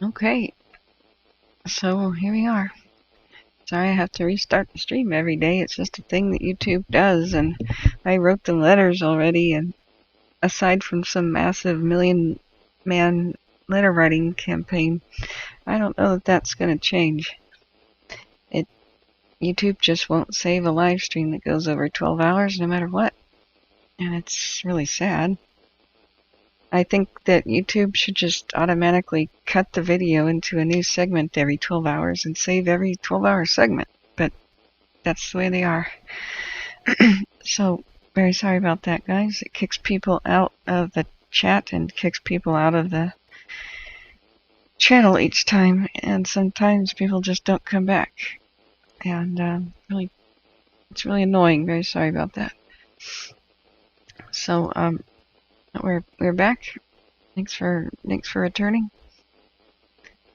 Okay, so here we are. Sorry I have to restart the stream every day. It's just a thing that YouTube does, and I wrote the letters already, and aside from some massive million-man letter writing campaign, I don't know that that's going to change. YouTube just won't save a live stream that goes over 12 hours no matter what, and it's really sad. I think that YouTube should just automatically cut the video into a new segment every 12 hours and save every 12-hour segment, but that's the way they are. So, very sorry about that, guys. It kicks people out of the chat and kicks people out of the channel each time, and sometimes people just don't come back. And it's really annoying. Very sorry about that. So, we're back. Thanks for returning.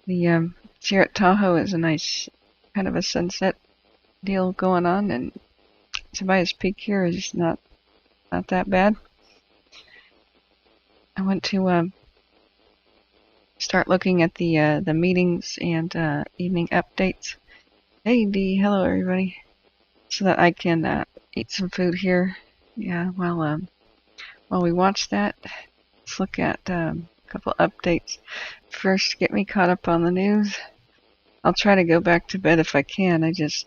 The here at Tahoe is a nice kind of a sunset deal going on, and Tobias Peak here is not that bad. I want to start looking at the meetings and evening updates. Hey Dee, hello everybody. So that I can eat some food here. Yeah, while we watch that, let's look at a couple updates. First, get me caught up on the news. I'll try to go back to bed if I can. I just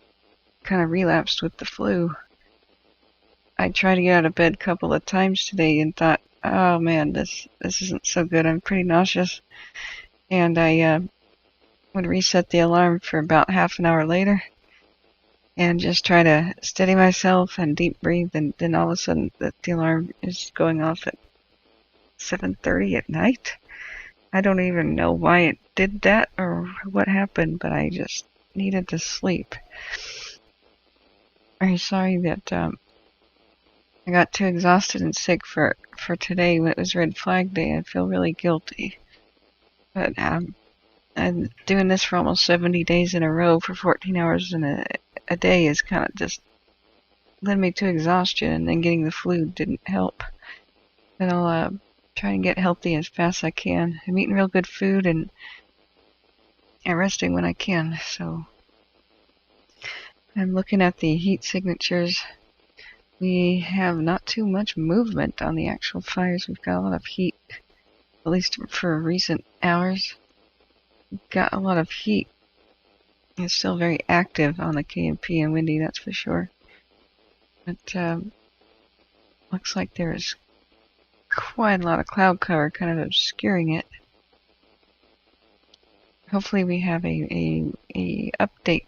kind of relapsed with the flu. I tried to get out of bed a couple of times today and thought, oh man, this isn't so good. I'm pretty nauseous. And I would reset the alarm for about half an hour later and just try to steady myself and deep breathe, and then all of a sudden the alarm is going off at 7:30 at night. I don't even know why it did that or what happened, but I just needed to sleep. Very sorry that I got too exhausted and sick for today when it was Red Flag Day. I feel really guilty. But I'm doing this for almost 70 days in a row for 14 hours in a day is kind of just led me to exhaustion, and then getting the flu didn't help. But I'll try and get healthy as fast as I can. I'm eating real good food and resting when I can. So I'm looking at the heat signatures. We have not too much movement on the actual fires. We've got a lot of heat, at least for recent hours. We've got a lot of heat. It's still very active on the KMP and windy, that's for sure. But looks like there's quite a lot of cloud cover kind of obscuring it. Hopefully we have a update.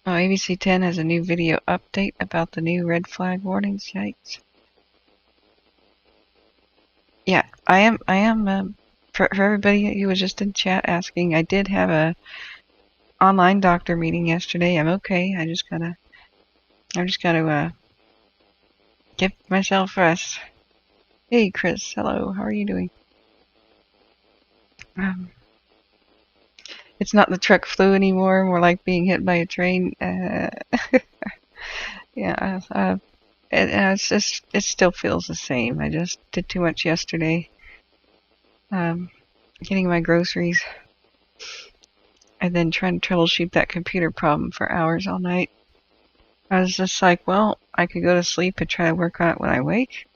Oh, ABC 10 has a new video update about the new red flag warnings. Yikes. Yeah, I am for everybody who was just in chat asking, I did have a online doctor meeting yesterday. I'm okay. I just gotta give myself rest. Hey Chris, hello. How are you doing? It's not the truck flu anymore. More like being hit by a train. Yeah, it still feels the same. I just did too much yesterday. Getting my groceries, and then trying to troubleshoot that computer problem for hours all night. I was just like, well, I could go to sleep and try to work on it when I wake,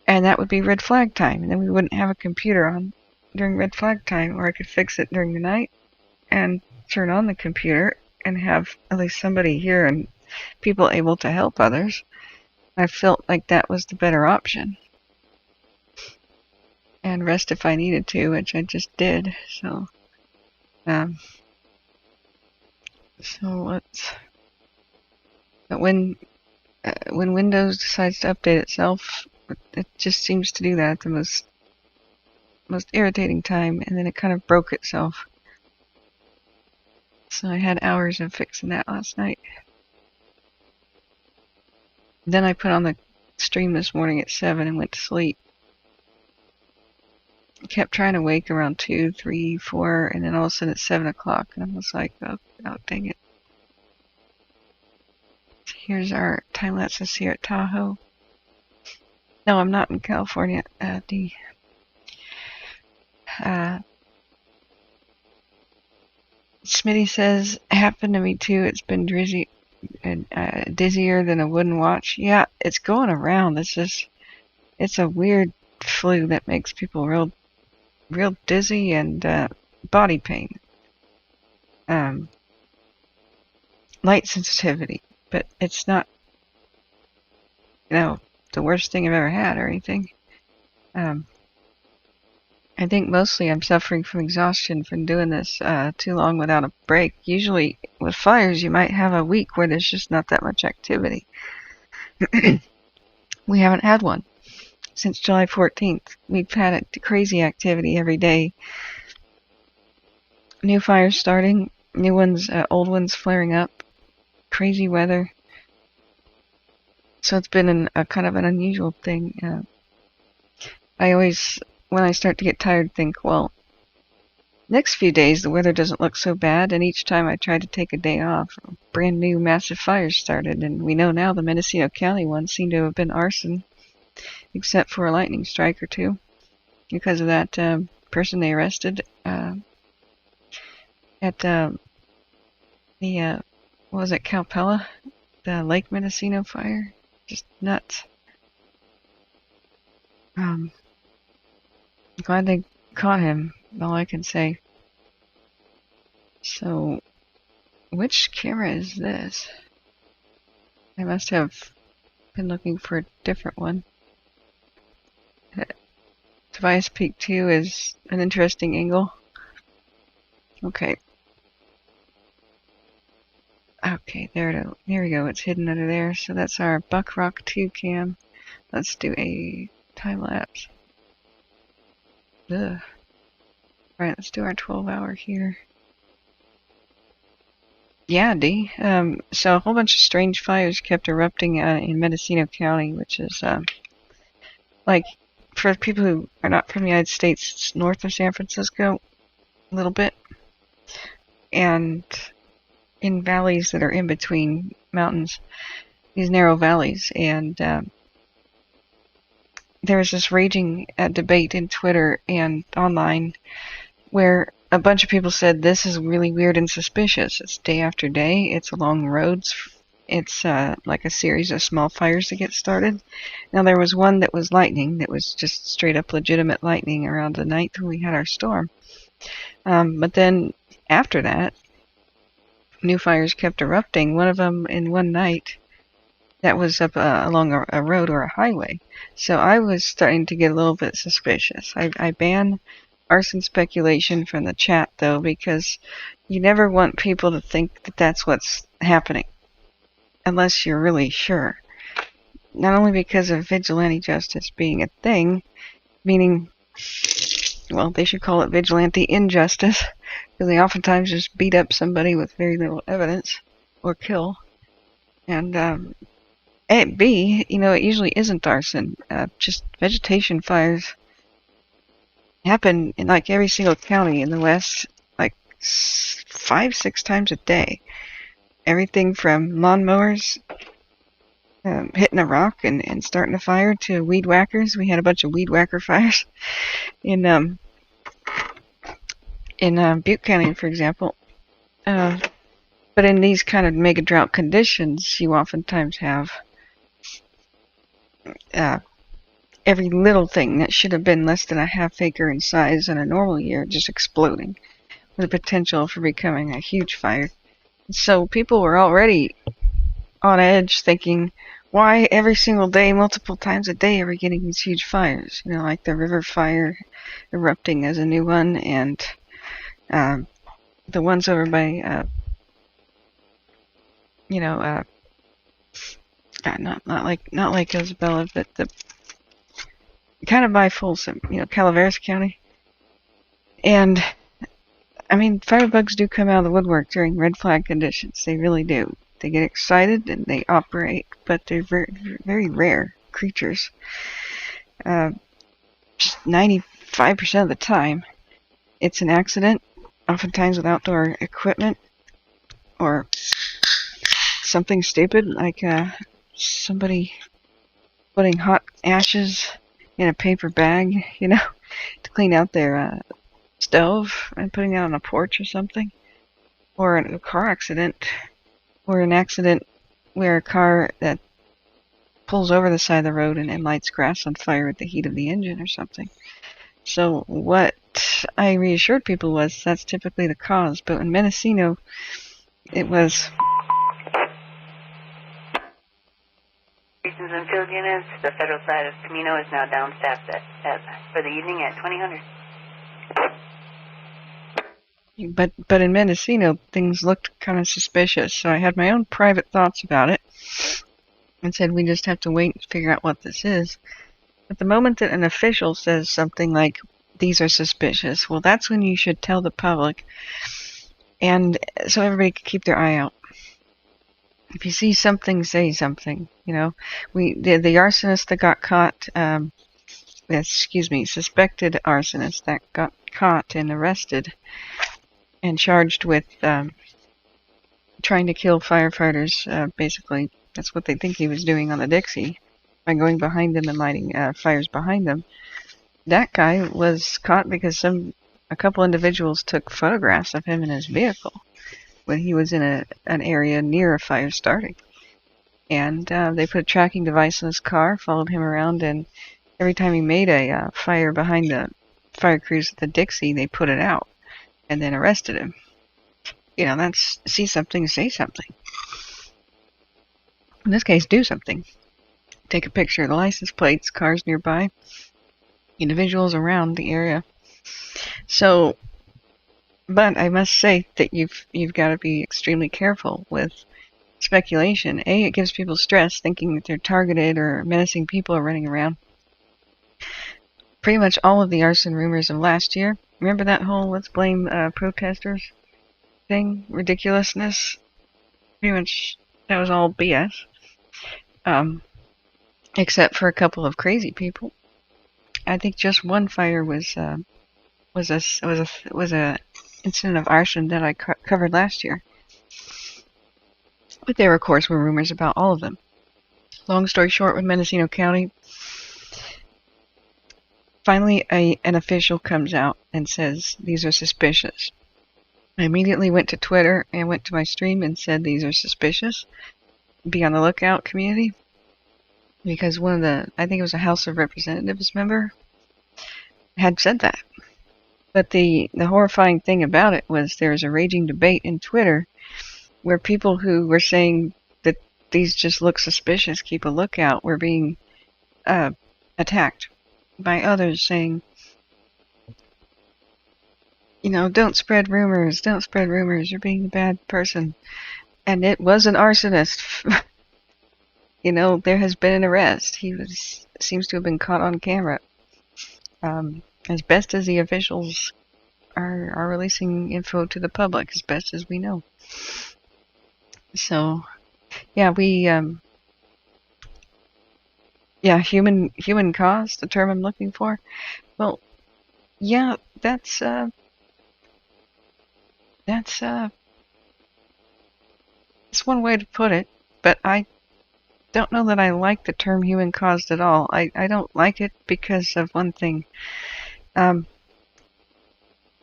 and that would be red flag time, and then we wouldn't have a computer on during red flag time, or I could fix it during the night and turn on the computer and have at least somebody here and people able to help others. I felt like that was the better option. And rest if I needed to, which I just did. So let's. But when Windows decides to update itself, it just seems to do that at the most irritating time, and then it kind of broke itself. So I had hours of fixing that last night. Then I put on the stream this morning at 7 and went to sleep. I kept trying to wake around 2, 3, 4, and then all of a sudden it's 7 o'clock, and I was like, oh dang it. So here's our time lapses here at Tahoe. No, I'm not in California. Smitty says, happened to me too. It's been dizzy and dizzier than a wooden watch. Yeah, it's going around. It's a weird flu that makes people real dizzy and body pain. Light sensitivity, but it's not, the worst thing I've ever had or anything. I think mostly I'm suffering from exhaustion from doing this too long without a break. Usually with fires, you might have a week where there's just not that much activity. We haven't had one since July 14th. We've had a crazy activity every day. New fires starting, new ones, old ones flaring up, crazy weather. So it's been a kind of an unusual thing. I always, when I start to get tired, think, well, next few days the weather doesn't look so bad, and each time I try to take a day off, brand new massive fires started, and we know now the Mendocino County ones seem to have been arson, except for a lightning strike or two, because of that person they arrested at the what was it, Calpella, the Lake Mendocino fire. Just nuts. Glad they caught him, all I can say. So, which camera is this? I must have been looking for a different one. Tobias Peak 2 is an interesting angle. Okay. Okay, there we go. It's hidden under there. So that's our Buck Rock 2 cam. Let's do a time lapse. Ugh. Alright, let's do our 12-hour here. Yeah, D. So a whole bunch of strange fires kept erupting in Mendocino County, which is like, for people who are not from the United States, it's north of San Francisco a little bit, and in valleys that are in between mountains, these narrow valleys. And there was this raging debate in Twitter and online where a bunch of people said this is really weird and suspicious. It's day after day. It's along roads. It's like a series of small fires that get started. Now there was one that was lightning, that was just straight up legitimate lightning around the night when we had our storm. But then after that, new fires kept erupting. One of them in one night that was up along a road or a highway. So I was starting to get a little bit suspicious. I ban arson speculation from the chat, though, because you never want people to think that that's what's happening unless you're really sure. Not only because of vigilante justice being a thing, meaning, well, they should call it vigilante injustice, because they oftentimes just beat up somebody with very little evidence, or kill. And B, it usually isn't arson. Just vegetation fires happen in like every single county in the West, like 5-6 times a day. Everything from lawnmowers hitting a rock and starting a fire to weed whackers. We had a bunch of weed whacker fires in Butte County, for example. But in these kind of mega drought conditions, you oftentimes have every little thing that should have been less than a half acre in size in a normal year just exploding with the potential for becoming a huge fire. So people were already on edge thinking, why every single day, multiple times a day, are we getting these huge fires? Like the river fire erupting as a new one, and the ones over by, not like Isabella, but the kind of by Folsom, Calaveras County. And I mean, firebugs do come out of the woodwork during red flag conditions. They really do. They get excited and they operate, but they're very, very rare creatures. Just 95% of the time, it's an accident, oftentimes with outdoor equipment, or something stupid like somebody putting hot ashes in a paper bag, to clean out their stove and putting it on a porch or something, or a car accident, or an accident where a car that pulls over the side of the road and lights grass on fire with the heat of the engine or something. So what I reassured people was that's typically the cause, but in Mendocino, it was... Regions and field units, the federal side of Camino is now down-staffed for the evening at 2000. But in Mendocino, things looked kind of suspicious, so I had my own private thoughts about it and said we just have to wait and figure out what this is. But the moment that an official says something like, these are suspicious, well, that's when you should tell the public, and so everybody can keep their eye out. If you see something, say something. You know, the arsonist that got caught, suspected arsonist that got caught and arrested and charged with trying to kill firefighters. Basically, that's what they think he was doing on the Dixie by going behind them and lighting fires behind them. That guy was caught because a couple individuals took photographs of him in his vehicle when he was in an area near a fire starting. And they put a tracking device in his car, followed him around, and every time he made a fire behind the fire crews at the Dixie, they put it out and then arrested him. You know, that's see something, say something. In this case, do something. Take a picture of the license plates, cars nearby, individuals around the area. So, but I must say that you've got to be extremely careful with speculation. A, it gives people stress thinking that they're targeted or menacing people are running around. Pretty much all of the arson rumors of last year, remember that whole let's blame protesters thing? Ridiculousness? Pretty much that was all BS. Except for a couple of crazy people. I think just one fire was a incident of arson that I covered last year. But there, of course, were rumors about all of them. Long story short, with Mendocino County, finally an official comes out and says, these are suspicious. I immediately went to Twitter and went to my stream and said, these are suspicious. Be on the lookout, community. Because I think it was a House of Representatives member, had said that. But the horrifying thing about it was there was a raging debate in Twitter where people who were saying that these just look suspicious, keep a lookout, were being attacked by others saying, you know, don't spread rumors, you're being a bad person. And it was an arsonist. You know, there has been an arrest. He seems to have been caught on camera. As best as the officials are releasing info to the public, as best as we know. So, yeah, human cause, the term I'm looking for. Well, yeah, that's one way to put it, but I don't know that I like the term human caused at all. I don't like it because of one thing.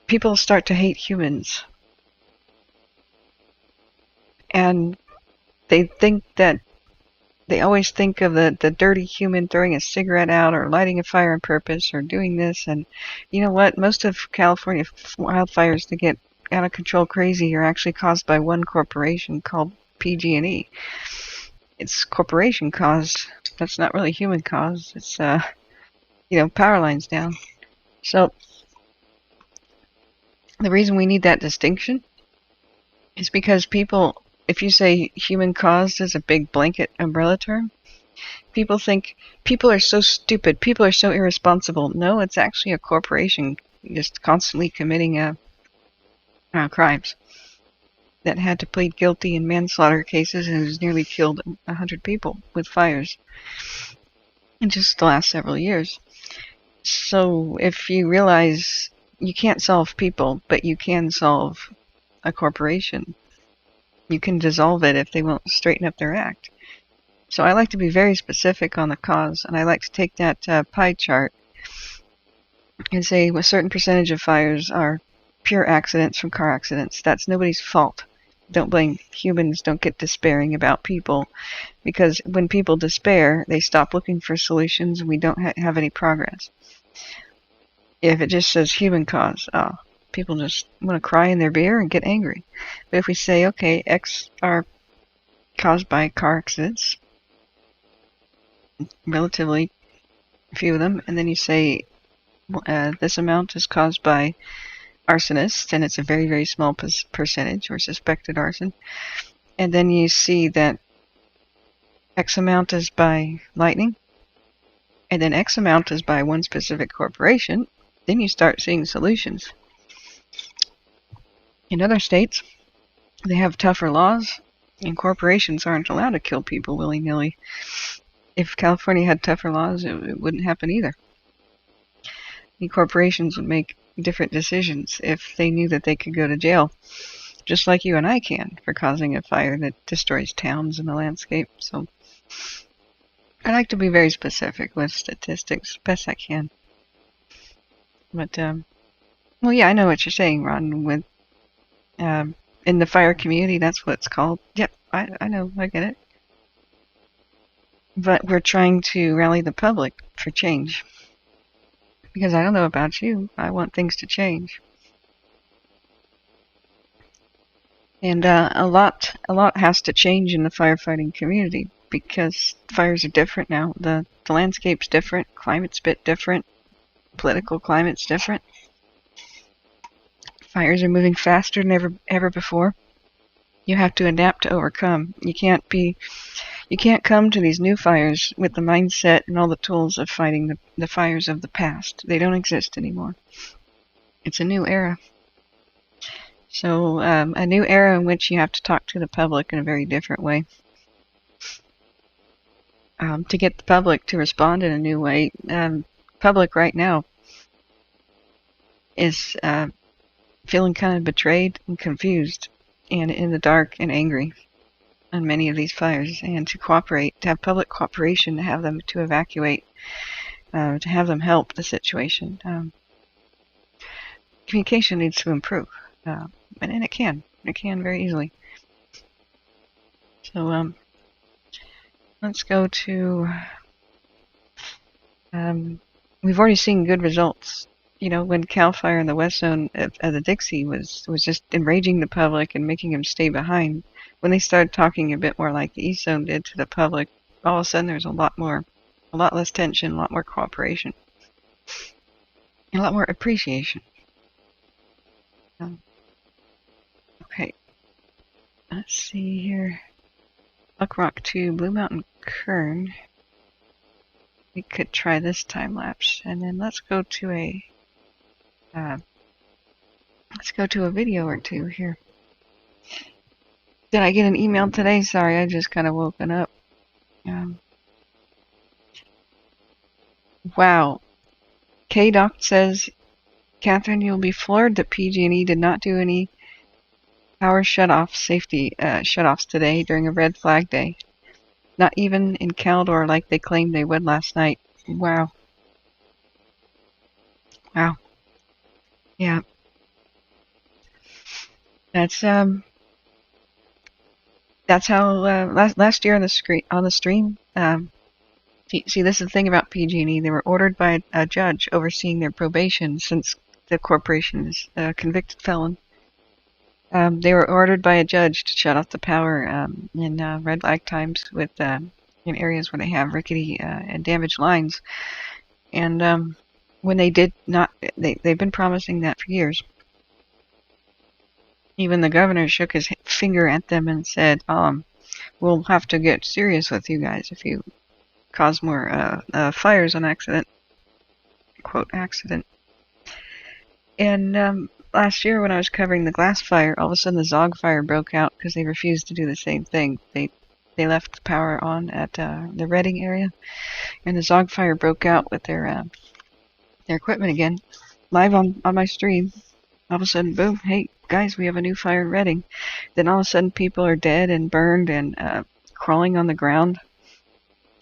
People start to hate humans. And they always think of the dirty human throwing a cigarette out or lighting a fire on purpose or doing this. And you know what? Most of California wildfires that get out of control crazy are actually caused by one corporation called PG&E. It's corporation caused. That's not really human caused. It's power lines down. So the reason we need that distinction is because people, if you say human caused as a big blanket umbrella term, people think people are so stupid, people are so irresponsible. No, it's actually a corporation just constantly committing crimes that had to plead guilty in manslaughter cases and has nearly killed 100 people with fires in just the last several years. So if you realize you can't solve people, but you can solve a corporation, you can dissolve it if they won't straighten up their act. So I like to be very specific on the cause, and I like to take that pie chart and say a certain percentage of fires are pure accidents from car accidents. That's nobody's fault. Don't blame humans. Don't get despairing about people, because when people despair, they stop looking for solutions and we don't have any progress. If it just says human cause, people just want to cry in their beer and get angry. But if we say, okay, X are caused by car accidents, relatively few of them, and then you say this amount is caused by arsonists, and it's a very, very small percentage, or suspected arson. And then you see that X amount is by lightning, and then X amount is by one specific corporation. Then you start seeing solutions. In other states, they have tougher laws, and corporations aren't allowed to kill people willy-nilly. If California had tougher laws, it wouldn't happen either. The corporations would make different decisions if they knew that they could go to jail, just like you and I can, for causing a fire that destroys towns and the landscape. So I like to be very specific with statistics, best I can. But well, yeah, I know what you're saying, Ron. With in the fire community, that's what it's called. Yep, I know, I get it. But we're trying to rally the public for change. Because I don't know about you, I want things to change. And a lot has to change in the firefighting community, because fires are different now. The landscape's different, climate's a bit different, political climate's different. Fires are moving faster than ever before. You have to adapt to overcome. You can't come to these new fires with the mindset and all the tools of fighting the fires of the past. They don't exist anymore. It's a new era. So a new era in which you have to talk to the public in a very different way. To get the public to respond in a new way. Public right now is feeling kind of betrayed and confused and in the dark and angry on many of these fires, and to cooperate, to have public cooperation, to have them to evacuate, to have them help the situation. Communication needs to improve, and it can very easily. So let's go to, we've already seen good results. You know, when Cal Fire in the west zone of the Dixie was just enraging the public and making them stay behind, when they started talking a bit more like the east zone did to the public, all of a sudden there's a lot less tension, a lot more cooperation, and a lot more appreciation. Okay, let's see here. Buck Rock to Blue Mountain Kern. We could try this time lapse, and then let's go to a video or two here. Did I get an email today? Sorry, I just kind of woken up. Wow. K-Doc says, Kathryn, you'll be floored that PG&E did not do any power shutoff safety shutoffs today during a red flag day. Not even in Caldor like they claimed they would last night. Wow. Wow. Yeah. That's how last year on the stream. See, this is the thing about PG&E. They were ordered by a judge overseeing their probation, since the corporation is a convicted felon. They were ordered by a judge to shut off the power in red flag times in areas where they have rickety and damaged lines. And when they did not, they've been promising that for years. Even the governor shook his finger at them and said, we'll have to get serious with you guys if you cause more fires on accident. Quote, accident. And last year when I was covering the glass fire, all of a sudden the Zog fire broke out because they refused to do the same thing. They left the power on at the Redding area, and the Zog fire broke out with their equipment again, live on my stream. All of a sudden, boom, hey, guys, we have a new fire in Redding. Then all of a sudden people are dead and burned and crawling on the ground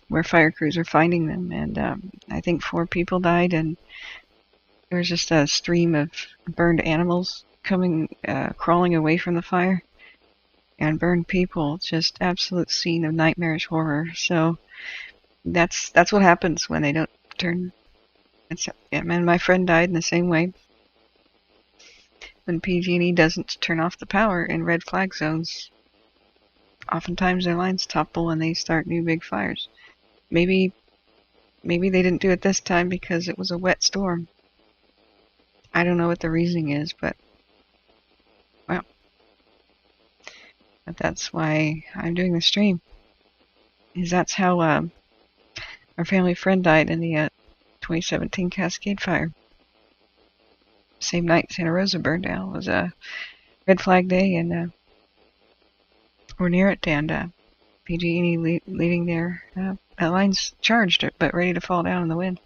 where fire crews are finding them. And I think 4 people died, and there was just a stream of burned animals coming, crawling away from the fire, and burned people. Just absolute scene of nightmarish horror. So that's what happens when they don't turn. And my friend died in the same way. When PG&E doesn't turn off the power in red flag zones, oftentimes their lines topple and they start new big fires. Maybe they didn't do it this time because it was a wet storm. I don't know what the reasoning is, but well, but that's why I'm doing the stream. Is that's how our family friend died in the 2017 Cascade Fire. Same night Santa Rosa burned down. It was a red flag day, and we're near it, and PG&E leading their lines charged, but ready to fall down in the wind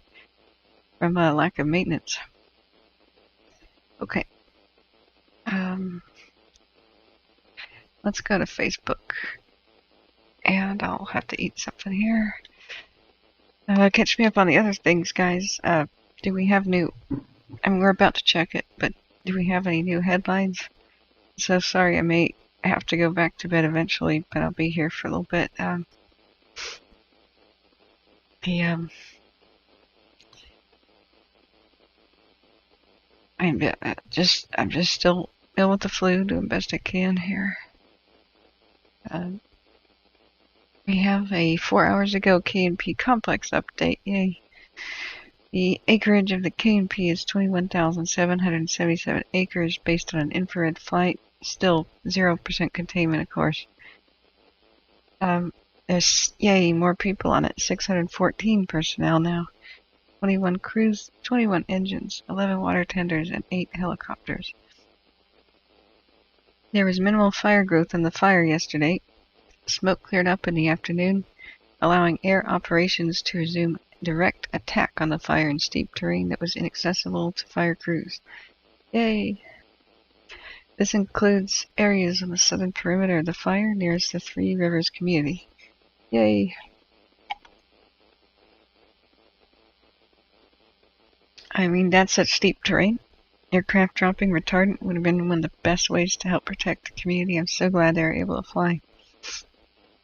from lack of maintenance. Okay. Let's go to Facebook, and I'll have to eat something here. Catch me up on the other things, guys. Do we have new... I mean, we're about to check it, but do we have any new headlines? So sorry, I may have to go back to bed eventually, but I'll be here for a little bit. I'm just still ill with the flu, doing best I can here. We have a 4 hours ago K&P complex update. Yay. The acreage of the K&P is 21,777 acres based on an infrared flight. Still 0% containment, of course. There's, yay, more people on it. 614 personnel now. 21 crews, 21 engines, 11 water tenders, and 8 helicopters. There was minimal fire growth in the fire yesterday. Smoke cleared up in the afternoon, allowing air operations to resume direct attack on the fire in steep terrain that was inaccessible to fire crews. Yay! This includes areas on the southern perimeter of the fire nearest the Three Rivers community. Yay! I mean, that's such steep terrain. Aircraft dropping retardant would have been one of the best ways to help protect the community. I'm so glad they were able to fly.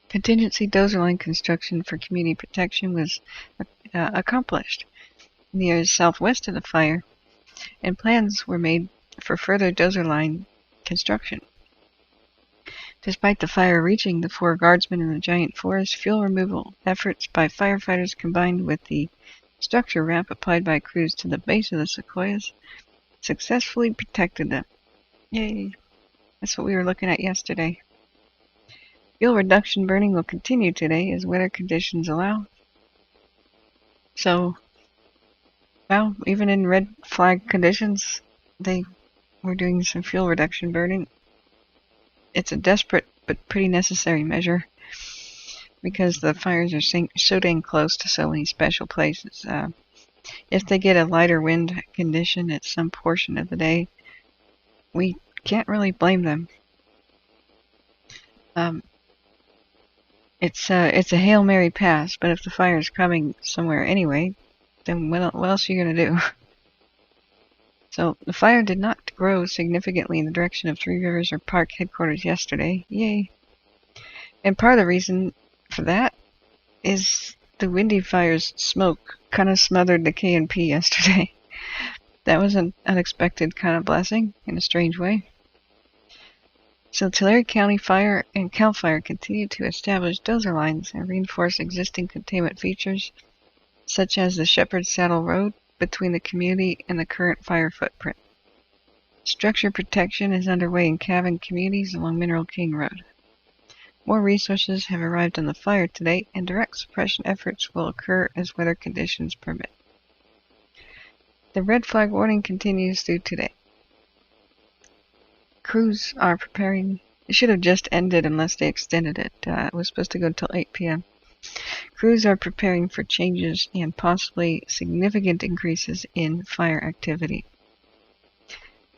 Contingency dozer line construction for community protection was accomplished in the areas southwest of the fire, and plans were made for further dozer line construction. Despite the fire reaching the 4 guardsmen in the giant forest, fuel removal efforts by firefighters combined with the structure ramp applied by crews to the base of the sequoias successfully protected them. Yay! That's what we were looking at yesterday. Fuel reduction burning will continue today as weather conditions allow. So, well, even in red flag conditions, they were doing some fuel reduction burning. It's a desperate but pretty necessary measure because the fires are so dang close to so many special places. If they get a lighter wind condition at some portion of the day, we can't really blame them. It's a Hail Mary pass, but if the fire is coming somewhere anyway, then what else are you going to do? So the fire did not grow significantly in the direction of Three Rivers or Park headquarters yesterday. Yay! And part of the reason for that is the Windy Fire's smoke kind of smothered the K&P yesterday. That was an unexpected kind of blessing in a strange way. So Tulare County Fire and CAL FIRE continue to establish dozer lines and reinforce existing containment features, such as the Shepherd's Saddle Road between the community and the current fire footprint. Structure protection is underway in cabin communities along Mineral King Road. More resources have arrived on the fire today, and direct suppression efforts will occur as weather conditions permit. The red flag warning continues through today. Crews are preparing. It should have just ended unless they extended it. It was supposed to go until 8 p.m. Crews are preparing for changes and possibly significant increases in fire activity.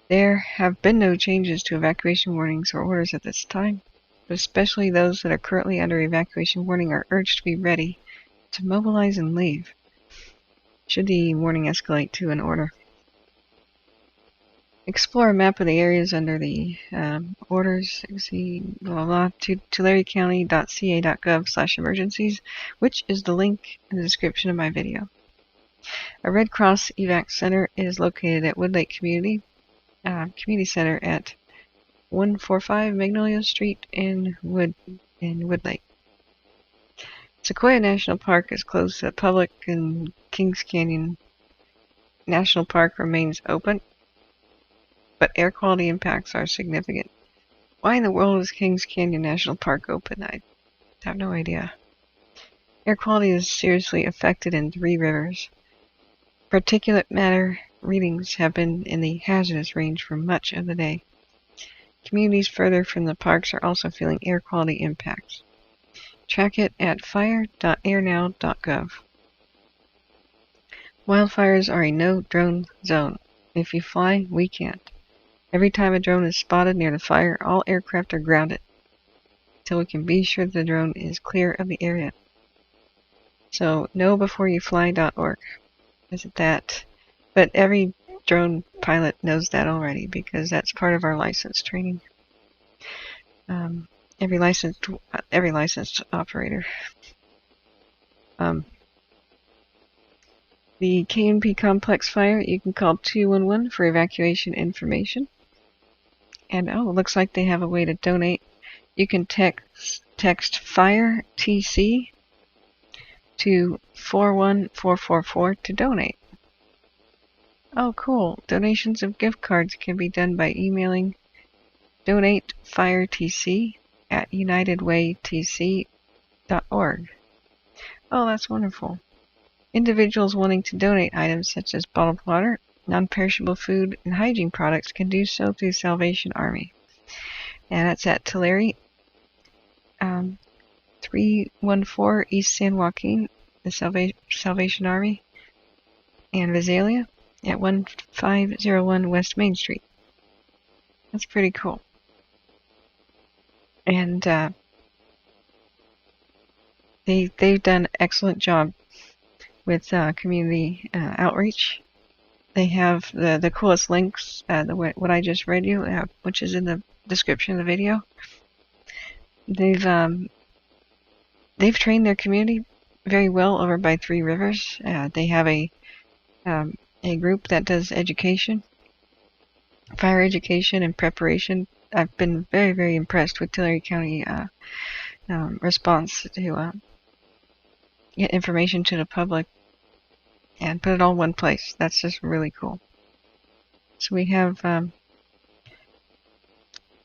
There have been no changes to evacuation warnings or orders at this time, but especially those that are currently under evacuation warning are urged to be ready to mobilize and leave should the warning escalate to an order. explore a map of the areas under the orders. See blah blah blah to tulare.ca.gov/emergencies, which is the link in the description of my video. A Red Cross EVAC center is located at Woodlake Community Center at 145 Magnolia Street in Woodlake. Sequoia National Park is closed to the public, and Kings Canyon National Park remains open, but air quality impacts are significant. Why in the world is Kings Canyon National Park open? I have no idea. Air quality is seriously affected in 3 rivers. Particulate matter readings have been in the hazardous range for much of the day. Communities further from the parks are also feeling air quality impacts. Track it at fire.airnow.gov. Wildfires are a no-drone zone. If you fly, we can't. Every time a drone is spotted near the fire, all aircraft are grounded until we can be sure the drone is clear of the area. So, knowbeforeyouFly.org. Visit that. But every drone pilot knows that already because that's part of our license training. Every licensed operator. The KMP complex fire, you can call 211 for evacuation information. And it looks like they have a way to donate. You can text FIRE TC to 41444 to donate. Oh, cool. Donations of gift cards can be done by emailing donatefiretc@unitedwaytc.org. Oh, that's wonderful. Individuals wanting to donate items such as bottled water, non-perishable food, and hygiene products can do so through Salvation Army. And that's at Tulare, 314 East San Joaquin, the Salvation Army, and Visalia at 1501 West Main Street. That's pretty cool. And they've done an excellent job with community outreach. They have the coolest links, what I just read you, which is in the description of the video. They've trained their community very well over by 3 Rivers. They have a group that does education, fire education and preparation. I've been very, very impressed with Tulare County response to get information to the public and put it all in one place. That's just really cool. So we have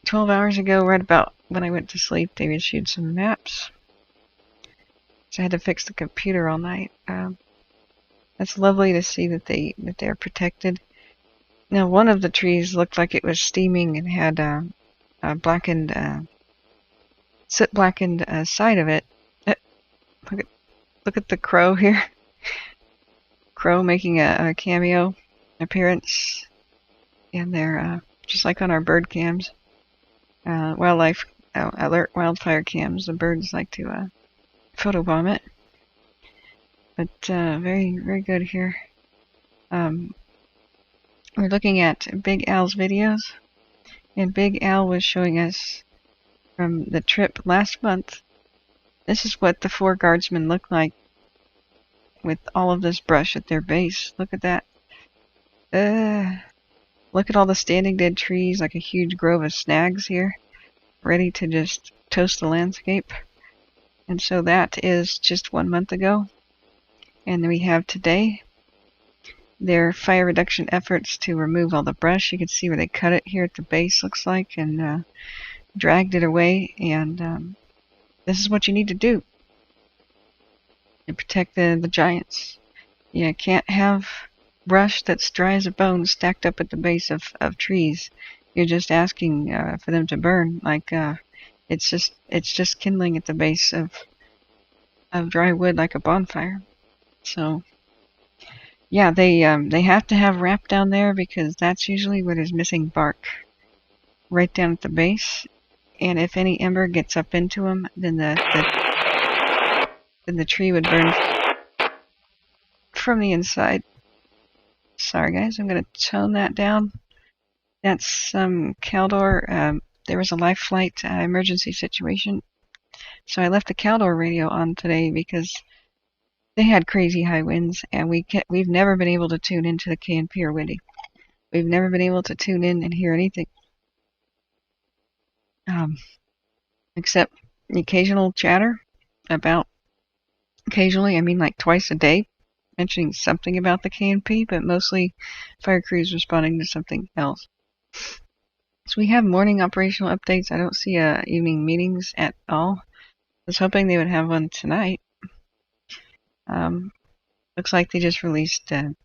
12 hours ago, right about when I went to sleep, they issued some maps. So I had to fix the computer all night. That's lovely to see that they're protected. Now, one of the trees looked like it was steaming and had a blackened, soot-blackened side of it. Look at the crow here. Crow making a cameo appearance, and they're just like on our bird cams, wildlife alert wildfire cams. The birds like to photobomb it, but very, very good here. We're looking at Big Al's videos, and Big Al was showing us from the trip last month. This is what the 4 guardsmen look like with all of this brush at their base. Look at that. Look at all the standing dead trees, like a huge grove of snags here, ready to just toast the landscape. And so that is just 1 month ago. And then we have today their fire reduction efforts to remove all the brush. You can see where they cut it here at the base, looks like, and dragged it away. And this is what you need to do to protect the giants. You can't have brush that's dry as a bone stacked up at the base of trees. You're just asking for them to burn. Like it's just kindling at the base of dry wood like a bonfire. So yeah, they have to have wrap down there because that's usually where there's missing bark, right down at the base. And if any ember gets up into them, then the tree would burn from the inside. Sorry guys, I'm going to tone that down. That's Caldor. There was a life flight emergency situation, so I left the Caldor radio on today because they had crazy high winds, and we've never been able to tune into the KNP or Windy. We've never been able to tune in and hear anything, except the occasional chatter about, occasionally, I mean like twice a day, mentioning something about the KNP, but mostly fire crews responding to something else. So we have morning operational updates. I don't see evening meetings at all. I was hoping they would have one tonight. Looks like they just released an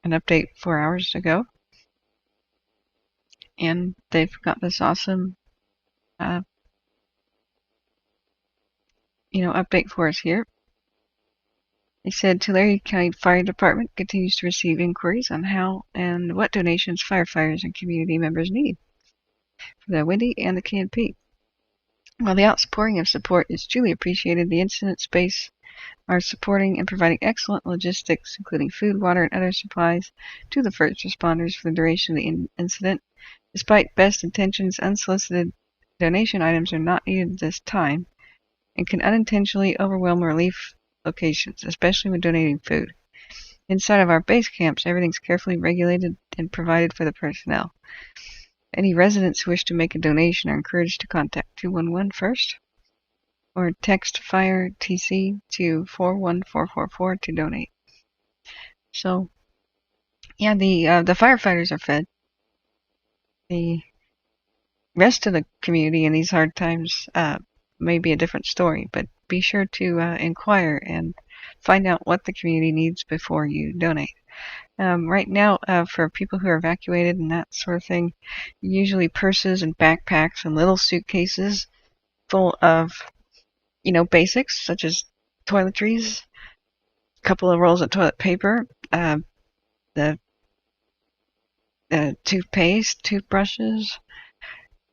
update 4 hours ago. And they've got this awesome update for us here. They said Tulare County Fire Department continues to receive inquiries on how and what donations firefighters and community members need for the Windy and the KNP. While the outpouring of support is truly appreciated, the incident space are supporting and providing excellent logistics, including food, water, and other supplies to the first responders for the duration of the incident. Despite best intentions, unsolicited donation items are not needed at this time and can unintentionally overwhelm relief locations, especially when donating food. Inside of our base camps, everything's carefully regulated and provided for the personnel. Any residents who wish to make a donation are encouraged to contact 211 first or text FIRE TC to 41444 to donate. So, yeah, the firefighters are fed. The rest of the community in these hard times may be a different story, but be sure to inquire and find out what the community needs before you donate. Right now, for people who are evacuated and that sort of thing, usually purses and backpacks and little suitcases full of, basics such as toiletries, a couple of rolls of toilet paper, the toothpaste, toothbrushes,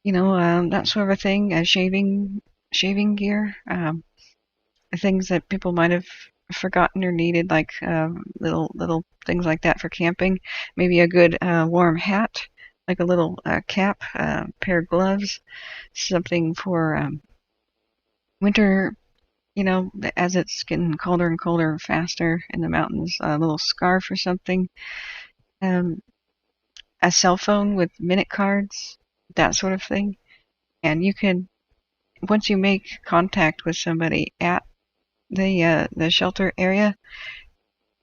that sort of a thing, shaving gear, things that people might have forgotten or needed, like little things like that for camping. Maybe a good warm hat, like a little cap, pair of gloves, something for winter, as it's getting colder and colder faster in the mountains, a little scarf or something, a cell phone with minute cards, that sort of thing. And you can, once you make contact with somebody at the shelter area,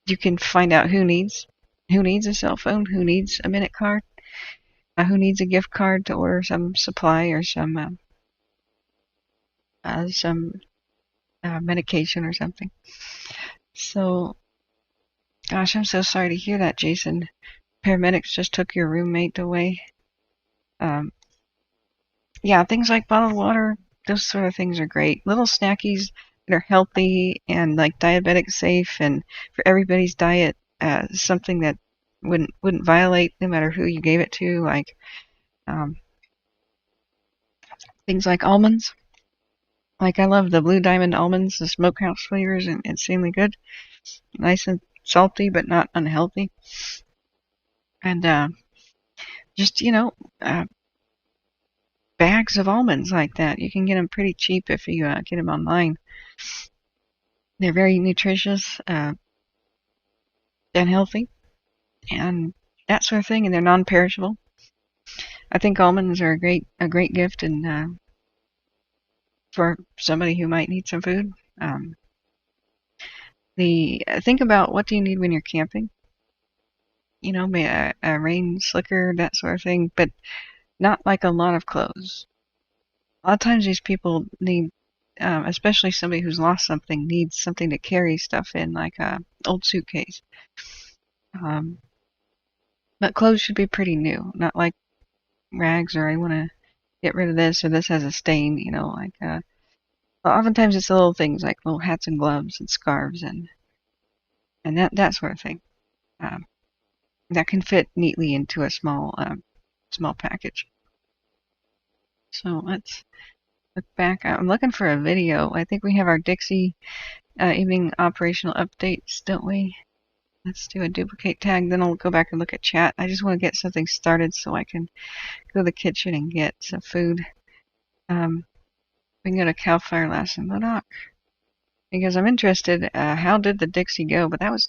you can find out who needs a cell phone, who needs a minute card, who needs a gift card to order some supply or some medication or something. So, gosh, I'm so sorry to hear that, Jason. Paramedics just took your roommate away. Yeah, things like bottled water, those sort of things are great. Little snackies that are healthy and like diabetic safe and for everybody's diet, something that wouldn't violate no matter who you gave it to, like things like almonds. Like I love the Blue Diamond almonds, the smokehouse flavors, and insanely good. Nice and salty, but not unhealthy. And just, bags of almonds like that. You can get them pretty cheap if you get them online. They're very nutritious and healthy and that sort of thing, and they're non-perishable. I think almonds are a great gift and for somebody who might need some food. Think about what do you need when you're camping. A rain slicker, that sort of thing, but not like a lot of clothes. A lot of times these people need, especially somebody who's lost something, needs something to carry stuff in, like a old suitcase. But clothes should be pretty new, not like rags or I want to get rid of this or this has a stain, oftentimes it's the little things like little hats and gloves and scarves and that sort of thing. That can fit neatly into a small package. So let's look back. I'm looking for a video. I think we have our Dixie evening operational updates, don't we? Let's do a duplicate tag, then I'll go back and look at chat. I just want to get something started so I can go to the kitchen and get some food. We can go to Cal Fire last in Modoc. Because I'm interested, how did the Dixie go? But that was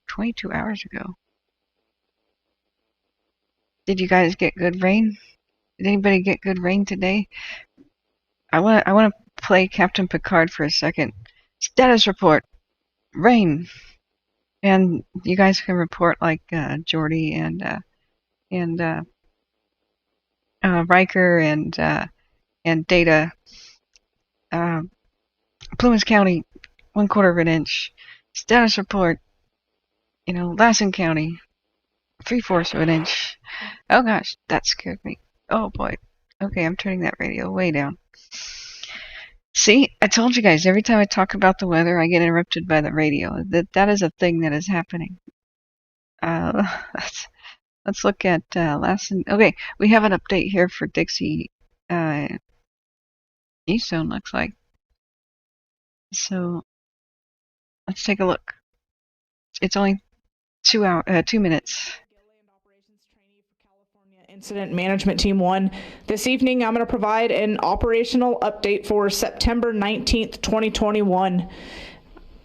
22 hours ago. Did you guys get good rain? Did anybody get good rain today? I want to play Captain Picard for a second. Status report. Rain. And you guys can report like Jordy and Riker and Data. Plymouth County, 1/4 of an inch. Status report. Lassen County, 3/4 of an inch. Oh gosh, that scared me. Oh boy. Okay, I'm turning that radio way down. See, I told you guys, every time I talk about the weather, I get interrupted by the radio. That is a thing that is happening. Let's look at Lassen. Okay, we have an update here for Dixie. East Zone looks like. So let's take a look. It's only 2 minutes. Incident Management Team 1. This evening, I'm going to provide an operational update for September 19th, 2021.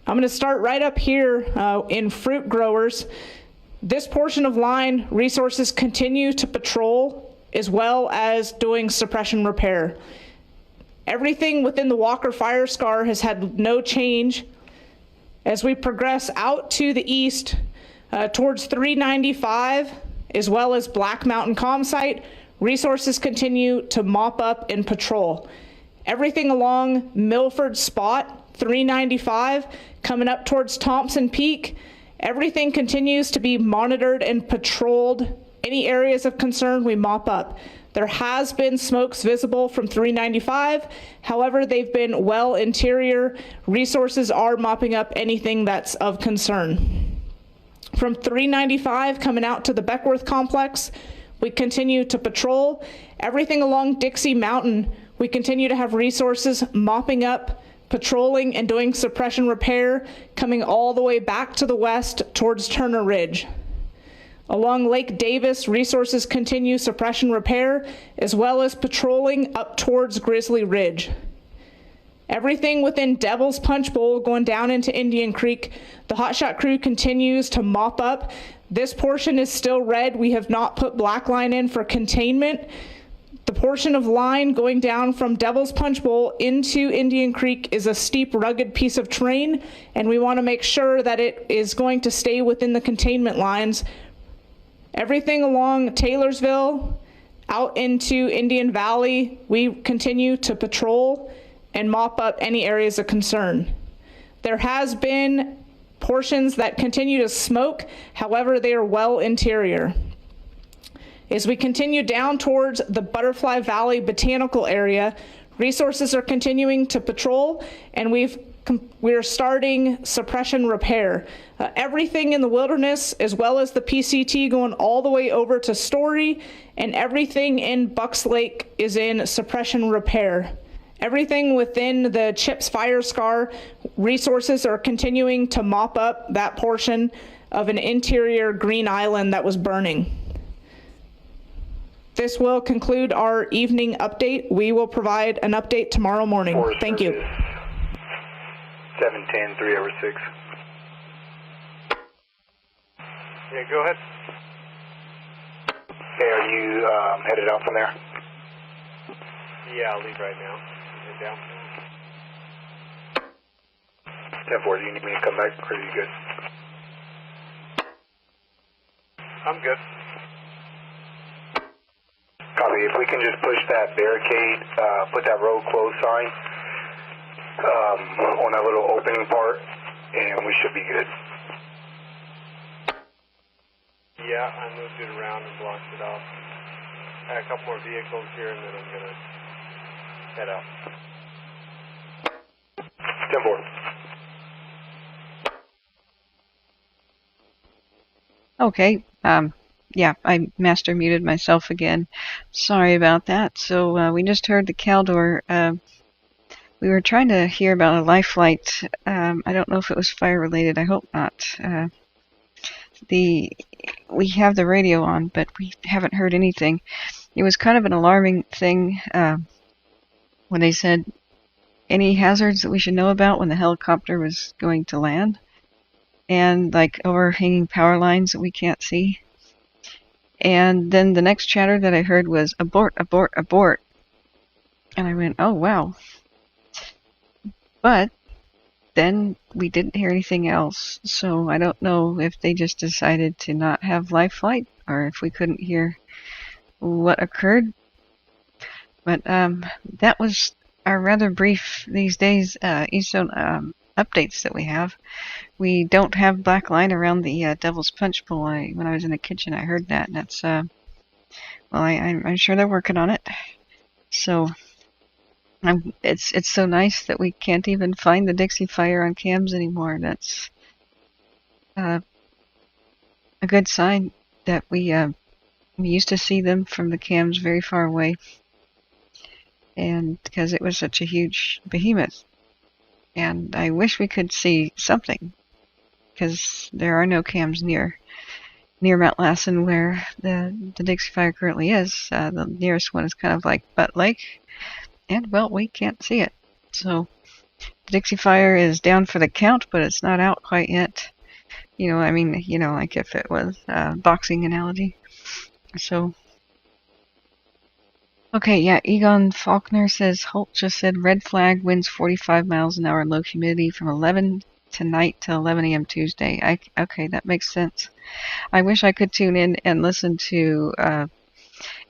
I'm going to start right up here in fruit growers. This portion of line, resources continue to patrol as well as doing suppression repair. Everything within the Walker fire scar has had no change. As we progress out to the east towards 395, as well as Black Mountain Comm Site, resources continue to mop up and patrol. Everything along Milford Spot, 395, coming up towards Thompson Peak, everything continues to be monitored and patrolled. Any areas of concern, we mop up. There has been smokes visible from 395. However, they've been well interior. Resources are mopping up anything that's of concern. From 395 coming out to the Beckworth complex, we continue to patrol. Everything along Dixie Mountain, we continue to have resources mopping up, patrolling, and doing suppression repair, coming all the way back to the west towards Turner Ridge. Along Lake Davis, resources continue suppression repair, as well as patrolling up towards Grizzly Ridge. Everything within Devil's Punch Bowl going down into Indian Creek, the hotshot crew continues to mop up. This portion is still red. We have not put black line in for containment. The portion of line going down from Devil's Punch Bowl into Indian Creek is a steep, rugged piece of terrain, and we want to make sure that it is going to stay within the containment lines. Everything along Taylorsville out into Indian Valley, we continue to patrol and mop up any areas of concern. There has been portions that continue to smoke, however, they are well interior. As we continue down towards the Butterfly Valley Botanical area, resources are continuing to patrol, and we're starting suppression repair. Everything in the wilderness, as well as the PCT going all the way over to Story, and everything in Bucks Lake is in suppression repair. Everything within the Chips fire scar, resources are continuing to mop up that portion of an interior green island that was burning. This will conclude our evening update. We will provide an update tomorrow morning. Thank you. 710, 3 over 6. Yeah, go ahead. Okay, are you headed out from there? Yeah, I'll leave right now. Head down. 10-4, do you need me to come back, or are you good? I'm good. Copy. If we can just push that barricade, put that road closed sign on that little opening part, and we should be good. Yeah, I moved it around and blocked it off. I had a couple more vehicles here, and then I'm going to head out. 10-4. Okay, yeah, I master muted myself again. Sorry about that. So we just heard the Caldor. We were trying to hear about a life flight. I don't know if it was fire related. I hope not. we have the radio on, but we haven't heard anything. It was kind of an alarming thing when they said any hazards that we should know about when the helicopter was going to land, and like overhanging power lines that we can't see. And then the next chatter that I heard was abort, abort, abort. And I went, oh wow. But then we didn't hear anything else, so I don't know if they just decided to not have live flight or if we couldn't hear what occurred. But that was our rather brief these days Eastzone updates that we have. We don't have black line around the Devil's Punch Bowl. When I was in the kitchen, I heard that, and that's well, I'm sure they're working on it. So it's so nice that we can't even find the Dixie fire on cams anymore. That's a good sign that we used to see them from the cams very far away, and because it was such a huge behemoth. And I wish we could see something, because there are no cams near Mount Lassen where the Dixie fire currently is. The nearest one is kind of like Butt Lake, and well, we can't see it. So the Dixie fire is down for the count, but it's not out quite yet. I mean, like if it was a boxing analogy. So, okay, yeah, Egon Faulkner says, Holt just said red flag, winds 45 miles an hour, low humidity from 11 tonight till 11 a.m. Tuesday. Okay, that makes sense. I wish I could tune in and listen to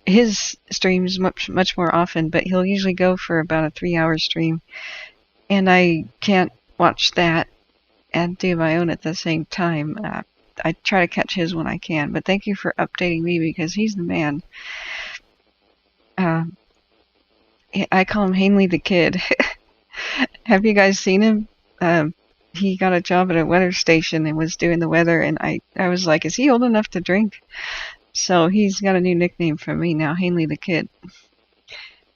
his streams much more often, but he'll usually go for about a 3-hour stream, and I can't watch that and do my own at the same time. I try to catch his when I can, but thank you for updating me, because he's the man. I call him Hanley the Kid. Have you guys seen him? He got a job at a weather station and was doing the weather, and I was like, is he old enough to drink? So he's got a new nickname from me now, Hanley the Kid.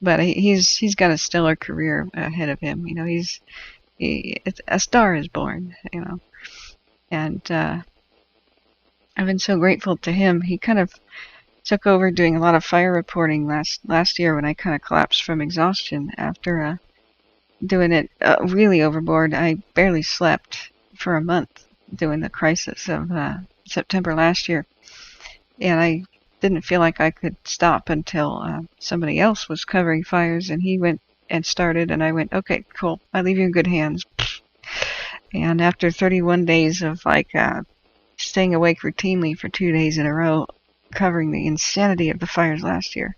But he's got a stellar career ahead of him. A star is born. And I've been so grateful to him. He kind of took over doing a lot of fire reporting last year when I kind of collapsed from exhaustion after doing it really overboard. I barely slept for a month doing the crisis of September last year, and I didn't feel like I could stop until somebody else was covering fires, and he went and started, and I went, okay, cool, I leave you in good hands. And after 31 days of staying awake routinely for 2 days in a row, covering the insanity of the fires last year,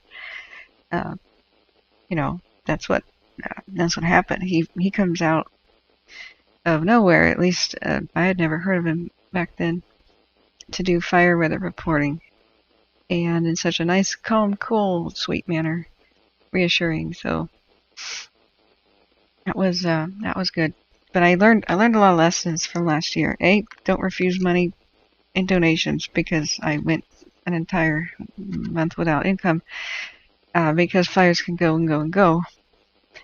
that's what happened. He comes out of nowhere. At least I had never heard of him back then, to do fire weather reporting, and in such a nice, calm, cool, sweet manner, reassuring. So that was good. But I learned a lot of lessons from last year. Don't refuse money and donations, because I went an entire month without income, because fires can go and go and go.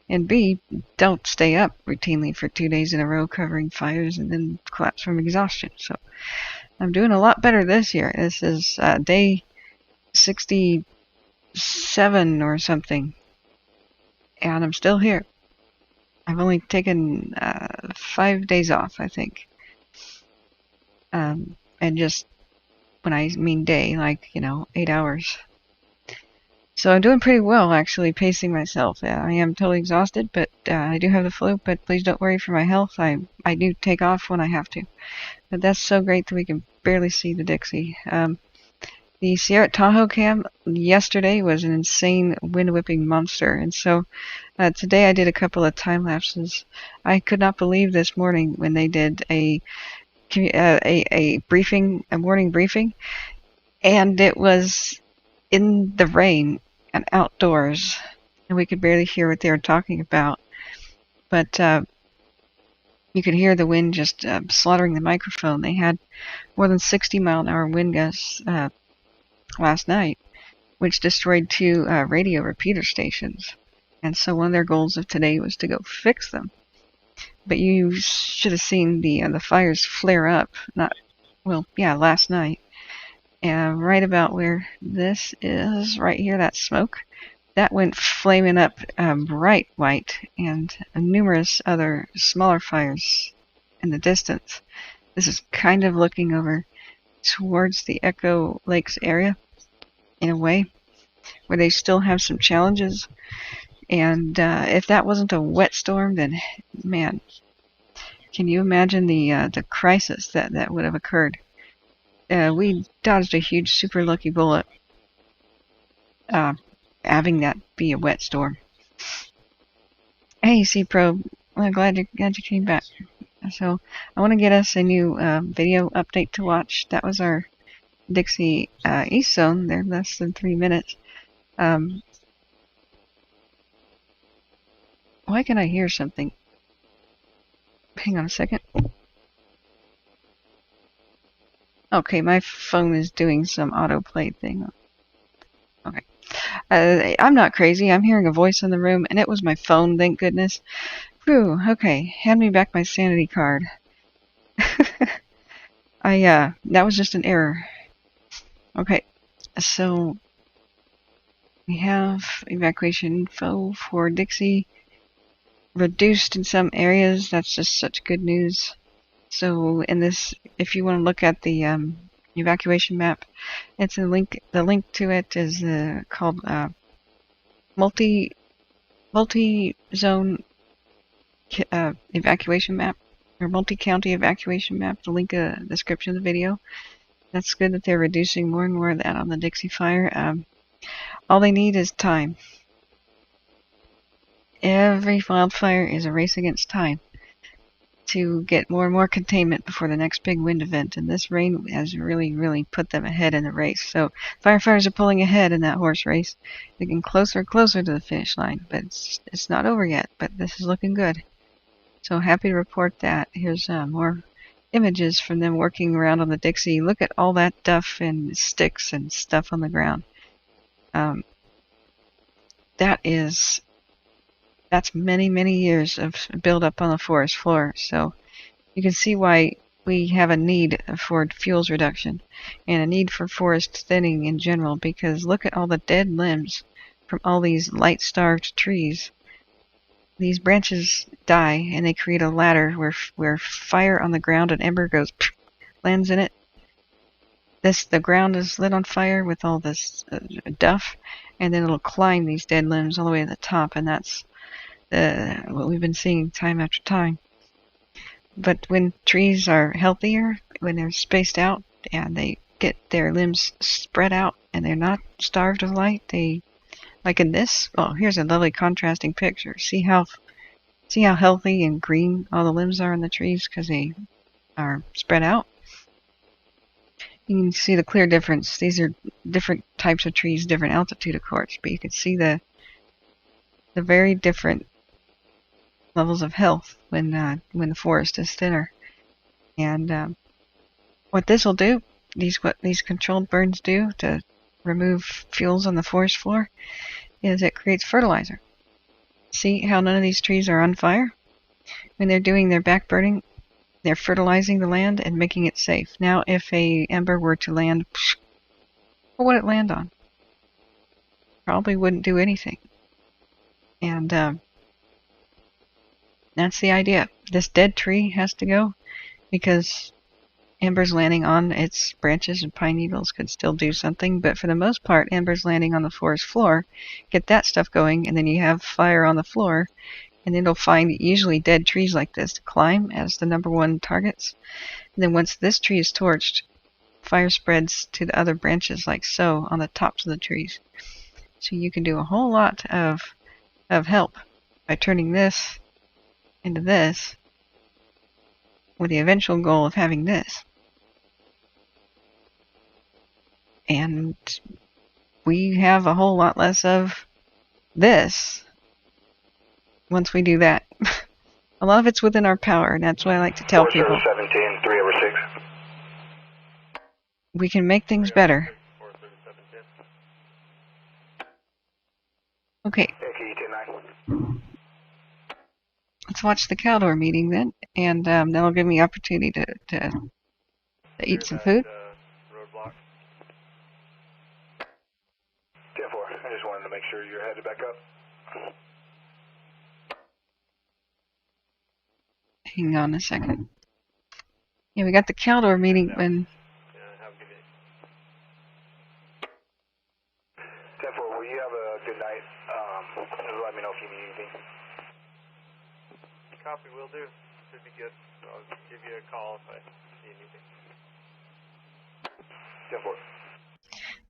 And B, don't stay up routinely for 2 days in a row covering fires and then collapse from exhaustion. So I'm doing a lot better this year. This is day 67 or something, and I'm still here. I've only taken 5 days off, I think. And just, when I mean day, 8 hours. So I'm doing pretty well, actually, pacing myself. I am totally exhausted, but I do have the flu, but please don't worry for my health. I do take off when I have to. But that's so great that we can barely see the Dixie. The Sierra Tahoe cam yesterday was an insane wind-whipping monster, and so today I did a couple of time lapses. I could not believe this morning when they did a briefing, a morning briefing, and it was in the rain and outdoors, and we could barely hear what they were talking about. But you could hear the wind just slaughtering the microphone. They had more than 60-mile-an-hour wind gusts last night, which destroyed 2 radio repeater stations. And so one of their goals of today was to go fix them. But you should have seen the fires flare up. well, yeah, last night. And right about where this is, right here, that smoke, that went flaming up bright white, and numerous other smaller fires in the distance. This is kind of looking over towards the Echo Lakes area in a way, where they still have some challenges. And if that wasn't a wet storm, then man, can you imagine the crisis that would have occurred? We dodged a huge super lucky bullet, having that be a wet storm. Hey, C-Probe, I'm glad you came back. So I want to get us a new video update to watch. That was our Dixie East Zone. They're less than 3 minutes. Why can I hear something? Hang on a second. Okay, my phone is doing some autoplay thing. Okay. I'm not crazy. I'm hearing a voice in the room, and it was my phone, thank goodness. Whew, okay. Hand me back my sanity card. That was just an error. Okay, so we have evacuation info for Dixie. Reduced in some areas. That's just such good news. So in this, if you want to look at the evacuation map, it's a link. The link to it is called multi-zone evacuation map, or multi-county evacuation map. The link in the description of the video. That's good that they're reducing more and more of that on the Dixie fire. All they need is time. Every wildfire is a race against time to get more and more containment before the next big wind event, and this rain has really put them ahead in the race. So firefighters are pulling ahead in that horse race. They're getting closer and closer to the finish line, but it's not over yet, but this is looking good. So happy to report that. Here's more images from them working around on the Dixie. Look at all that duff and sticks and stuff on the ground. That's many years of buildup on the forest floor. So you can see why we have a need for fuels reduction and a need for forest thinning in general, because look at all the dead limbs from all these light-starved trees. These branches die and they create a ladder where fire on the ground and ember goes, lands in it. The ground is lit on fire with all this duff, and then it'll climb these dead limbs all the way to the top, and that's what we've been seeing time after time. But when trees are healthier, when they're spaced out and they get their limbs spread out and they're not starved of light, like in this. Oh, here's a lovely contrasting picture. See how healthy and green all the limbs are in the trees because they are spread out. You can see the clear difference. These are different types of trees, different altitude, of course, but you can see the very different levels of health when the forest is thinner. And what this will do, what these controlled burns do to remove fuels on the forest floor, is it creates fertilizer. See how none of these trees are on fire? When they're doing their back burning, they're fertilizing the land and making it safe. Now, if a ember were to land, what would it land on? Probably wouldn't do anything. And that's the idea. This dead tree has to go because embers landing on its branches and pine needles could still do something, but for the most part, embers landing on the forest floor get that stuff going, and then you have fire on the floor, and it'll find usually dead trees like this to climb as the #1 targets. And then once this tree is torched, fire spreads to the other branches like so on the tops of the trees. So you can do a whole lot of help by turning this into this with the eventual goal of having this. And we have a whole lot less of this once we do that. A lot of it's within our power, and that's why I like to tell people 17, 3/6. We can make things better. Okay. Let's watch the Caldor meeting then, and that'll give me opportunity to to eat some food. Roadblock. 10-4, I just wanted to make sure you're headed back up. Hang on a second. Yeah, we got the Caldor meeting when... Yeah, have a good day. 10-4, will you have a good night? Just let me know if you need anything. Copy, will do. Should be good. I'll give you a call if I see anything.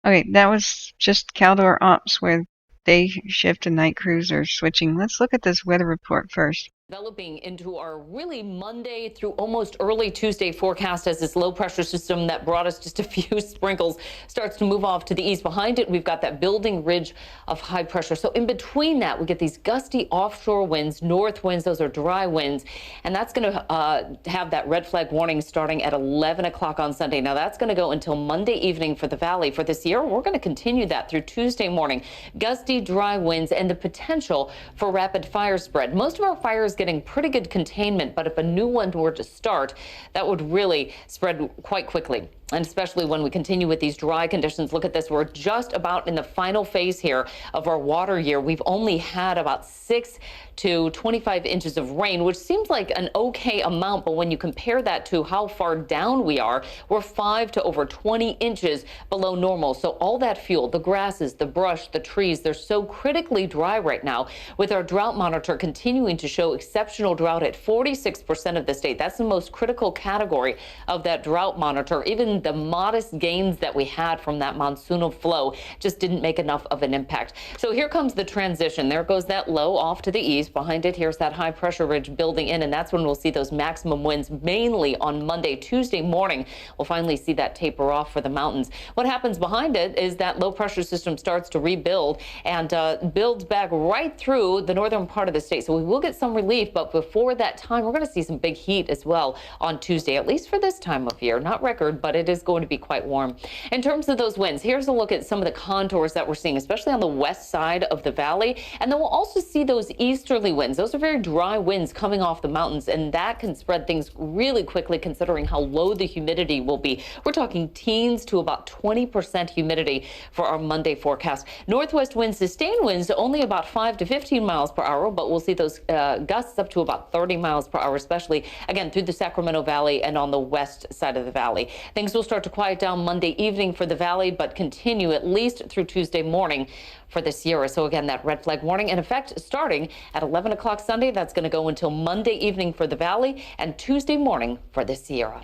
10-4. Okay, that was just Caldor Ops where day shift and night crews are switching. Let's look at this weather report first. Developing into our really Monday through almost early Tuesday forecast as this low pressure system that brought us just a few sprinkles starts to move off to the east. Behind it, we've got that building ridge of high pressure. So in between that, we get these gusty offshore winds, north winds. Those are dry winds. And that's going to have that red flag warning starting at 11 o'clock on Sunday. Now, that's going to go until Monday evening for the valley. For this year, we're going to continue that through Tuesday morning. Gusty, dry winds and the potential for rapid fire spread. Most of our fires getting pretty good containment, but if a new one were to start, that would really spread quite quickly. And especially when we continue with these dry conditions. Look at this. We're just about in the final phase here of our water year. We've only had about 6 to 25 inches of rain, which seems like an okay amount. But when you compare that to how far down we are, we're 5 to over 20 inches below normal. So all that fuel, the grasses, the brush, the trees, they're so critically dry right now, with our drought monitor continuing to show exceptional drought at 46% of the state. That's the most critical category of that drought monitor. Even the modest gains that we had from that monsoonal flow just didn't make enough of an impact. So here comes the transition. There goes that low off to the east. Behind it, here's that high pressure ridge building in, and that's when we'll see those maximum winds mainly on Monday. Tuesday morning, we'll finally see that taper off for the mountains. What happens behind it is that low pressure system starts to rebuild and builds back right through the northern part of the state. So we will get some relief, but before that time, we're going to see some big heat as well on Tuesday, at least for this time of year. Not record, but it is going to be quite warm. In terms of those winds, here's a look at some of the contours that we're seeing, especially on the west side of the valley. And then we'll also see those easterly winds. Those are very dry winds coming off the mountains, and that can spread things really quickly considering how low the humidity will be. We're talking teens to about 20% humidity for our Monday forecast. Northwest winds, sustained winds, only about 5 to 15 miles per hour, but we'll see those gusts up to about 30 miles per hour, especially, again, through the Sacramento Valley and on the west side of the valley. Things will start to quiet down Monday evening for the valley, but continue at least through Tuesday morning for the Sierra. So again, that red flag warning in effect starting at 11 o'clock Sunday. That's going to go until Monday evening for the valley and Tuesday morning for the Sierra.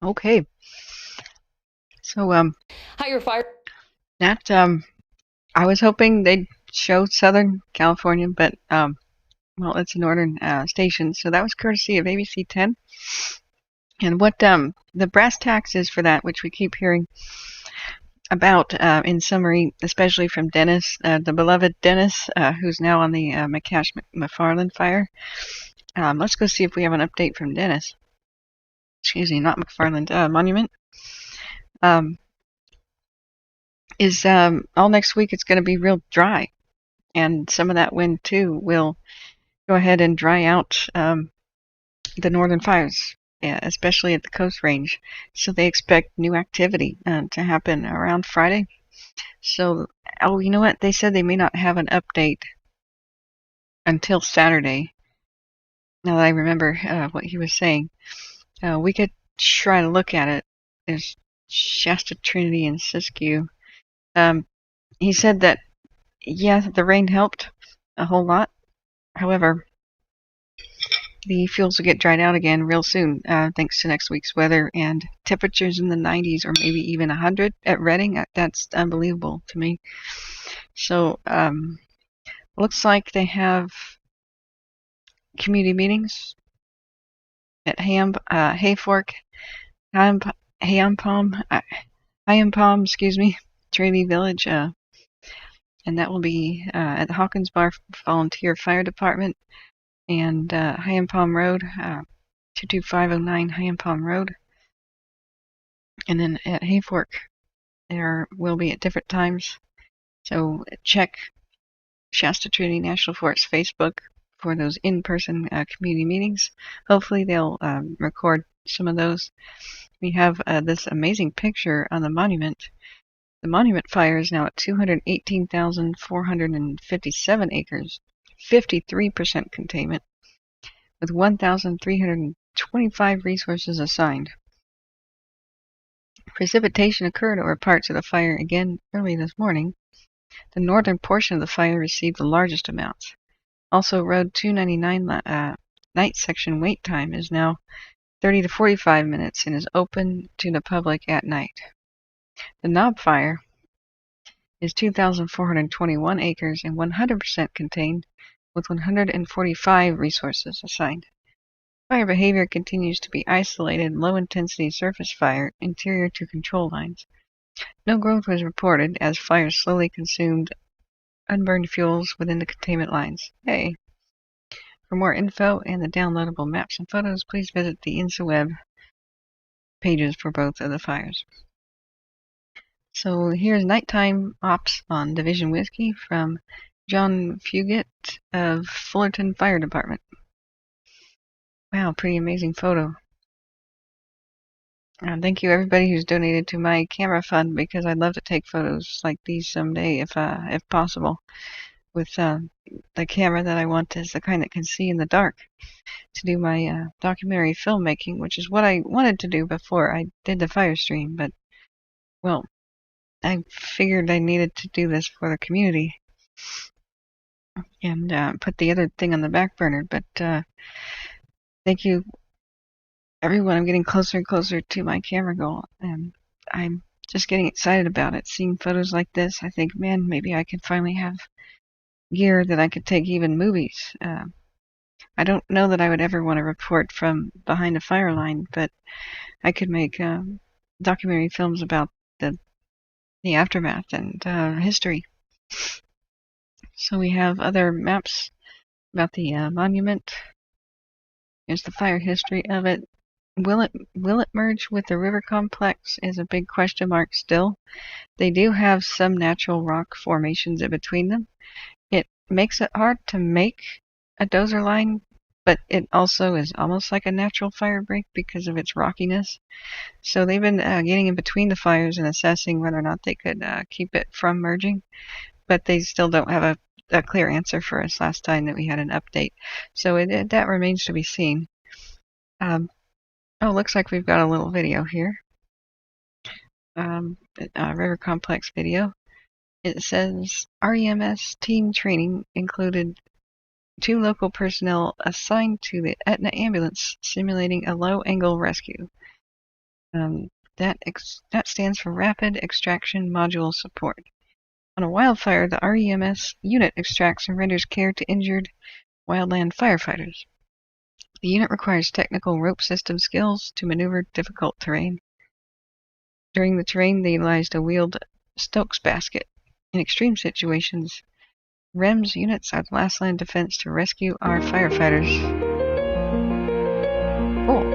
Okay. So, higher fire. That, I was hoping they'd show Southern California, but, well, it's a northern station, so that was courtesy of ABC 10. And what the brass tacks is for that, which we keep hearing about in summary, especially from Dennis, the beloved Dennis, who's now on the McFarland fire. Let's go see if we have an update from Dennis. Excuse me, not McFarland, Monument. All next week it's going to be real dry, and some of that wind too will go ahead and dry out the northern fires, especially at the Coast Range. So they expect new activity to happen around Friday. So, oh, you know what? They said they may not have an update until Saturday. Now that I remember what he was saying, we could try to look at it. There's Shasta, Trinity, and Siskiyou. He said that, yeah, the rain helped a whole lot. However, the fuels will get dried out again real soon, thanks to next week's weather and temperatures in the 90s or maybe even 100 at Redding. That's unbelievable to me. So, looks like they have community meetings at Hayfork, Hayampalm, excuse me, Trinity Village, and that will be at the Hawkins Bar Volunteer Fire Department and Hayampalm Road, 22509 Hayampalm Road. And then at Hayfork, there will be at different times. So check Shasta Trinity National Forest Facebook for those in-person community meetings. Hopefully they'll record some of those. We have this amazing picture on the monument. The monument fire is now at 218,457 acres, 53% containment, with 1,325 resources assigned. Precipitation occurred over parts of the fire again early this morning. The northern portion of the fire received the largest amounts. Also, Road 299 night section wait time is now 30 to 45 minutes and is open to the public at night. The Knob fire is 2,421 acres and 100% contained, with 145 resources assigned. Fire behavior continues to be isolated, low-intensity surface fire interior to control lines. No growth was reported as fires slowly consumed unburned fuels within the containment lines. Hey! For more info and the downloadable maps and photos, please visit the InstaWeb pages for both of the fires. So here's nighttime ops on Division Whiskey from John Fugit of Fullerton Fire Department. Wow, pretty amazing photo. Thank you everybody who's donated to my camera fund, because I'd love to take photos like these someday if possible. With the camera that I want is the kind that can see in the dark, to do my documentary filmmaking, which is what I wanted to do before I did the fire stream, but well, I figured I needed to do this for the community and put the other thing on the back burner. But thank you everyone. I'm getting closer and closer to my camera goal, and I'm just getting excited about it. Seeing photos like this, I think, man, maybe I can finally have gear that I could take even movies. I don't know that I would ever want to report from behind a fire line, but I could make documentary films about the aftermath and history. So we have other maps about the monument. Here's the fire history of it. Will it merge with the river complex is a big question mark still. They do have some natural rock formations in between them. It makes it hard to make a dozer line, but it also is almost like a natural fire break because of its rockiness. So they've been getting in between the fires and assessing whether or not they could keep it from merging, but they still don't have a clear answer for us last time that we had an update. So that remains to be seen. Looks like we've got a little video here. River complex video. It says REMS team training included 2 local personnel assigned to the Etna ambulance simulating a low-angle rescue. That stands for Rapid Extraction Module Support. On a wildfire, the REMS unit extracts and renders care to injured wildland firefighters. The unit requires technical rope system skills to maneuver difficult terrain. During the terrain, they utilized a wheeled Stokes basket. In extreme situations, REMS units are the last line of defense to rescue our firefighters. Cool.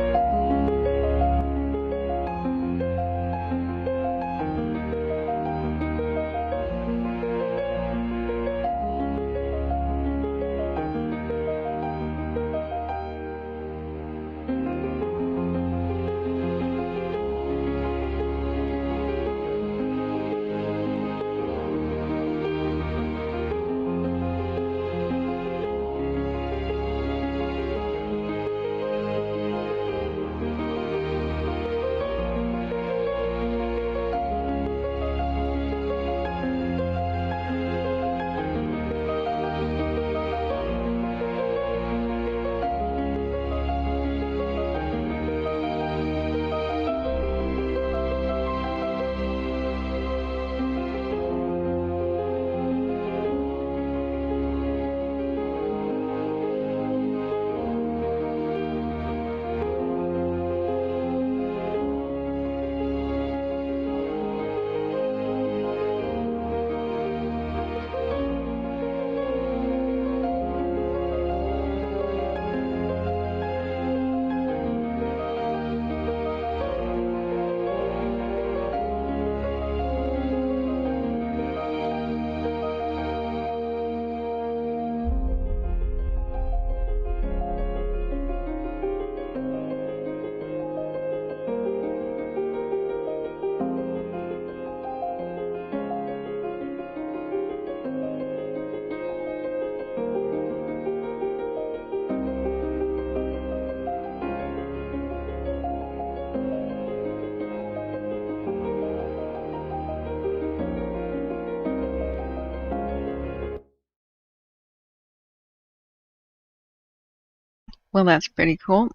Well, that's pretty cool.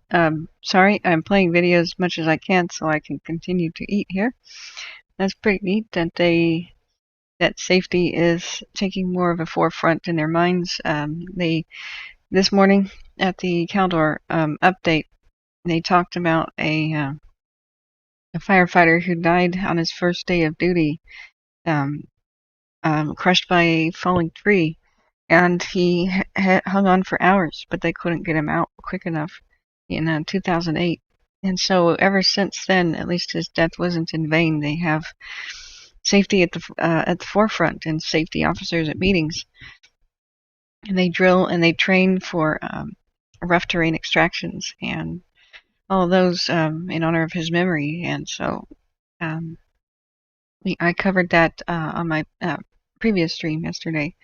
Sorry, I'm playing videos as much as I can so I can continue to eat here. That's pretty neat that that safety is taking more of a forefront in their minds. This morning at the Caldor update, they talked about a firefighter who died on his first day of duty, crushed by a falling tree. And he hung on for hours, but they couldn't get him out quick enough in 2008. And so ever since then, at least his death wasn't in vain. They have safety at the forefront and safety officers at meetings. And they drill and they train for rough terrain extractions and all of those in honor of his memory. And so I covered that on my previous stream yesterday.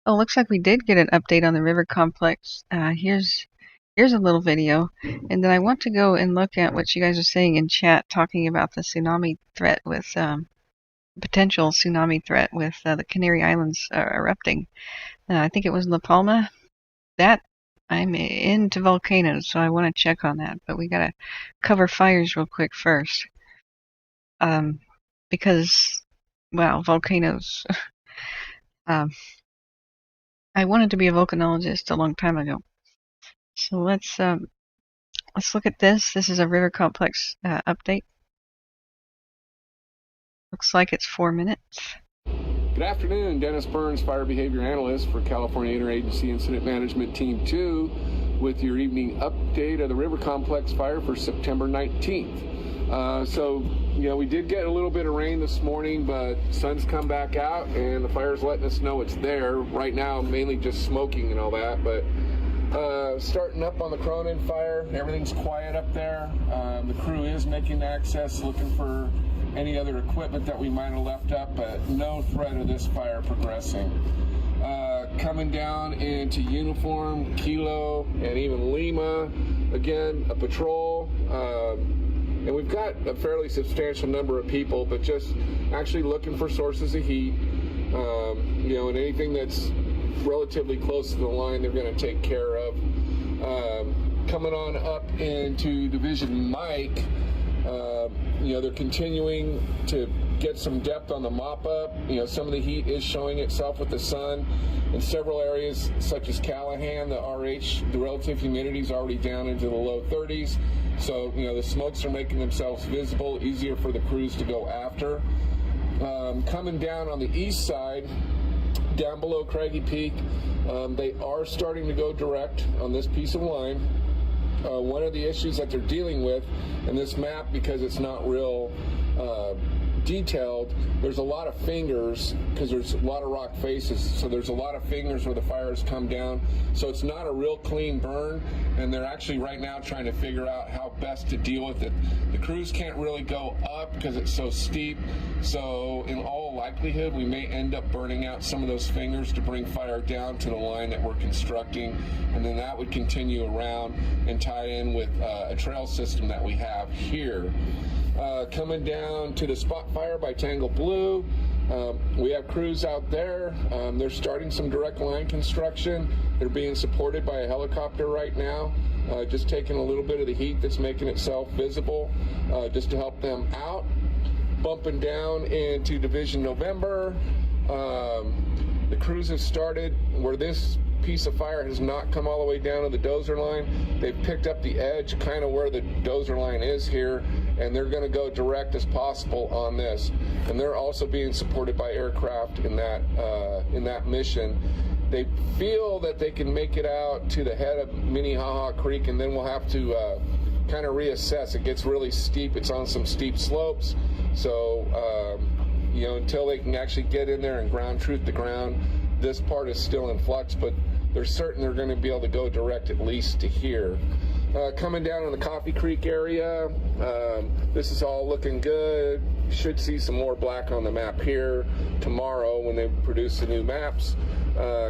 Oh, looks like we did get an update on the river complex. Here's a little video, and then I want to go and look at what you guys are saying in chat, talking about the tsunami threat with potential tsunami threat with the Canary Islands erupting. I think it was La Palma. That I'm into volcanoes, so I want to check on that. But we gotta cover fires real quick first, because wow, volcanoes. I wanted to be a volcanologist a long time ago. So let's look at this. This is a river complex update. Looks like it's 4 minutes. Good afternoon, Dennis Burns, Fire Behavior Analyst for California Interagency Incident Management Team 2 with your evening update of the river complex fire for September 19th. We did get a little bit of rain this morning, but sun's come back out and the fire's letting us know it's there. Right now, mainly just smoking and all that, but starting up on the Cronin fire, everything's quiet up there. The crew is making access, looking for any other equipment that we might have left up, but no threat of this fire progressing. Coming down into Uniform, Kilo, and even Lima, again, a patrol. And we've got a fairly substantial number of people, but just actually looking for sources of heat, and anything that's relatively close to the line, they're going to take care of. Coming on up into Division Mike, they're continuing to get some depth on the mop-up. Some of the heat is showing itself with the sun. In several areas, such as Callahan, the RH, the relative humidity is already down into the low 30s. So, the smokes are making themselves visible, easier for the crews to go after. Coming down on the east side, down below Craggy Peak, they are starting to go direct on this piece of line. One of the issues that they're dealing with in this map, because it's not real detailed, there's a lot of fingers because there's a lot of rock faces, so there's a lot of fingers where the fires come down, so it's not a real clean burn, and they're actually right now trying to figure out how best to deal with it. The crews can't really go up because it's so steep, so in all likelihood we may end up burning out some of those fingers to bring fire down to the line that we're constructing, and then that would continue around and tie in with a trail system that we have here. Coming down to the spot fire by Tangle Blue, we have crews out there. They're starting some direct line construction. They're being supported by a helicopter right now, just taking a little bit of the heat that's making itself visible, just to help them out. Bumping down into Division November, the crews have started where this piece of fire has not come all the way down to the dozer line. They've picked up the edge, kind of where the dozer line is here, and they're going to go direct as possible on this. And they're also being supported by aircraft in that mission. They feel that they can make it out to the head of Minnehaha Creek, and then we'll have to kind of reassess. It gets really steep. It's on some steep slopes, so until they can actually get in there and ground truth the ground, this part is still in flux, but they're certain they're going to be able to go direct at least to here. Coming down in the Coffee Creek area, this is all looking good. Should see some more black on the map here tomorrow when they produce the new maps.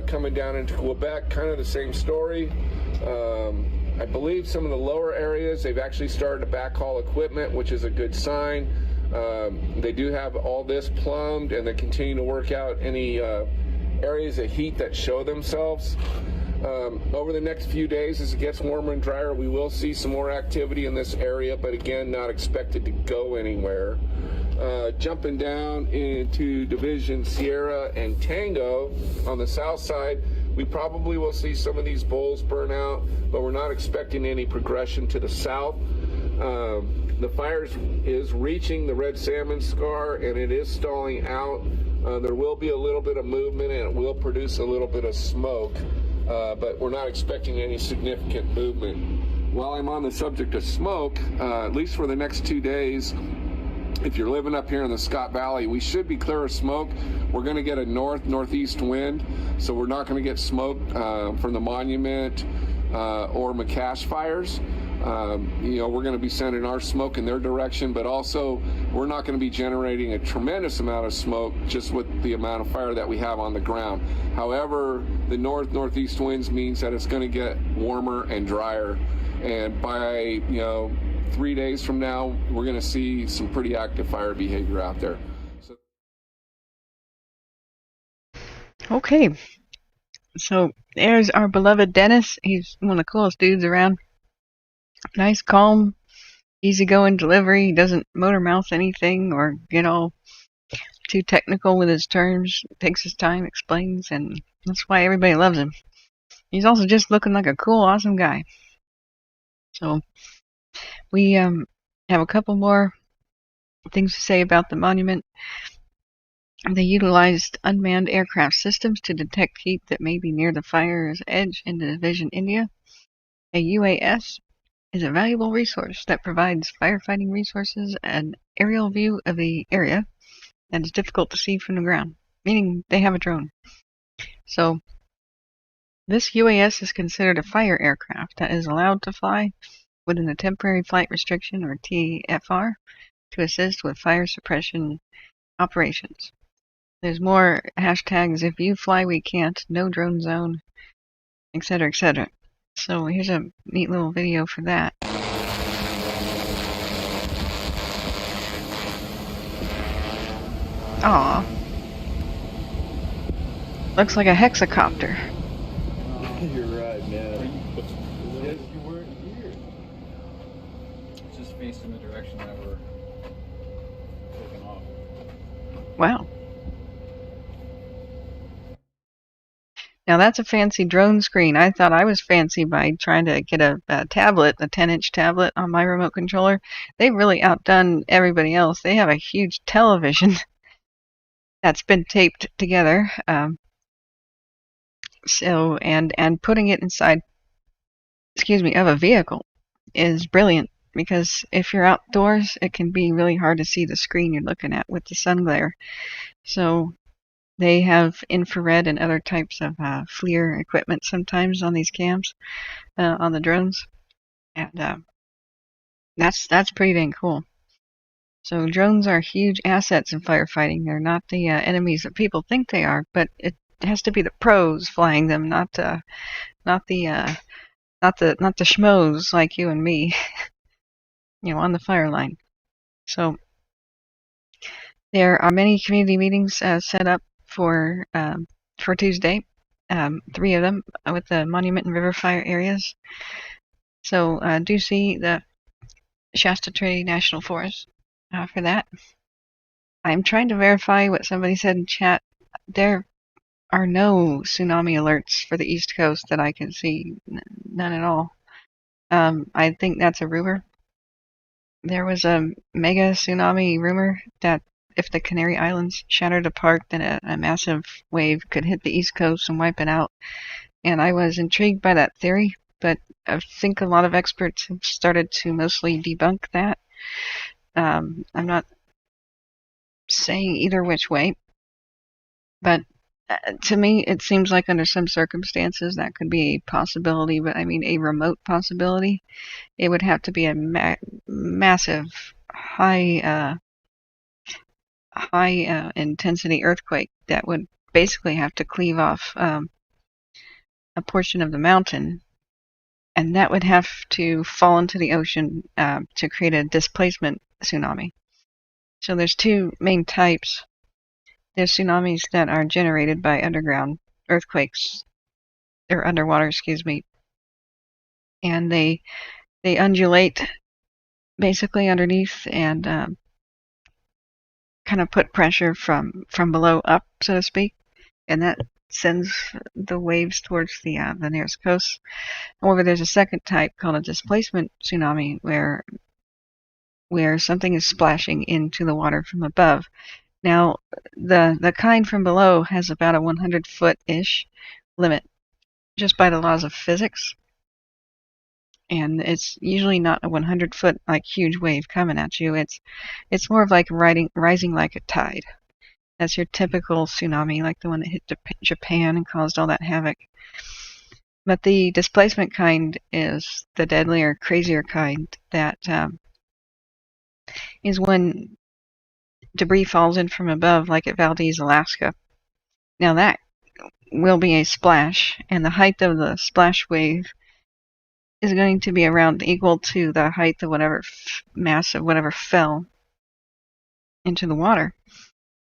Coming down into Quebec, kind of the same story. I believe some of the lower areas, they've actually started to backhaul equipment, which is a good sign. They do have all this plumbed, and they continue to work out any areas of heat that show themselves. Over the next few days, as it gets warmer and drier, we will see some more activity in this area, but again, not expected to go anywhere. Jumping down into Division Sierra and Tango on the south side, we probably will see some of these bowls burn out, but we're not expecting any progression to the south. The fire is reaching the red salmon scar, and it is stalling out. There will be a little bit of movement, and it will produce a little bit of smoke, but we're not expecting any significant movement. While I'm on the subject of smoke, at least for the next 2 days, if you're living up here in the Scott Valley, we should be clear of smoke. We're going to get a northeast wind, so we're not going to get smoke from the Monument or McCash fires. We're going to be sending our smoke in their direction, but also we're not going to be generating a tremendous amount of smoke just with the amount of fire that we have on the ground. However, the northeast winds means that it's going to get warmer and drier, and by 3 days from now, we're going to see some pretty active fire behavior out there. Okay, so there's our beloved Dennis. He's one of the coolest dudes around. Nice, calm, easygoing delivery. He doesn't motor mouth anything or get all too technical with his terms. Takes his time, explains, and that's why everybody loves him. He's also just looking like a cool, awesome guy. So we have a couple more things to say about the monument. They utilized unmanned aircraft systems to detect heat that may be near the fire's edge in the Division India. A UAS is a valuable resource that provides firefighting resources and aerial view of the area that is difficult to see from the ground, meaning they have a drone. So this UAS is considered a fire aircraft that is allowed to fly within a temporary flight restriction, or TFR, to assist with fire suppression operations. There's more hashtags: if you fly, we can't, no drone zone, etc., etc. So here's a neat little video for that. Aw. Looks like a hexacopter. You're right, man. Yes, you weren't here. It's just facing the direction that we're taking off. Wow. Now that's a fancy drone screen. I thought I was fancy by trying to get a tablet, a 10-inch tablet on my remote controller. They've really outdone everybody else. They have a huge television that's been taped together. And putting it inside, of a vehicle is brilliant, because if you're outdoors, it can be really hard to see the screen you're looking at with the sun glare. So they have infrared and other types of FLIR equipment sometimes on these cams, on the drones, and that's pretty dang cool. So drones are huge assets in firefighting. They're not the enemies that people think they are, but it has to be the pros flying them, not the schmoes like you and me, on the fire line. So there are many community meetings set up for Tuesday, 3 of them with the monument and river fire areas. So do see the Shasta Trinity National Forest for that. I'm trying to verify what somebody said in chat. There are no tsunami alerts for the East Coast that I can see, none at all. I think that's a rumor. There was a mega tsunami rumor that if the Canary Islands shattered apart, then a massive wave could hit the East Coast and wipe it out. And I was intrigued by that theory, but I think a lot of experts have started to mostly debunk that. I'm not saying either which way, but to me, it seems like under some circumstances that could be a possibility, but I mean a remote possibility. It would have to be a massive, high intensity earthquake that would basically have to cleave off a portion of the mountain, and that would have to fall into the ocean to create a displacement tsunami. So there's two main types. There's tsunamis that are generated by underground earthquakes, or underwater, excuse me, and they undulate basically underneath and kind of put pressure from below up, so to speak, and that sends the waves towards the nearest coast. However, there's a second type called a displacement tsunami where something is splashing into the water from above. Now, the kind from below has about a 100-foot-ish limit, just by the laws of physics. And it's usually not a 100-foot like huge wave coming at you. It's more of like rising like a tide. That's your typical tsunami, like the one that hit Japan and caused all that havoc. But the displacement kind is the deadlier, crazier kind that is when debris falls in from above, like at Valdez, Alaska. Now that will be a splash, and the height of the splash wave is going to be around equal to the height of whatever mass of whatever fell into the water.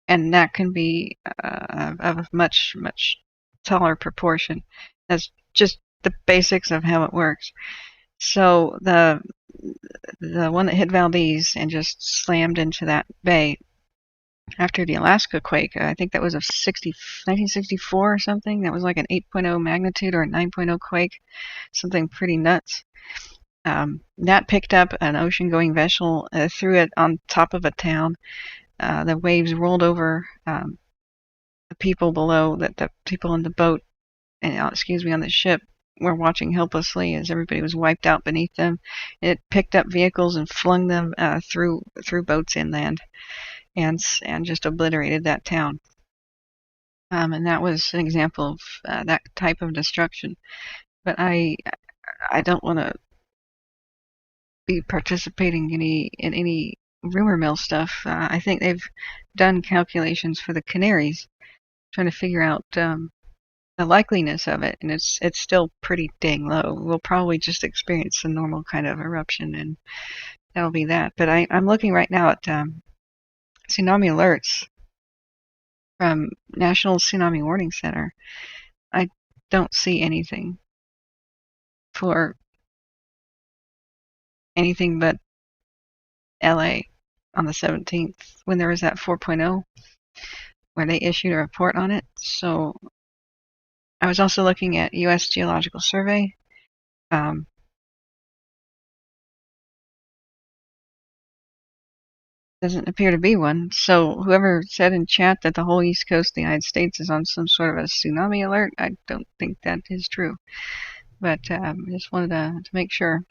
And that can be of a much, much taller proportion. That's just the basics of how it works. So the one that hit Valdez and just slammed into that bay after the Alaska quake, I think that was 1964 or something. That was like an 8.0 magnitude or a 9.0 quake, something pretty nuts. That picked up an ocean-going vessel, threw it on top of a town. The waves rolled over the people below, the people in the boat, and on the ship were watching helplessly as everybody was wiped out beneath them. It picked up vehicles and flung them through boats inland, and just obliterated that town. And that was an example of that type of destruction. But I don't want to be participating in any rumor mill stuff. I think they've done calculations for the Canaries, trying to figure out the likeliness of it, and it's still pretty dang low. We'll probably just experience a normal kind of eruption, and that'll be that. But I'm looking right now at tsunami alerts from National Tsunami Warning Center. I don't see anything for anything but LA on the 17th, when there was that 4.0 where they issued a report on it. So I was also looking at U.S. Geological Survey. Doesn't appear to be one. So whoever said in chat that the whole east coast of the United States is on some sort of a tsunami alert, I don't think that is true. But I just wanted to make sure.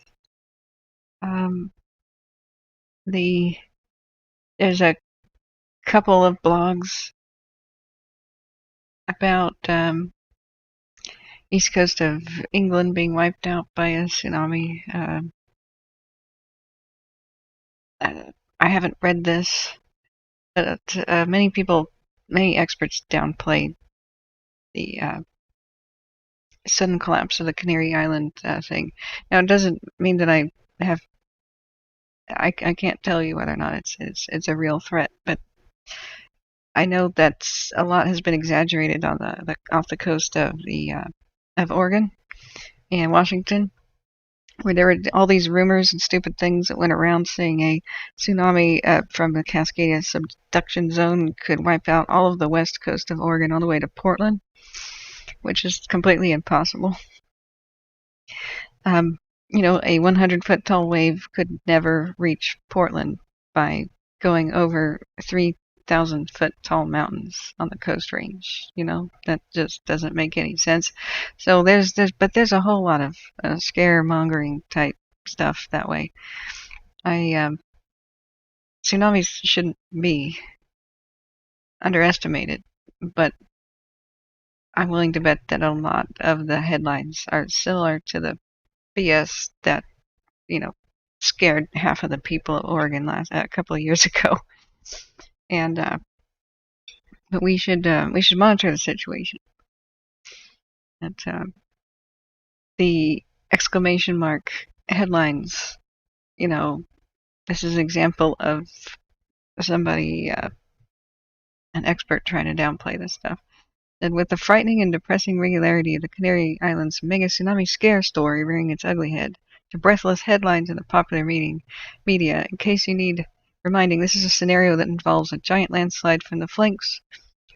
There's a couple of blogs about east coast of England being wiped out by a tsunami. I haven't read this, but many experts downplayed the sudden collapse of the Canary Island thing. Now, it doesn't mean that I can't tell you whether or not it's a real threat, but I know that a lot has been exaggerated on off the coast of of Oregon and Washington, where there were all these rumors and stupid things that went around saying a tsunami from the Cascadia subduction zone could wipe out all of the west coast of Oregon all the way to Portland, which is completely impossible. A 100-foot tall wave could never reach Portland by going over 3,000-foot tall mountains on the Coast Range. That just doesn't make any sense. So there's a whole lot of scaremongering type stuff that way. Tsunamis shouldn't be underestimated, but I'm willing to bet that a lot of the headlines are similar to the BS that scared half of the people of Oregon a couple of years ago. And but we should monitor the situation. And the exclamation mark headlines, this is an example of somebody, an expert, trying to downplay this stuff. And with the frightening and depressing regularity of the Canary Islands mega tsunami scare story rearing its ugly head to breathless headlines in the popular media, in case you need reminding, this is a scenario that involves a giant landslide from the flanks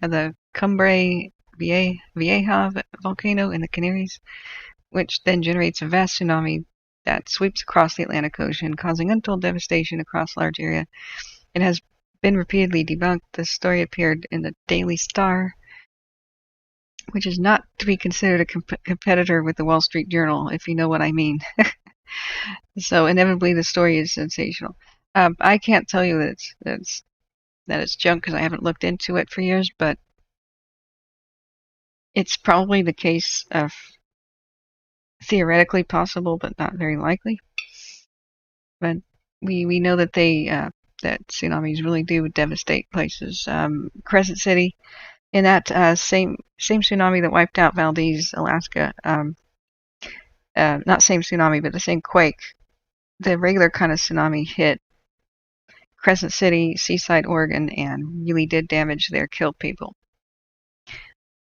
of the Cumbre Vieja volcano in the Canaries, which then generates a vast tsunami that sweeps across the Atlantic Ocean, causing untold devastation across a large area. It has been repeatedly debunked. The story appeared in the Daily Star, which is not to be considered a competitor with the Wall Street Journal, if you know what I mean. So inevitably the story is sensational. I can't tell you that it's junk because I haven't looked into it for years, but it's probably the case of theoretically possible, but not very likely. But we know that that tsunamis really do devastate places. Crescent City, in that same tsunami that wiped out Valdez, Alaska, not same tsunami, but the same quake, the regular kind of tsunami hit Crescent City, Seaside, Oregon, and really did damage there, killed people.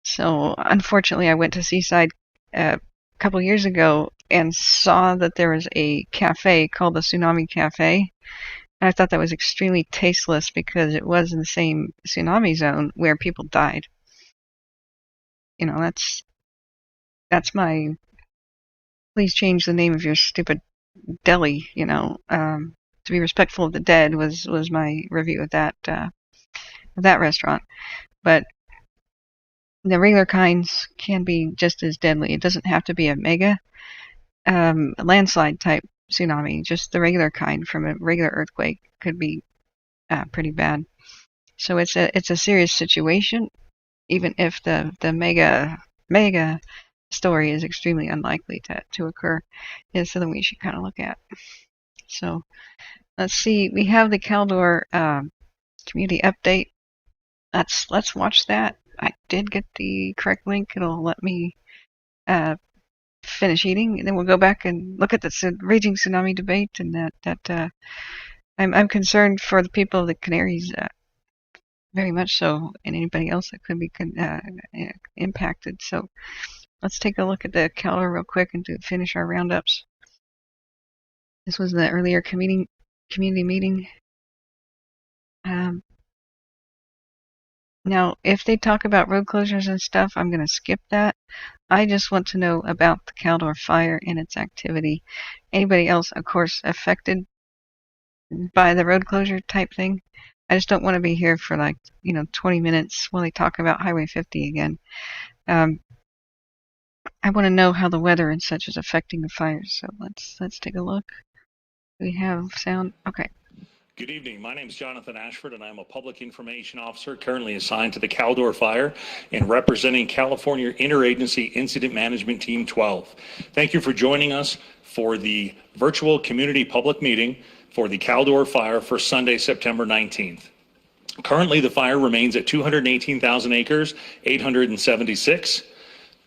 So unfortunately, I went to Seaside a couple years ago and saw that there was a cafe called the Tsunami Cafe. And I thought that was extremely tasteless because it was in the same tsunami zone where people died. You know, that's my, please change the name of your stupid deli, you know. To be respectful of the dead was my review of that restaurant. But the regular kinds can be just as deadly. It doesn't have to be a mega landslide type tsunami. Just the regular kind from a regular earthquake could be pretty bad. So it's a serious situation, even if the mega story is extremely unlikely to occur. It's something we should kind of look at. So let's see. We have the Caldor community update. Let's watch that. I did get the correct link. It'll let me finish eating, and then we'll go back and look at the raging tsunami debate. And that I'm concerned for the people of the Canaries, very much so, and anybody else that could be impacted. So let's take a look at the Caldor real quick and finish our roundups. This was the earlier community meeting. Now, if they talk about road closures and stuff, I'm going to skip that. I just want to know about the Caldor fire and its activity. Anybody else, of course, affected by the road closure type thing? I just don't want to be here for 20 minutes while they talk about Highway 50 again. I want to know how the weather and such is affecting the fires. So let's take a look. We have sound. Okay. Good evening. My name is Jonathan Ashford, and I'm a public information officer currently assigned to the Caldor Fire and representing California Interagency Incident Management Team 12. Thank you for joining us for the virtual community public meeting for the Caldor Fire for Sunday, September 19th. Currently, the fire remains at 218,000 acres, 876.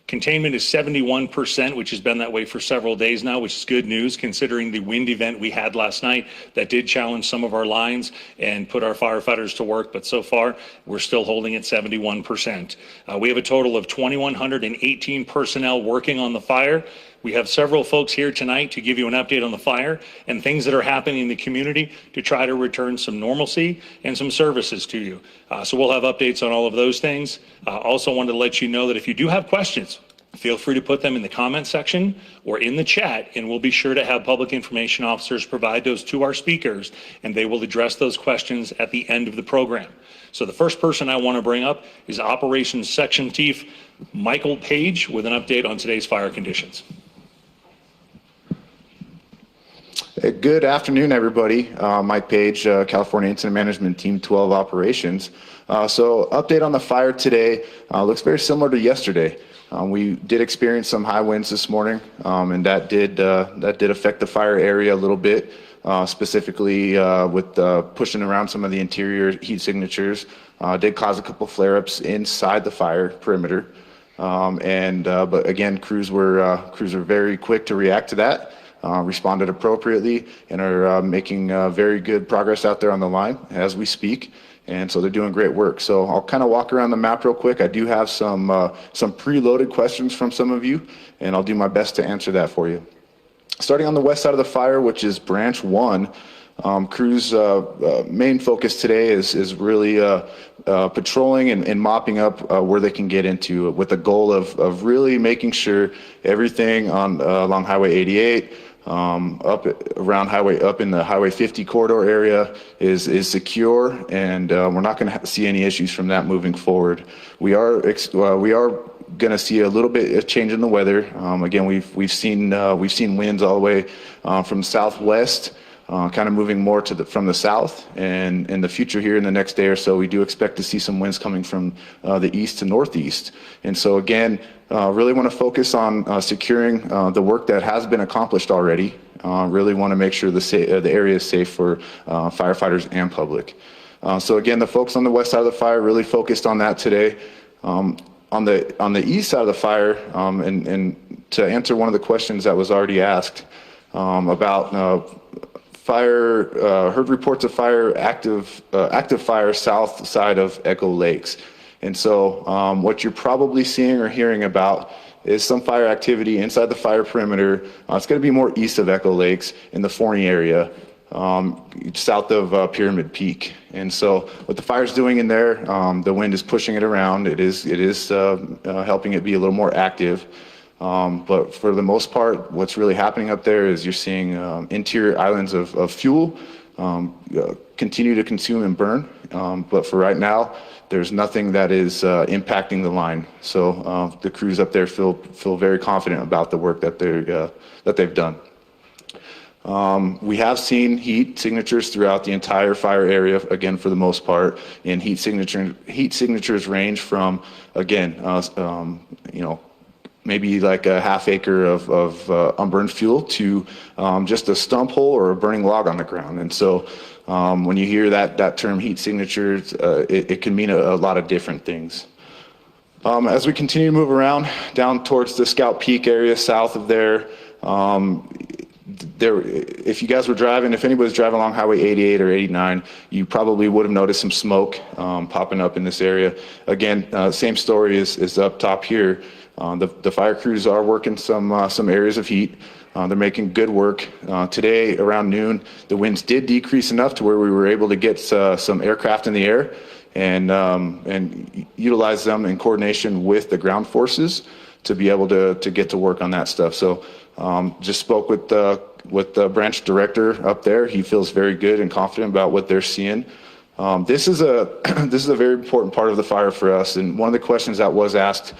Containment is 71%, which has been that way for several days now, which is good news considering the wind event we had last night that did challenge some of our lines and put our firefighters to work. But so far, we're still holding at 71%. We have a total of 2,118 personnel working on the fire. We have several folks here tonight to give you an update on the fire and things that are happening in the community to try to return some normalcy and some services to you. So we'll have updates on all of those things. Also wanted to let you know that if you do have questions, feel free to put them in the comment section or in the chat, and we'll be sure to have public information officers provide those to our speakers, and they will address those questions at the end of the program. So the first person I want to bring up is Operations Section Chief Michael Page with an update on today's fire conditions. Good afternoon, everybody. Mike Page, California Incident Management Team 12 Operations. So update on the fire today looks very similar to yesterday. We did experience some high winds this morning, and that did affect the fire area a little bit, specifically with pushing around some of the interior heat signatures. Did cause a couple flare-ups inside the fire perimeter, but again, crews were very quick to react to that. Responded appropriately and are making very good progress out there on the line as we speak. And so they're doing great work. So I'll kind of walk around the map real quick. I do have some preloaded questions from some of you, and I'll do my best to answer that for you. Starting on the west side of the fire, which is branch 1, crews' main focus today is really patrolling and mopping up where they can get into, with the goal of really making sure everything on along Highway 88, up in the Highway 50 corridor area is secure, and we're not going to see any issues from that moving forward. We are going to see a little bit of change in the weather. Again, we've seen winds all the way from southwest, kind of moving more from the south, and in the future here in the next day or so, we do expect to see some winds coming from the east to northeast. And so again, really want to focus on securing the work that has been accomplished already. Really want to make sure the area is safe for firefighters and public. So again, the folks on the west side of the fire really focused on that today. On the east side of the fire, and to answer one of the questions that was already asked about fire, heard reports of fire, active fire south side of Echo Lakes. And so what you're probably seeing or hearing about is some fire activity inside the fire perimeter. It's going to be more east of Echo Lakes in the Forney area, south of Pyramid Peak. And so what the fire's doing in there, the wind is pushing it around. It is helping it be a little more active. But for the most part, what's really happening up there is you're seeing interior islands of fuel continue to consume and burn. But for right now, there's nothing that is impacting the line. So the crews up there feel very confident about the work that they've done. We have seen heat signatures throughout the entire fire area, again, for the most part, and heat signatures range from, again, maybe like a half acre of unburned fuel to just a stump hole or a burning log on the ground. And so when you hear that term heat signatures, it can mean a lot of different things. As we continue to move around down towards the Scout Peak area south of there, if you guys were driving, if anybody's driving along Highway 88 or 89, you probably would have noticed some smoke popping up in this area. Again, same story is up top here. The fire crews are working some areas of heat. They're making good work. Today around noon, the winds did decrease enough to where we were able to get some aircraft in the air and utilize them in coordination with the ground forces to be able to get to work on that stuff. So just spoke with the branch director up there. He feels very good and confident about what they're seeing. This is a very important part of the fire for us, and one of the questions that was asked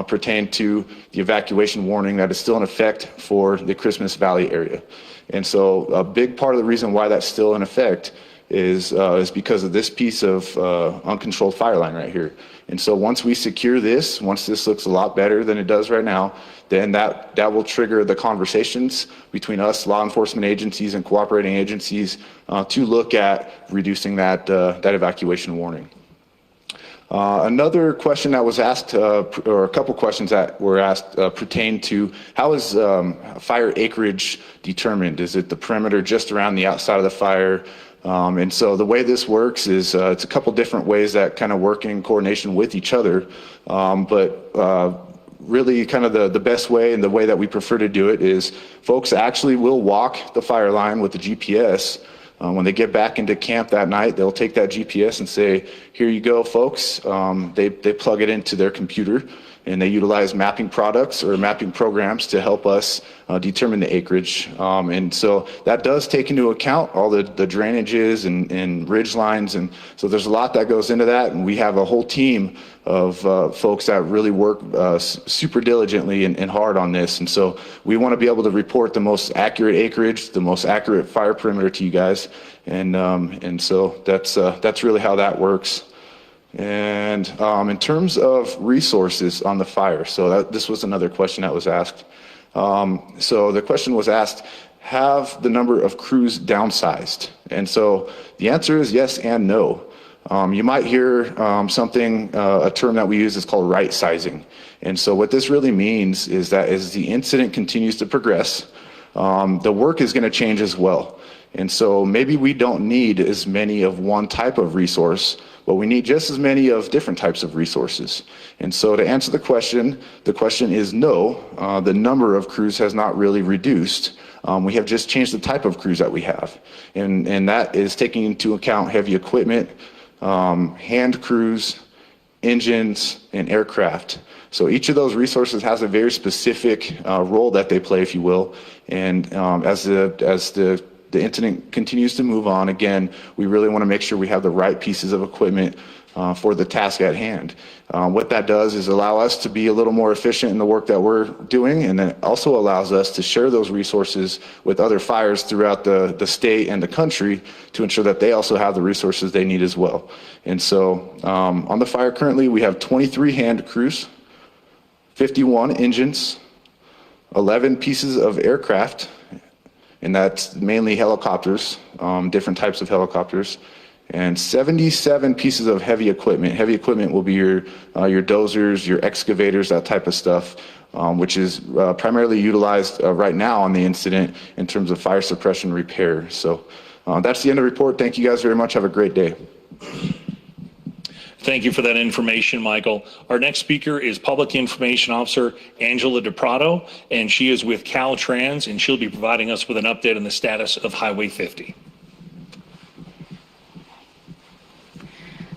pertained to the evacuation warning that is still in effect for the Christmas Valley area. And so a big part of the reason why that's still in effect is because of this piece of uncontrolled fire line right here. And so once we secure this, once this looks a lot better than it does right now, then that will trigger the conversations between us, law enforcement agencies and cooperating agencies to look at reducing that evacuation warning. Another question that was asked, or a couple questions that were asked, pertain to how is fire acreage determined? Is it the perimeter just around the outside of the fire? And so the way this works is it's a couple different ways that kind of work in coordination with each other. But really kind of the best way and the way that we prefer to do it is folks actually will walk the fire line with the GPS. When they get back into camp that night, they'll take that GPS and say, here you go, folks. They plug it into their computer, and they utilize mapping products or mapping programs to help us determine the acreage. And so that does take into account all the drainages and ridge lines. And so there's a lot that goes into that. And we have a whole team of folks that really work super diligently and hard on this. And so we want to be able to report the most accurate acreage, the most accurate fire perimeter to you guys. And so that's really how that works. And in terms of resources on the fire, so this was another question that was asked. So the question was asked, have the number of crews downsized? And so the answer is yes and no. You might hear a term that we use is called right sizing. And so what this really means is that as the incident continues to progress, the work is going to change as well. And so maybe we don't need as many of one type of resource, but we need just as many of different types of resources. And so to answer the question is no, the number of crews has not really reduced. We have just changed the type of crews that we have. And that is taking into account heavy equipment, hand crews, engines, and aircraft. So each of those resources has a very specific role that they play, if you will. And as the incident continues to move on, again, we really want to make sure we have the right pieces of equipment for the task at hand. What that does is allow us to be a little more efficient in the work that we're doing, and it also allows us to share those resources with other fires throughout the state and the country to ensure that they also have the resources they need as well. And so on the fire currently, we have 23 hand crews, 51 engines, 11 pieces of aircraft, and that's mainly helicopters, different types of helicopters, and 77 pieces of heavy equipment. Heavy equipment will be your dozers, your excavators, that type of stuff, which is primarily utilized right now on the incident in terms of fire suppression repair. So that's the end of the report. Thank you guys very much. Have a great day. Thank you for that information, Michael. Our next speaker is Public Information Officer Angela DePrado, and she is with Caltrans, and she'll be providing us with an update on the status of Highway 50.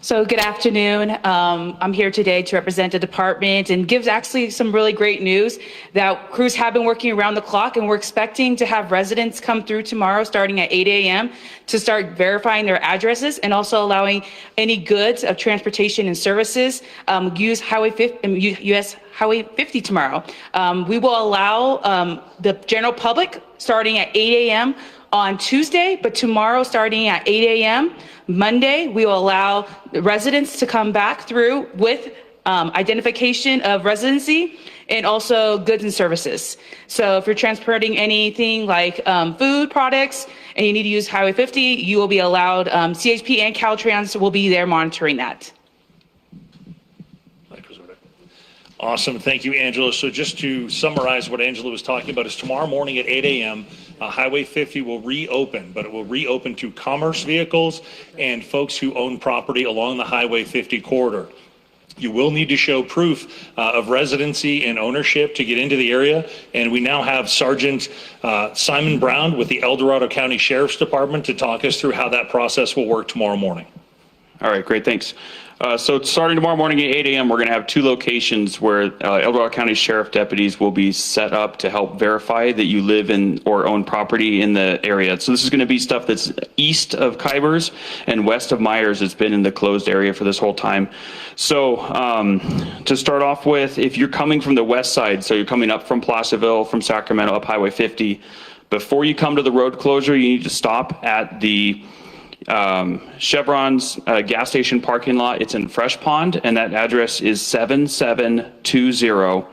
So good afternoon. I'm here today to represent the department and give actually some really great news that crews have been working around the clock, and we're expecting to have residents come through tomorrow starting at 8 a.m. to start verifying their addresses and also allowing any goods of transportation and services use Highway 50, US Highway 50 tomorrow. We will allow the general public starting at 8 a.m. on Tuesday, but tomorrow starting at 8 a.m. Monday, we will allow the residents to come back through with identification of residency and also goods and services. So if you're transporting anything like food products and you need to use Highway 50, you will be allowed. CHP and Caltrans will be there monitoring that. Awesome. Thank you, Angela. So just to summarize what Angela was talking about is tomorrow morning at 8 a.m., Highway 50 will reopen, but it will reopen to commerce vehicles and folks who own property along the Highway 50 corridor. You will need to show proof of residency and ownership to get into the area. And we now have Sergeant Simon Brown with the El Dorado County Sheriff's Department to talk us through how that process will work tomorrow morning. All right, great, thanks. So starting tomorrow morning at 8 a.m., we're going to have two locations where El Dorado County Sheriff deputies will be set up to help verify that you live in or own property in the area. So this is going to be stuff that's east of Kybers and west of Myers. It's been in the closed area for this whole time. So to start off with, if you're coming from the west side, so you're coming up from Placerville, from Sacramento, up Highway 50, before you come to the road closure, you need to stop at the Chevron's gas station parking lot. It's in Fresh Pond, and that address is 7720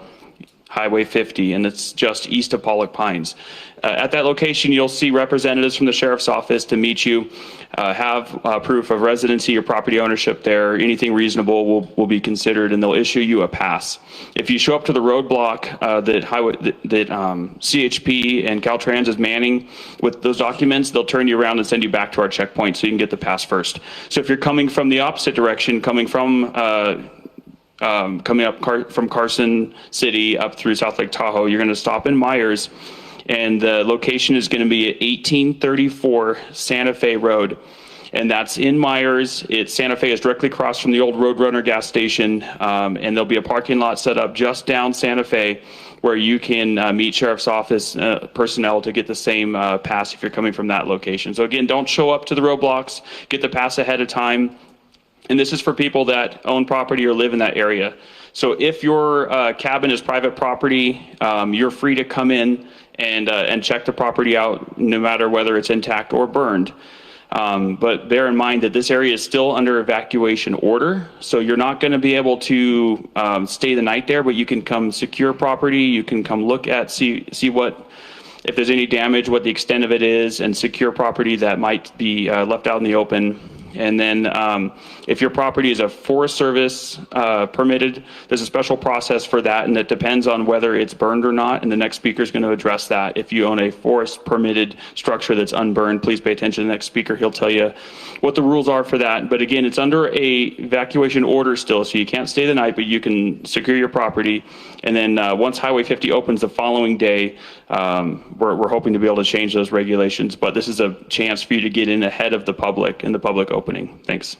Highway 50, and it's just east of Pollock Pines. At that location, you'll see representatives from the Sheriff's Office to meet you, have proof of residency or property ownership there. Anything reasonable will be considered, and they'll issue you a pass. If you show up to the roadblock that CHP and Caltrans is manning with those documents, they'll turn you around and send you back to our checkpoint so you can get the pass first. So if you're coming from the opposite direction, coming from coming up from Carson City up through South Lake Tahoe, you're going to stop in Myers, and the location is going to be at 1834 Santa Fe Road, and that's in Myers. Santa Fe is directly across from the old Roadrunner gas station, and there'll be a parking lot set up just down Santa Fe where you can meet Sheriff's Office personnel to get the same pass if you're coming from that location. So again, don't show up to the roadblocks, get the pass ahead of time. And this is for people that own property or live in that area. So if your cabin is private property, you're free to come in and check the property out, no matter whether it's intact or burned. But bear in mind that this area is still under evacuation order, so you're not going to be able to stay the night there, but you can come secure property, you can come look at, see what, if there's any damage, what the extent of it is, and secure property that might be left out in the open. And then if your property is a Forest Service permitted, there's a special process for that, and it depends on whether it's burned or not, and the next speaker is going to address that. If you own a forest permitted structure that's unburned, please pay attention to the next speaker. He'll tell you what the rules are for that. But again, it's under a evacuation order still, so you can't stay the night, but you can secure your property. And then once Highway 50 opens the following day, we're hoping to be able to change those regulations, but this is a chance for you to get in ahead of the public in the public opening. Thanks.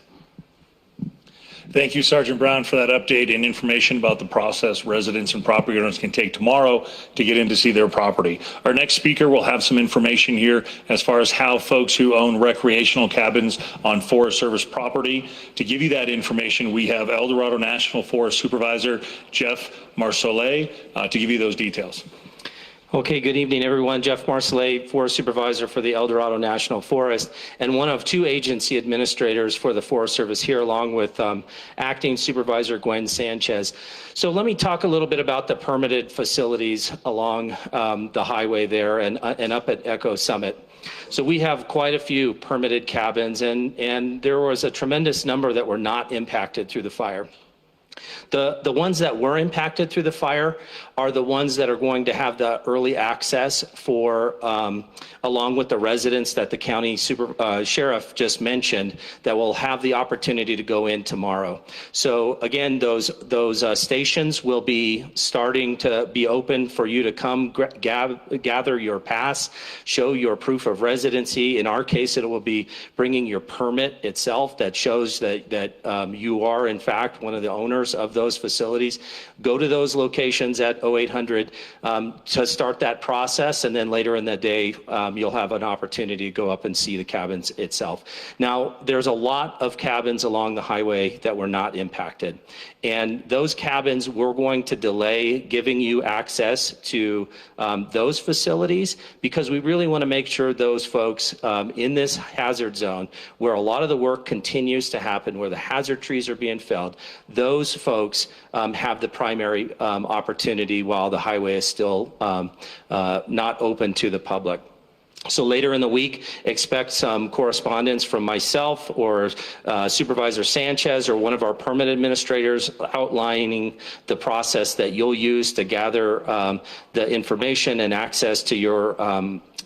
Thank you, Sergeant Brown, for that update and information about the process residents and property owners can take tomorrow to get in to see their property. Our next speaker will have some information here as far as how folks who own recreational cabins on Forest Service property. To give you that information, we have El Dorado National Forest Supervisor Jeff Marsolet to give you those details. Okay, good evening, everyone. Jeff Marsolet, Forest Supervisor for the El Dorado National Forest, and one of two agency administrators for the Forest Service here, along with Acting Supervisor Gwen Sanchez. So let me talk a little bit about the permitted facilities along the highway there and up at Echo Summit. So we have quite a few permitted cabins, and there was a tremendous number that were not impacted through the fire. The ones that were impacted through the fire are the ones that are going to have the early access for, along with the residents that the county sheriff just mentioned, that will have the opportunity to go in tomorrow. So again, those stations will be starting to be open for you to come gather your pass, show your proof of residency. In our case, it will be bringing your permit itself that shows that you are in fact one of the owners of those facilities. Go to those locations at 0800 to start that process, and then later in the day you'll have an opportunity to go up and see the cabins itself. Now, there's a lot of cabins along the highway that were not impacted, and those cabins we're going to delay giving you access to those facilities, because we really want to make sure those folks in this hazard zone where a lot of the work continues to happen, where the hazard trees are being felled, those folks have the primary opportunity while the highway is still not open to the public. So later in the week, expect some correspondence from myself or Supervisor Sanchez or one of our permit administrators outlining the process that you'll use to gather the information and access to your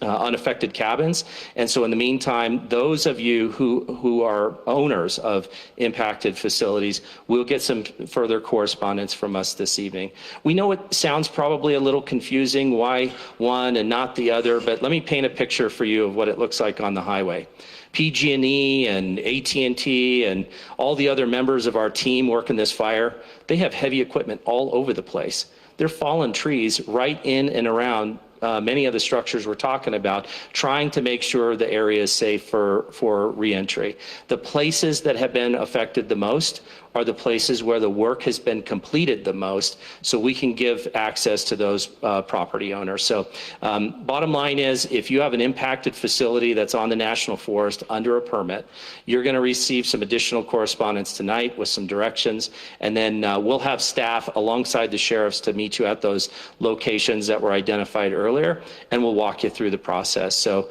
unaffected cabins. And so in the meantime, those of you who are owners of impacted facilities will get some further correspondence from us this evening. We know it sounds probably a little confusing, why one and not the other, but let me paint a picture for you of what it looks like on the highway. PG&E and AT&T and all the other members of our team working this fire, they have heavy equipment all over the place. They're fallen trees right in and around many of the structures we're talking about, trying to make sure the area is safe for reentry. The places that have been affected the most are the places where the work has been completed the most, so we can give access to those property owners. So bottom line is, if you have an impacted facility that's on the National Forest under a permit, you're going to receive some additional correspondence tonight with some directions, and then we'll have staff alongside the sheriffs to meet you at those locations that were identified earlier, and we'll walk you through the process. So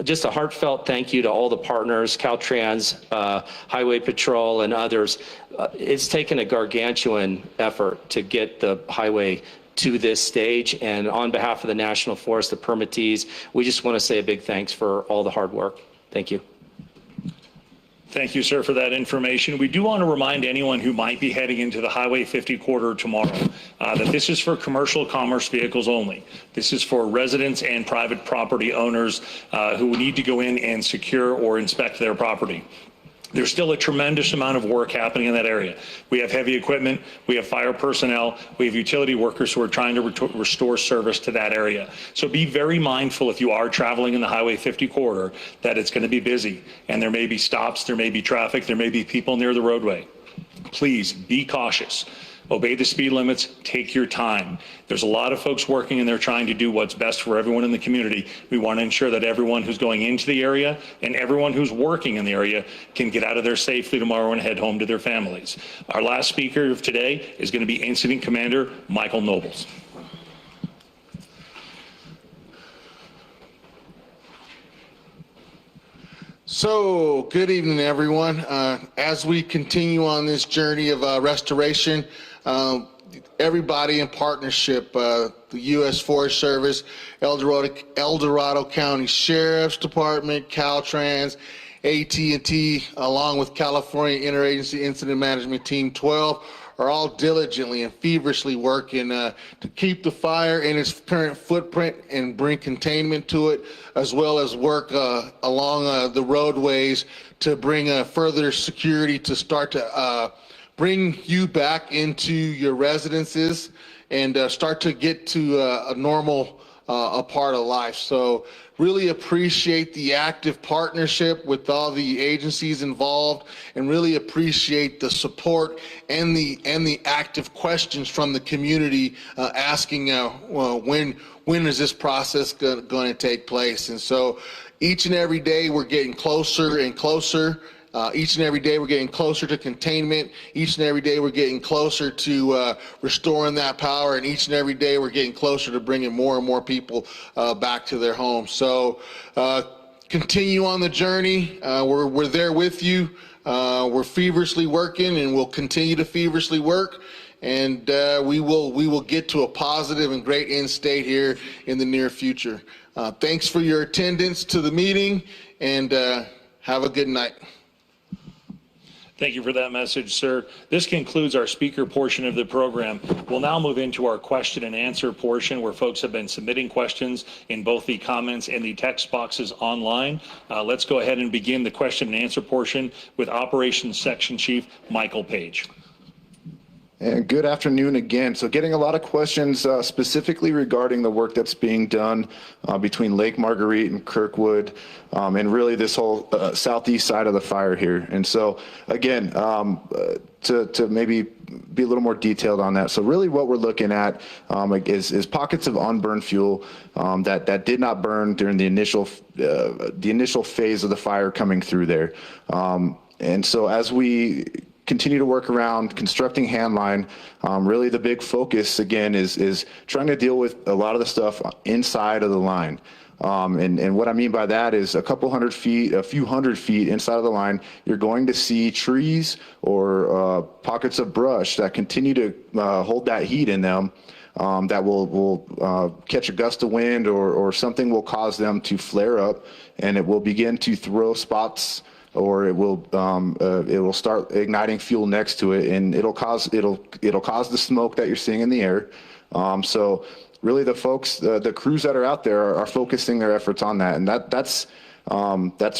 just a heartfelt thank you to all the partners, Caltrans, Highway Patrol, and others. It's taken a gargantuan effort to get the highway to this stage, and on behalf of the National Forest, the permittees, we just want to say a big thanks for all the hard work. Thank you. Thank you, sir, for that information. We do want to remind anyone who might be heading into the Highway 50 corridor tomorrow that this is for commercial commerce vehicles only. This is for residents and private property owners who need to go in and secure or inspect their property. There's still a tremendous amount of work happening in that area. We have heavy equipment, we have fire personnel, we have utility workers who are trying to restore service to that area. So be very mindful if you are traveling in the Highway 50 corridor that it's going to be busy, and there may be stops, there may be traffic, there may be people near the roadway. Please be cautious. Obey the speed limits, take your time. There's a lot of folks working and they're trying to do what's best for everyone in the community. We want to ensure that everyone who's going into the area and everyone who's working in the area can get out of there safely tomorrow and head home to their families. Our last speaker of today is going to be Incident Commander Michael Nobles. So, good evening, everyone. As we continue on this journey of restoration, everybody in partnership, the U.S. Forest Service, El Dorado County Sheriff's Department, Caltrans, AT&T, along with California Interagency Incident Management Team 12, are all diligently and feverishly working to keep the fire in its current footprint and bring containment to it, as well as work along the roadways to bring further security to start to bring you back into your residences and start to get to a normal a part of life. So really appreciate the active partnership with all the agencies involved, and really appreciate the support and the active questions from the community asking well, when is this process going to take place? And so each and every day we're getting closer and closer. Each and every day we're getting closer to containment. Each and every day we're getting closer to restoring that power, and each and every day we're getting closer to bringing more and more people back to their homes. So continue on the journey. We're there with you. We're feverishly working, and we'll continue to feverishly work, and we will get to a positive and great end state here in the near future. Thanks for your attendance to the meeting, and have a good night. Thank you for that message, sir. This concludes our speaker portion of the program. We'll now move into our question and answer portion, where folks have been submitting questions in both the comments and the text boxes online. Let's go ahead and begin the question and answer portion with Operations Section Chief Michael Page. And good afternoon again. So getting a lot of questions specifically regarding the work that's being done between Lake Marguerite and Kirkwood, and really this whole southeast side of the fire here. And so again, to maybe be a little more detailed on that. So really what we're looking at is pockets of unburned fuel that did not burn during the initial phase of the fire coming through there. And so as we continue to work around constructing handline, really the big focus again is trying to deal with a lot of the stuff inside of the line. And what I mean by that is a couple hundred feet, a few hundred feet inside of the line, you're going to see trees or pockets of brush that continue to hold that heat in them, that will catch a gust of wind or something will cause them to flare up, and it will begin to throw spots, or it will start igniting fuel next to it, and it'll cause the smoke that you're seeing in the air. So really the folks, the crews that are out there are focusing their efforts on that, and that's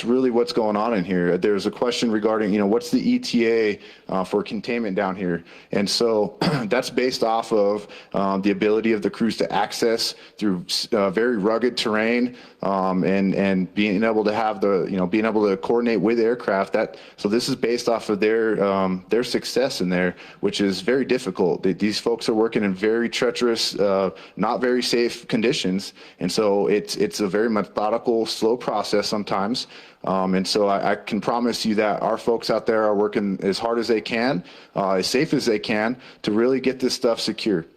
really what's going on in here. There's a question regarding, what's the ETA for containment down here? And so that's based off of the ability of the crews to access through very rugged terrain, and being able to have being able to coordinate with aircraft. So this is based off of their success in there, which is very difficult. These folks are working in very treacherous, not very safe conditions, and so it's a very methodical, slow process sometimes. And so I can promise you that our folks out there are working as hard as they can, as safe as they can, to really get this stuff secure.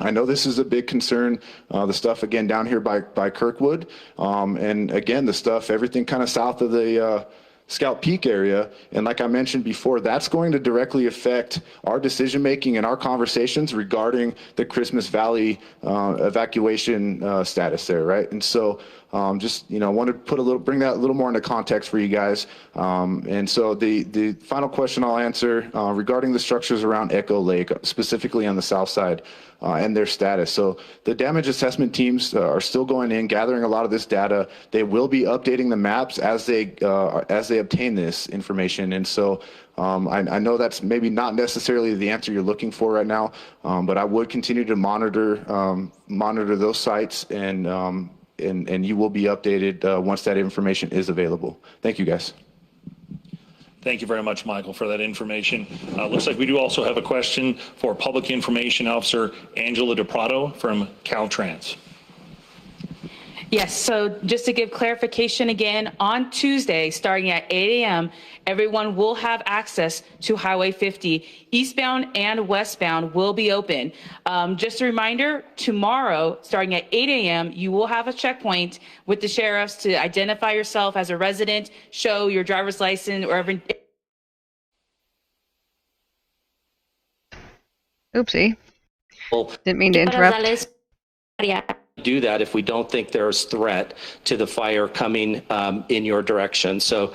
I know this is a big concern, the stuff again down here by Kirkwood, and again the stuff, everything kind of south of the Scout Peak area. And like I mentioned before, that's going to directly affect our decision making and our conversations regarding the Christmas Valley evacuation status there, right? And so just want to bring that a little more into context for you guys. And so the final question I'll answer regarding the structures around Echo Lake, specifically on the south side, and their status. So the damage assessment teams are still going in, gathering a lot of this data. They will be updating the maps as they obtain this information. And so I know that's maybe not necessarily the answer you're looking for right now, but I would continue to monitor those sites, and you will be updated once that information is available. Thank you, guys. Thank you very much, Michael, for that information. Looks like we do also have a question for Public Information Officer Angela DePrado from Caltrans. Yes, so just to give clarification again, on Tuesday, starting at 8 a.m., everyone will have access to Highway 50. Eastbound and westbound will be open. Just a reminder, tomorrow, starting at 8 a.m., you will have a checkpoint with the sheriffs to identify yourself as a resident, show your driver's license, or every... Oopsie. Didn't mean to interrupt. Do that if we don't think there's threat to the fire coming in your direction. So,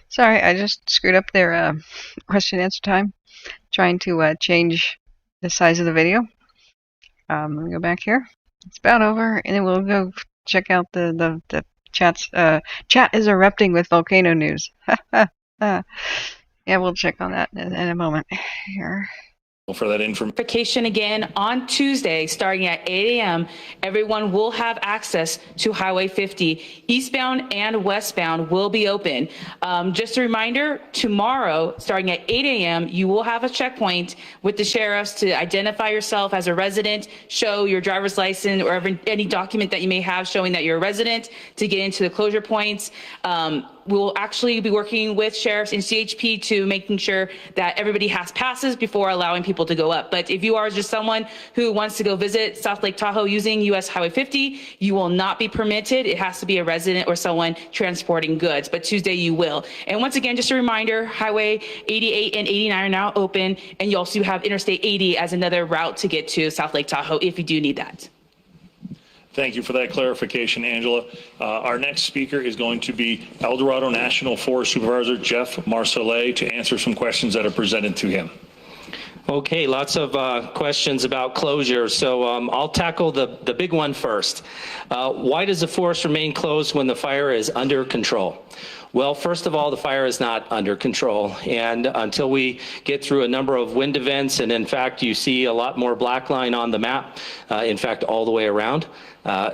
sorry, I just screwed up their question answer time, trying to change the size of the video. Let me go back here. It's about over, and then we'll go check out the chats. Chat is erupting with volcano news. Yeah, we'll check on that in a moment here. For that information again, on Tuesday, starting at 8 a.m., everyone will have access to Highway 50. Eastbound and westbound will be open. Just a reminder, tomorrow, starting at 8 a.m., you will have a checkpoint with the sheriffs to identify yourself as a resident, show your driver's license or any document that you may have showing that you're a resident to get into the closure points. We'll actually be working with sheriffs and CHP to making sure that everybody has passes before allowing people to go up. But if you are just someone who wants to go visit South Lake Tahoe using US Highway 50, you will not be permitted. It has to be a resident or someone transporting goods, but Tuesday you will. And once again, just a reminder, Highway 88 and 89 are now open, and you also have Interstate 80 as another route to get to South Lake Tahoe if you do need that. Thank you for that clarification, Angela. Our next speaker is going to be El Dorado National Forest Supervisor Jeff Marcellet to answer some questions that are presented to him. okay, lots of questions about closure. So I'll tackle the big one first. Why does the forest remain closed when the fire is under control? Well, first of all, the fire is not under control, and until we get through a number of wind events, and in fact, you see a lot more black line on the map, in fact, all the way around,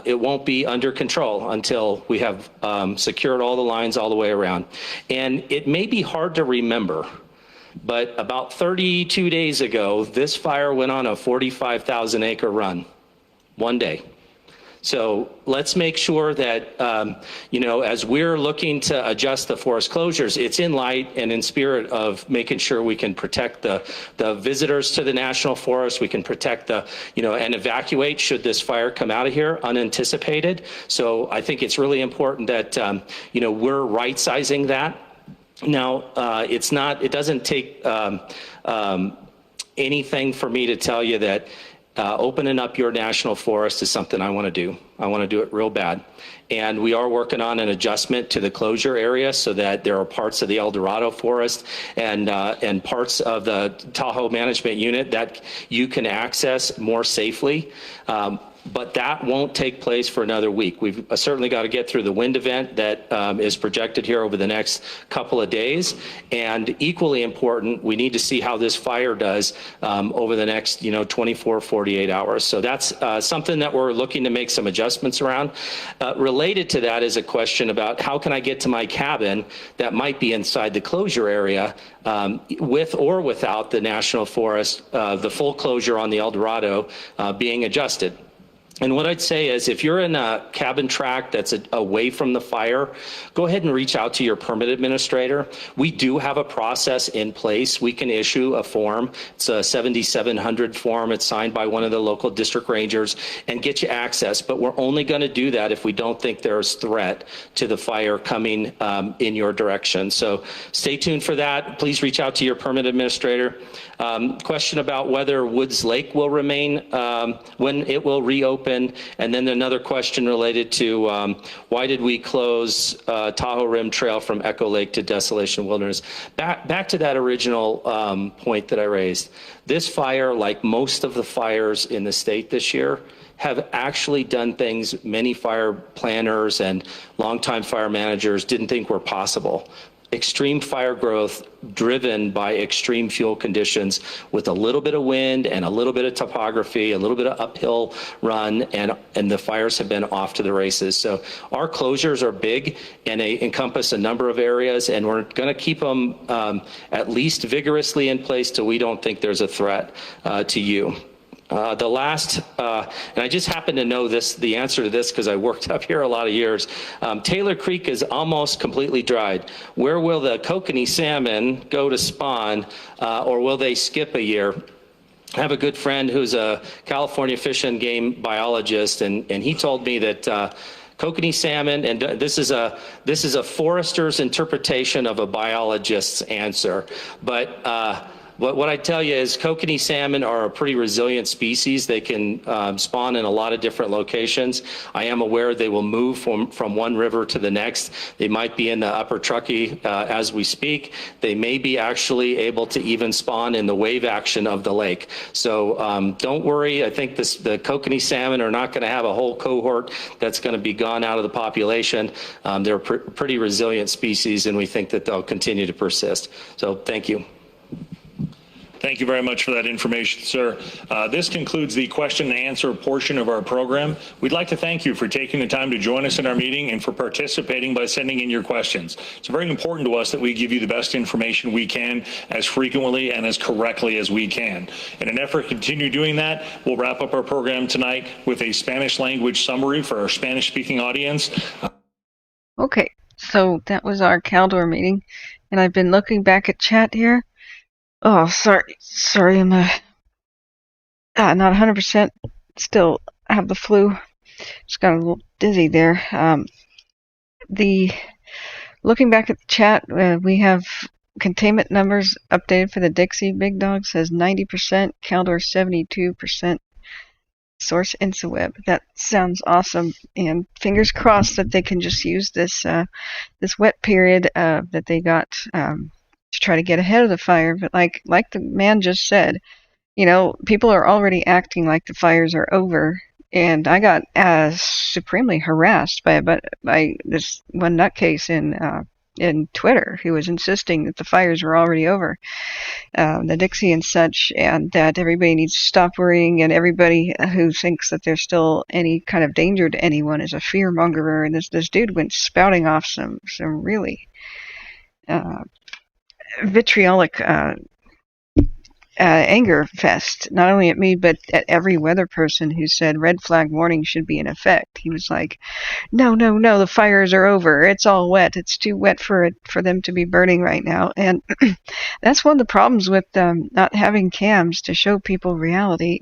it won't be under control until we have secured all the lines all the way around. And it may be hard to remember, but about 32 days ago, this fire went on a 45,000 acre run, one day. So let's make sure that, you know, as we're looking to adjust the forest closures, it's in light and in spirit of making sure we can protect the visitors to the national forest, we can protect the, you know, and evacuate should this fire come out of here unanticipated. So I think it's really important that, you know, we're right-sizing that. Now, it doesn't take anything for me to tell you that opening up your national forest is something I want to do. I want to do it real bad. And we are working on an adjustment to the closure area so that there are parts of the El Dorado forest and parts of the Tahoe Management Unit that you can access more safely. But that won't take place for another week. We've certainly got to get through the wind event that is projected here over the next couple of days. And equally important, we need to see how this fire does over the next 24, 48 hours. So that's something that we're looking to make some adjustments around. Related to that is a question about how can I get to my cabin that might be inside the closure area with or without the national forest, the full closure on the El Dorado being adjusted. And what I'd say is if you're in a cabin tract that's away from the fire, go ahead and reach out to your permit administrator. We do have a process in place. We can issue a form. It's a 7700 form. It's signed by one of the local district rangers and get you access. But we're only going to do that if we don't think there's threat to the fire coming in your direction. So stay tuned for that. Please reach out to your permit administrator. Question about whether Woods Lake will remain, when it will reopen. And then another question related to why did we close Tahoe Rim Trail from Echo Lake to Desolation Wilderness? Back to that original point that I raised. This fire, like most of the fires in the state this year, have actually done things many fire planners and longtime fire managers didn't think were possible. Extreme fire growth driven by extreme fuel conditions with a little bit of wind and a little bit of topography, a little bit of uphill run, and the fires have been off to the races. So our closures are big and they encompass a number of areas, and we're going to keep them at least vigorously in place till we don't think there's a threat to you. The last, and I just happen to know the answer to this because I worked up here a lot of years. Taylor Creek is almost completely dried. Where will the kokanee salmon go to spawn, or will they skip a year? I have a good friend who's a California Fish and Game biologist, and he told me that kokanee salmon, and this is a forester's interpretation of a biologist's answer, but what I tell you is kokanee salmon are a pretty resilient species. They can spawn in a lot of different locations. I am aware they will move from one river to the next. They might be in the upper Truckee as we speak. They may be actually able to even spawn in the wave action of the lake. So don't worry. I think the kokanee salmon are not going to have a whole cohort that's going to be gone out of the population. They're a pretty resilient species, and we think that they'll continue to persist. So thank you. Thank you very much for that information, sir. This concludes the question and answer portion of our program. We'd like to thank you for taking the time to join us in our meeting and for participating by sending in your questions. It's very important to us that we give you the best information we can as frequently and as correctly as we can. In an effort to continue doing that, we'll wrap up our program tonight with a Spanish language summary for our Spanish-speaking audience. Okay, so that was our Caldor meeting, and I've been looking back at chat here. Oh, sorry, I'm not 100%. Still have the flu. Just got a little dizzy there. Looking back at the chat, we have containment numbers updated for the Dixie. Big Dog says 90%, Caldor 72%. Source InsaWeb. That sounds awesome, and fingers crossed that they can just use this wet period that they got. To try to get ahead of the fire, but like the man just said, people are already acting like the fires are over, and I got supremely harassed by this one nutcase in Twitter who was insisting that the fires were already over, the Dixie and such, and that everybody needs to stop worrying, and everybody who thinks that there's still any kind of danger to anyone is a fearmongerer, and this dude went spouting off some really vitriolic anger fest, not only at me, but at every weather person who said red flag warning should be in effect. He was like, no, the fires are over. It's all wet. It's too wet for them to be burning right now. And that's one of the problems with not having cams to show people reality.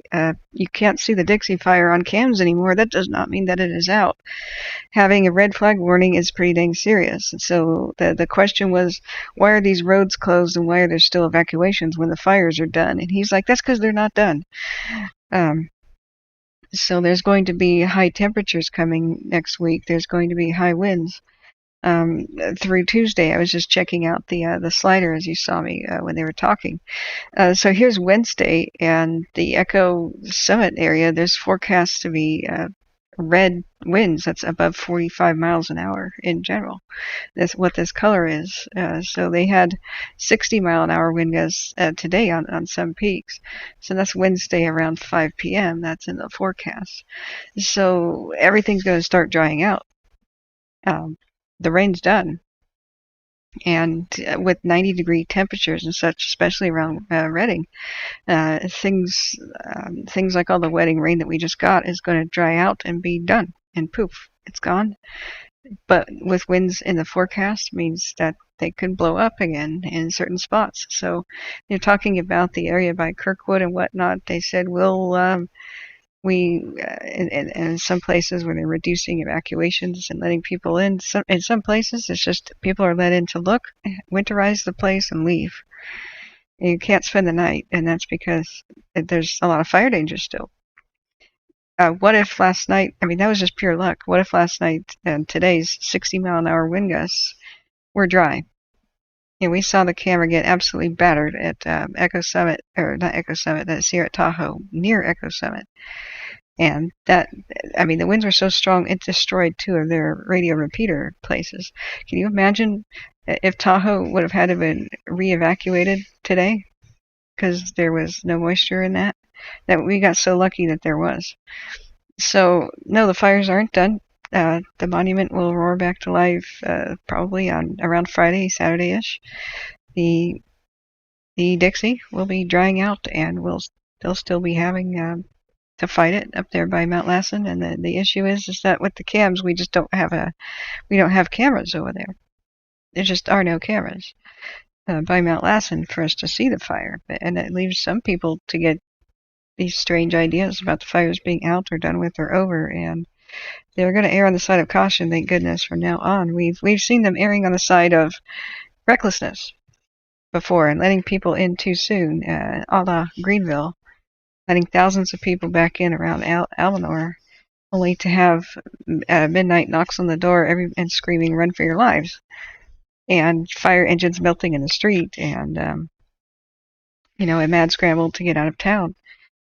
You can't see the Dixie fire on cams anymore. That does not mean that it is out. Having a red flag warning is pretty dang serious. So the question was, why are these roads closed and why are there still evacuations when the fires are done? And he's like, that's because they're not done. So there's going to be high temperatures coming next week. There's going to be high winds through Tuesday. I was just checking out the slider as you saw me when they were talking. So here's Wednesday, and the Echo Summit area, there's forecast to be red winds that's above 45 miles an hour in general. That's what this color is. So they had 60-mile-an-hour wind gusts today on some peaks. So that's Wednesday around 5 p.m. That's in the forecast. So everything's going to start drying out. The rain's done. And with 90-degree temperatures and such, especially around Redding, things like all the wetting rain that we just got is going to dry out and be done. And poof, it's gone. But with winds in the forecast means that they could blow up again in certain spots. So you're talking about the area by Kirkwood and whatnot. They said, in some places where they're reducing evacuations and letting people in. In some places, it's just people are let in to look, winterize the place, and leave. And you can't spend the night, and that's because there's a lot of fire danger still. What if last night, that was just pure luck. What if last night and today's 60-mile-an-hour wind gusts were dry? And we saw the camera get absolutely battered at Echo Summit, or not Echo Summit, that's here at Tahoe, near Echo Summit. And that, the winds were so strong, it destroyed 2 of their radio repeater places. Can you imagine if Tahoe would have had to been re-evacuated today? Because there was no moisture in that we got so lucky that there was. So, no, the fires aren't done. The monument will roar back to life probably on around Friday, Saturday-ish. The Dixie will be drying out, and they'll still be having to fight it up there by Mount Lassen. And the issue is that with the cams, we just don't have cameras over there. There just are no cameras by Mount Lassen for us to see the fire, and it leaves some people to get these strange ideas about the fires being out or done with or over, and they're going to err on the side of caution, thank goodness, from now on. We've seen them erring on the side of recklessness before and letting people in too soon, a la Greenville, letting thousands of people back in around Almanor, only to have midnight knocks on the door and screaming, "Run for your lives!" and fire engines melting in the street, and a mad scramble to get out of town.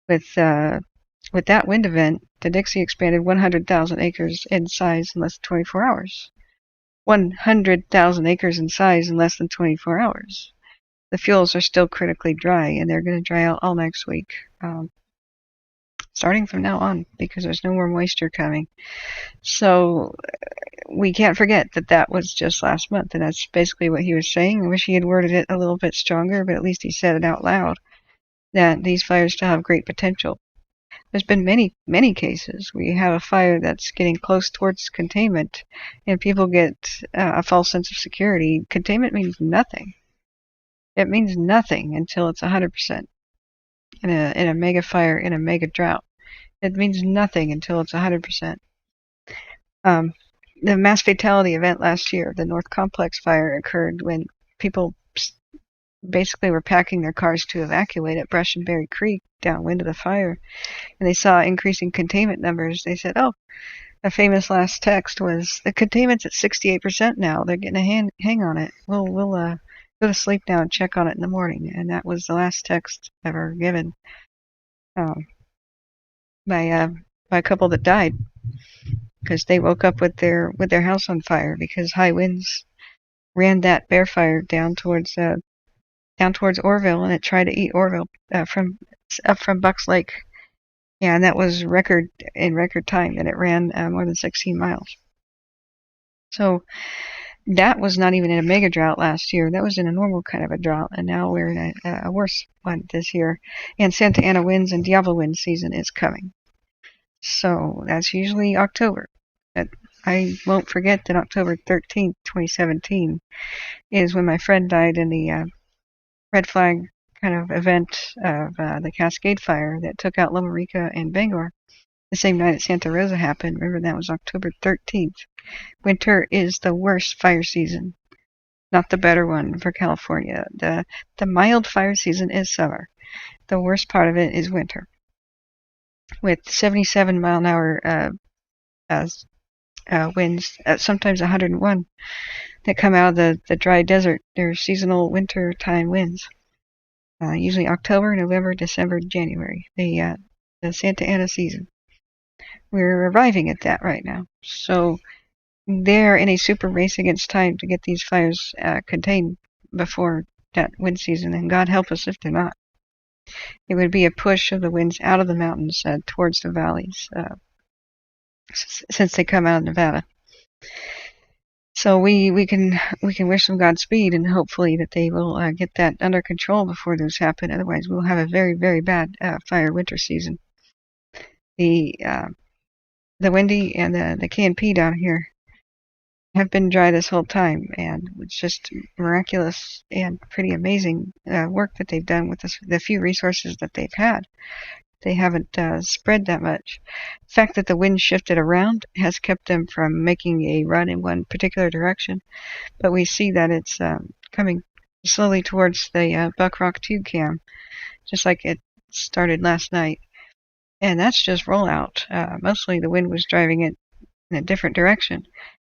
With that wind event, the Dixie expanded 100,000 acres in size in less than 24 hours. 100,000 acres in size in less than 24 hours. The fuels are still critically dry, and they're going to dry out all next week, starting from now on, because there's no more moisture coming. So we can't forget that was just last month, and that's basically what he was saying. I wish he had worded it a little bit stronger, but at least he said it out loud, that these fires still have great potential. There's been many, many cases where you have a fire that's getting close towards containment, and people get a false sense of security. Containment means nothing. It means nothing until it's 100%. In a mega fire, in a mega drought, it means nothing until it's 100%. The mass fatality event last year, the North Complex fire, occurred when people basically were packing their cars to evacuate at Brush and Berry Creek downwind of the fire, and they saw increasing containment numbers. They said, "Oh," a famous last text was, "The containment's at 68% now. They're getting a hang on it. We'll go to sleep now and check on it in the morning." And that was the last text ever given by a couple that died, because they woke up with their house on fire because high winds ran that bear fire down towards Orville, and it tried to eat Orville up from Bucks Lake. Yeah, and that was record time that it ran more than 16 miles. So that was not even in a mega drought last year. That was in a normal kind of a drought, and now we're in a worse one this year. And Santa Ana winds and Diablo wind season is coming. So that's usually October. But I won't forget that October 13th, 2017 is when my friend died in the red flag kind of event of the Cascade Fire that took out Loma Rica and Bangor the same night that Santa Rosa happened. Remember, that was October 13th. Winter is the worst fire season, not the better one for California. The mild fire season is summer. The worst part of it is winter, with 77 mile an hour winds, sometimes 101, that come out of the dry desert. They're seasonal winter time winds. Usually October, November, December, January, the Santa Ana season. We're arriving at that right now. So they're in a super race against time to get these fires contained before that wind season, and God help us if they're not. It would be a push of the winds out of the mountains towards the valleys, since they come out of Nevada. So we can wish them Godspeed, and hopefully that they will get that under control before those happen. Otherwise, we'll have a very, very bad fire winter season. The Windy and the K&P down here have been dry this whole time, and it's just miraculous and pretty amazing work that they've done with the few resources that they've had. They haven't spread that much. The fact that the wind shifted around has kept them from making a run in one particular direction, but we see that it's coming slowly towards the Buck Rock 2 cam, just like it started last night. And that's just rollout. Mostly the wind was driving it in a different direction,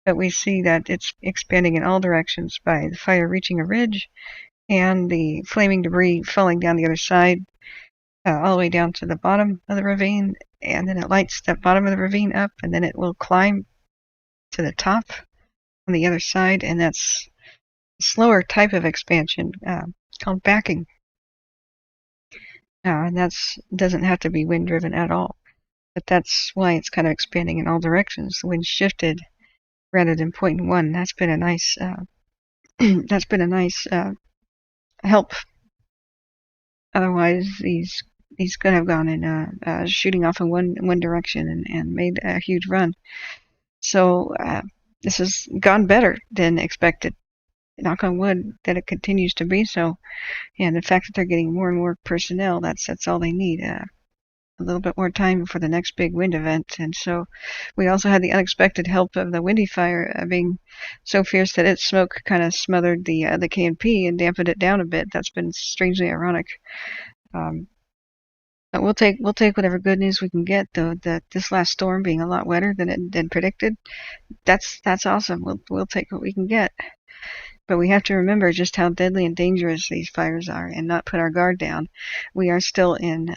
but we see that it's expanding in all directions by the fire reaching a ridge and the flaming debris falling down the other side, all the way down to the bottom of the ravine, and then it lights that bottom of the ravine up, and then it will climb to the top on the other side, and that's a slower type of expansion called backing. And that doesn't have to be wind driven at all, but that's why it's kind of expanding in all directions. The wind shifted rather than pointing one. That's been a nice help. Otherwise, these he's going to have gone in shooting off in one direction and made a huge run. So this has gone better than expected. Knock on wood that it continues to be so. And the fact that they're getting more and more personnel, that's all they need. A little bit more time for the next big wind event. And so we also had the unexpected help of the Windy Fire being so fierce that its smoke kind of smothered the KNP and dampened it down a bit. That's been strangely ironic. But we'll take whatever good news we can get. Though this last storm being a lot wetter than predicted, that's awesome. We'll take what we can get. But we have to remember just how deadly and dangerous these fires are and not put our guard down. We are still in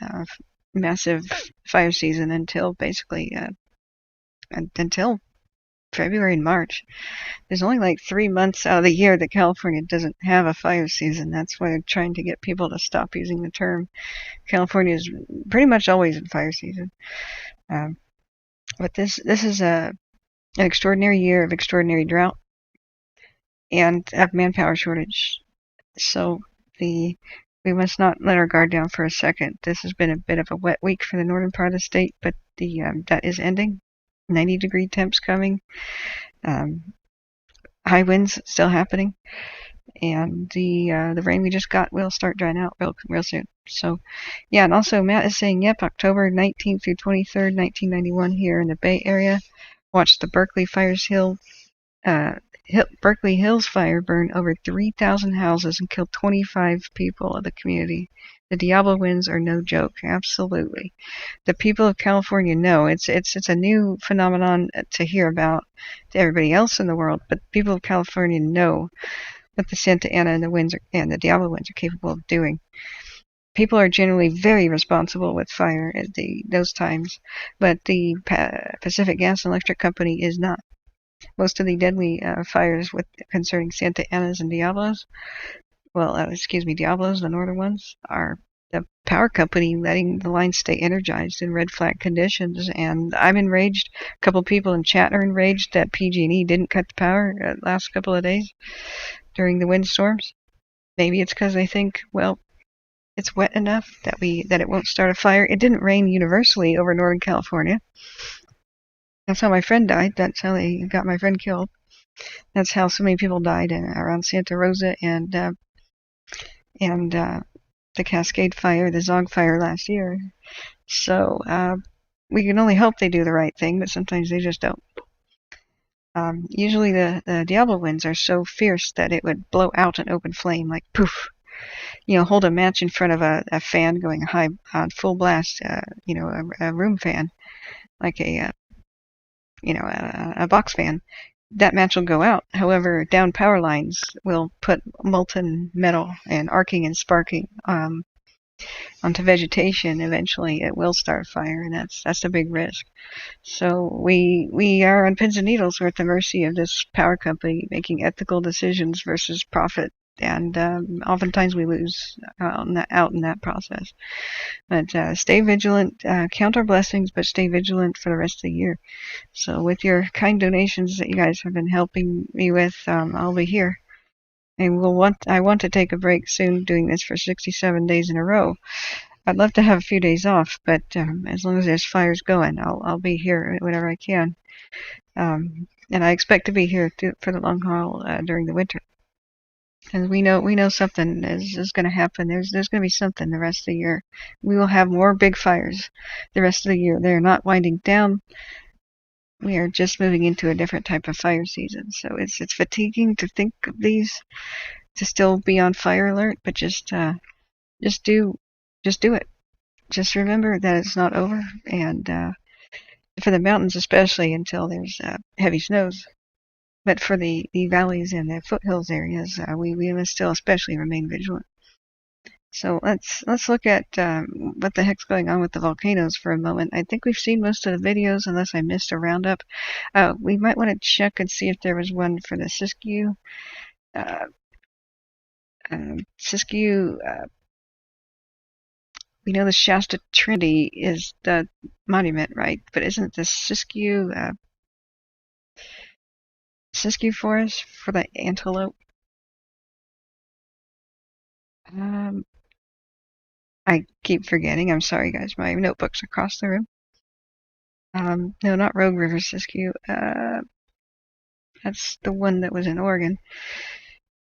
massive fire season until basically until February and March. There's only like 3 months out of the year that California doesn't have a fire season. That's why they're trying to get people to stop using the term. California is pretty much always in fire season. But this is an extraordinary year of extraordinary drought and of manpower shortage. So we must not let our guard down for a second. This has been a bit of a wet week for the northern part of the state, but that is ending. 90-degree temps coming. High winds still happening. And the rain we just got will start drying out real soon. So, yeah, and also Matt is saying, yep, October 19th through 23rd, 1991 here in the Bay Area. Watch the Berkeley Hills fire burned over 3,000 houses and killed 25 people of the community. The Diablo winds are no joke. Absolutely. The people of California know it's a new phenomenon to hear about to everybody else in the world, but people of California know what the Santa Ana and the Diablo winds are capable of doing. People are generally very responsible with fire at those times, but the Pacific Gas and Electric Company is not. Most of the deadly fires concerning Santa Anas and Diablos, Diablos, the northern ones, are the power company letting the lines stay energized in red flag conditions. And I'm enraged. A couple people in chat are enraged that PG&E didn't cut the power the last couple of days during the windstorms. Maybe it's because they think, well, it's wet enough that it won't start a fire. It didn't rain universally over Northern California. That's how my friend died. That's how they got my friend killed. That's how so many people died around Santa Rosa and the Cascade Fire, the Zog Fire last year. So we can only hope they do the right thing, but sometimes they just don't. Usually the Diablo winds are so fierce that it would blow out an open flame, like poof. Hold a match in front of a fan going high on full blast, a room fan, like a box fan. That match will go out. However, down power lines will put molten metal and arcing and sparking onto vegetation. Eventually, it will start a fire, and that's a big risk. So we are on pins and needles. We're at the mercy of this power company making ethical decisions versus profit. And oftentimes we lose out in that process. But stay vigilant, count our blessings, but stay vigilant for the rest of the year. So with your kind donations that you guys have been helping me with, I'll be here. And I want to take a break soon, doing this for 67 days in a row. I'd love to have a few days off, but as long as there's fires going, I'll be here whenever I can. And I expect to be here for the long haul during the winter. And we know something is going to happen. There's going to be something the rest of the year. We will have more big fires the rest of the year. They're not winding down. We are just moving into a different type of fire season. So it's fatiguing to think of these, to still be on fire alert, but just do it. Just remember that it's not over, and for the mountains especially until there's heavy snows. But for the valleys and the foothills areas, we must still especially remain vigilant. So let's look at what the heck's going on with the volcanoes for a moment. I think we've seen most of the videos, unless I missed a roundup. We might want to check and see if there was one for the Siskiyou. We know the Shasta Trinity is the monument, right? But isn't the Siskiyou forest for the antelope? I keep forgetting. I'm sorry, guys. My notebook's across the room. No, not Rogue River Siskiyou. That's the one that was in Oregon.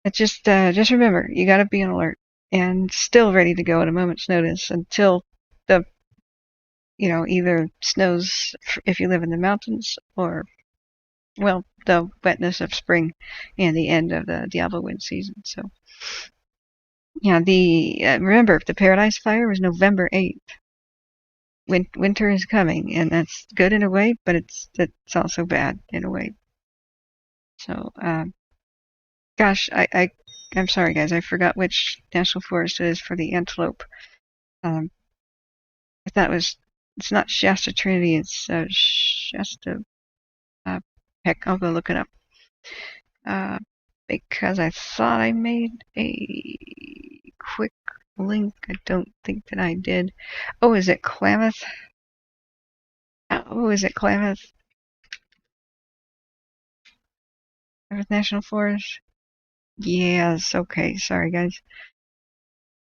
It's just remember, you got to be on alert and still ready to go at a moment's notice until the, either snows if you live in the mountains or, well, the wetness of spring and the end of the Diablo wind season. So, yeah, remember, the Paradise Fire was November 8th. Winter is coming, and that's good in a way, but it's also bad in a way. So, gosh, I'm sorry, guys. I forgot which national forest it is for the antelope. I thought it's not Shasta Trinity. It's Shasta. Heck, I'll go look it up. Because I thought I made a quick link. I don't think that I did. Oh, is it Klamath? Oh, is it Klamath? Klamath National Forest? Yes, okay. Sorry, guys.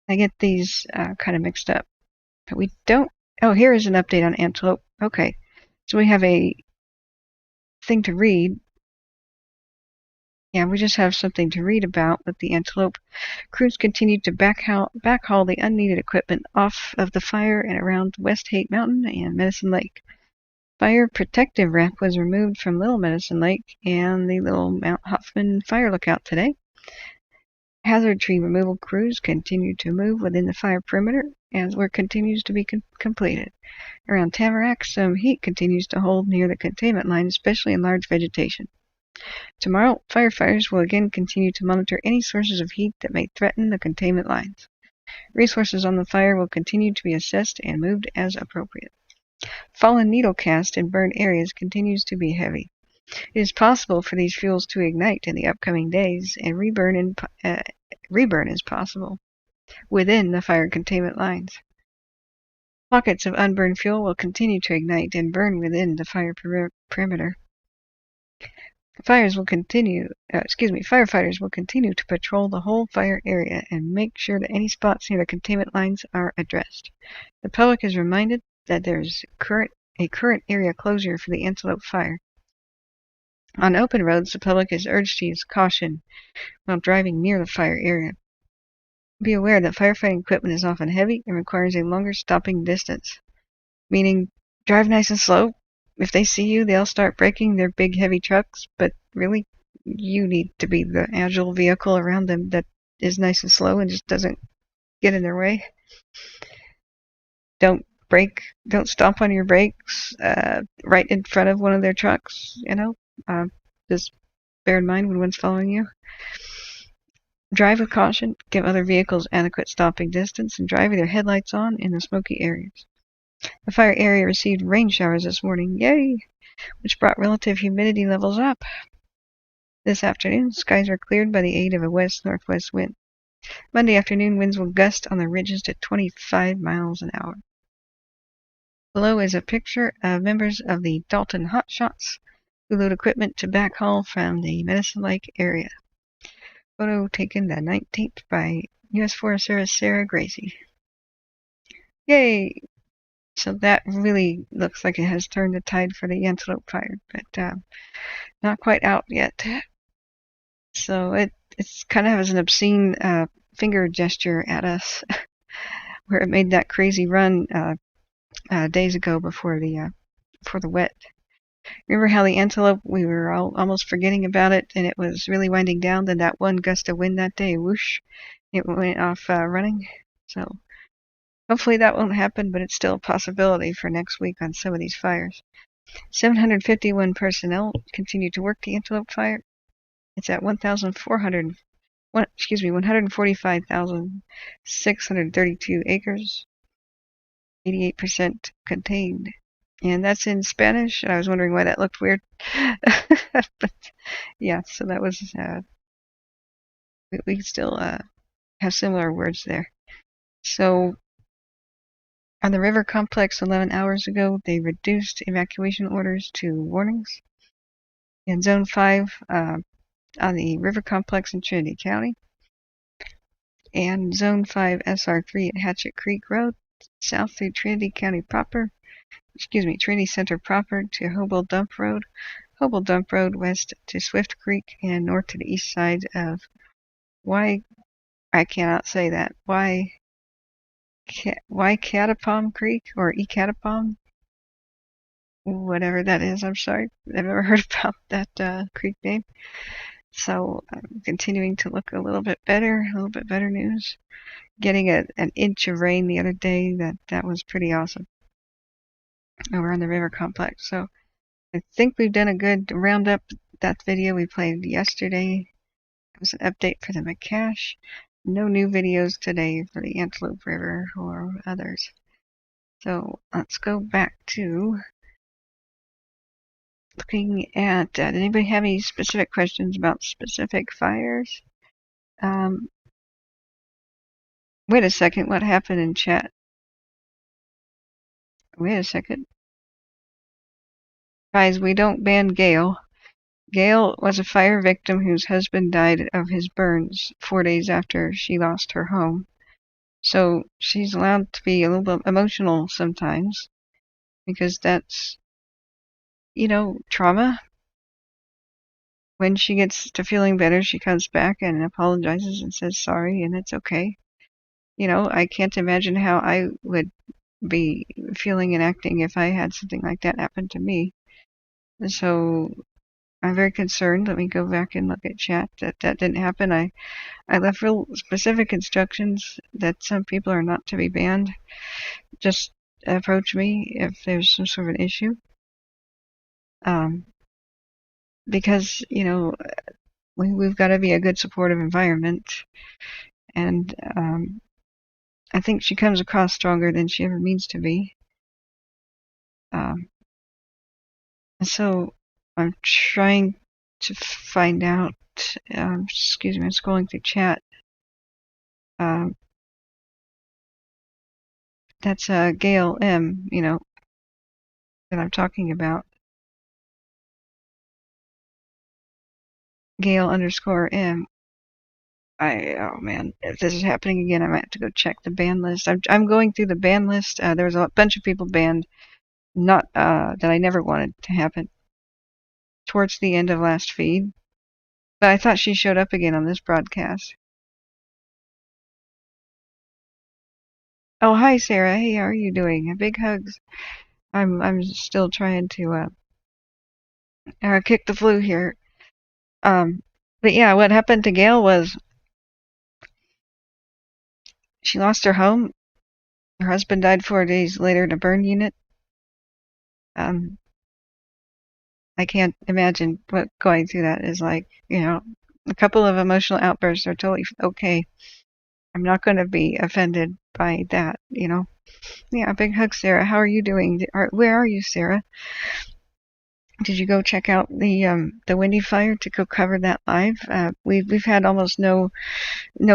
I get these kind of mixed up. But we don't. Oh, here is an update on antelope. Okay. So we have a thing to read. Yeah, we just have something to read about with the antelope. Crews continued to backhaul the unneeded equipment off of the fire and around West Haight Mountain and Medicine Lake. Fire protective wrap was removed from Little Medicine Lake and the Little Mount Hoffman fire lookout today. Hazard tree removal crews continue to move within the fire perimeter as work continues to be completed. Around Tamarack, some heat continues to hold near the containment line, especially in large vegetation. Tomorrow, firefighters will again continue to monitor any sources of heat that may threaten the containment lines. Resources on the fire will continue to be assessed and moved as appropriate. Fallen needle cast in burned areas continues to be heavy. It is possible for these fuels to ignite in the upcoming days, and reburn is possible within the fire containment lines. Pockets of unburned fuel will continue to ignite and burn within the fire perimeter. Firefighters will continue to patrol the whole fire area and make sure that any spots near the containment lines are addressed. The public is reminded that there is a current area closure for the Antelope Fire. On open roads, the public is urged to use caution while driving near the fire area. Be aware that firefighting equipment is often heavy and requires a longer stopping distance, meaning drive nice and slow. If they see you, they'll start braking their big heavy trucks, but really, you need to be the agile vehicle around them that is nice and slow and just doesn't get in their way. Don't stomp on your brakes right in front of one of their trucks, just bear in mind when one's following you. Drive with caution, give other vehicles adequate stopping distance, and drive with your headlights on in the smoky areas. The fire area received rain showers this morning, yay, which brought relative humidity levels up. This afternoon, skies are cleared by the aid of a west-northwest wind. Monday afternoon, winds will gust on the ridges to 25 miles an hour. Below is a picture of members of the Dalton Hotshots who load equipment to backhaul from the Medicine Lake area. Photo taken the 19th by U.S. Forest Service Sarah Gracie. Yay! So that really looks like it has turned the tide for the Antelope Fire, but not quite out yet. So it's kind of has an obscene finger gesture at us, where it made that crazy run days ago before the wet. Remember how the antelope, we were almost forgetting about it, and it was really winding down. Then that one gust of wind that day, whoosh, it went off running. So hopefully that won't happen, but it's still a possibility for next week on some of these fires. 751 personnel continue to work the Antelope Fire. It's at 145,632 acres, 88% contained. And that's in Spanish. I was wondering why that looked weird. But yeah, so that was, we still have similar words there. So on the river complex 11 hours ago, they reduced evacuation orders to warnings. In Zone 5 on the river complex in Trinity County, and Zone 5 SR3 at Hatchet Creek Road, south through Trinity County proper, Trinity Center proper to Hobel Dump Road, west to Swift Creek, and north to the east side of I cannot say that, Catapom Creek, or Ecatapom, whatever that is. I'm sorry, I've never heard about that creek name. So I'm continuing to look a little bit better news. Getting an inch of rain the other day, that was pretty awesome over on the river complex. So I think we've done a good roundup. That video we played yesterday was an update for the McCash. No new videos today for the Antelope River or others. So let's go back to looking at, did anybody have any specific questions about specific fires? Wait a second, what happened in chat? Wait a second. Guys, we don't ban Gail. Gail was a fire victim whose husband died of his burns 4 days after she lost her home. So she's allowed to be a little bit emotional sometimes, because that's, trauma. When she gets to feeling better, she comes back and apologizes and says sorry, and it's okay. I can't imagine how I would be feeling and acting if I had something like that happen to me. So I'm very concerned. Let me go back and look at chat. That didn't happen. I left real specific instructions that some people are not to be banned. Just approach me if there's some sort of an issue. Because, we've got to be a good supportive environment. And I think she comes across stronger than she ever means to be. So I'm trying to find out, excuse me, I'm scrolling through chat. That's Gail M, that I'm talking about. Gail _M. Oh man, if this is happening again, I might have to go check the ban list. I'm going through the ban list. There was a bunch of people banned, not that I never wanted to happen, towards the end of last feed. But I thought she showed up again on this broadcast. Oh, hi Sarah. Hey, how are you doing? Big hugs. I'm still trying to kick the flu here. But yeah, what happened to Gail was she lost her home. Her husband died 4 days later in a burn unit. I can't imagine what going through that is like. A couple of emotional outbursts are totally okay. I'm not going to be offended by that, Yeah, big hug, Sarah. How are you doing? Where are you, Sarah? Did you go check out the Windy Fire to go cover that live? We've had almost no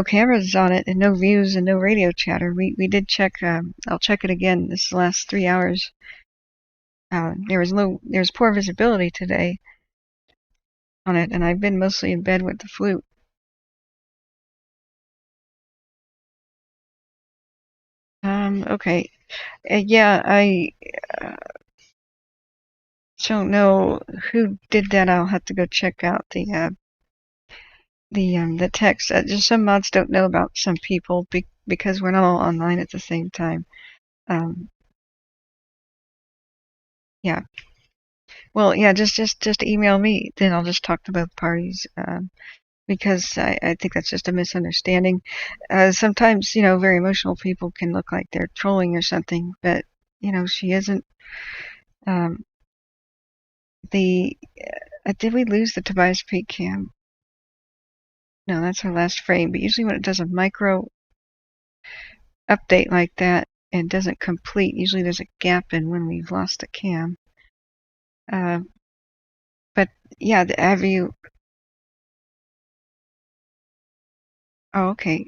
cameras on it and no views and no radio chatter. We did check. I'll check it again. This is the last 3 hours. There's poor visibility today on it, and I've been mostly in bed with the flu. Okay. Yeah, I don't know who did that. I'll have to go check out the text. Just some mods don't know about some people because we're not all online at the same time. Yeah. Well, yeah, just email me, then I'll just talk to both parties. Because I think that's just a misunderstanding. Sometimes, very emotional people can look like they're trolling or something, but, she isn't. Did we lose the Tobias Peak cam? No, that's our last frame, but usually when it does a micro update like that and doesn't complete, usually there's a gap in when we've lost a cam. But yeah, have you... Oh, okay.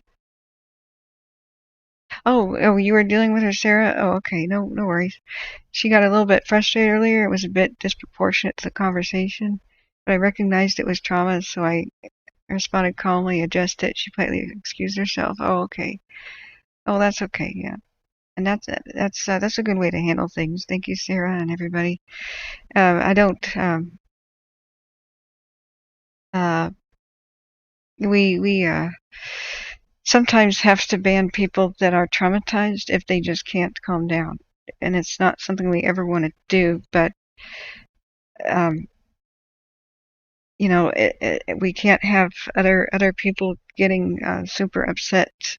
Oh, you were dealing with her, Sarah? Oh, okay. No worries. She got a little bit frustrated earlier. It was a bit disproportionate to the conversation, but I recognized it was trauma, so I responded calmly, adjusted. She politely excused herself. Oh, okay. Oh, that's okay. Yeah. And that's a good way to handle things. Thank you, Sarah, and everybody. I don't. We sometimes have to ban people that are traumatized if they just can't calm down, and it's not something we ever want to do. But we can't have other people getting super upset.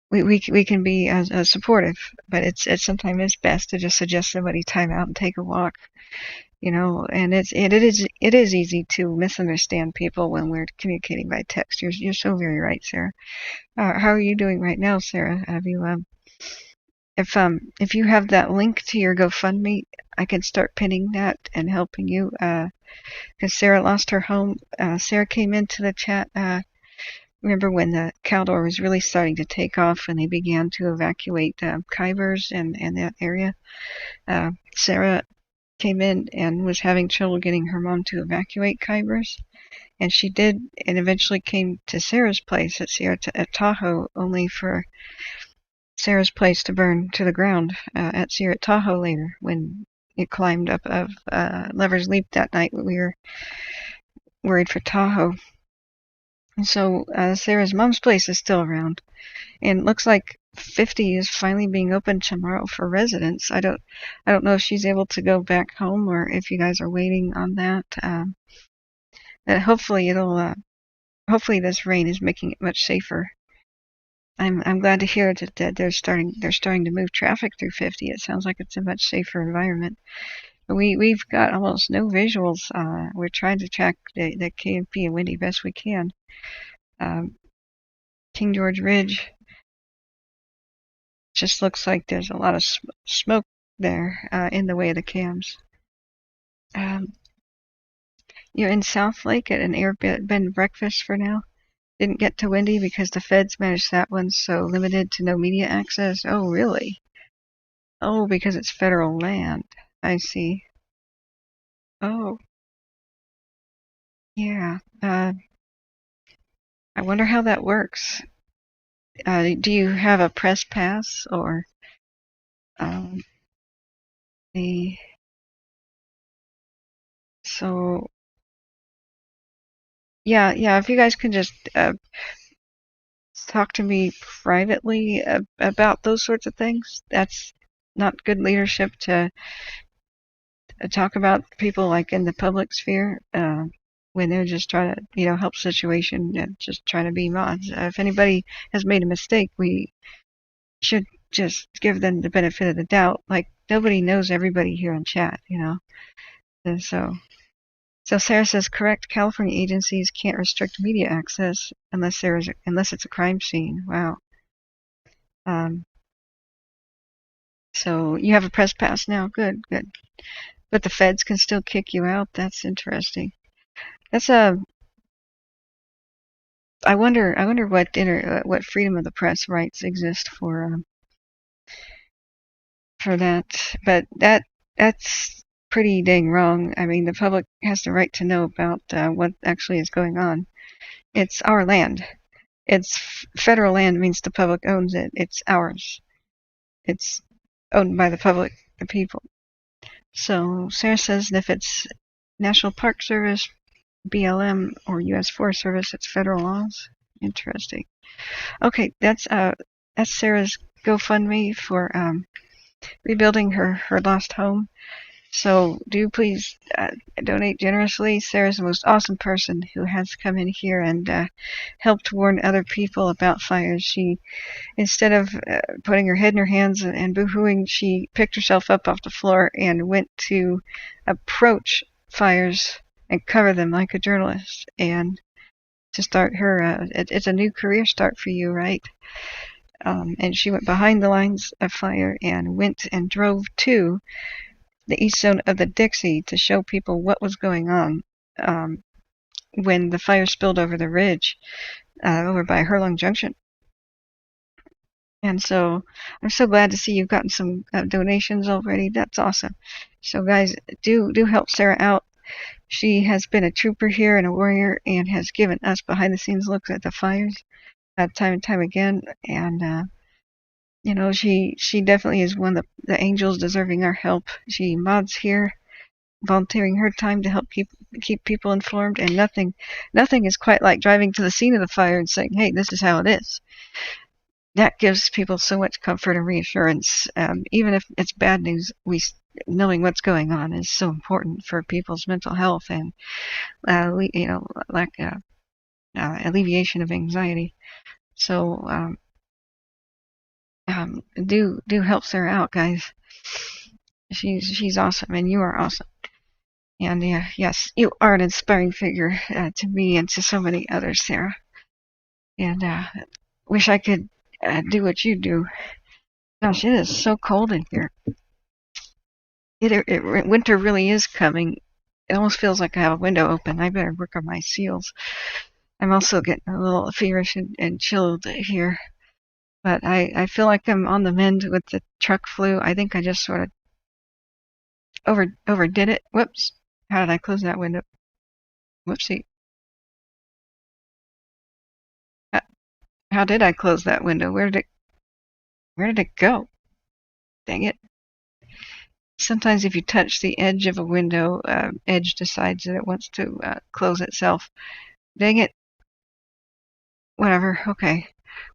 We can be supportive, but it's sometimes best to just suggest somebody time out and take a walk. And it is easy to misunderstand people when we're communicating by text. You're so very right, Sarah. How are you doing right now, Sarah? Have you if you have that link to your GoFundMe, I can start pinning that and helping you. Because Sarah lost her home. Sarah came into the chat. Remember when the Caldor was really starting to take off and they began to evacuate Kybers and that area? Sarah came in and was having trouble getting her mom to evacuate Kybers, and she did, and eventually came to Sarah's place at Tahoe, only for Sarah's place to burn to the ground at Sierra Tahoe later when it climbed up of Lover's Leap that night. We were worried for Tahoe. And so Sarah's mom's place is still around, and it looks like 50 is finally being opened tomorrow for residents. I don't know if she's able to go back home or if you guys are waiting on that. But hopefully hopefully this rain is making it much safer. I'm glad to hear that they're starting to move traffic through 50. It sounds like it's a much safer environment. But we've got almost no visuals. We're trying to track the KMP and Windy best we can. King George Ridge just looks like there's a lot of smoke there in the way of the cams. You're in South Lake at an Airbnb breakfast for now. Didn't get to Windy because the feds managed that one, so limited to no media access. Oh, really? Oh, because it's federal land. I see. Oh. Yeah. I wonder how that works. Do you have a press pass or so yeah, if you guys can just talk to me privately about those sorts of things. That's not good leadership to talk about people like in the public sphere when they're just trying to help situation and just trying to be mods. If anybody has made a mistake, we should just give them the benefit of the doubt. Like nobody knows everybody here in chat, And so Sarah says, correct. California agencies can't restrict media access unless it's a crime scene. Wow. So you have a press pass now. Good. But the feds can still kick you out. That's interesting. That's I wonder what freedom of the press rights exist for that. But that's pretty dang wrong. I mean, the public has the right to know about what actually is going on. It's our land. It's federal land means the public owns it. It's ours. It's owned by the public, the people. So Sarah says if it's National Park Service, BLM, or U.S. Forest Service, it's federal laws. Interesting. Okay, that's Sarah's GoFundMe for rebuilding her lost home. So do please donate generously. Sarah's the most awesome person who has come in here and helped warn other people about fires. She, instead of putting her head in her hands and boo-hooing, she picked herself up off the floor and went to approach fires and cover them like a journalist. And to start her, it's a new career start for you, right? And she went behind the lines of fire and went and drove to the east zone of the Dixie to show people what was going on when the fire spilled over the ridge over by Hurlong Junction. And so I'm so glad to see you've gotten some donations already. That's awesome. So guys, do help Sarah out. She has been a trooper here and a warrior and has given us behind-the-scenes looks at the fires time and time again. And, you know, she definitely is one of the angels deserving our help. She mods here, volunteering her time to help keep people informed, and nothing is quite like driving to the scene of the fire and saying, hey, this is how it is. That gives people so much comfort and reassurance. Even if it's bad news, knowing what's going on is so important for people's mental health and alleviation of anxiety. So do help Sarah out, guys. She's awesome, and you are awesome. And yes, you are an inspiring figure to me and to so many others, Sarah. And wish I could do what you do. Gosh, it is so cold in here. Winter really is coming. It almost feels like I have a window open. I better work on my seals. I'm also getting a little feverish and chilled here. But I feel like I'm on the mend with the truck flu. I think I just sort of overdid it. Whoops. How did I close that window? Whoopsie. How did I close that window? Where did it go? Dang it. Sometimes if you touch the edge of a window, Edge decides that it wants to close itself. Dang it. Whatever. Okay.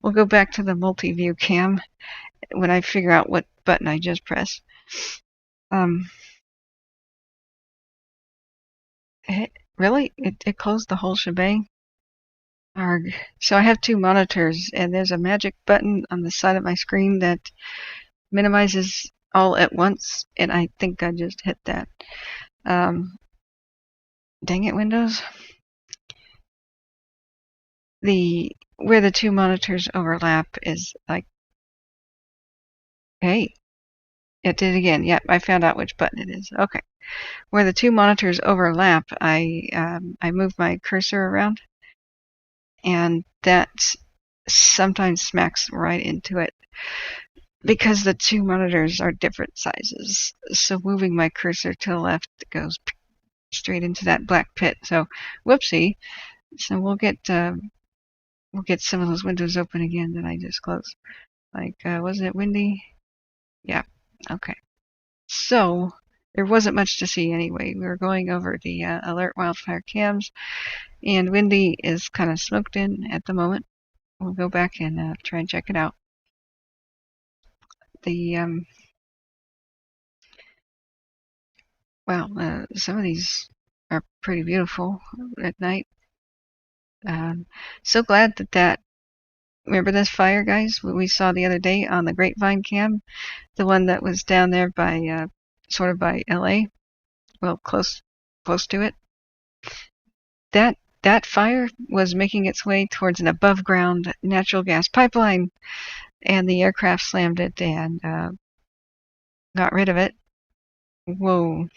We'll go back to the multi-view cam when I figure out what button I just pressed. Really? It closed the whole shebang? Arg. So I have two monitors, and there's a magic button on the side of my screen that minimizes all at once, and I think I just hit that. Dang it, Windows. Where the two monitors overlap is like, hey, it did again. Yep, I found out which button it is. Okay. Where the two monitors overlap, I move my cursor around, and that sometimes smacks right into it because the two monitors are different sizes. So moving my cursor to the left goes straight into that black pit. So whoopsie. So we'll get some of those windows open again that I just closed. Like, wasn't it windy? Yeah. Okay. So there wasn't much to see anyway. We were going over the alert wildfire cams, and Windy is kind of smoked in at the moment. We'll go back and try and check it out. Some of these are pretty beautiful at night. So glad that remember this fire, guys, we saw the other day on the Grapevine cam, the one that was down there by sort of by LA, well, close to it. That fire was making its way towards an above ground natural gas pipeline, and the aircraft slammed it and got rid of it. Whoa.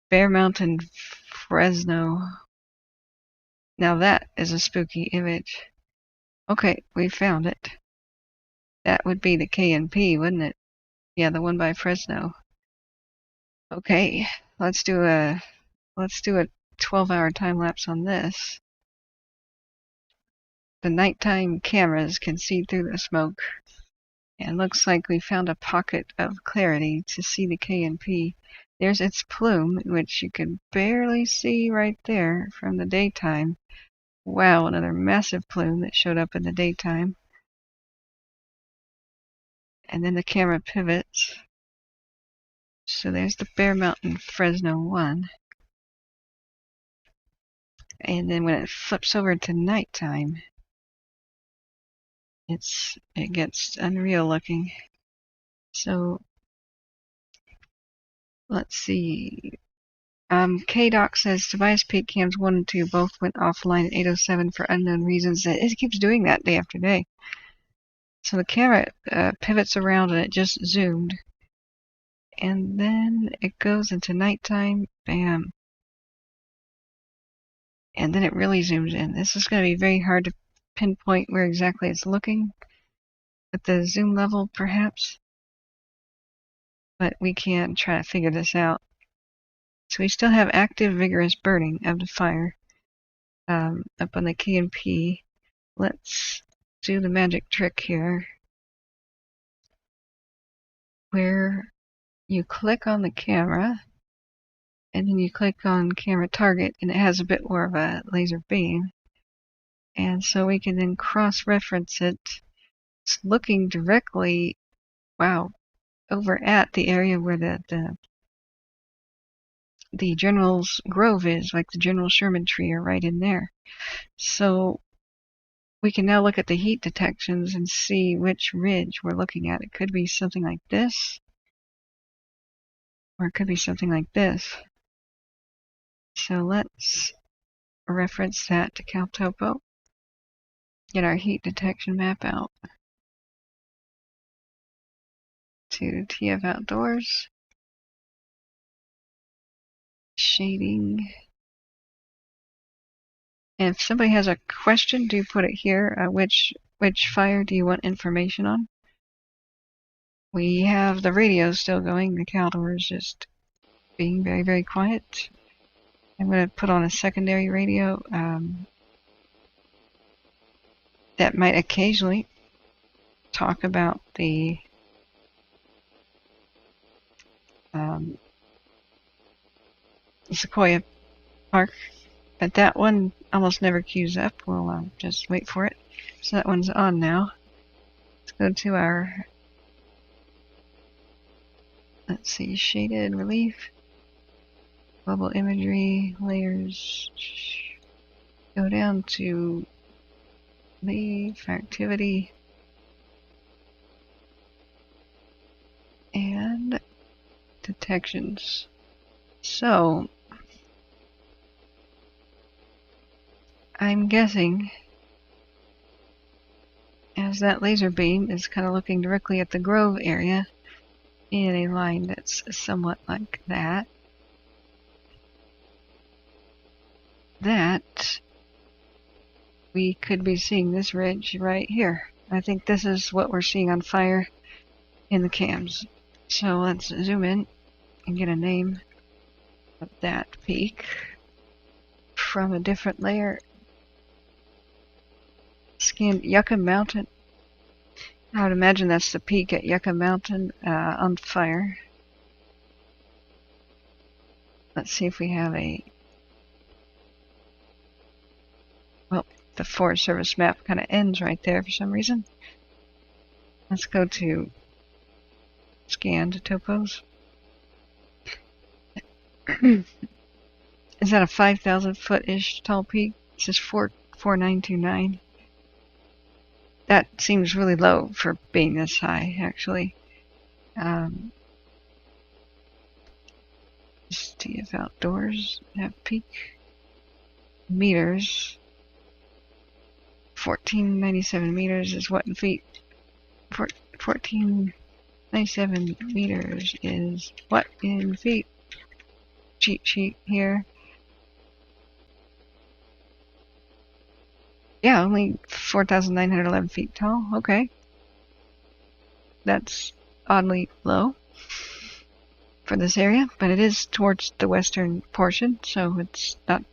Bear Mountain, Fresno. Now that is a spooky image. Okay, we found it. That would be the KNP, wouldn't it? Yeah, the one by Fresno. Okay, let's do a 12-hour time lapse on this. The nighttime cameras can see through the smoke, and looks like we found a pocket of clarity to see the KNP. There's its plume, which you can barely see right there from the daytime. Wow, another massive plume that showed up in the daytime. And then the camera pivots. So there's the Bear Mountain Fresno one. And then when it flips over to nighttime, it gets unreal looking. So let's see. KDoc says Tobias Peak cams 1 and 2 both went offline at 8:07 for unknown reasons. It keeps doing that day after day. So the camera pivots around and it just zoomed. And then it goes into nighttime. Bam. And then it really zooms in. This is going to be very hard to pinpoint where exactly it's looking at the zoom level, perhaps. But we can try to figure this out. So we still have active, vigorous burning of the fire up on the K&P. Let's do the magic trick here, where you click on the camera, and then you click on camera target, and it has a bit more of a laser beam. And so we can then cross-reference it. It's looking directly, wow, over at the area where the General's Grove is, like the General Sherman tree are right in there. So we can now look at the heat detections and see which ridge we're looking at. It could be something like this, or it could be something like this. So let's reference that to CalTopo. Get our heat detection map out to TF Outdoors. Shading. And if somebody has a question, do put it here. Which fire do you want information on? We have the radio still going. The Caldor is just being very, very quiet. I'm going to put on a secondary radio that might occasionally talk about the Sequoia Park, but that one almost never queues up. We'll just wait for it. So that one's on now. Let's go to our, let's see, shaded relief, global imagery, layers, go down to leaf activity, and detections. So I'm guessing, as that laser beam is kind of looking directly at the Grove area in a line that's somewhat like that, that we could be seeing this ridge right here. I think this is what we're seeing on fire in the cams. So let's zoom in and get a name of that peak from a different layer. Scan Yucca Mountain. I would imagine that's the peak at Yucca Mountain on fire. Let's see if we have a, well, the Forest Service map kind of ends right there for some reason. Let's go to scan to topos. Is that a 5,000 foot-ish tall peak? It says 4929. That seems really low for being this high, actually. TF Outdoors, have peak meters. 1497 meters is what in feet? 1497 meters is what in feet? Cheat sheet here. Yeah, only 4,911 feet tall. Okay. That's oddly low for this area, but it is towards the western portion, so it's not,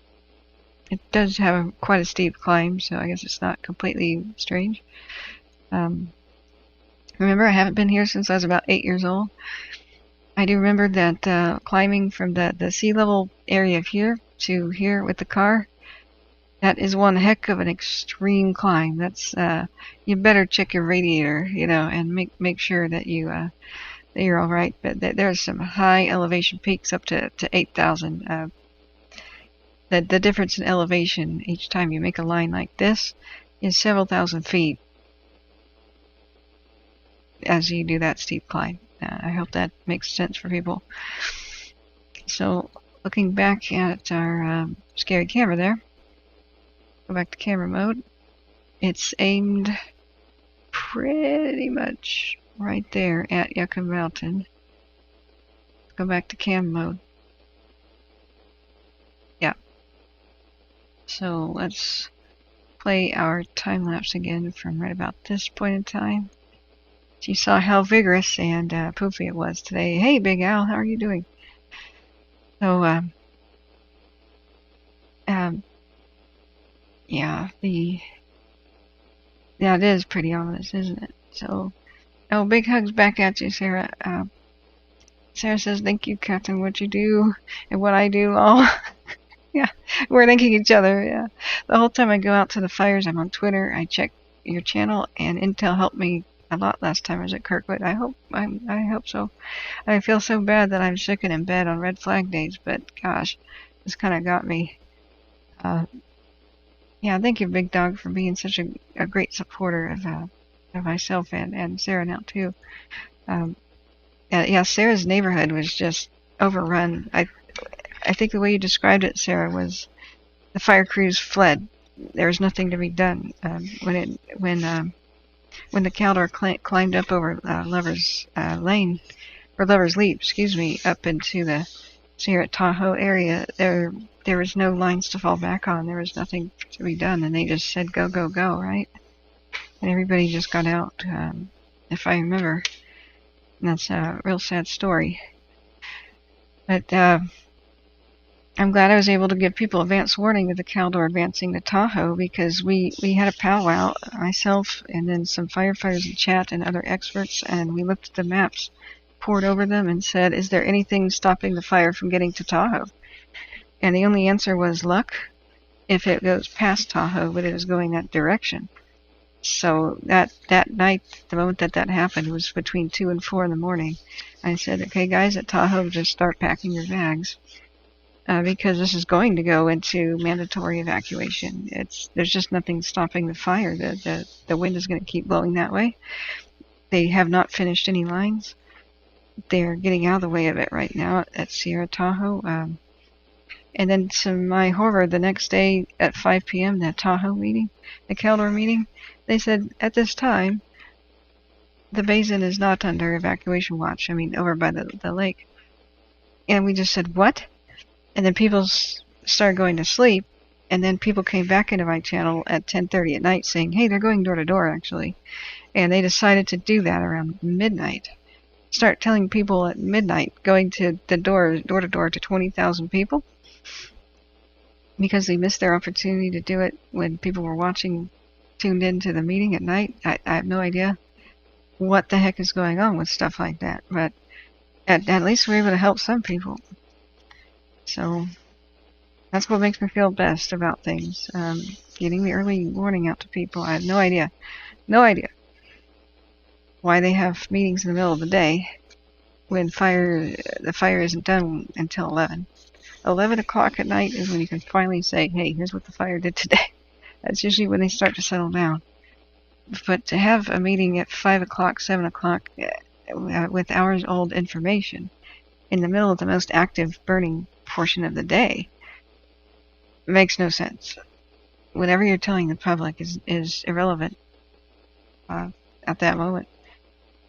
it does have quite a steep climb, so I guess it's not completely strange. Remember, I haven't been here since I was about 8 years old. I do remember that climbing from the sea level area here to here with the car, that is one heck of an extreme climb. That's you better check your radiator, you know, and make sure that you that you're all right. But there's some high elevation peaks up to 8,000. The difference in elevation each time you make a line like this is several thousand feet as you do that steep climb. I hope that makes sense for people. So, looking back at our scary camera there, go back to camera mode. It's aimed pretty much right there at Yucca Mountain. Go back to cam mode. Yeah. So let's play our time lapse again from right about this point in time. So you saw how vigorous and poofy it was today. Hey, Big Al, how are you doing? So, yeah, it is pretty ominous, isn't it? So, oh, big hugs back at you, Sarah. Sarah says, thank you, Captain, what you do and what I do all. Yeah, we're thanking each other, yeah. The whole time I go out to the fires, I'm on Twitter, I check your channel, and Intel helped me a lot last time I was at Kirkwood. I hope so. I feel so bad that I'm sick and in bed on red flag days, but gosh, this kind of got me. Yeah, thank you, Big Dog, for being such a great supporter of myself and Sarah now too. Yeah, Sarah's neighborhood was just overrun. I think the way you described it, Sarah, was the fire crews fled. There was nothing to be done. When the Caldor climbed up over Lover's Lane, or Lover's Leap, excuse me, up into the Sierra Tahoe area, there was no lines to fall back on. There was nothing to be done, and they just said go, go, go, right? And everybody just got out, if I remember. And that's a real sad story. But I'm glad I was able to give people advance warning of the Caldor advancing to Tahoe, because we had a powwow, myself and then some firefighters in chat and other experts, and we looked at the maps, pored over them, and said, is there anything stopping the fire from getting to Tahoe? And the only answer was luck if it goes past Tahoe, but it was going that direction. So that night, the moment that happened, was between 2 and 4 in the morning. I said, okay, guys, at Tahoe, just start packing your bags. Because this is going to go into mandatory evacuation. There's just nothing stopping the fire. The wind is going to keep blowing that way. They have not finished any lines. They're getting out of the way of it right now at Sierra Tahoe. And then to my horror, the next day at 5 p.m., that Tahoe meeting, the Caldor meeting, they said at this time, the basin is not under evacuation watch. I mean, over by the lake. And we just said, what? And then people started going to sleep, and then people came back into my channel at 10:30 at night saying, hey, they're going door to door, actually. And they decided to do that around midnight. Start telling people at midnight, going to the door to door to 20,000 people, because they missed their opportunity to do it when people were watching, tuned into the meeting at night. I have no idea what the heck is going on with stuff like that, but at least we're able to help some people. So that's what makes me feel best about things. Getting the early warning out to people. I have no idea why they have meetings in the middle of the day when the fire isn't done until 11. 11 o'clock at night is when you can finally say, hey, here's what the fire did today. That's usually when they start to settle down. But to have a meeting at 5 o'clock, 7 o'clock with hours old information in the middle of the most active burning portion of the day makes no sense. Whatever you're telling the public is irrelevant at that moment.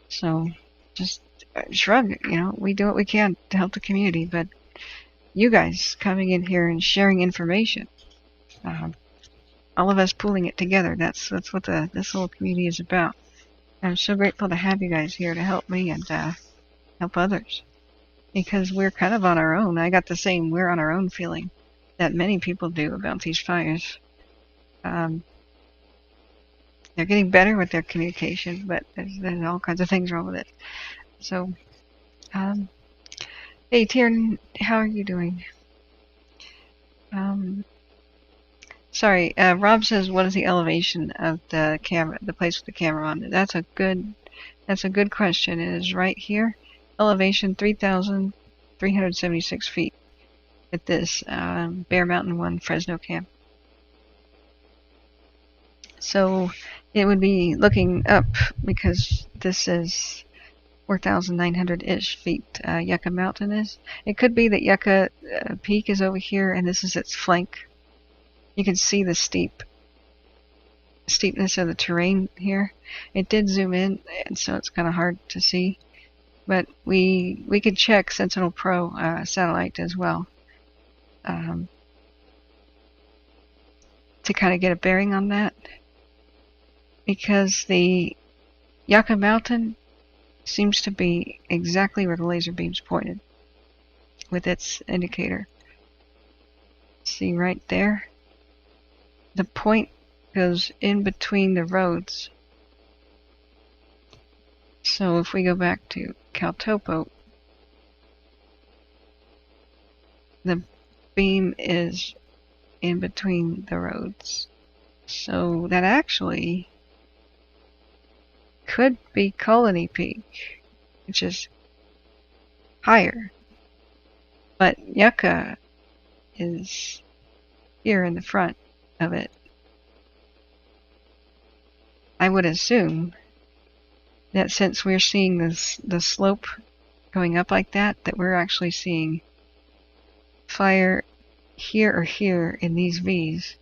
So just shrug, we do what we can to help the community, but you guys coming in here and sharing information, all of us pulling it together, that's what this whole community is about. I'm so grateful to have you guys here to help me and help others. Because we're kind of on our own. I got the same we're on our own feeling that many people do about these fires. They're getting better with their communication, but there's all kinds of things wrong with it. So, hey, Tiernan, how are you doing? Sorry, Rob says, what is the elevation of the camera, the place with the camera on? That's a good question. It is right here. Elevation 3,376 feet at this Bear Mountain 1 Fresno camp. So it would be looking up, because this is 4,900-ish feet Yucca Mountain is. It could be that Yucca Peak is over here and this is its flank. You can see the steepness of the terrain here. It did zoom in, and so it's kind of hard to see. But we could check Sentinel Pro satellite as well to kind of get a bearing on that, because the Yucca Mountain seems to be exactly where the laser beams pointed. with its indicator. See right there? The point goes in between the roads. So if we go back to CalTopo, the beam is in between the roads. So that actually could be Colony Peak, which is higher. But Yucca is here in the front of it. I would assume that since we're seeing the slope going up like that, that we're actually seeing fire here or here in these V's.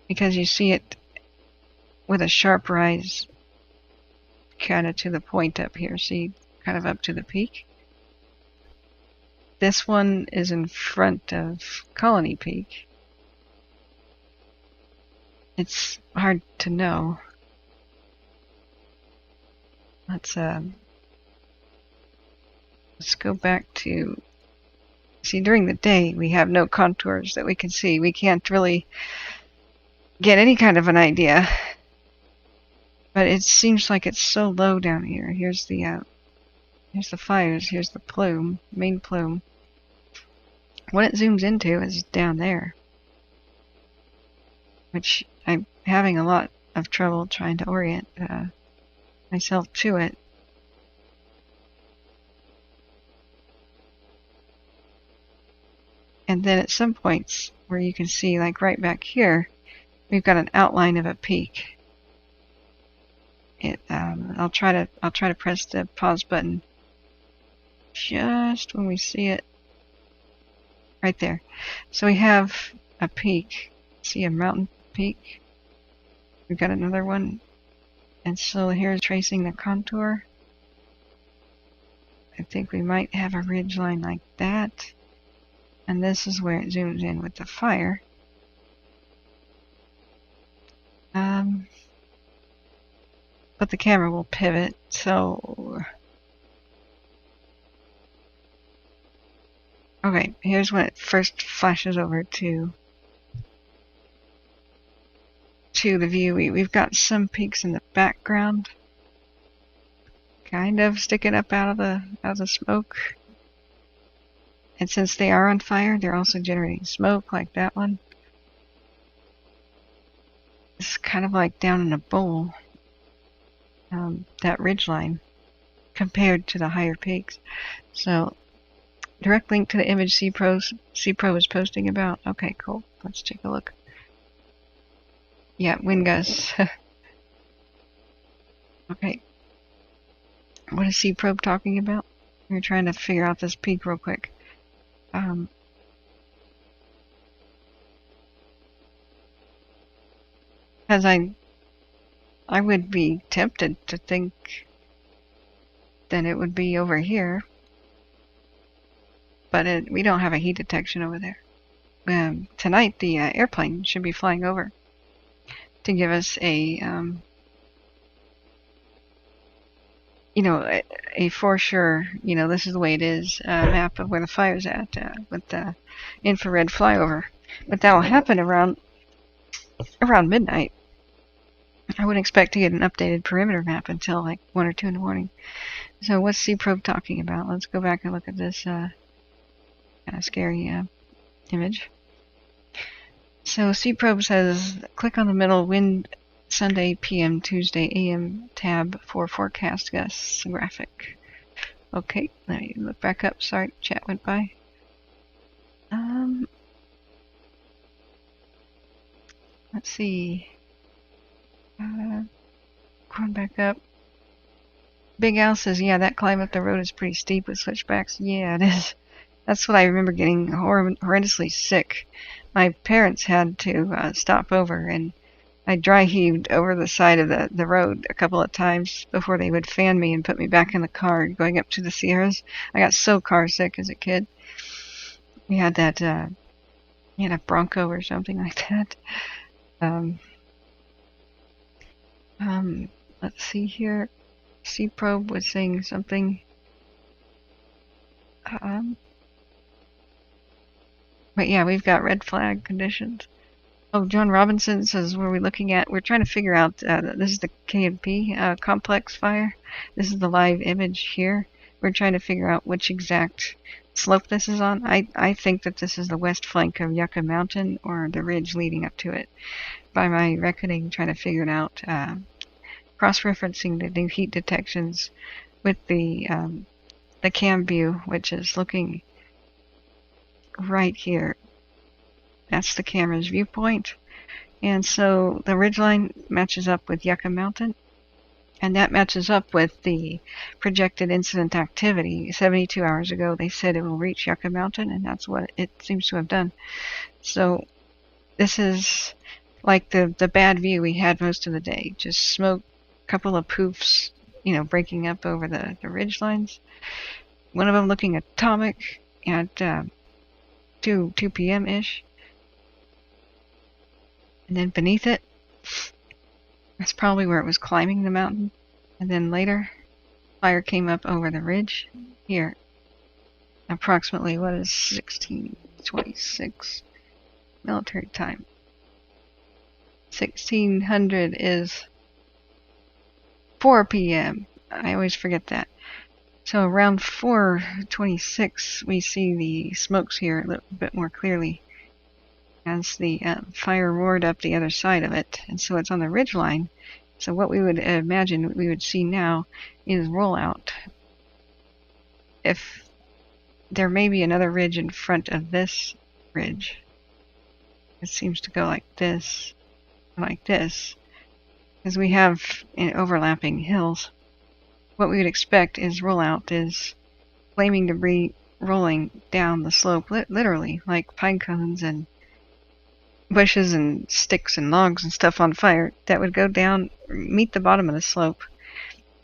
Because you see it with a sharp rise kind of to the point up here. See, kind of up to the peak. This one is in front of Colony Peak. It's hard to know. Let's go back to, see, during the day we have no contours that we can see. We can't really get any kind of an idea. But it seems like it's so low down here. Here's the fires, here's the plume, main plume. What it zooms into is down there, which I'm having a lot of trouble trying to orient myself to it. And then at some points where you can see, like right back here, we've got an outline of a peak. I'll try to press the pause button just when we see it. Right there. So we have a peak. See a mountain peak? We've got another one. And so here's tracing the contour. I think we might have a ridge line like that. And this is where it zooms in with the fire. But the camera will pivot, so... Okay, here's when it first flashes over to the view. We've got some peaks in the background, kind of sticking up out of the smoke. And since they are on fire, they're also generating smoke, like that one. It's kind of like down in a bowl, that ridgeline, compared to the higher peaks. So, direct link to the image CPro is posting about. Okay, cool. Let's take a look. Yeah, wind gusts. Okay. What is CPro talking about? We're trying to figure out this peak real quick. Because I would be tempted to think that it would be over here. But we don't have a heat detection over there. Tonight the airplane should be flying over to give us a for sure, this is the way it is, map of where the fire's at with the infrared flyover. But that will happen around midnight. I wouldn't expect to get an updated perimeter map until like 1 or 2 in the morning. So what's CProbe talking about? Let's go back and look at this kind of scary image. So CProbe says, click on the middle wind Sunday PM, Tuesday AM tab for forecast gusts graphic. Okay, let me look back up. Sorry, chat went by. Let's see. Going back up. Big Al says, yeah, that climb up the road is pretty steep with switchbacks. Yeah, it is. That's what I remember getting horrendously sick. My parents had to stop over, and I dry heaved over the side of the road a couple of times before they would fan me and put me back in the car going up to the Sierras. I got so car sick as a kid. We had that, we had a Bronco or something like that. Let's see here. CProbe was saying something. But yeah, we've got red flag conditions. Oh, John Robinson says, what are we looking at? We're trying to figure out, this is the K&P complex fire. This is the live image here. We're trying to figure out which exact slope this is on. I think that this is the west flank of Yucca Mountain or the ridge leading up to it. By my reckoning, trying to figure it out, cross-referencing the new heat detections with the cam view, which is looking right here. That's the camera's viewpoint. And so the ridgeline matches up with Yucca Mountain. And that matches up with the projected incident activity. 72 hours ago, they said it will reach Yucca Mountain, and that's what it seems to have done. So this is like the bad view we had most of the day. Just smoke, couple of poofs, you know, breaking up over the ridge lines. One of them looking atomic at 2 p.m.-ish. And then beneath it, that's probably where it was climbing the mountain. And then later, fire came up over the ridge here. Approximately, what is 1626 military time? 1600 is 4 p.m. I always forget that. So around 4:26, we see the smokes here a little bit more clearly as the fire roared up the other side of it. And so it's on the ridge line. So what we would imagine we would see now is rollout. If there may be another ridge in front of this ridge. It seems to go like this, because we have overlapping hills. What we would expect is rollout is flaming debris rolling down the slope, literally, like pine cones and bushes and sticks and logs and stuff on fire that would go down, meet the bottom of the slope.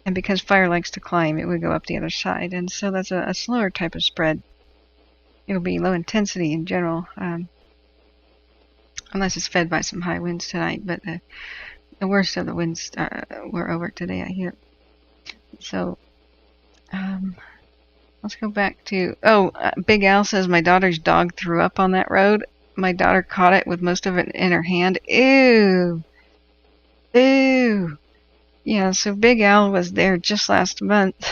And because fire likes to climb, it would go up the other side. And so that's a slower type of spread. It'll be low intensity in general, unless it's fed by some high winds tonight. But the worst of the winds were over today, I hear. So, let's go back to... Big Al says my daughter's dog threw up on that road. My daughter caught it with most of it in her hand. Ew! Ew! Yeah, so Big Al was there just last month.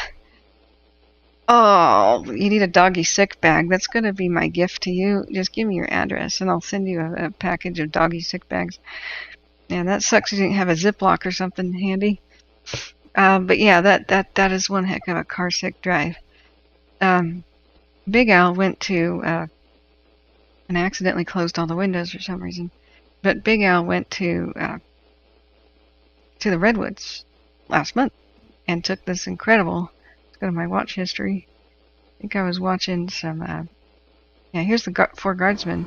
Oh, you need a doggy sick bag. That's going to be my gift to you. Just give me your address and I'll send you a package of doggy sick bags. Yeah, that sucks you didn't have a Ziploc or something handy. But yeah, that is one heck of a car sick drive. Big Al went to... and accidentally closed all the windows for some reason. But Big Al went to the Redwoods last month and took this incredible... Let's go to my watch history. I think I was watching some... here's the 4 guardsmen.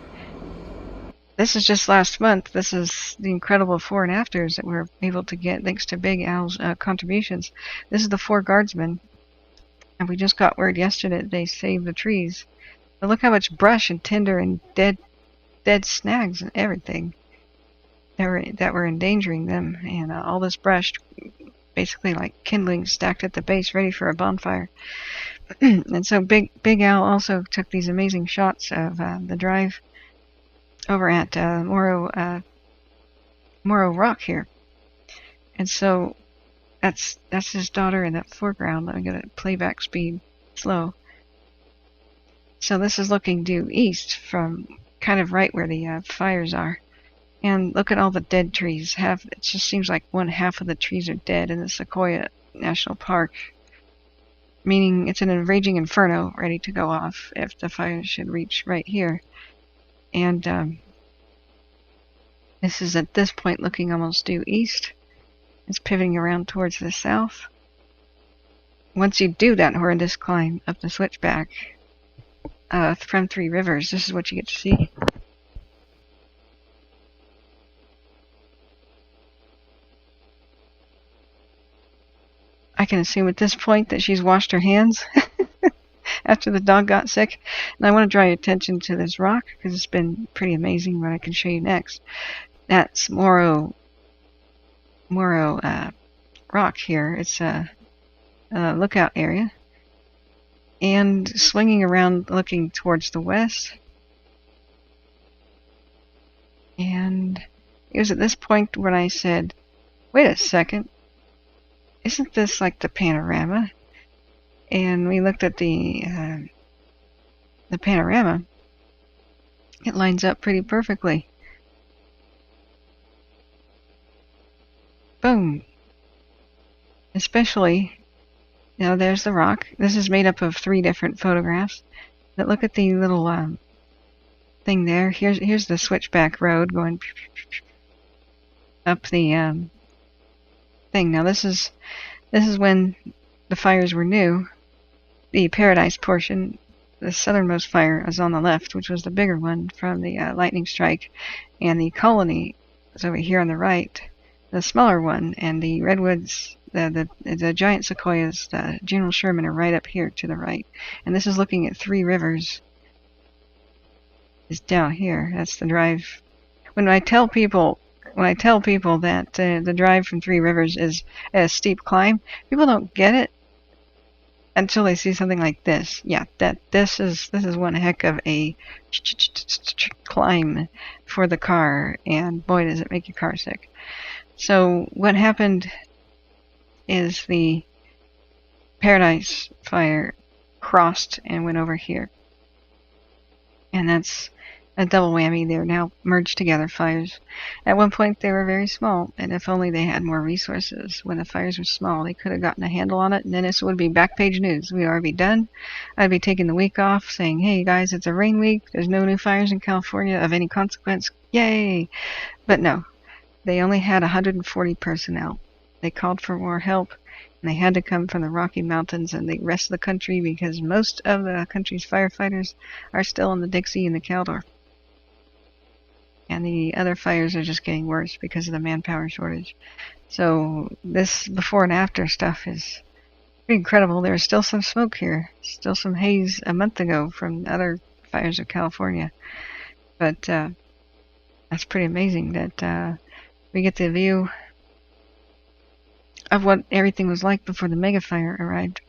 This is just last month. This is the incredible 4 and afters that we're able to get thanks to Big Al's contributions. This is the 4 guardsmen. And we just got word yesterday that they saved the trees. But look how much brush and tinder and dead snags and everything that were endangering them. And all this brush, basically like kindling stacked at the base, ready for a bonfire. And so Big Al also took these amazing shots of the drive over at Morro Rock here. And so that's his daughter in that foreground. Let me get it playback speed slow. So this is looking due east from kind of right where the fires are. And look at all the dead trees. It just seems like 1/2 of the trees are dead in the Sequoia National Park. Meaning it's an raging inferno ready to go off if the fire should reach right here. And this is at this point looking almost due east. It's pivoting around towards the south. Once you do that horrendous climb up the switchback from 3 Rivers, this is what you get to see. I can assume at this point that she's washed her hands after the dog got sick. And I want to draw your attention to this rock because it's been pretty amazing what I can show you next. That's Morro Rock here. It's a lookout area. and swinging around looking towards the west. And it was at this point when I said, wait a second, isn't this like the panorama? And we looked at the panorama. It lines up pretty perfectly. Boom. Especially, there's the rock. This is made up of 3 different photographs. But look at the little thing there. Here's the switchback road going up the thing. Now this is when the fires were new. The Paradise portion, the southernmost fire, is on the left, which was the bigger one from the lightning strike, and the Colony is over here on the right, the smaller one, and the redwoods, the giant sequoias, the General Sherman, are right up here to the right. And this is looking at 3 rivers. Is down here. That's the drive. When I tell people that the drive from 3 Rivers is a steep climb, people don't get it until they see something like this. Yeah, this is one heck of a climb for the car, and boy, does it make your car sick. So what happened is the Paradise fire crossed and went over here, and that's a double whammy. They're now merged together fires. At one point they were very small, and if only they had more resources when the fires were small, they could have gotten a handle on it, and then this would be back page news. We would already be done. I'd be taking the week off saying, hey guys, it's a rain week, there's no new fires in California of any consequence, yay! But no, they only had 140 personnel. They called for more help, and they had to come from the Rocky Mountains and the rest of the country, because most of the country's firefighters are still in the Dixie and the Caldor. And the other fires are just getting worse because of the manpower shortage. So this before and after stuff is pretty incredible. There's still some smoke here, still some haze a month ago from other fires of California. But that's pretty amazing that we get the view of what everything was like before the mega fire arrived.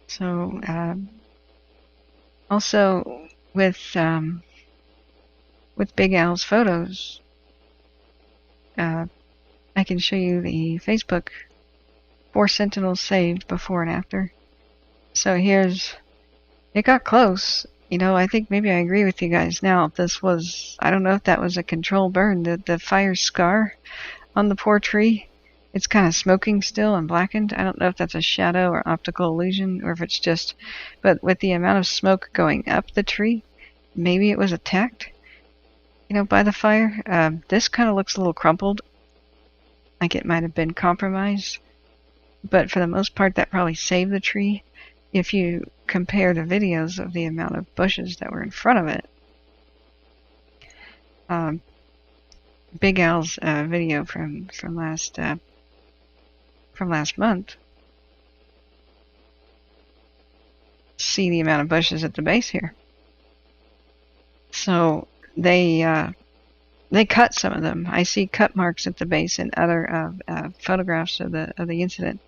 So also with Big Al's photos, I can show you the Facebook 4 sentinels saved before and after. So here's, it got close. I think maybe I agree with you guys now. This was, I don't know if that was a controlled burn. The fire scar on the poor tree, it's kind of smoking still and blackened. I don't know if that's a shadow or optical illusion, or if it's just, but with the amount of smoke going up the tree, maybe it was attacked, by the fire. This kind of looks a little crumpled, like it might have been compromised, but for the most part that probably saved the tree. If you compare the videos of the amount of bushes that were in front of it, Big Al's video from last month, see the amount of bushes at the base here. So they cut some of them. I see cut marks at the base in other photographs of the incident.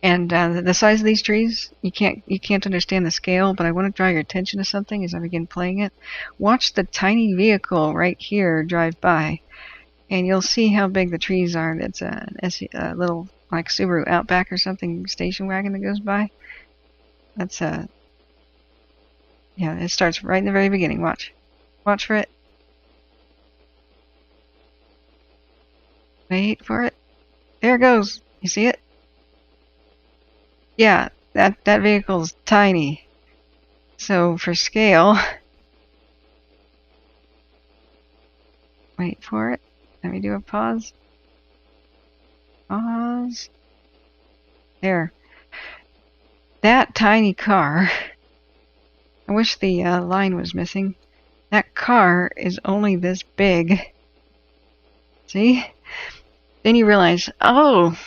And the size of these trees, you can't understand the scale, but I want to draw your attention to something as I begin playing it. Watch the tiny vehicle right here drive by, and you'll see how big the trees are. It's a little, like Subaru Outback or something, station wagon that goes by. That's yeah, it starts right in the very beginning. Watch for it. Wait for it. There it goes. You see it? Yeah, that vehicle's tiny. So for scale, wait for it. Let me do a pause. Pause. There. That tiny car, I wish the line was missing. That car is only this big. See? Then you realize, oh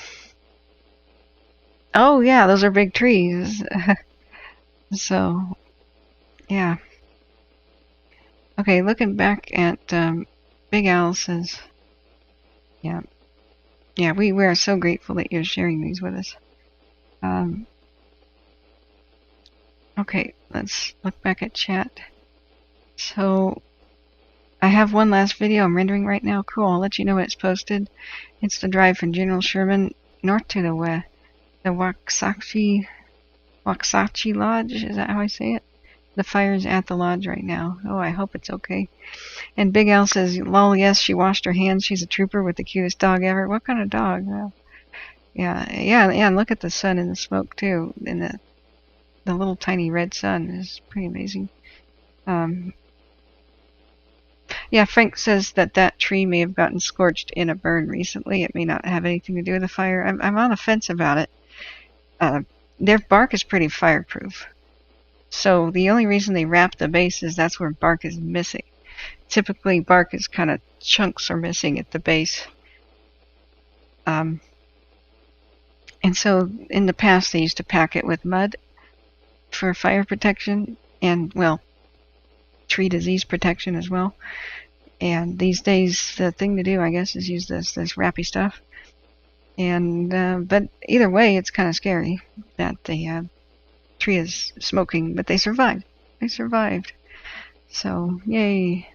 yeah, those are big trees. So, yeah. Okay, looking back at Big Al says, yeah, we are so grateful that you're sharing these with us. Okay, let's look back at chat. So I have one last video I'm rendering right now. Cool, I'll let you know when it's posted. It's the drive from General Sherman north to the Waxahachie Lodge. Is that how I say it? The fire's at the lodge right now. Oh, I hope it's okay. And Big Al says, lol, yes, she washed her hands. She's a trooper with the cutest dog ever. What kind of dog? Well, yeah, and look at the sun and the smoke, too. And the little tiny red sun is pretty amazing. Yeah, Frank says that tree may have gotten scorched in a burn recently. It may not have anything to do with the fire. I'm on the fence about it. Their bark is pretty fireproof. So the only reason they wrap the base is that's where bark is missing. Typically, bark is kind of chunks are missing at the base. And so in the past, they used to pack it with mud for fire protection and, well, tree disease protection as well. And these days, the thing to do, I guess, is use this wrappy stuff. And but either way, it's kind of scary that the tree is smoking, but they survived. They survived. So, yay.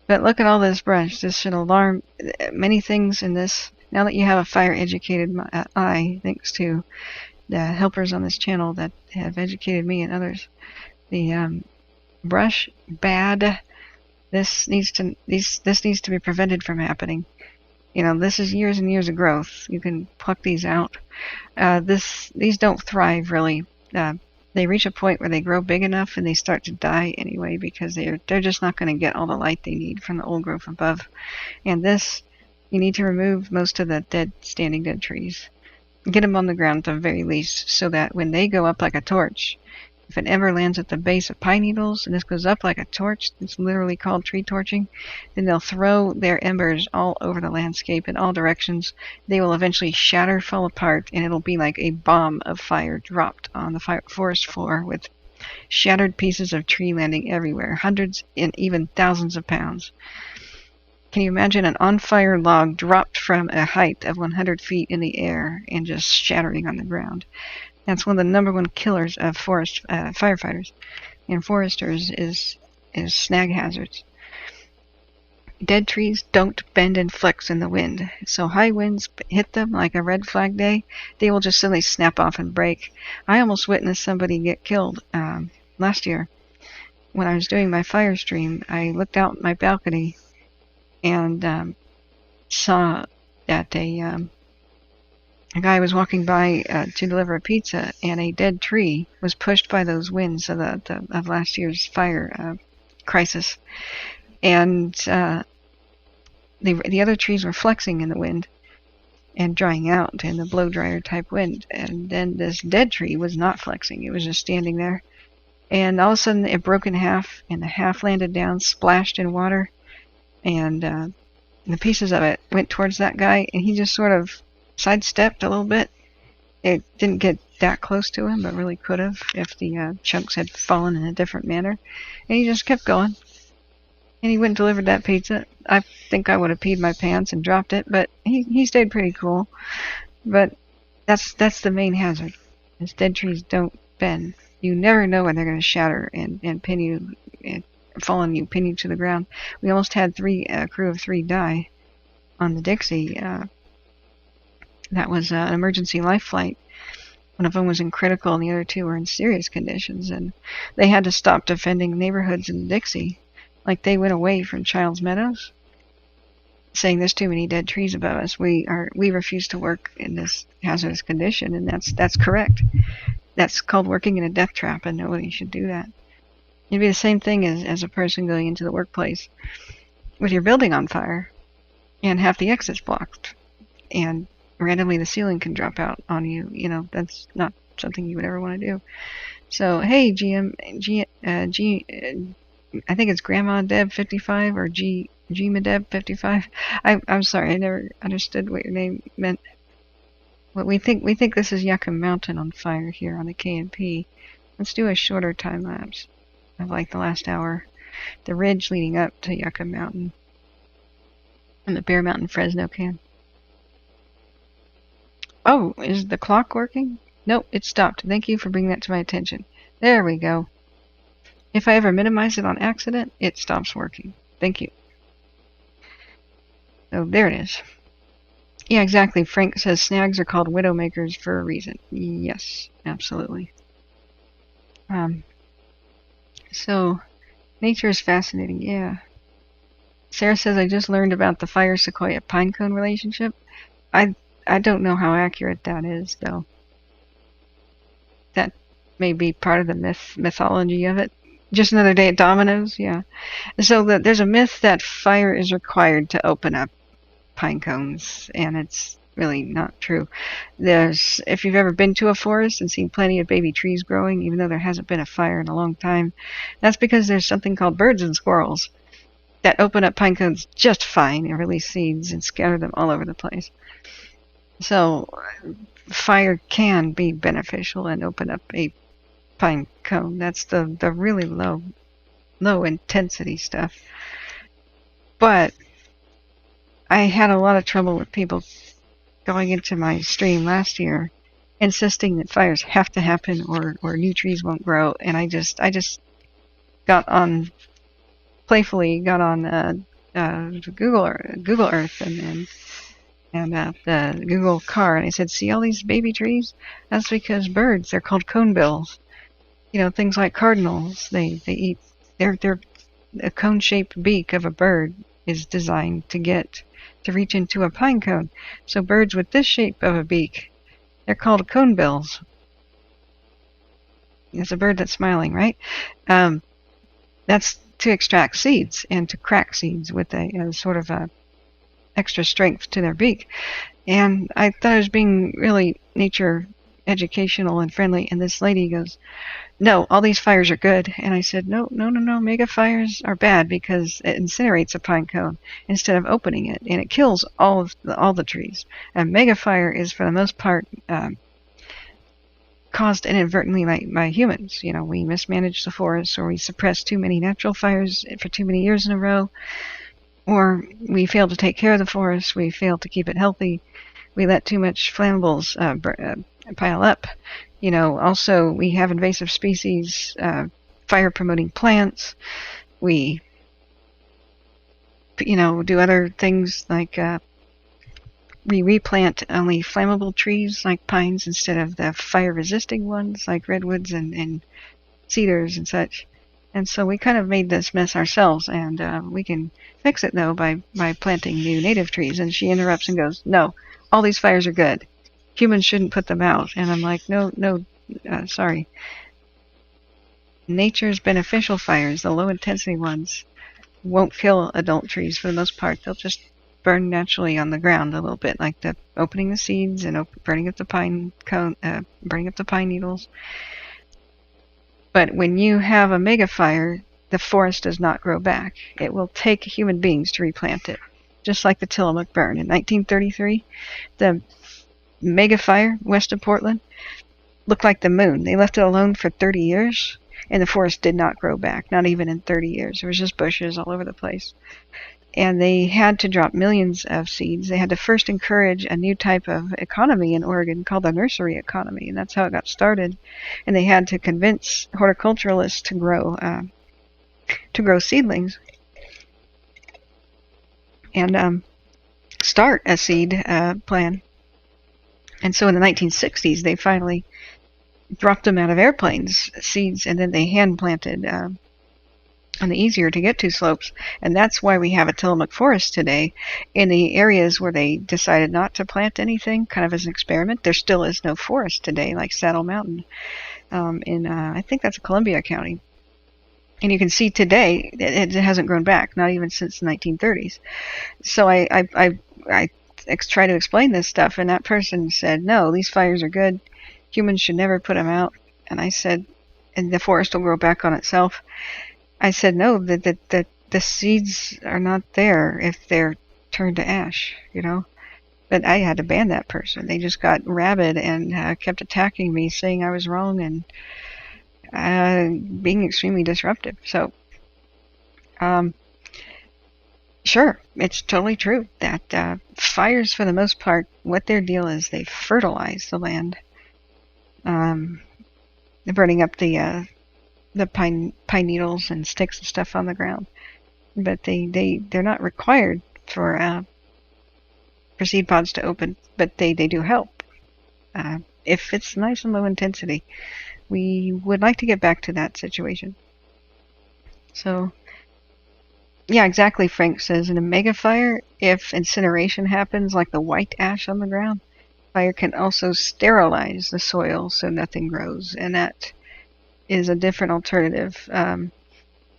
But look at all this brush. This should alarm many things in this. Now that you have a fire-educated eye, thanks to the helpers on this channel that have educated me and others, the brush, bad. This needs to be prevented from happening. You know, this is years and years of growth. You can pluck these out. These don't thrive really. They reach a point where they grow big enough and they start to die anyway because they're just not going to get all the light they need from the old growth above. And this, you need to remove most of the standing dead trees. Get them on the ground at the very least so that when they go up like a torch, if it ever lands at the base of pine needles and this goes up like a torch, it's literally called tree torching, then they'll throw their embers all over the landscape in all directions. They will eventually shatter, fall apart, and it'll be like a bomb of fire dropped on the forest floor with shattered pieces of tree landing everywhere, hundreds and even thousands of pounds. Can you imagine an on-fire log dropped from a height of 100 feet in the air and just shattering on the ground? That's one of the #1 killers of forest firefighters and foresters is snag hazards. Dead trees don't bend and flex in the wind. So high winds hit them like a red flag day, they will just suddenly snap off and break. I almost witnessed somebody get killed last year. When I was doing my fire stream, I looked out my balcony and saw that a guy was walking by to deliver a pizza, and a dead tree was pushed by those winds of last year's fire crisis. And the other trees were flexing in the wind and drying out in the blow dryer type wind. And then this dead tree was not flexing. It was just standing there. And all of a sudden it broke in half, and the half landed down, splashed in water. And the pieces of it went towards that guy, and he just sort of sidestepped a little bit. It didn't get that close to him, but really could have if the chunks had fallen in a different manner. And he just kept going. And he went and delivered that pizza. I think I would have peed my pants and dropped it, but he stayed pretty cool. But that's the main hazard. Is dead trees don't bend. You never know when they're going to shatter and pin you, and fall on you, pin you to the ground. We almost had a crew of 3 die on the Dixie. That was an emergency life flight. One of them was in critical and the other 2 were in serious conditions, and they had to stop defending neighborhoods in Dixie. Like, they went away from Childs Meadows, saying there's too many dead trees above us. We refuse to work in this hazardous condition, and that's correct. That's called working in a death trap, and nobody should do that. It'd be the same thing as a person going into the workplace with your building on fire and have the exits blocked, and randomly the ceiling can drop out on you. You know, that's not something you would ever want to do. So, hey, I think it's Grandma Deb 55 or Gma Deb 55. I'm sorry, I never understood what your name meant. What we think this is Yucca Mountain on fire here on the KNP. Let's do a shorter time lapse of like the last hour. The ridge leading up to Yucca Mountain and the Bear Mountain Fresno can. Oh, is the clock working? Nope, it stopped. Thank you for bringing that to my attention. There we go. If I ever minimize it on accident, it stops working. Thank you. So there it is. Yeah, exactly. Frank says snags are called widowmakers for a reason. Yes, absolutely. So, nature is fascinating, yeah. Sarah says, I just learned about the fire sequoia pinecone relationship. I don't know how accurate that is, though. That may be part of the mythology of it. Just another day at Domino's, yeah. So there's a myth that fire is required to open up pine cones, and it's really not true. If you've ever been to a forest and seen plenty of baby trees growing, even though there hasn't been a fire in a long time, that's because there's something called birds and squirrels that open up pine cones just fine and release seeds and scatter them all over the place. So fire can be beneficial and open up a pine cone. That's the really low intensity stuff. But I had a lot of trouble with people going into my stream last year insisting that fires have to happen or new trees won't grow, and I just playfully got on Google Earth and the Google car, and I said, see all these baby trees? That's because birds, they're called conebills. You know, things like cardinals, they eat, they're a cone-shaped beak of a bird is designed to reach into a pine cone. So birds with this shape of a beak, they're called conebills. It's a bird that's smiling, right? That's to extract seeds and to crack seeds with a sort of a extra strength to their beak. And I thought I was being really nature educational and friendly, and this lady goes, no, all these fires are good. And I said, no, mega fires are bad because it incinerates a pine cone instead of opening it, and it kills all the trees. A mega fire is, for the most part, caused inadvertently by humans. You know, we mismanage the forest, or we suppress too many natural fires for too many years in a row, or we fail to take care of the forest, we fail to keep it healthy, we let too much flammables pile up. You know, also we have invasive species, fire-promoting plants. We, do other things like we replant only flammable trees like pines instead of the fire-resisting ones like redwoods and cedars and such. And so we kind of made this mess ourselves, and we can fix it, though, by planting new native trees. And she interrupts and goes, no, all these fires are good. Humans shouldn't put them out. And I'm like, no, sorry. Nature's beneficial fires, the low-intensity ones, won't kill adult trees for the most part. They'll just burn naturally on the ground a little bit, like the opening the seeds and burning up the pine cone, burning up the pine needles. But when you have a mega fire, the forest does not grow back. It will take human beings to replant it, just like the Tillamook burn. In 1933, the mega fire west of Portland looked like the moon. They left it alone for 30 years, and the forest did not grow back, not even in 30 years. There was just bushes all over the place. And they had to drop millions of seeds. They had to first encourage a new type of economy in Oregon called the nursery economy, and that's how it got started. And they had to convince horticulturalists to grow seedlings and start a seed plan. And so in the 1960s, they finally dropped them out of airplanes, seeds, and then they hand planted on the easier to get to slopes. And that's why we have a Tillamook forest today. In the areas where they decided not to plant anything, kind of as an experiment, there still is no forest today, like Saddle Mountain I think that's Columbia County. And you can see today it hasn't grown back, not even since the 1930s. So I try to explain this stuff, and that person said, no, these fires are good. Humans should never put them out. And I said, and the forest will grow back on itself. I said, no, the seeds are not there if they're turned to ash, But I had to ban that person. They just got rabid and kept attacking me, saying I was wrong and being extremely disruptive. So, sure, it's totally true that fires, for the most part, what their deal is, they fertilize the land. burning up the pine needles and sticks and stuff on the ground. But they're not required for seed pods to open, but they do help if it's nice and low intensity. We would like to get back to that situation. So, yeah, exactly, Frank says. In a mega fire, if incineration happens, like the white ash on the ground, fire can also sterilize the soil so nothing grows, and that is a different alternative.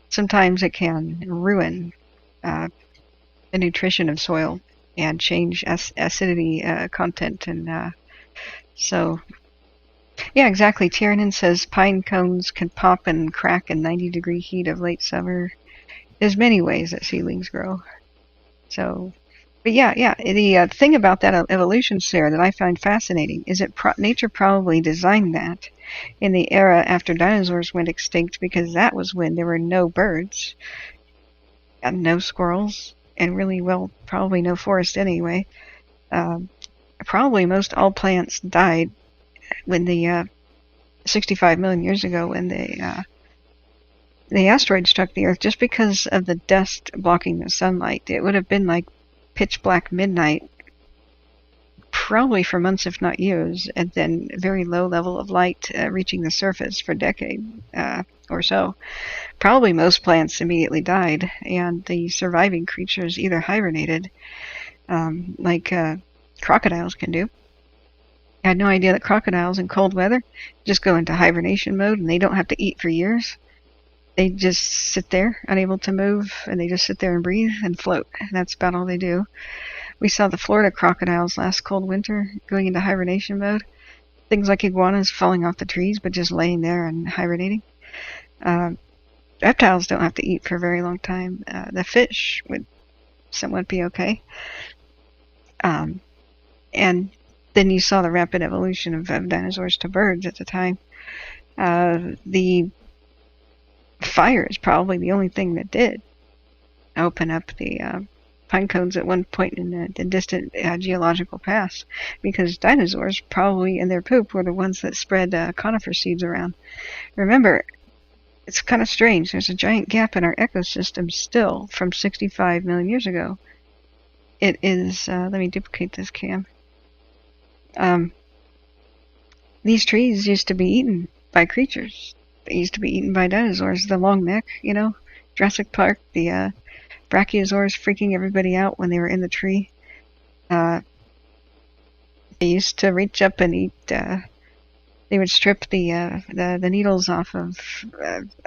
Sometimes it can ruin the nutrition of soil and change acidity content, and so, yeah, exactly. Tiernan says pine cones can pop and crack in 90-degree heat of late summer. There's many ways that seedlings grow. So, but yeah, the thing about that evolution, Sarah, that I find fascinating is that nature probably designed that in the era after dinosaurs went extinct, because that was when there were no birds and no squirrels, and really, well, probably no forest anyway. Probably most all plants died when the 65 million years ago, when the asteroid struck the Earth, just because of the dust blocking the sunlight. It would have been like pitch black midnight, probably for months, if not years, and then very low level of light reaching the surface for a decade or so. Probably most plants immediately died, and the surviving creatures either hibernated, like crocodiles can do. I had no idea that crocodiles in cold weather just go into hibernation mode, and they don't have to eat for years. They just sit there, unable to move, and they just sit there and breathe and float. And that's about all they do. We saw the Florida crocodiles last cold winter going into hibernation mode. Things like iguanas falling off the trees, but just laying there and hibernating. Reptiles don't have to eat for a very long time. The fish would somewhat be okay. And then you saw the rapid evolution of dinosaurs to birds at the time. The fire is probably the only thing that did open up the pine cones at one point in the distant geological past, because dinosaurs probably in their poop were the ones that spread conifer seeds around. Remember, it's kind of strange. There's a giant gap in our ecosystem still from 65 million years ago. It is, let me duplicate this cam. These trees used to be eaten by creatures. They used to be eaten by dinosaurs. The long neck, Jurassic Park, the brachiosaurs freaking everybody out when they were in the tree. They used to reach up and eat. They would strip the needles off of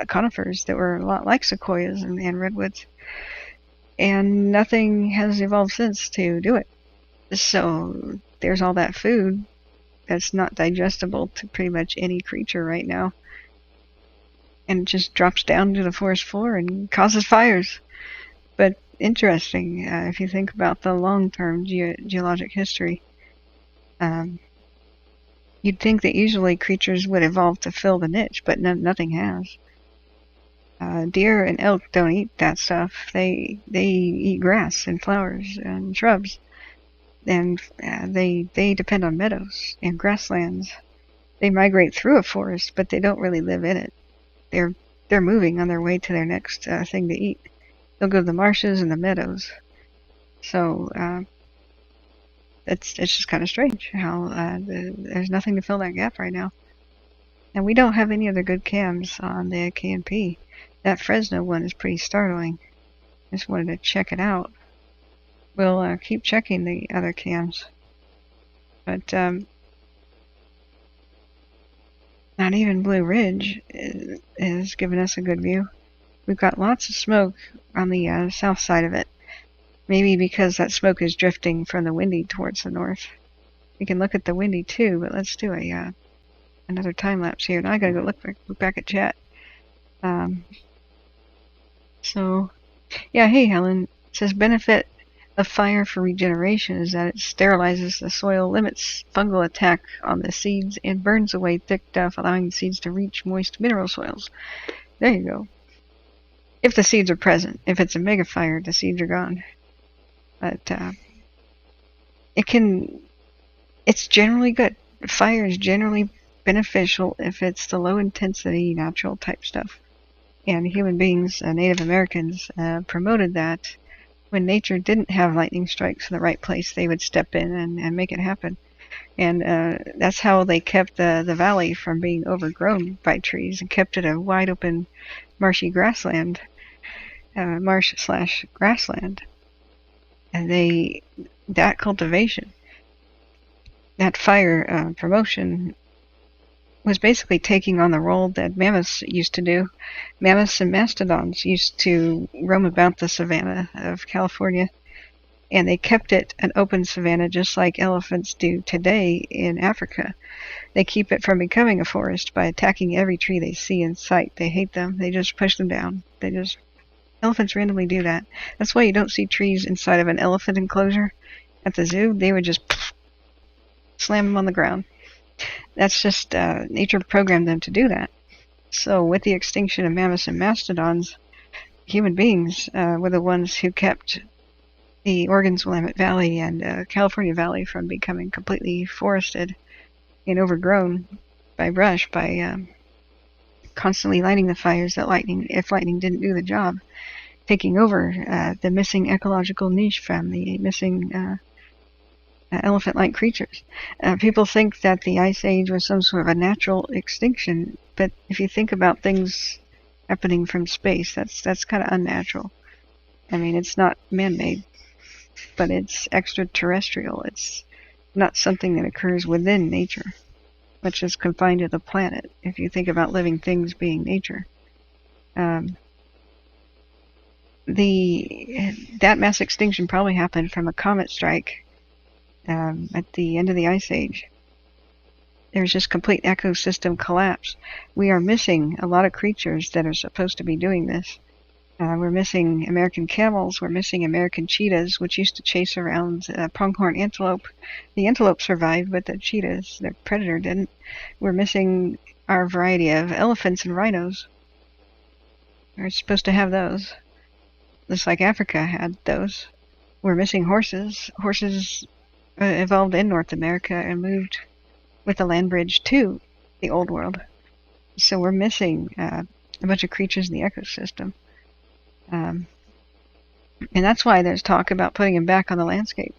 conifers that were a lot like sequoias and redwoods, and nothing has evolved since to do it. So there's all that food that's not digestible to pretty much any creature right now, and it just drops down to the forest floor and causes fires. But interesting, if you think about the long-term geologic history, you'd think that usually creatures would evolve to fill the niche, but nothing has. Deer and elk don't eat that stuff. They eat grass and flowers and shrubs, and they depend on meadows and grasslands. They migrate through a forest, but they don't really live in it. They're moving on their way to their next thing to eat. They'll go to the marshes and the meadows. So it's just kind of strange how there's nothing to fill that gap right now. And we don't have any other good cams on the KNP. That Fresno one is pretty startling. Just wanted to check it out. We'll keep checking the other cams. But not even Blue Ridge is giving us a good view. We've got lots of smoke on the south side of it. Maybe because that smoke is drifting from the Windy towards the north. We can look at the Windy too, but let's do another time lapse here. Now I gotta go look back at chat. So, yeah, hey Helen, it says benefit of fire for regeneration is that it sterilizes the soil, limits fungal attack on the seeds, and burns away thick duff, allowing the seeds to reach moist mineral soils. There you go. If the seeds are present. If it's a mega fire, the seeds are gone. But it's generally good. Fire is generally beneficial if it's the low intensity natural type stuff. And human beings, Native Americans, promoted that. When nature didn't have lightning strikes in the right place, they would step in and make it happen. And that's how they kept the valley from being overgrown by trees and kept it a wide open marshy grassland, marsh/grassland. And that cultivation, that fire promotion was basically taking on the role that mammoths used to do. Mammoths and mastodons used to roam about the savanna of California, and they kept it an open savanna just like elephants do today in Africa. They keep it from becoming a forest by attacking every tree they see in sight. They hate them. They just push them down. Elephants randomly do that. That's why you don't see trees inside of an elephant enclosure at the zoo. They would just slam them on the ground. That's just nature programmed them to do that. So with the extinction of mammoths and mastodons, human beings were the ones who kept the Oregon's Willamette Valley and California Valley from becoming completely forested and overgrown by brush, by constantly lighting the fires that if lightning didn't do the job, taking over the missing ecological niche from the missing elephant-like creatures. People think that the Ice Age was some sort of a natural extinction, but if you think about things happening from space, that's kind of unnatural. I mean, it's not man-made, but it's extraterrestrial. It's not something that occurs within nature, which is confined to the planet, if you think about living things being nature. That mass extinction probably happened from a comet strike at the end of the Ice Age. There's just complete ecosystem collapse. We are missing a lot of creatures that are supposed to be doing this. We're missing American camels. We're missing American cheetahs, which used to chase around pronghorn antelope. The antelope survived, but the cheetahs, their predator, didn't. We're missing our variety of elephants and rhinos. We're supposed to have those, just like Africa had those. We're missing horses. Horses evolved in North America and moved with the land bridge to the Old World. So we're missing a bunch of creatures in the ecosystem. And that's why there's talk about putting them back on the landscape,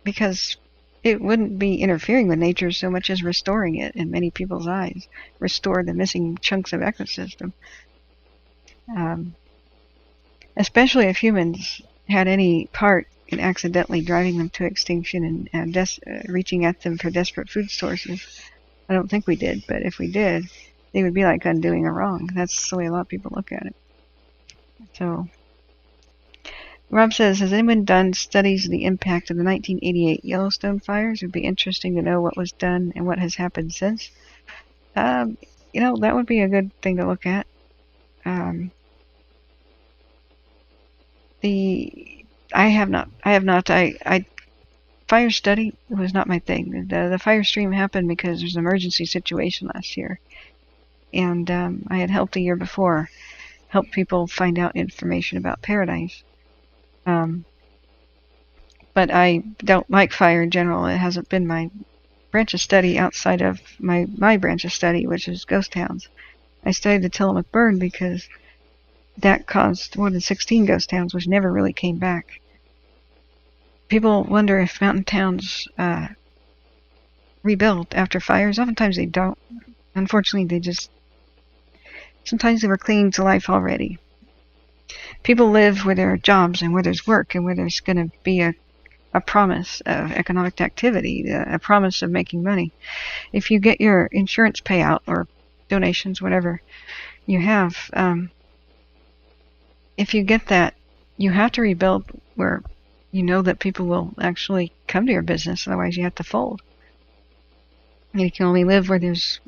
because it wouldn't be interfering with nature so much as restoring it in many people's eyes, restore the missing chunks of ecosystem. Especially if humans had any part in accidentally driving them to extinction and reaching at them for desperate food sources. I don't think we did, but if we did, they would be like undoing a wrong. That's the way a lot of people look at it. So, Rob says, has anyone done studies of the impact of the 1988 Yellowstone fires? It would be interesting to know what was done and what has happened since. That would be a good thing to look at. I have not. Fire study was not my thing. The fire stream happened because there's an emergency situation last year. And I had helped the year before, help people find out information about Paradise. But I don't like fire in general. It hasn't been my branch of study outside of my branch of study, which is ghost towns. I studied the Tillamook burn because that caused more than 16 ghost towns, which never really came back. People wonder if mountain towns rebuild after fires. Oftentimes they don't. Unfortunately, sometimes they were clinging to life already. People live where there are jobs and where there's work and where there's going to be a promise of economic activity, a promise of making money. If you get your insurance payout or donations, whatever you have, if you get that, you have to rebuild where you know that people will actually come to your business. Otherwise, you have to fold. And you can only live where there's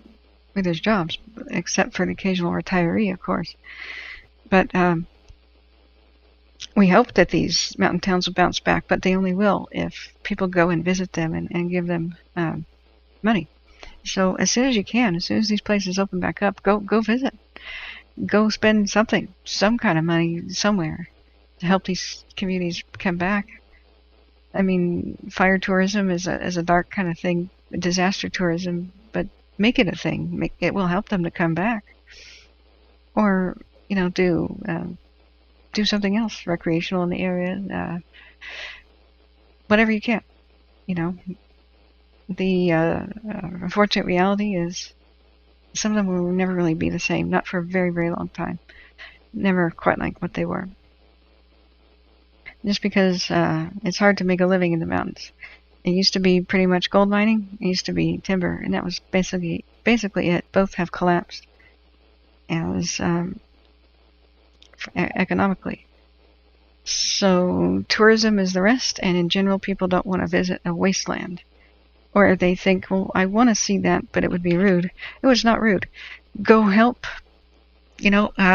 jobs, except for the occasional retiree, of course. But we hope that these mountain towns will bounce back, but they only will if people go and visit them and give them money. So as soon as you can, as soon as these places open back up, go visit. Go spend some kind of money somewhere to help these communities come back. I mean, fire tourism is a dark kind of thing, disaster tourism, but make it a thing. It will help them to come back, or do something else recreational in the area. Whatever you can. The unfortunate reality is some of them will never really be the same, not for a very, very long time. Never quite like what they were. Just because it's hard to make a living in the mountains. It used to be pretty much gold mining. It used to be timber, and that was basically it. Both have collapsed as economically. So tourism is the rest, and in general, people don't want to visit a wasteland. Or they think, well, I want to see that, but it would be rude. It was not rude. Go help,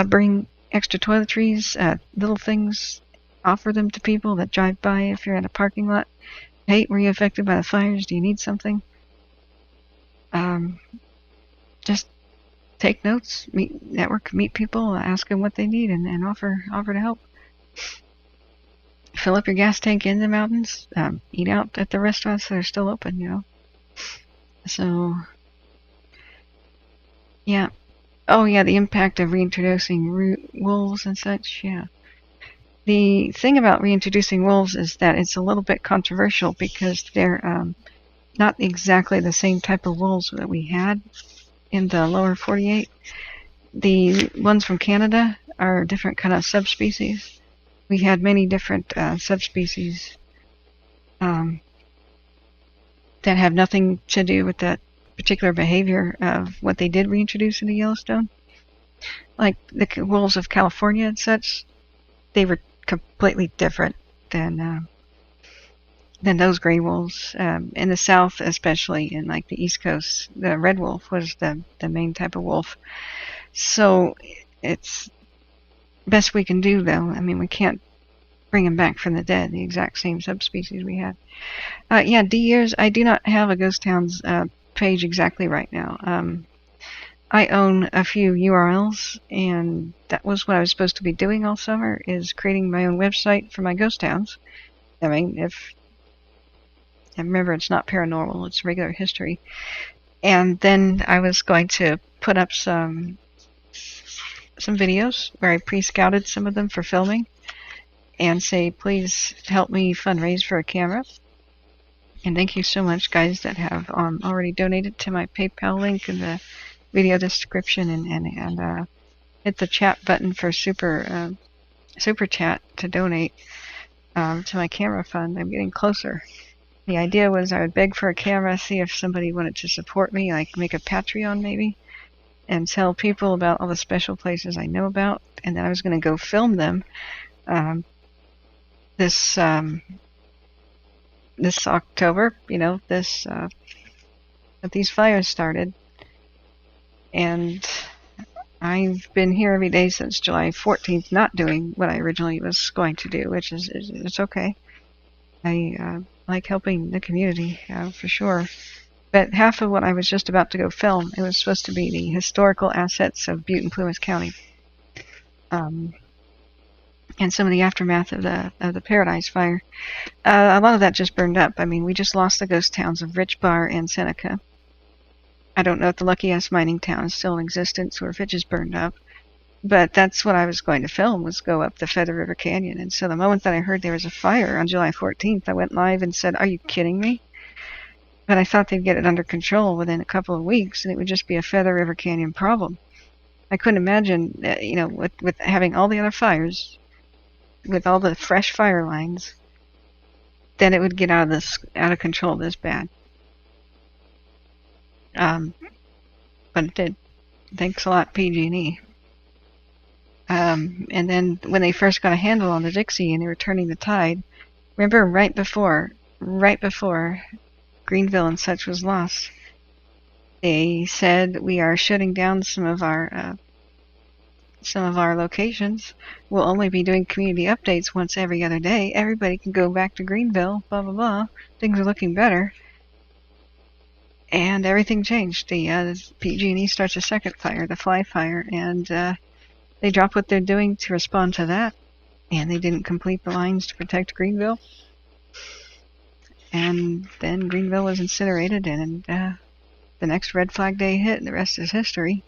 bring extra toiletries, little things, offer them to people that drive by if you're at a parking lot. Hey, were you affected by the fires? Do you need something? Just take notes, meet people, ask them what they need, and offer to help. Fill up your gas tank in the mountains. Eat out at the restaurants that are still open, So, yeah. Oh, yeah, the impact of reintroducing wolves and such, yeah. The thing about reintroducing wolves is that it's a little bit controversial because they're not exactly the same type of wolves that we had in the lower 48. The ones from Canada are a different kind of subspecies. We had many different subspecies that have nothing to do with that particular behavior of what they did reintroduce into Yellowstone. Like the wolves of California and such, they were completely different than those gray wolves. In the South, especially in like the East Coast, the red wolf was the main type of wolf. So it's best we can do, though. I mean, we can't bring them back from the dead, the exact same subspecies we had. Yeah, D-Years, I do not have a Ghost Towns page exactly right now. I own a few URLs, and that was what I was supposed to be doing all summer, is creating my own website for my ghost towns. I mean, and remember, it's not paranormal, it's regular history. And then I was going to put up some videos where I pre-scouted some of them for filming and say, please help me fundraise for a camera. And thank you so much, guys, that have already donated to my PayPal link in the video description, and hit the chat button for super chat to donate to my camera fund. I'm getting closer. The idea was I would beg for a camera, see if somebody wanted to support me, like make a Patreon maybe, and tell people about all the special places I know about, and then I was going to go film them this October, that these fires started. And I've been here every day since July 14th, not doing what I originally was going to do, which is it's okay. I like helping the community, for sure. But half of what I was just about to go film, it was supposed to be the historical assets of Butte and Plumas County, and some of the aftermath of the Paradise Fire. A lot of that just burned up. I mean, we just lost the ghost towns of Rich Bar and Seneca. I don't know if the Lucky Ass mining town is still in existence or if it just burned up. But that's what I was going to film, was go up the Feather River Canyon. And so the moment that I heard there was a fire on July 14th, I went live and said, are you kidding me? But I thought they'd get it under control within a couple of weeks, and it would just be a Feather River Canyon problem. I couldn't imagine, with having all the other fires, with all the fresh fire lines, then it would get out of control this bad. But it did. Thanks a lot, PG&E. And then when they first got a handle on the Dixie and they were turning the tide, remember right before Greenville and such was lost, they said, we are shutting down some of our locations. We'll only be doing community updates once every other day. Everybody can go back to Greenville, blah, blah, blah. Things are looking better. And everything changed. The PG&E starts a second fire, the Fly Fire, and they dropped what they're doing to respond to that, and they didn't complete the lines to protect Greenville. And then Greenville was incinerated, and the the next red flag day hit, and the rest is history.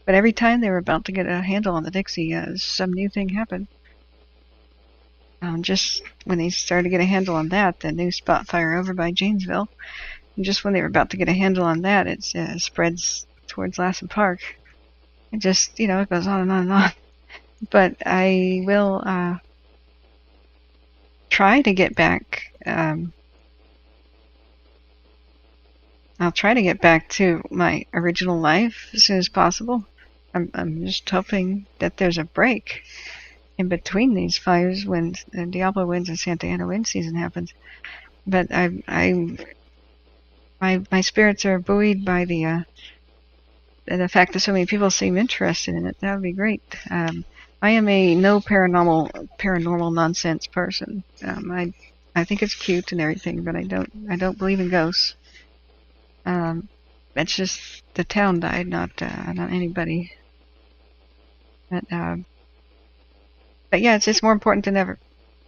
But every time they were about to get a handle on the Dixie, some new thing happened. Just when they started to get a handle on that, the new spot fire over by Janesville, and just when they were about to get a handle on that, it spreads towards Lassen Park. It just, it goes on and on and on. But I will try to get back. I'll try to get back to my original life as soon as possible. I'm just hoping that there's a break in between these fires when the Diablo winds and Santa Ana wind season happens. But my spirits are buoyed by the fact that so many people seem interested in it. That would be great. I am a no paranormal nonsense person. I think it's cute and everything, but I don't believe in ghosts. It's just the town died, not anybody. But yeah, it's more important than ever.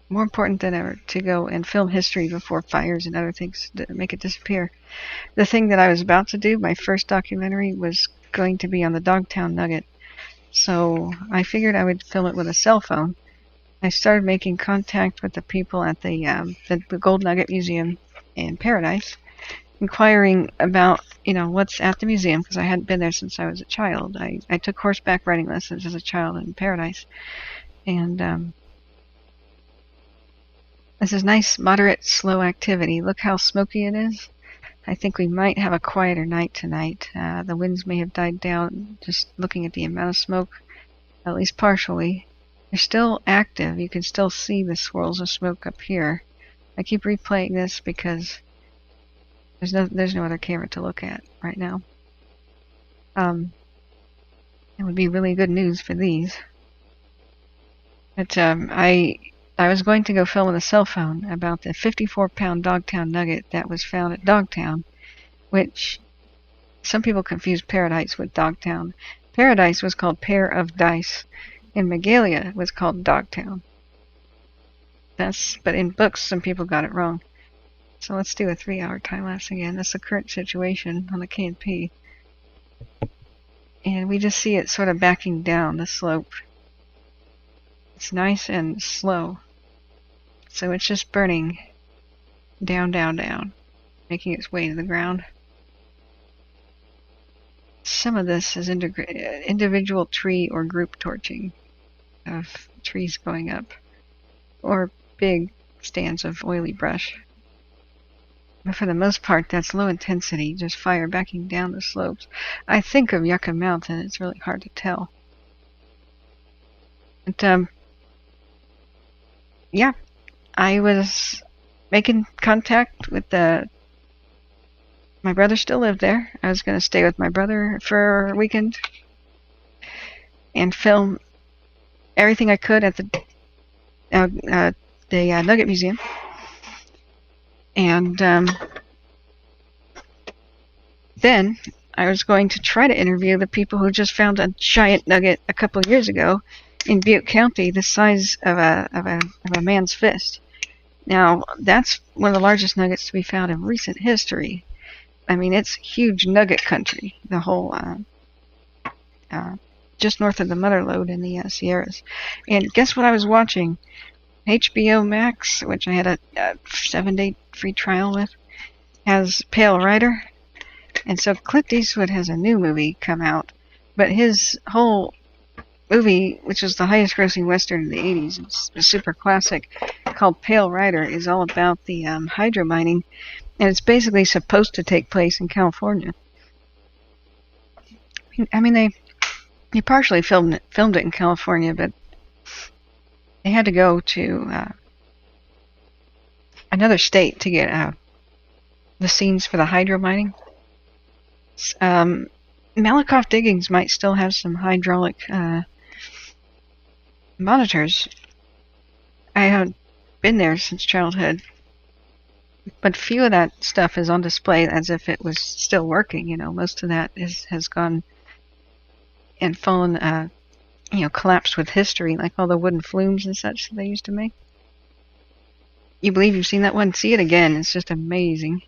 More important than ever to go and film history before fires and other things make it disappear. The thing that I was about to do, my first documentary, was going to be on the Dogtown Nugget. So I figured I would film it with a cell phone. I started making contact with the people at the Gold Nugget Museum in Paradise, inquiring about, what's at the museum, because I hadn't been there since I was a child. I took horseback riding lessons as a child in Paradise. And this is nice, moderate, slow activity. Look how smoky it is. I think we might have a quieter night tonight. The winds may have died down, just looking at the amount of smoke, at least partially. They're still active. You can still see the swirls of smoke up here. I keep replaying this because there's no other camera to look at right now. It would be really good news for these. But I was going to go film with a cell phone about the 54-pound Dogtown Nugget that was found at Dogtown, which some people confuse Paradise with Dogtown. Paradise was called Pair of Dice, and Magalia was called Dogtown. But in books, some people got it wrong. So let's do a 3-hour time lapse again. That's the current situation on the K&P. And we just see it sort of backing down the slope. It's nice and slow. So it's just burning down, down, down, making its way to the ground. Some of this is individual tree or group torching of trees going up, or big stands of oily brush. But for the most part, that's low intensity, just fire backing down the slopes. I think of Yucca Mountain. It's really hard to tell. But, yeah, I was making contact with my brother still lived there. I was going to stay with my brother for a weekend and film everything I could at the Nugget Museum. And then I was going to try to interview the people who just found a giant nugget a couple of years ago in Butte County, the size of a man's fist. Now, that's one of the largest nuggets to be found in recent history. I mean, it's huge nugget country, the whole, just north of the Mother Lode in the Sierras. And guess what I was watching? HBO Max, which I had a 7-day free trial with, has Pale Rider. And so Clint Eastwood has a new movie come out, but his whole movie, which was the highest grossing Western in the 80s, it's a super classic, called Pale Rider, is all about the hydro mining, and it's basically supposed to take place in California. I mean, they partially filmed it in California, but they had to go to another state to get the scenes for the hydro mining. Malakoff Diggings might still have some hydraulic monitors. I have been there since childhood, but few of that stuff is on display as if it was still working. Most of that has gone and fallen, collapsed with history, like all the wooden flumes and such that they used to make. You believe you've seen that one? See it again. It's just amazing.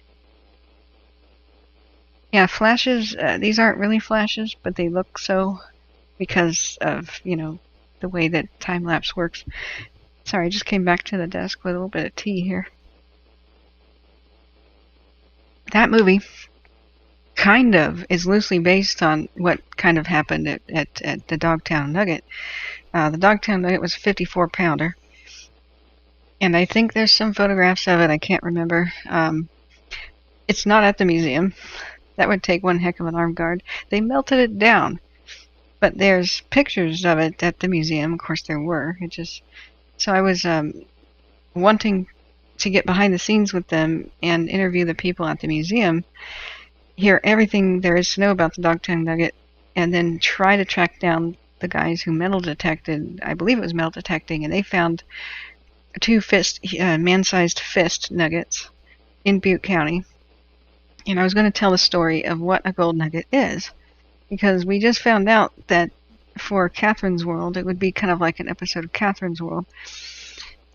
Yeah, flashes, these aren't really flashes, but they look so because of, the way that time-lapse works. Sorry, I just came back to the desk with a little bit of tea here. That movie kind of is loosely based on what kind of happened at the Dogtown Nugget. The Dogtown Nugget was a 54-pounder. And I think there's some photographs of it. I can't remember. It's not at the museum. That would take one heck of an armed guard. They melted it down. But there's pictures of it at the museum. Of course there were. So I was wanting to get behind the scenes with them and interview the people at the museum, hear everything there is to know about the Dogtown Nugget, and then try to track down the guys who metal detected, I believe it was metal detecting, and they found two man-sized fist nuggets in Butte County. And I was going to tell the story of what a gold nugget is, because we just found out that for Kathryn's World, it would be kind of like an episode of Kathryn's World,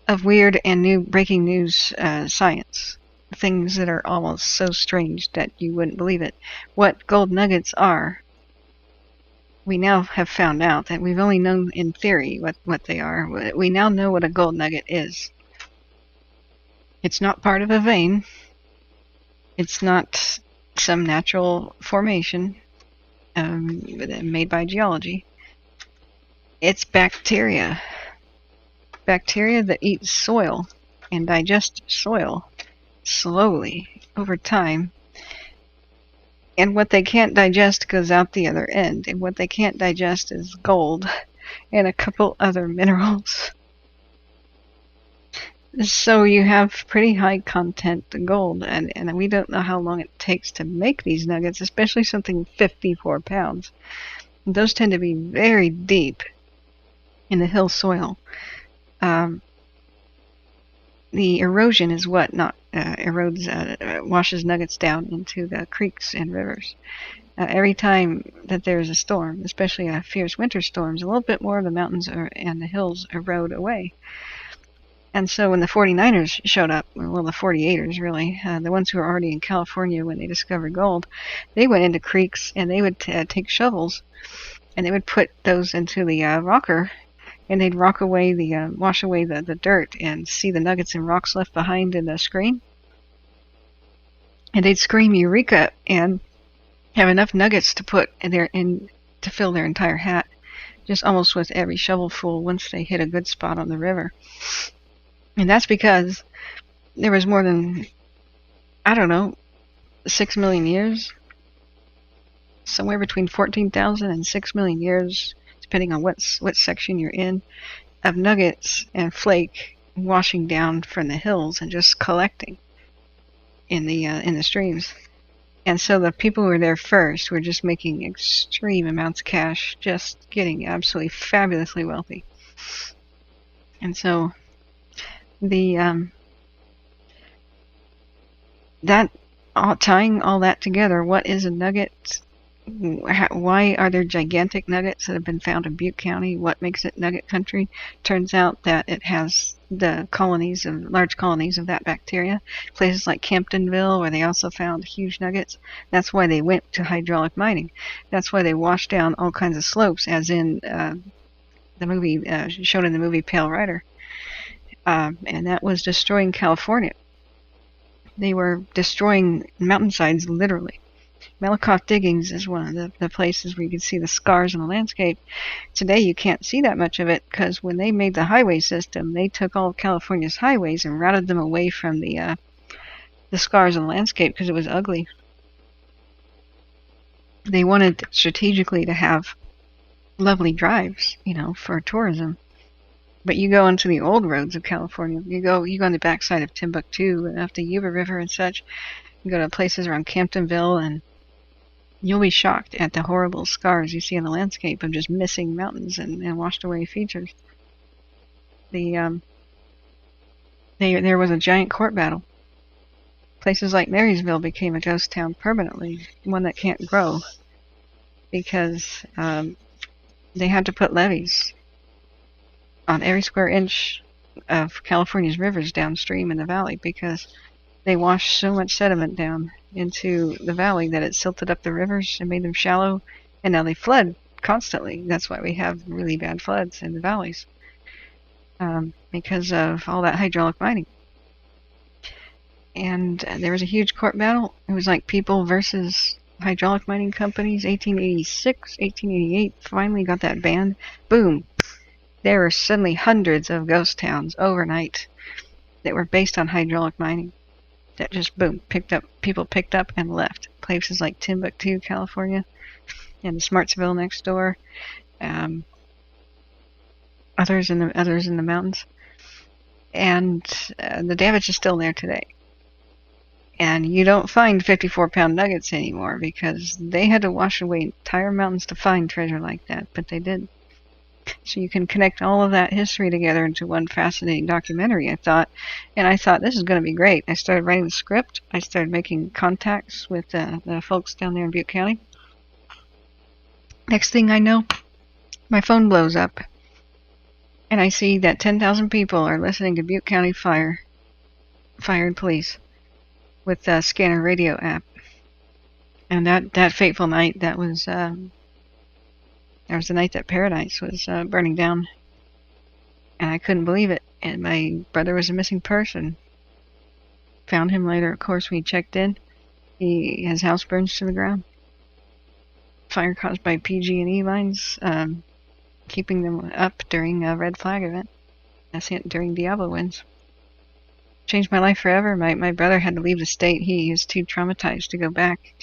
of weird and new breaking news science. Things that are almost so strange that you wouldn't believe it. What gold nuggets are, we now have found out that we've only known in theory what they are. We now know what a gold nugget is. It's not part of a vein. It's not some natural formation made by geology. It's bacteria. Bacteria that eat soil and digest soil slowly over time. And what they can't digest goes out the other end. And what they can't digest is gold and a couple other minerals. So you have pretty high content gold, and we don't know how long it takes to make these nuggets, especially something 54 pounds. Those tend to be very deep in the hill soil. The erosion is what washes nuggets down into the creeks and rivers. Every time that there's a storm, especially a fierce winter storms, a little bit more of the mountains and the hills erode away. And so when the 49ers showed up, well, the 48ers really, the ones who were already in California when they discovered gold, they went into creeks and they would take shovels and they would put those into the rocker, and they'd wash away the dirt and see the nuggets and rocks left behind in the screen. And they'd scream Eureka and have enough nuggets to put to fill their entire hat, just almost with every shovelful once they hit a good spot on the river. And that's because there was more than, 6 million years, somewhere between 14,000 and 6 million years, depending on what section you're in, of nuggets and flake washing down from the hills and just collecting in the streams. And so the people who were there first were just making extreme amounts of cash, just getting absolutely fabulously wealthy. And so tying all that together, what is a nugget? Why are there gigantic nuggets that have been found in Butte County? What makes it nugget country? Turns out that it has the large colonies of that bacteria. Places like Camptonville, where they also found huge nuggets. That's why they went to hydraulic mining. That's why they washed down all kinds of slopes, as in the movie shown in the movie Pale Rider. And that was destroying California. They were destroying mountainsides, literally. Malakoff Diggings is one of the places where you can see the scars in the landscape. Today you can't see that much of it because when they made the highway system, they took all of California's highways and routed them away from the scars in the landscape because it was ugly. They wanted strategically to have lovely drives, for tourism. But you go into the old roads of California. You go on the backside of Timbuktu and up the Yuba River and such. You go to places around Camptonville, and you'll be shocked at the horrible scars you see in the landscape of just missing mountains and washed away features. There was a giant court battle. Places like Marysville became a ghost town permanently, one that can't grow, because they had to put levees on every square inch of California's rivers downstream in the valley because They washed so much sediment down into the valley that it silted up the rivers and made them shallow, and now they flood constantly. That's why we have really bad floods in the valleys, because of all that hydraulic mining. And there was a huge court battle. It was like people versus hydraulic mining companies. 1886, 1888, finally got that banned. Boom. There were suddenly hundreds of ghost towns overnight that were based on hydraulic mining. That just, boom, people picked up and left. Places like Timbuktu, California, and Smartsville next door. Others in the mountains. And the damage is still there today. And you don't find 54-pound nuggets anymore because they had to wash away entire mountains to find treasure like that, but they did. So you can connect all of that history together into one fascinating documentary, I thought. And I thought, this is going to be great. I started writing the script. I started making contacts with the folks down there in Butte County. Next thing I know, my phone blows up. And I see that 10,000 people are listening to Butte County Fire and Police with the Scanner Radio app. And that fateful night, that was the night that Paradise was burning down. And I couldn't believe it. And my brother was a missing person. Found him later, of course, we checked in. His house burns to the ground. Fire caused by PG&E lines, keeping them up during a red flag event. That's it, during Diablo winds. Changed my life forever. My brother had to leave the state. He was too traumatized to go back.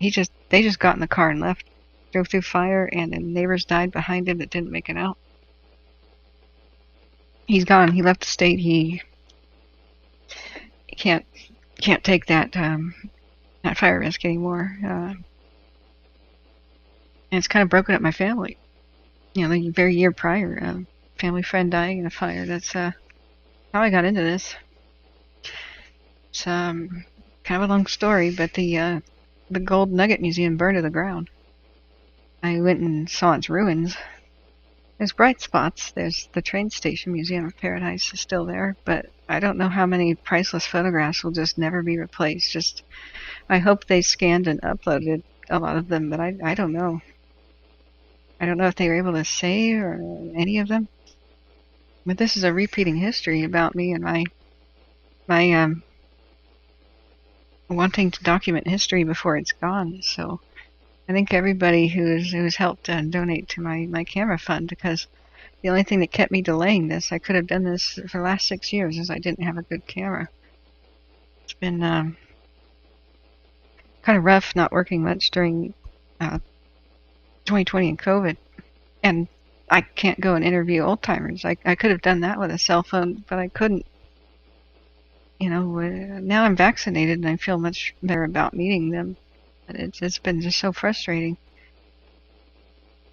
They just got in the car and left. Drove through fire, and the neighbors died behind him that didn't make it out. He's gone. He left the state. He can't take that fire risk anymore. And it's kind of broken up my family. You know, the very year prior, family friend dying in a fire. That's how I got into this. It's kind of a long story, but the Gold Nugget Museum burned to the ground. I went and saw its ruins. There's bright spots. There's the train station Museum of Paradise is still there, but I don't know how many priceless photographs will just never be replaced. I hope they scanned and uploaded a lot of them, but I don't know. I don't know if they were able to save or any of them. But this is a repeating history about me and my wanting to document history before it's gone. So I think everybody who's helped donate to my camera fund, because the only thing that kept me delaying this, I could have done this for the last 6 years, is I didn't have a good camera. It's been kind of rough not working much during 2020 and COVID, and I can't go and interview old timers. I could have done that with a cell phone, but I couldn't. You know, now I'm vaccinated and I feel much better about meeting them. But it's been just so frustrating.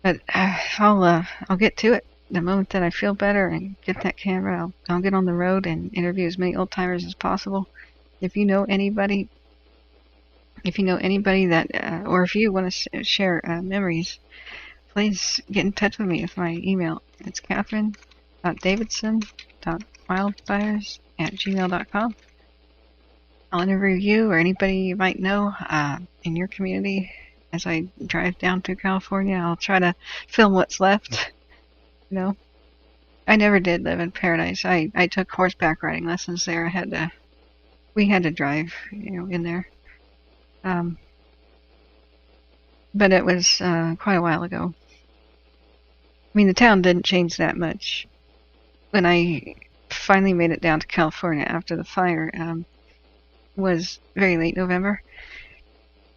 But I'll get to it the moment that I feel better and get that camera. I'll get on the road and interview as many old timers as possible. If you know anybody that, or if you want to share memories, please get in touch with me with my email. It's kathryn.davidson.wildfires@gmail.com. I'll interview you or anybody you might know in your community. As I drive down through California, I'll try to film what's left. You know, I never did live in Paradise. I took horseback riding lessons there. We had to drive, in there. But it was quite a while ago. I mean, the town didn't change that much. When I finally made it down to California after the fire, was very late November.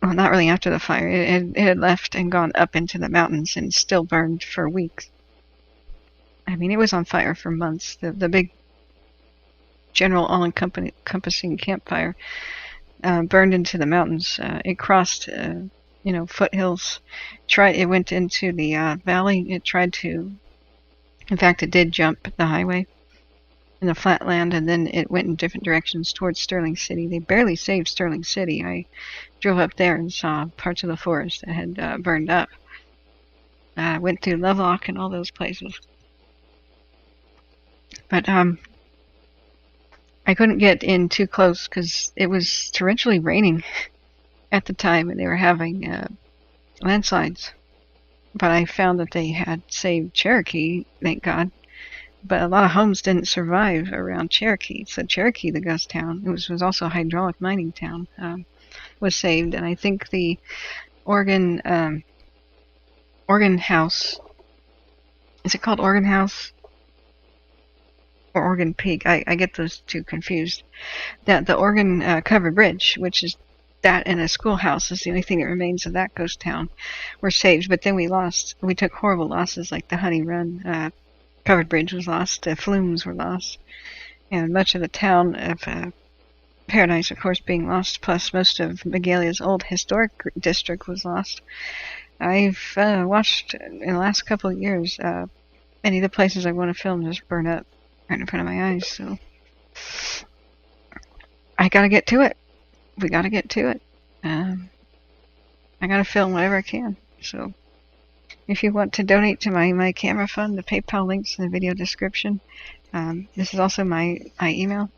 Well, not really after the fire. It had left and gone up into the mountains and still burned for weeks. I mean, it was on fire for months. The big general all-encompassing campfire burned into the mountains. It crossed, foothills. It went into the valley. It tried to, in fact, it did jump the highway in the flatland, and then it went in different directions towards Sterling City. They barely saved Sterling City. I drove up there and saw parts of the forest that had burned up. Went through Lovelock and all those places. But I couldn't get in too close because it was torrentially raining at the time, and they were having landslides. But I found that they had saved Cherokee, thank God. But a lot of homes didn't survive around Cherokee. So Cherokee, the ghost town, it was also a hydraulic mining town, was saved. And I think the Oregon House, is it called Oregon House or Oregon Peak? I get those two confused. That the Oregon Covered Bridge, which is that and a schoolhouse, is the only thing that remains of that ghost town, were saved. But then we took horrible losses, like the Honey Run Covered Bridge was lost, the flumes were lost, and much of the town of Paradise, of course, being lost, plus most of Megalia's old historic district was lost. I've watched in the last couple of years any of the places I want to film just burn up right in front of my eyes, so I gotta get to it. We gotta get to it. I gotta film whatever I can, so if you want to donate to my camera fund, the PayPal link's in the video description. This is also my email.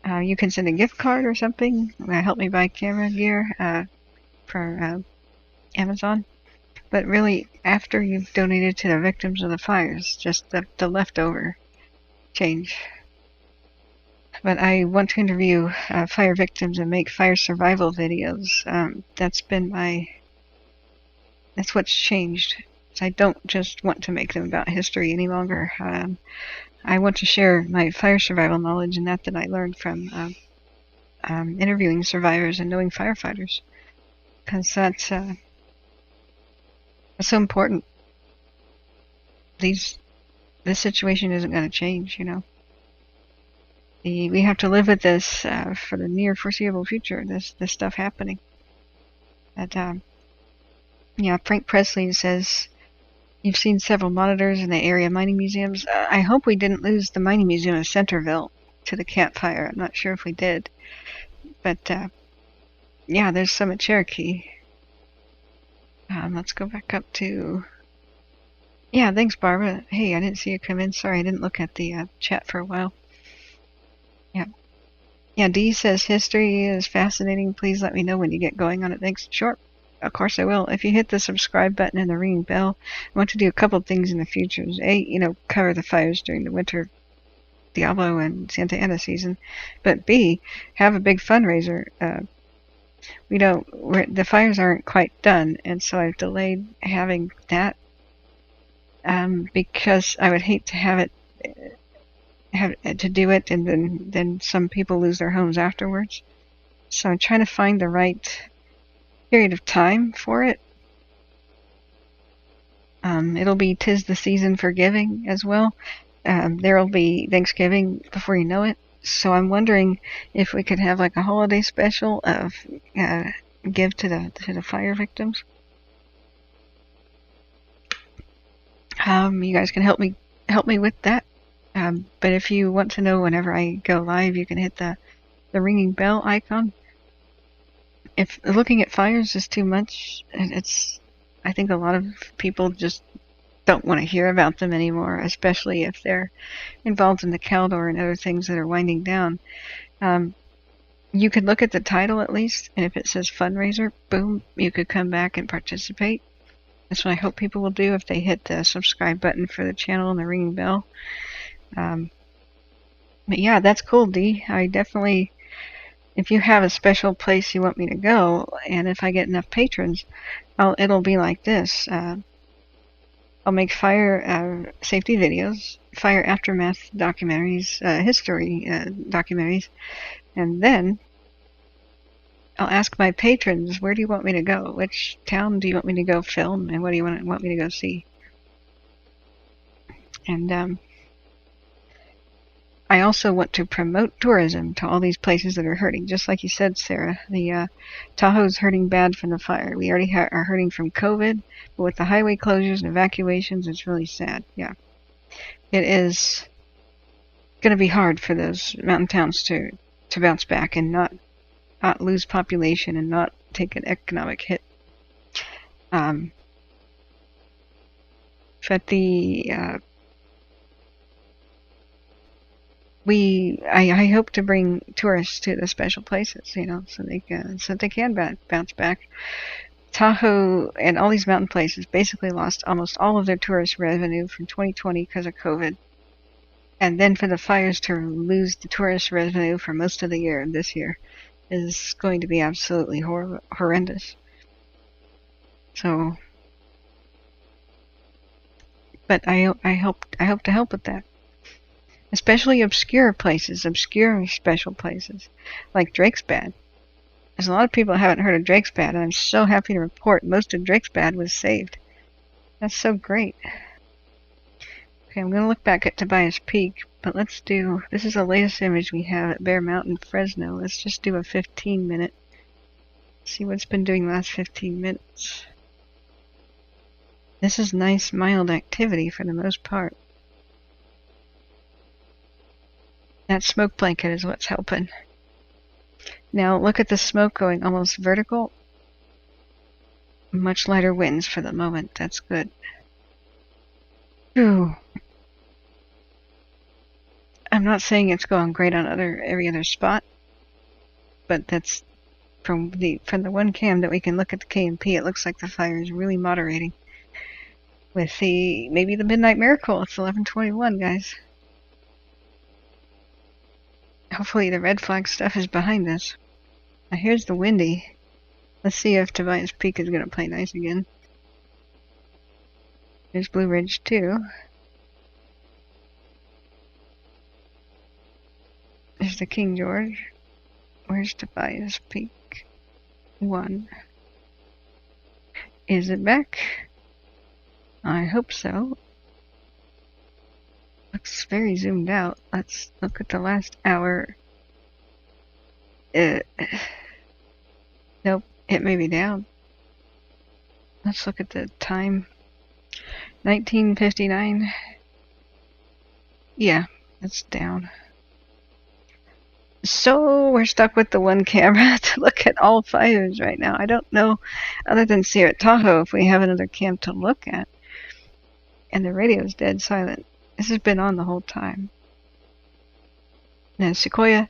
You can send a gift card or something. Help me buy camera gear for Amazon. But really, after you've donated to the victims of the fires, just the leftover change. But I want to interview fire victims and make fire survival videos. That's what's changed. I don't just want to make them about history any longer. I want to share my fire survival knowledge and that I learned from interviewing survivors and knowing firefighters, because that's so important. This situation isn't going to change, you know. We have to live with this for the near foreseeable future. This stuff happening. Yeah, Frank Presley says, you've seen several monitors in the area mining museums. I hope we didn't lose the mining museum of Centerville to the Camp Fire. I'm not sure if we did. But, yeah, there's some at Cherokee. Let's go back up to... Yeah, thanks, Barbara. Hey, I didn't see you come in. Sorry, I didn't look at the chat for a while. Yeah. Yeah, Dee says, history is fascinating. Please let me know when you get going on it. Thanks. Sure. Of course I will. If you hit the subscribe button and the ringing bell, I want to do a couple things in the future. A, cover the fires during the winter Diablo and Santa Ana season. But B, have a big fundraiser. The fires aren't quite done, and so I've delayed having that because I would hate to have to do it and then some people lose their homes afterwards. So I'm trying to find the right period of time for it. It'll be 'tis the season for giving as well. There'll be Thanksgiving before you know it. So I'm wondering if we could have like a holiday special of give to the fire victims. You guys can help me with that. But if you want to know whenever I go live, you can hit the ringing bell icon. If looking at fires is too much, I think a lot of people just don't want to hear about them anymore, especially if they're involved in the Caldor and other things that are winding down. You could look at the title at least, and if it says fundraiser, boom, you could come back and participate. That's what I hope people will do if they hit the subscribe button for the channel and the ringing bell. But yeah, that's cool, Dee. I definitely... If you have a special place you want me to go, and if I get enough patrons, it'll be like this. I'll make fire safety videos, fire aftermath documentaries, history documentaries, and then I'll ask my patrons, where do you want me to go? Which town do you want me to go film, and what do you want me to go see? And I also want to promote tourism to all these places that are hurting. Just like you said, Sarah, the Tahoe's hurting bad from the fire. We already are hurting from COVID, but with the highway closures and evacuations, it's really sad. Yeah, it is going to be hard for those mountain towns to bounce back and not lose population and not take an economic hit. But I hope to bring tourists to the special places, you know, so they can bounce back. Tahoe and all these mountain places basically lost almost all of their tourist revenue from 2020 because of COVID. And then for the fires to lose the tourist revenue for most of the year this year is going to be absolutely horrendous. So, but I hope to help with that. Especially obscure places, obscure special places, like Drakesbad. There's a lot of people who haven't heard of Drakesbad, and I'm so happy to report most of Drakesbad was saved. That's so great. Okay, I'm going to look back at Tobias Peak, but this is the latest image we have at Bear Mountain, Fresno. Let's just do a 15-minute. See what's been doing the last 15 minutes. This is nice, mild activity for the most part. That smoke blanket is what's helping. Now look at the smoke going almost vertical. Much lighter winds for the moment. That's good. Whew. I'm not saying it's going great on every other spot, but that's from the one cam that we can look at the KMP. It looks like the fire is really moderating. With maybe the Midnight Miracle. It's 11:21, guys. Hopefully the red flag stuff is behind us. Now here's the windy. Let's see if Tobias Peak is going to play nice again. There's Blue Ridge 2. There's the King George. Where's Tobias Peak? 1. Is it back? I hope so. Looks very zoomed out. Let's look at the last hour. Nope, it may be down. Let's look at the time. 19:59. Yeah, it's down. So we're stuck with the one camera to look at all fires right now. I don't know, other than Sierra Tahoe, if we have another cam to look at. And the radio's dead silent. This has been on the whole time. Now, Sequoia,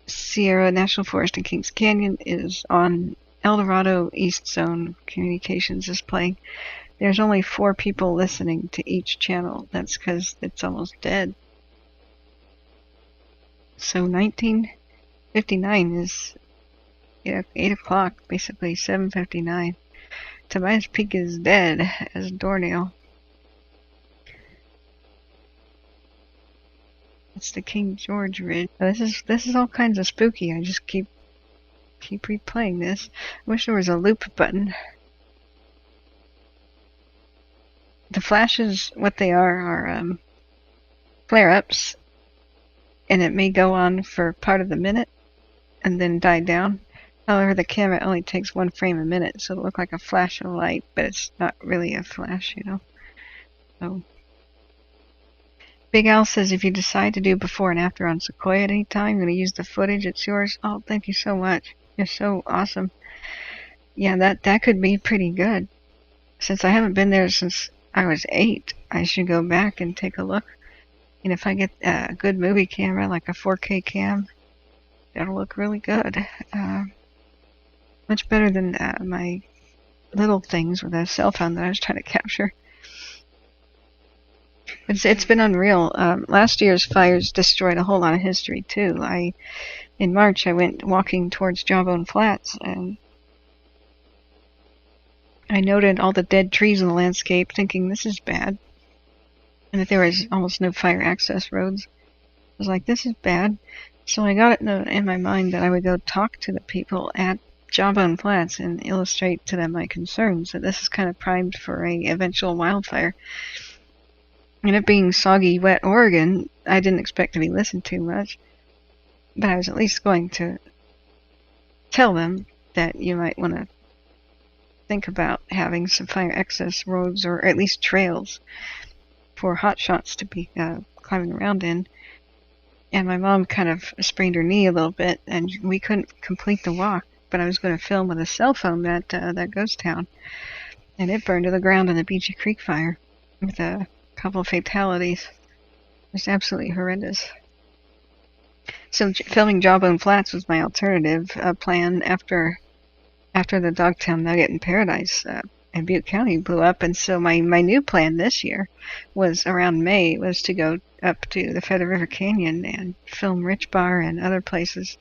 Sierra National Forest, and Kings Canyon is on. El Dorado East Zone Communications is playing. There's only 4 people listening to each channel. That's because it's almost dead. So 19:59 is 8 o'clock, basically 7:59. Tobias Peak is dead as a doornail. It's the King George Ridge. This is all kinds of spooky. I just keep replaying this. I wish there was a loop button. The flashes, what they are flare-ups, and it may go on for part of the minute and then die down. However, the camera only takes 1 frame a minute, so it'll look like a flash of light, but it's not really a flash, you know. So, Big Al says if you decide to do before and after on Sequoia at any time, you're going to use the footage. It's yours. Oh, thank you so much. You're so awesome. Yeah, that could be pretty good. Since I haven't been there since I was 8, I should go back and take a look. And if I get a good movie camera, like a 4K cam, that'll look really good. Much better than my little things with a cell phone that I was trying to capture. It's been unreal. Last year's fires destroyed a whole lot of history too. In March I went walking towards Jawbone Flats and I noted all the dead trees in the landscape, thinking this is bad, and that there was almost no fire access roads. I was like, this is bad. So I got it in my mind that I would go talk to the people at Jawbone Flats and illustrate to them my concerns, that this is kind of primed for a eventual wildfire. And it being soggy, wet Oregon, I didn't expect to be listened to much, but I was at least going to tell them that you might want to think about having some fire access roads, or at least trails, for hotshots to be climbing around in. And my mom kind of sprained her knee a little bit, and we couldn't complete the walk, but I was going to film with a cell phone that ghost town, and it burned to the ground in the Beachy Creek fire with a couple of fatalities. It was absolutely horrendous. So filming Jawbone Flats was my alternative plan after the Dogtown Nugget in Paradise in Butte County blew up. And so my new plan this year was around May was to go up to the Feather River Canyon and film Rich Bar and other places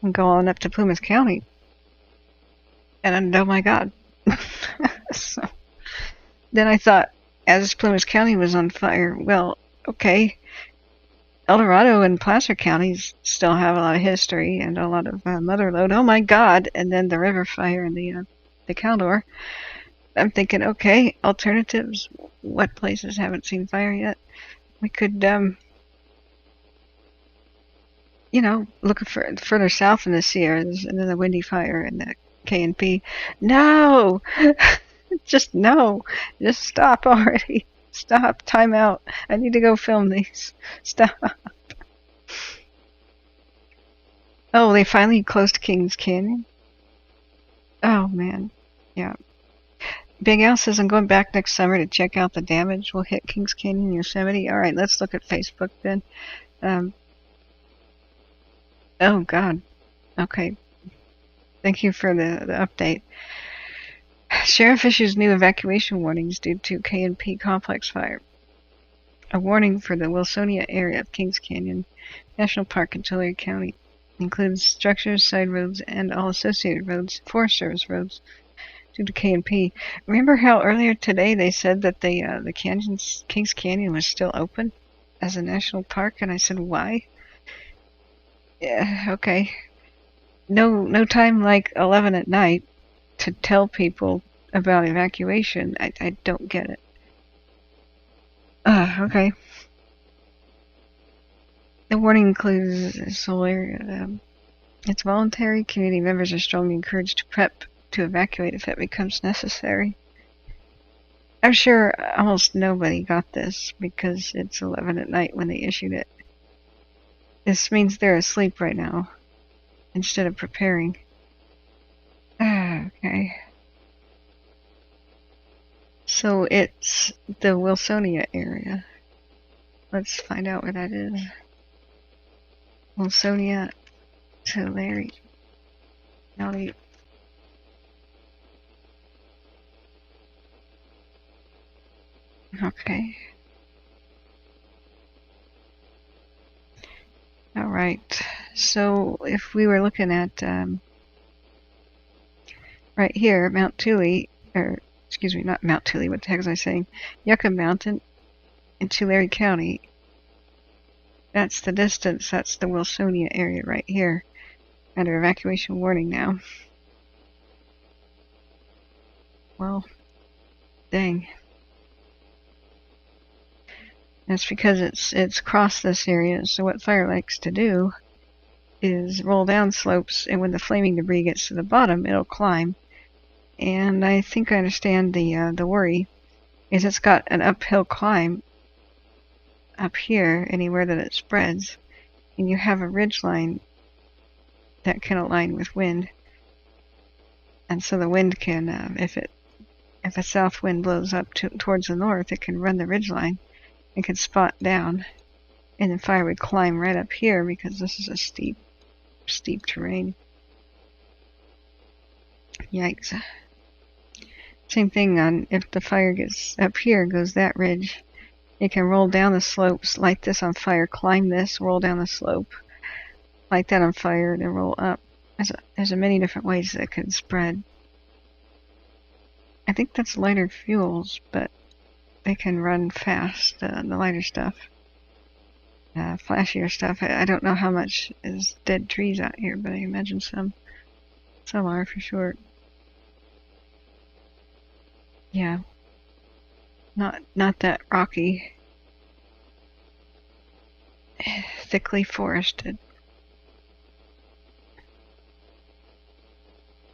and go on up to Plymouth County. And oh my God. So then I thought, as Plymouth County was on fire, well, okay, El Dorado and Placer counties still have a lot of history and a lot of mother load. Oh my God! And then the river fire and the Caldor. I'm thinking, okay, alternatives. What places haven't seen fire yet? We could, look further south in the Sierras and then the Windy Fire and the K&P. No, just no, just stop already. Stop. Time out. I need to go film these. Stop. Oh, they finally closed Kings Canyon? Oh, man. Yeah. Big Al says, I'm going back next summer to check out the damage. We'll hit Kings Canyon, Yosemite. All right, let's look at Facebook then. Oh, God. Okay. Thank you for the update. Sheriff issues new evacuation warnings due to K&P complex fire. A warning for the Wilsonia area of Kings Canyon National Park in Tulare County includes structures, side roads, and all associated roads, Forest Service roads, due to K&P. Remember how earlier today they said that the Kings Canyon was still open as a national park? And I said, why? Yeah, okay. No time like 11 at night to tell people about evacuation. I don't get it. Okay. The warning includes solar. It's voluntary. Community members are strongly encouraged to prep to evacuate if it becomes necessary. I'm sure almost nobody got this because it's 11 at night when they issued it. This means they're asleep right now instead of preparing. Okay. So it's the Wilsonia area. Let's find out where that is. Wilsonia, Tulare County. Okay. All right. So if we were looking at right here, Mount Tule, or excuse me, not Mount Tule, what the heck was I saying? Yucca Mountain in Tulare County. That's the distance. That's the Wilsonia area right here. Under evacuation warning now. Well, dang. That's because it's crossed this area. So what fire likes to do is roll down slopes, and when the flaming debris gets to the bottom, it'll climb. And I think I understand the worry is it's got an uphill climb up here anywhere that it spreads, and you have a ridge line that can align with wind. And so the wind can, if a south wind blows up towards the north, it can run the ridge line. It could spot down, and the fire would climb right up here because this is a steep terrain. Yikes. Same thing on if the fire gets up here, goes that ridge. It can roll down the slopes, light this on fire, climb this, roll down the slope, light that on fire, then roll up. There's many different ways that it can spread. I think that's lighter fuels, but they can run fast, the lighter stuff. Flashier stuff. I don't know how much is dead trees out here, but I imagine some are for sure. Yeah. Not that rocky. Thickly forested.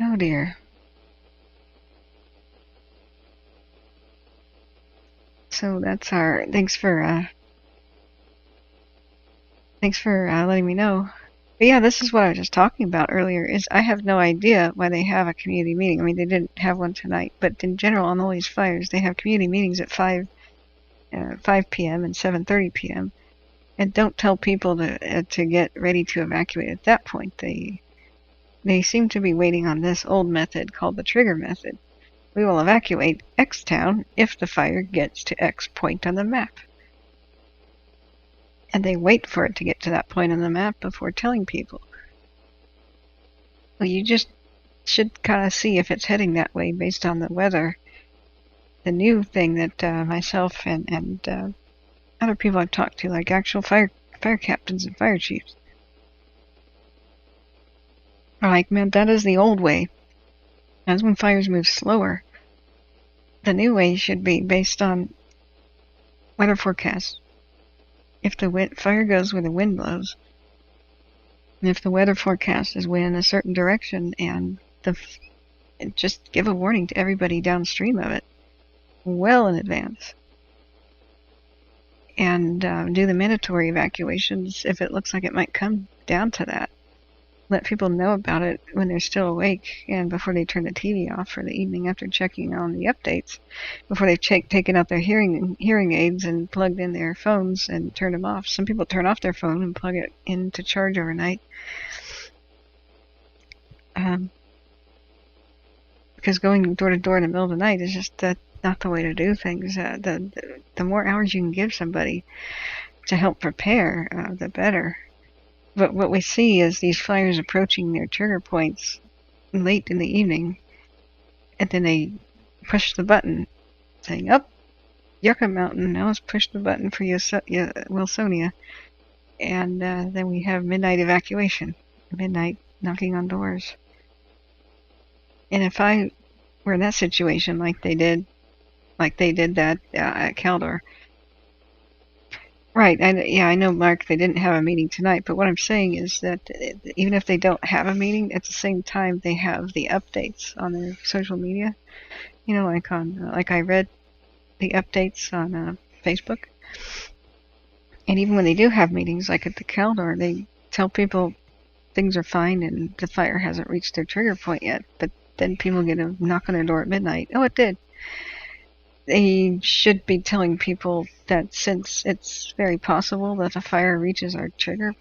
Oh dear. So that's our thanks for letting me know. But yeah, this is what I was just talking about earlier, is I have no idea why they have a community meeting. I mean, they didn't have one tonight, but in general on all these fires, they have community meetings at 5 p.m. and 7:30 p.m. and don't tell people to get ready to evacuate at that point. They seem to be waiting on this old method called the trigger method. We will evacuate X town if the fire gets to X point on the map. And they wait for it to get to that point on the map before telling people. Well, you just should kind of see if it's heading that way based on the weather. The new thing that myself and other people I've talked to, like actual fire captains and fire chiefs, are like, man, that is the old way. That's when fires move slower. The new way should be based on weather forecasts. If the fire goes where the wind blows, and if the weather forecast is wind in a certain direction, and just give a warning to everybody downstream of it, well in advance, and do the mandatory evacuations if it looks like it might come down to that. Let people know about it when they're still awake and before they turn the TV off for the evening after checking on the updates, before they've taken out their hearing aids and plugged in their phones and turned them off. Some people turn off their phone and plug it in to charge overnight. Because going door to door in the middle of the night is just not the way to do things. The more hours you can give somebody to help prepare, the better. But what we see is these fires approaching their trigger points late in the evening, and then they push the button saying, up, Yucca Mountain, now let's push the button for Wilsonia. And then we have midnight evacuation, midnight knocking on doors. And if I were in that situation like they did that at Caldor, right, I know, Mark, they didn't have a meeting tonight, but what I'm saying is that even if they don't have a meeting, at the same time they have the updates on their social media. You know, like I read the updates on Facebook. And even when they do have meetings, like at the Caldor, they tell people things are fine and the fire hasn't reached their trigger point yet. But then people get a knock on their door at midnight. Oh, it did. They should be telling people that since it's very possible that a fire reaches our trigger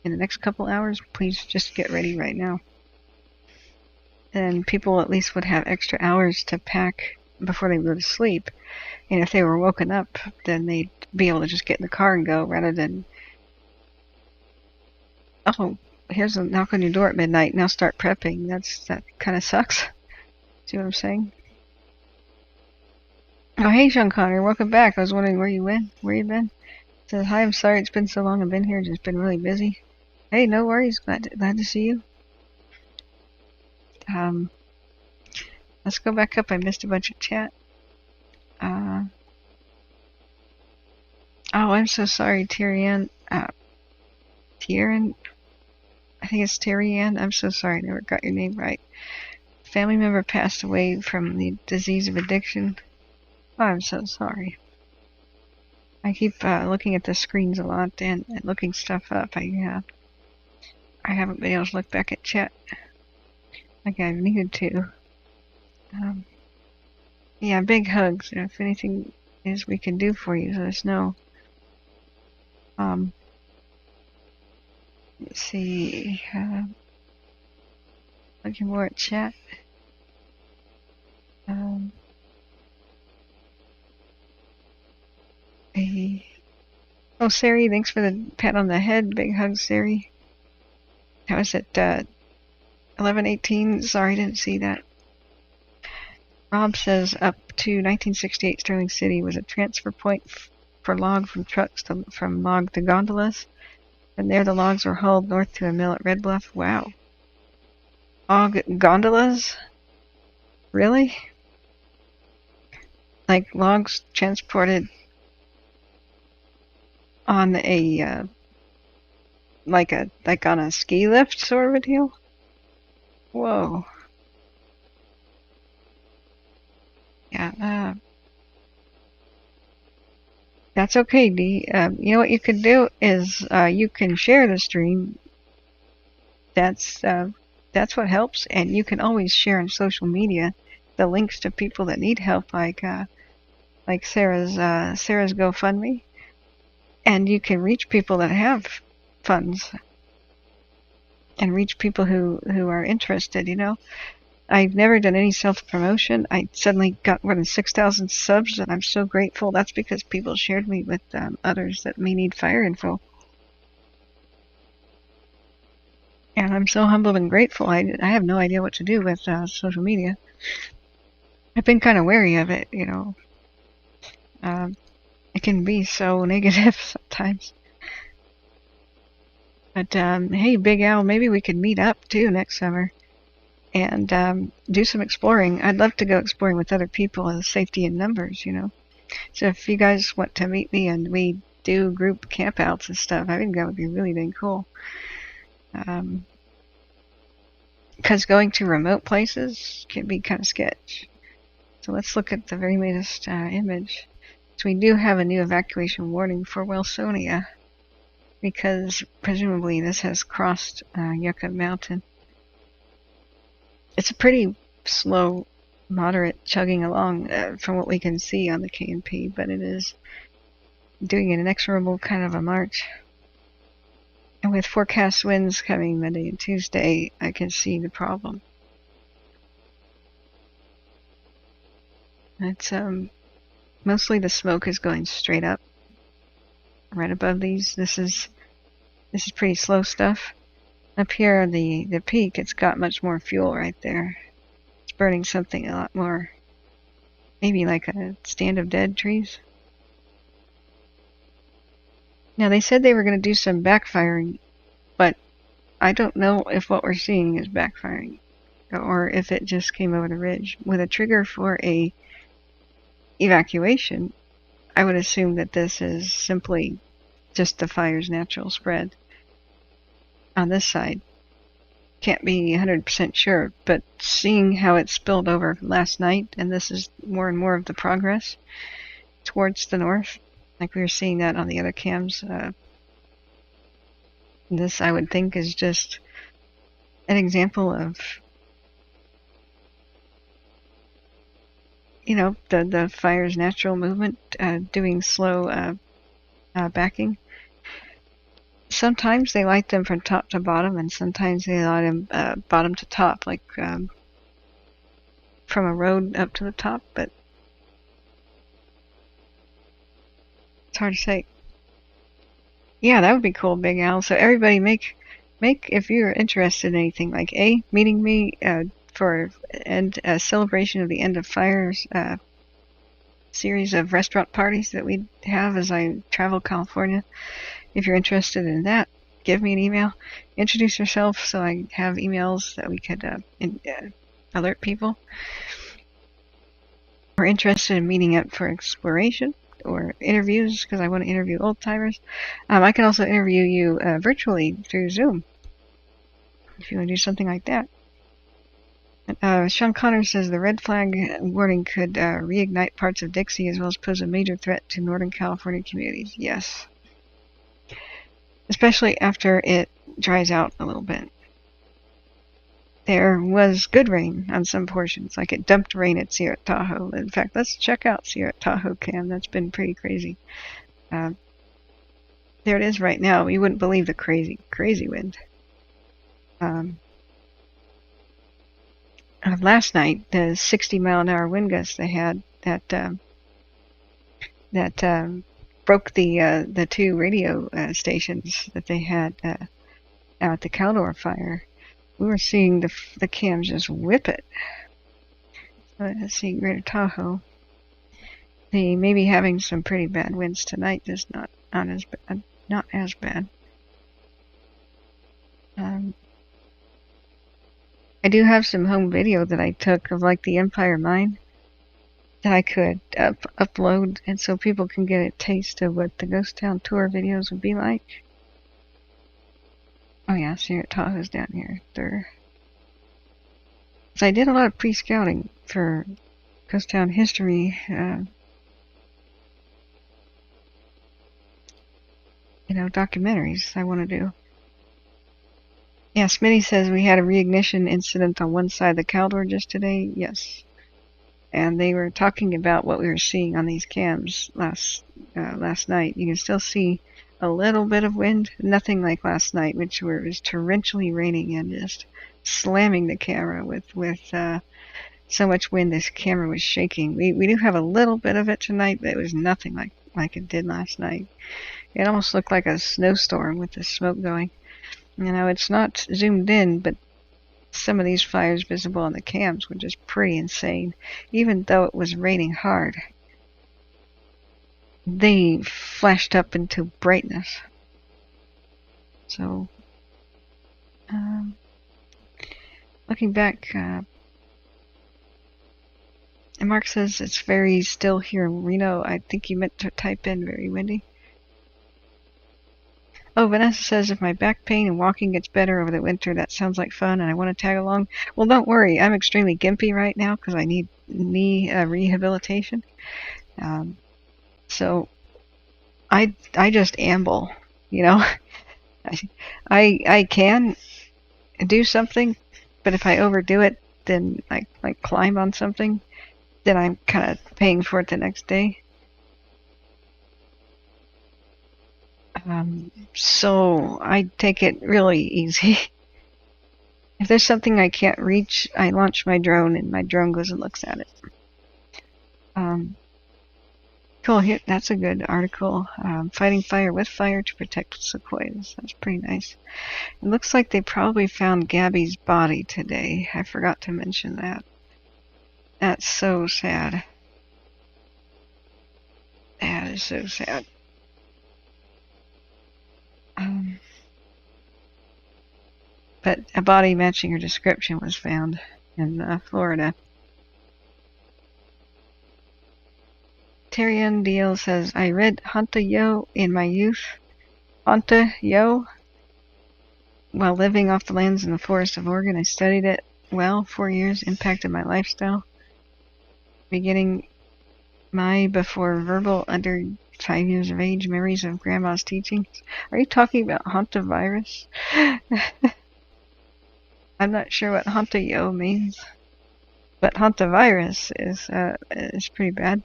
in the next couple hours, please just get ready right now. And people at least would have extra hours to pack before they go to sleep. And if they were woken up, then they'd be able to just get in the car and go rather than, oh, here's a knock on your door at midnight, now start prepping. That kind of sucks. See what I'm saying? Oh, hey, Sean Connor, welcome back. I was wondering where you been. Says, hi, I'm sorry it's been so long. I've been here, just been really busy. Hey, no worries. Glad to see you. Let's go back up. I missed a bunch of chat. Oh, I'm so sorry, Tyrian. Tyrian? I think it's Tyrian. I'm so sorry. I never got your name right. Family member passed away from the disease of addiction. Oh, I'm so sorry. I keep looking at the screens a lot and looking stuff up. I haven't been able to look back at chat like I've needed to. Yeah, big hugs. If anything is we can do for you, let us know. Let's see. Looking more at chat. Oh, Sari, thanks for the pat on the head. Big hug, Sari. How is it? 11:18. Sorry, didn't see that. Rob says up to 1968, Sterling City was a transfer point for log from trucks from log to gondolas. From there, the logs were hauled north to a mill at Red Bluff. Wow. Gondolas? Really? Like logs transported on a like on a ski lift sort of a deal? Whoa. Yeah, that's okay, Dee. You know what you could do is you can share the stream. That's what helps, and you can always share on social media the links to people that need help, like Sarah's GoFundMe. And you can reach people that have funds and reach people who are interested, you know. I've never done any self-promotion. I suddenly got more than 6,000 subs, and I'm so grateful. That's because people shared me with others that may need fire info. And I'm so humbled and grateful. I have no idea what to do with social media. I've been kind of wary of it, you know. It can be so negative sometimes. But hey, Big Al, maybe we could meet up too next summer and do some exploring. I'd love to go exploring with other people as safety in numbers, you know. So if you guys want to meet me and we do group campouts and stuff, I think that would be really dang cool. Because going to remote places can be kind of sketch. So let's look at the very latest image. So we do have a new evacuation warning for Wilsonia, because presumably this has crossed Yucca Mountain. It's a pretty slow, moderate chugging along from what we can see on the KNP, but it is doing an inexorable kind of a march. And with forecast winds coming Monday and Tuesday, I can see the problem. It's mostly the smoke is going straight up. Right above these, this is pretty slow stuff. Up here on the peak, it's got much more fuel right there. It's burning something a lot more, maybe like a stand of dead trees. Now they said they were going to do some backfiring, but I don't know if what we're seeing is backfiring or if it just came over the ridge. With a trigger for a evacuation, I would assume that this is simply just the fire's natural spread on this side. Can't be 100% sure, but seeing how it spilled over last night, and this is more and more of the progress towards the north, like we were seeing that on the other cams, this I would think is just an example of, you know, the fire's natural movement, doing slow backing. Sometimes they light them from top to bottom, and sometimes they light them bottom to top, like from a road up to the top, but it's hard to say. Yeah, that would be cool, Big Al. So everybody make if you're interested in anything, like meeting me for a celebration of the end of fires series of restaurant parties that we have as I travel California. If you're interested in that, give me an email. Introduce yourself so I have emails that we could alert people. We're interested in meeting up for exploration or interviews, because I want to interview old timers. I can also interview you virtually through Zoom if you want to do something like that. Sean Connor says the red flag warning could reignite parts of Dixie as well as pose a major threat to Northern California communities. Yes. Especially after it dries out a little bit. There was good rain on some portions, like it dumped rain at Sierra Tahoe. In fact, let's check out Sierra Tahoe cam. That's been pretty crazy. There it is right now. You wouldn't believe the crazy wind. Last night, the 60-mile-an-hour wind gusts they had that broke the two radio stations that they had out at the Caldor fire. We were seeing the cams just whip it. Let's see, Greater Tahoe. They may be having some pretty bad winds tonight, just not as bad. I do have some home video that I took of like the Empire Mine that I could upload, and so people can get a taste of what the Ghost Town tour videos would be like. Oh yeah, Sierra Tahoe's down here. So I did a lot of pre-scouting for Ghost Town history. Documentaries I want to do. Yeah, Smitty says we had a reignition incident on one side of the Caldor just today. Yes. and they were talking about what we were seeing on these cams last night. You can still see a little bit of wind, nothing like last night, which was torrentially raining and just slamming the camera with so much wind this camera was shaking. We do have a little bit of it tonight, but it was nothing like it did last night. It almost looked like a snowstorm with the smoke going. You know, it's not zoomed in, but some of these fires visible on the cams were just pretty insane. Even though it was raining hard, they flashed up into brightness. So, looking back, and Mark says it's very still here in Reno. I think you meant to type in very windy. Oh, Vanessa says if my back pain and walking gets better over the winter, that sounds like fun and I want to tag along. Well, don't worry. I'm extremely gimpy right now because I need knee rehabilitation. So I just amble, you know. I can do something, but if I overdo it, then I like climb on something, then I'm kind of paying for it the next day. So I take it really easy. If there's something I can't reach, I launch my drone and my drone goes and looks at it. Cool, here, that's a good article. Fighting fire with fire to protect sequoias. That's pretty nice. It looks like they probably found Gabby's body today. I forgot to mention that. That's so sad. That is so sad. But a body matching her description was found in Florida. Terrian Deal says, I read Hunta Yo in my youth. Hunta Yo. While living off the lands in the forest of Oregon, I studied it well. 4 years impacted my lifestyle. Beginning my before verbal under 5 years of age memories of grandma's teachings. Are you talking about hantavirus? I'm not sure what hantayo means, but hantavirus is pretty bad.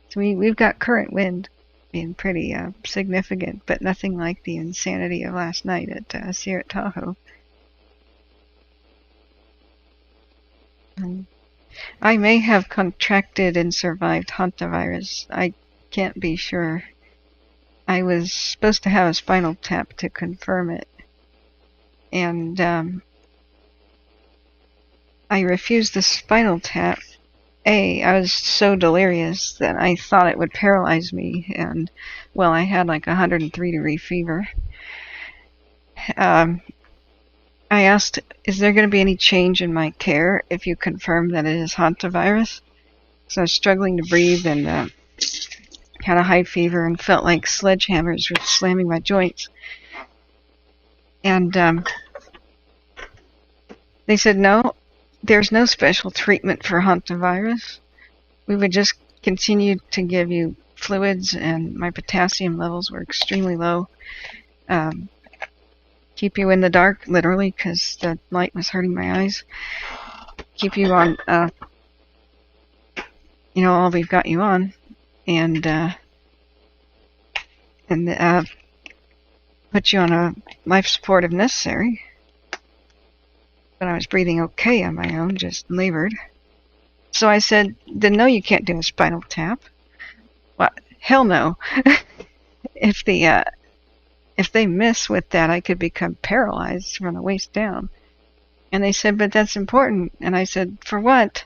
So we've got current wind being pretty significant, but nothing like the insanity of last night at Sierra Tahoe. I may have contracted and survived hantavirus. I can't be sure. I was supposed to have a spinal tap to confirm it, and I refused the spinal tap. I was so delirious that I thought it would paralyze me, and well, I had like 103-degree fever. I asked, is there going to be any change in my care if you confirm that it is hantavirus? So I was struggling to breathe and had a high fever and felt like sledgehammers were slamming my joints. And they said, no, there's no special treatment for hantavirus. We would just continue to give you fluids, and my potassium levels were extremely low. Keep you in the dark, literally, because the light was hurting my eyes. Keep you on, all we've got you on, and put you on a life support if necessary. But I was breathing okay on my own, just labored. So I said, then no, you can't do a spinal tap. Well, hell no. If they miss with that, I could become paralyzed from the waist down. And they said, but that's important. And I said, for what?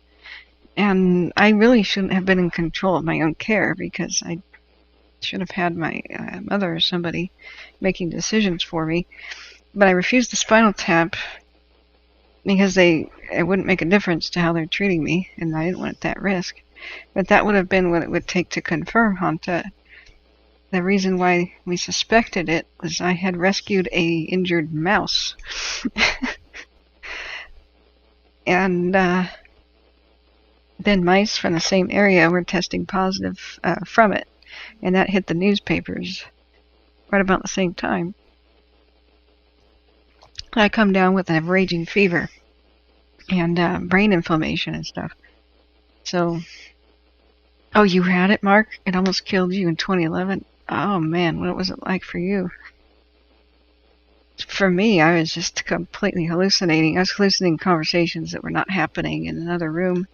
And I really shouldn't have been in control of my own care, because I should have had my mother or somebody making decisions for me. But I refused the spinal tap because it wouldn't make a difference to how they're treating me, and I didn't want that risk. But that would have been what it would take to confirm Hanta. The reason why we suspected it was I had rescued a injured mouse. And then mice from the same area were testing positive from it, and that hit the newspapers right about the same time. I come down with a raging fever and brain inflammation and stuff. So, oh, you had it, Mark? It almost killed you in 2011? Oh, man, what was it like for you? For me, I was just completely hallucinating. I was hallucinating conversations that were not happening in another room.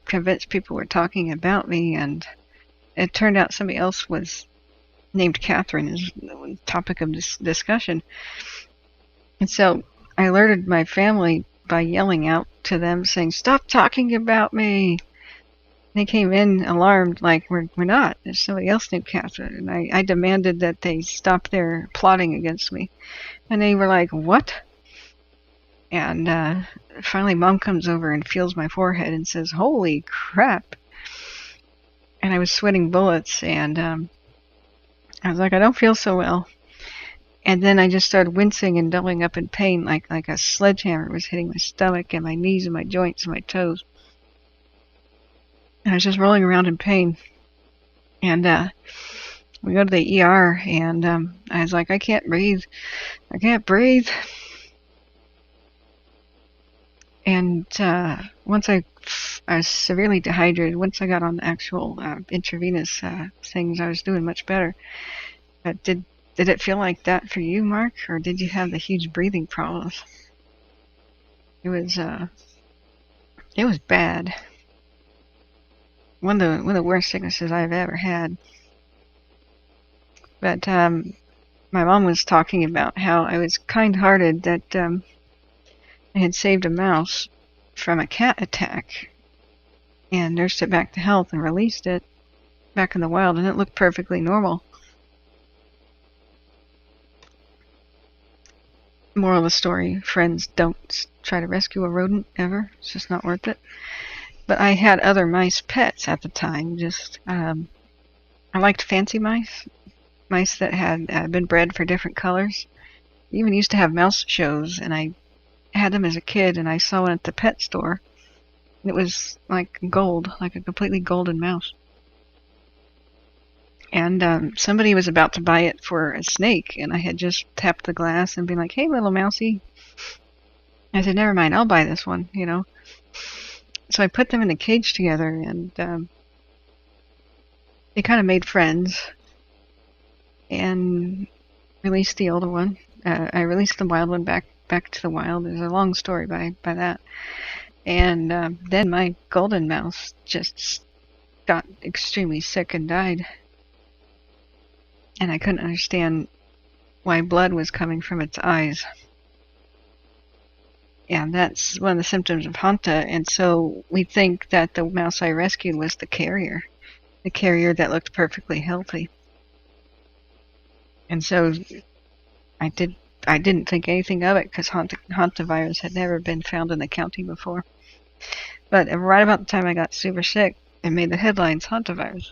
Convinced people were talking about me, and it turned out somebody else was named Kathryn as the topic of this discussion. And so I alerted my family by yelling out to them, saying, "Stop talking about me." They came in alarmed, like, we're not. There's somebody else named Kathryn. And I demanded that they stop their plotting against me. And they were like, "What?" And finally, Mom comes over and feels my forehead and says, "Holy crap." And I was sweating bullets, and I was like, "I don't feel so well." And then I just started wincing and doubling up in pain, like a sledgehammer was hitting my stomach and my knees and my joints and my toes. I was just rolling around in pain. And we go to the ER, and I was like, I can't breathe. I can't breathe. And once I was severely dehydrated. Once I got on the actual intravenous things, I was doing much better. But did it feel like that for you, Mark? Or did you have the huge breathing problems? It was bad. One of the worst sicknesses I've ever had. But my mom was talking about how I was kind-hearted that I had saved a mouse from a cat attack and nursed it back to health and released it back in the wild, and it looked perfectly normal. Moral of the story, friends, don't try to rescue a rodent ever. It's just not worth it. But I had other mice pets at the time. Just I liked fancy mice that had been bred for different colors. I even used to have mouse shows, and I had them as a kid, and I saw one at the pet store. It was like gold, like a completely golden mouse. And somebody was about to buy it for a snake, and I had just tapped the glass and been like, "Hey, little mousey." I said, "Never mind, I'll buy this one," you know. So I put them in a cage together, and they kind of made friends and released the older one. I released the wild one back to the wild. There's a long story by that. And then my golden mouse just got extremely sick and died. And I couldn't understand why blood was coming from its eyes. And that's one of the symptoms of Hanta. And so we think that the mouse I rescued was the carrier that looked perfectly healthy. And so I didn't think anything of it because hantavirus had never been found in the county before. But right about the time I got super sick, it made the headlines, hantavirus.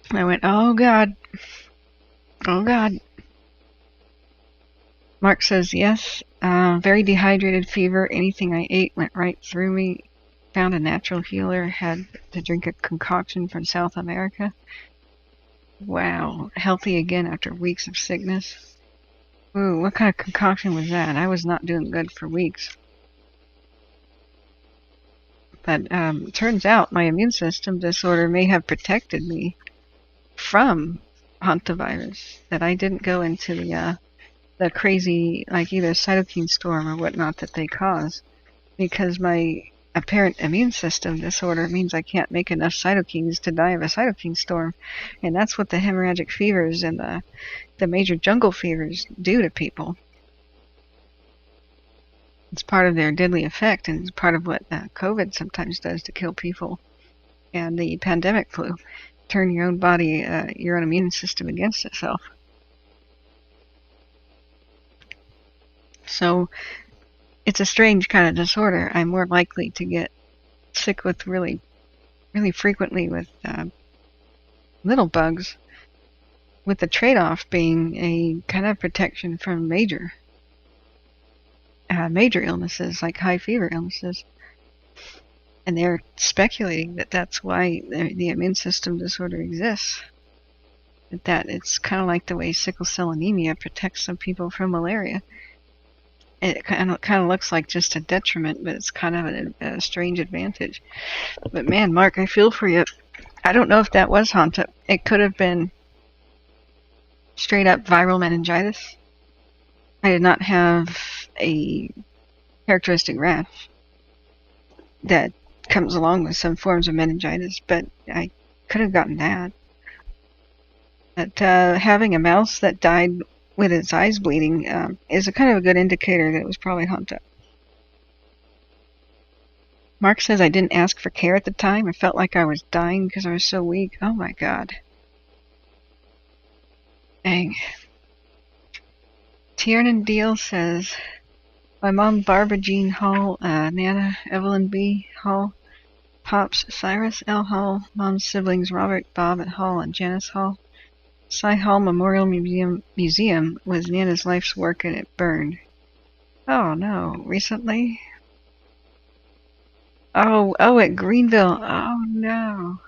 And I went, oh God. Oh God. Mark says, yes, very dehydrated, fever. Anything I ate went right through me. Found a natural healer. Had to drink a concoction from South America. Wow. Healthy again after weeks of sickness. Ooh, what kind of concoction was that? I was not doing good for weeks. But turns out my immune system disorder may have protected me from hantavirus. That I didn't go into the crazy, like either cytokine storm or whatnot that they cause, because my apparent immune system disorder means I can't make enough cytokines to die of a cytokine storm, and that's what the hemorrhagic fevers and the major jungle fevers do to people. It's part of their deadly effect, and it's part of what COVID sometimes does to kill people, and the pandemic flu. Turn your own body, your own immune system against itself. So it's a strange kind of disorder. I'm more likely to get sick with really, really frequently with little bugs, with the trade-off being a kind of protection from major illnesses, like high fever illnesses. And they're speculating that that's why the immune system disorder exists. That it's kind of like the way sickle cell anemia protects some people from malaria. it kind of looks like just a detriment, but it's kind of a strange advantage. But man, Mark, I feel for you. I don't know if that was Hanta. It could have been straight up viral meningitis. I did not have a characteristic rash that comes along with some forms of meningitis, but I could have gotten that. But having a mouse that died with its eyes bleeding is a kind of a good indicator that it was probably Hanta. Mark says I didn't ask for care at the time. I felt like I was dying because I was so weak. Oh my god. Dang. Tiernan Deal says, my mom Barbara Jean Hall, Nana Evelyn B. Hall, Pops Cyrus L. Hall, mom's siblings Robert, Bob Hall, and Janice Hall. Cy Hall Memorial Museum was Nana's life's work and it burned. Oh no, recently? Oh, at Greenville. Oh no.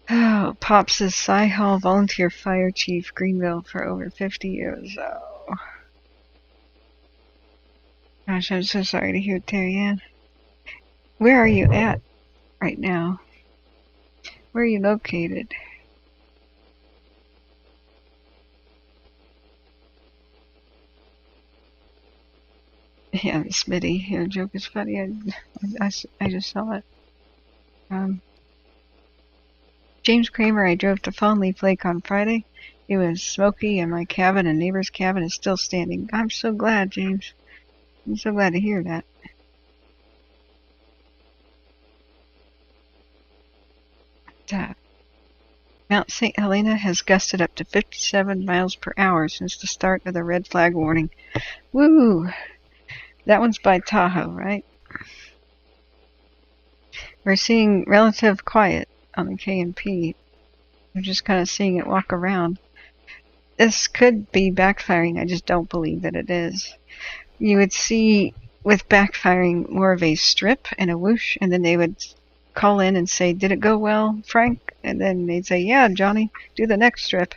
Oh, Pops is Cy Hall volunteer fire chief, Greenville, for over 50 years. Oh. Gosh, I'm so sorry to hear, Terry Ann. Where are you at right now? Where are you located? Yeah, Smitty, your joke is funny. I just saw it. James Kramer, I drove to Fawn Leaf Lake on Friday. It was smoky, and my cabin and neighbor's cabin is still standing. I'm so glad, James. I'm so glad to hear that. Mount St. Helena has gusted up to 57 miles per hour since the start of the red flag warning. Woo! That one's by Tahoe, right? We're seeing relative quiet on the K&P. We're just kind of seeing it walk around. This could be backfiring. I just don't believe that it is. You would see with backfiring more of a strip and a whoosh, and then they would call in and say, did it go well, Frank? And then they'd say, yeah, Johnny, do the next strip.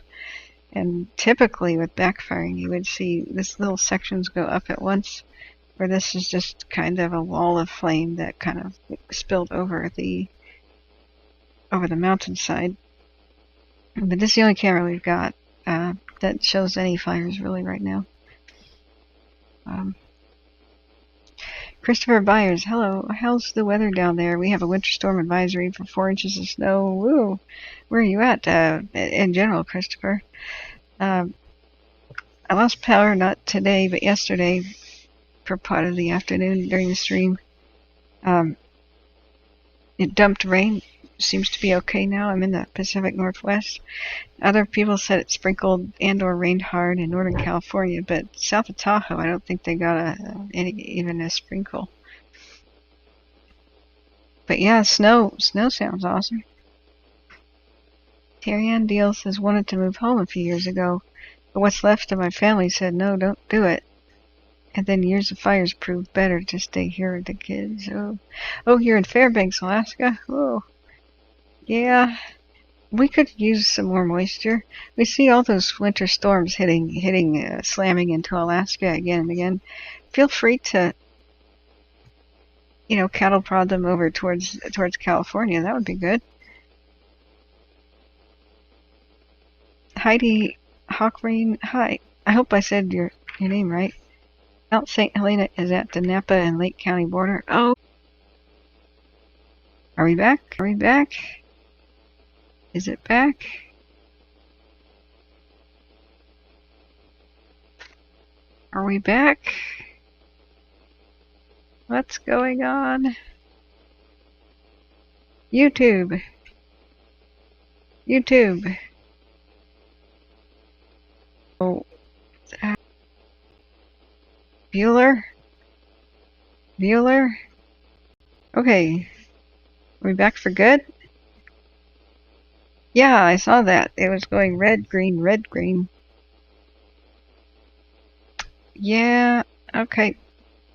And typically with backfiring, you would see this little sections go up at once, where this is just kind of a wall of flame that kind of spilled over the mountainside. But this is the only camera we've got that shows any fires really right now. Christopher Byers, hello. How's the weather down there? We have a winter storm advisory for 4 inches of snow. Woo! Where are you at in general, Christopher? I lost power not today, but yesterday for part of the afternoon during the stream. It dumped rain. Seems to be okay now. I'm in the Pacific Northwest. Other people said it sprinkled and or rained hard in Northern California, but south of Tahoe, I don't think they got even a sprinkle. But yeah, snow sounds awesome. Terry Ann Deal says, wanted to move home a few years ago, but what's left of my family said, no, don't do it. And then years of fires proved better to stay here with the kids. Oh, you're in Fairbanks, Alaska? Oh. Yeah, we could use some more moisture. We see all those winter storms slamming into Alaska again and again. Feel free to, cattle prod them over towards California. That would be good. Heidi Hawkrain, hi. I hope I said your name right. Mount St. Helena is at the Napa and Lake County border. Oh. Are we back? Is it back? Are we back? What's going on? YouTube. Oh. Bueller? Okay. Are we back for good? Yeah, I saw that. It was going red, green. Yeah, okay.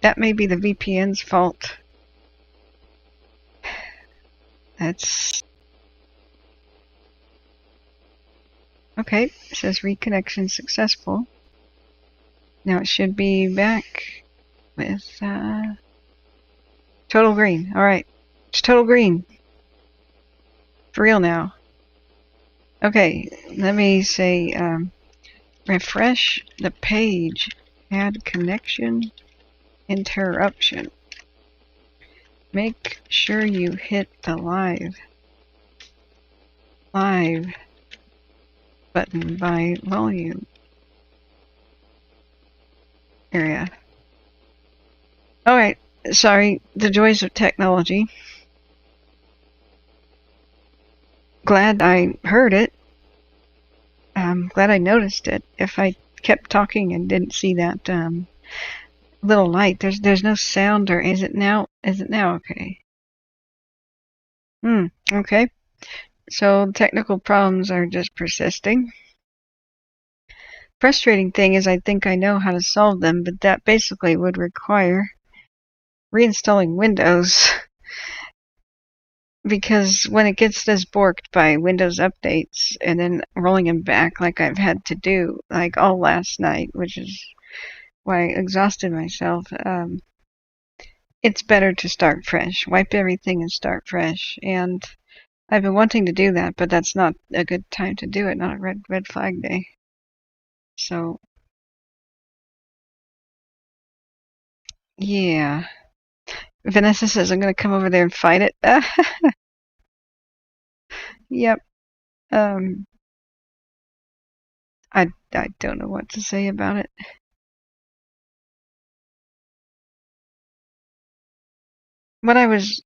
That may be the VPN's fault. That's... Okay, it says reconnection successful. Now it should be back with total green. Alright, it's total green. For real now. Okay, let me say refresh the page. Add connection interruption. Make sure you hit the live button by volume area. Alright, sorry, the joys of technology. Glad I heard it. I'm glad I noticed it. If I kept talking and didn't see that little light, there's no sound, or is it now? Is it now? Okay. Okay. So technical problems are just persisting. Frustrating thing is I think I know how to solve them, but that basically would require reinstalling Windows. Because when it gets this borked by Windows updates and then rolling them back like I've had to do, like all last night, which is why I exhausted myself, it's better to start fresh. Wipe everything and start fresh. And I've been wanting to do that, but that's not a good time to do it, not a red flag day. So, yeah. Vanessa says I'm going to come over there and fight it. Yep. I don't know what to say about it. What I was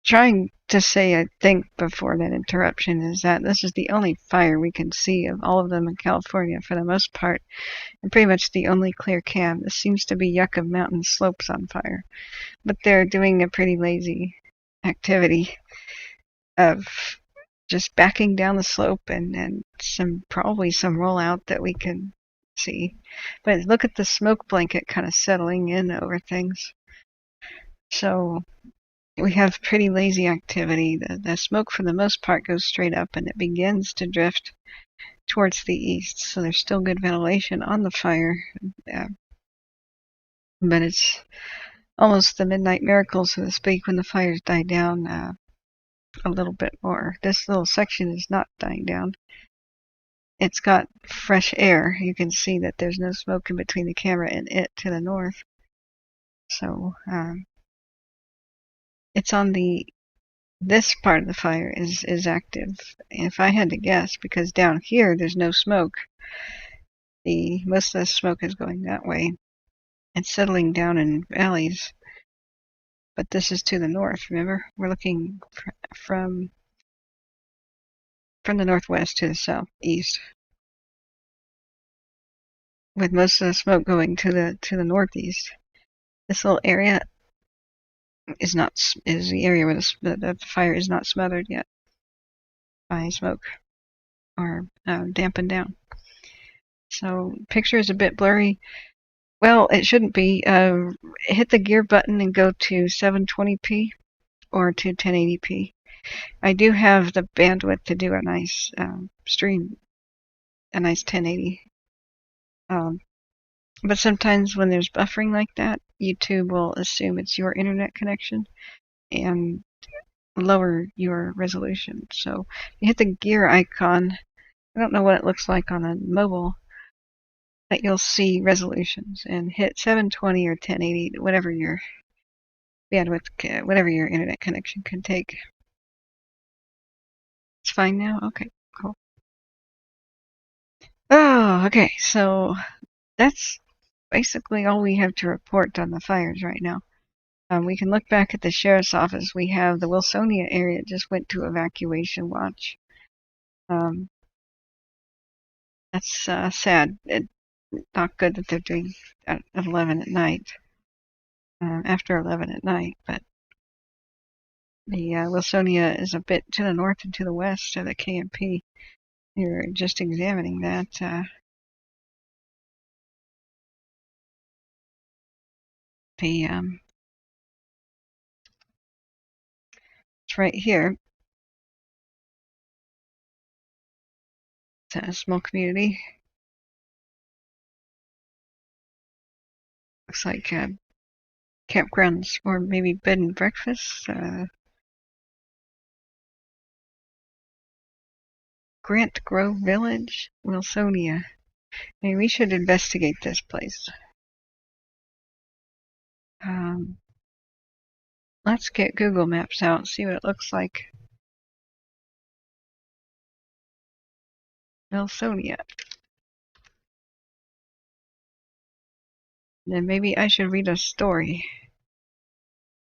trying to say, I think, before that interruption is that this is the only fire we can see of all of them in California for the most part, and pretty much the only clear cam. This seems to be Yucca Mountain slopes on fire, but they're doing a pretty lazy activity of just backing down the slope and probably some rollout that we can see. But look at the smoke blanket kind of settling in over things. So we have pretty lazy activity. The smoke for the most part goes straight up and it begins to drift towards the east. So there's still good ventilation on the fire. But it's almost the midnight miracle, so to speak, when the fires die down a little bit more. This little section is not dying down. It's got fresh air. You can see that there's no smoke in between the camera and it to the north. So it's on this part of the fire is active. If I had to guess, because down here there's no smoke, most of the smoke is going that way. It's settling down in valleys. But this is to the north, remember? We're looking from the northwest to the southeast, with most of the smoke going to the northeast. This little area is the area where the fire is not smothered yet by smoke or dampened down. So picture is a bit blurry. Well, it shouldn't be. Hit the gear button and go to 720p or to 1080p. I do have the bandwidth to do a nice stream, a nice 1080. But sometimes when there's buffering like that, YouTube will assume it's your internet connection and lower your resolution. So you hit the gear icon. I don't know what it looks like on a mobile, but you'll see resolutions, and hit 720 or 1080, whatever your bandwidth, whatever your internet connection can take. It's fine now? Okay, cool. Oh, okay, so that's basically all we have to report on the fires right now. We can look back at the sheriff's office. We have the Wilsonia area just went to evacuation watch. That's sad. It's not good that they're doing at 11 at night, after 11 at night, but the Wilsonia is a bit to the north and to the west of the KMP. You're just examining that. It's right here. It's a small community. looks like campgrounds or maybe bed and breakfasts. Grant Grove Village, Wilsonia. Maybe we should investigate this place. Let's get Google Maps out and see what it looks like. Wilsonia. Then maybe I should read a story.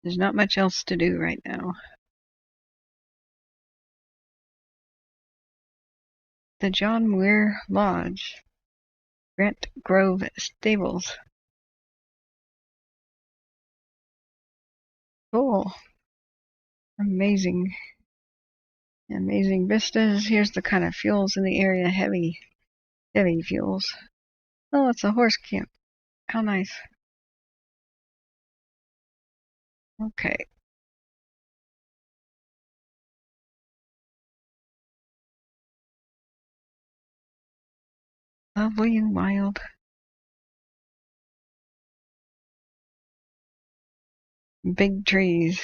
There's not much else to do right now. The John Muir Lodge. Grant Grove Stables. Cool. Amazing. Amazing vistas. Here's the kind of fuels in the area. Heavy fuels. Oh, it's a horse camp. How nice. Okay. Lovely and wild. Big trees.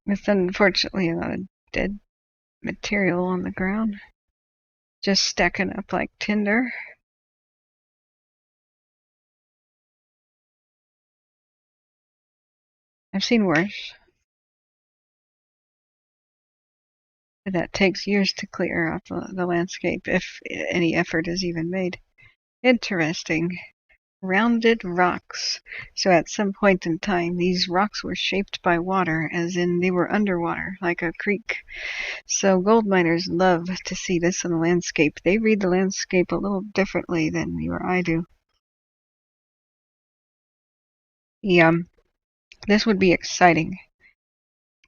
With unfortunately a lot of dead material on the ground. Just stacking up like tinder. I've seen worse. That takes years to clear out the landscape, if any effort is even made. Interesting. Rounded rocks. So at some point in time, these rocks were shaped by water, as in they were underwater, like a creek. So gold miners love to see this in the landscape. They read the landscape a little differently than you or I do. This would be exciting.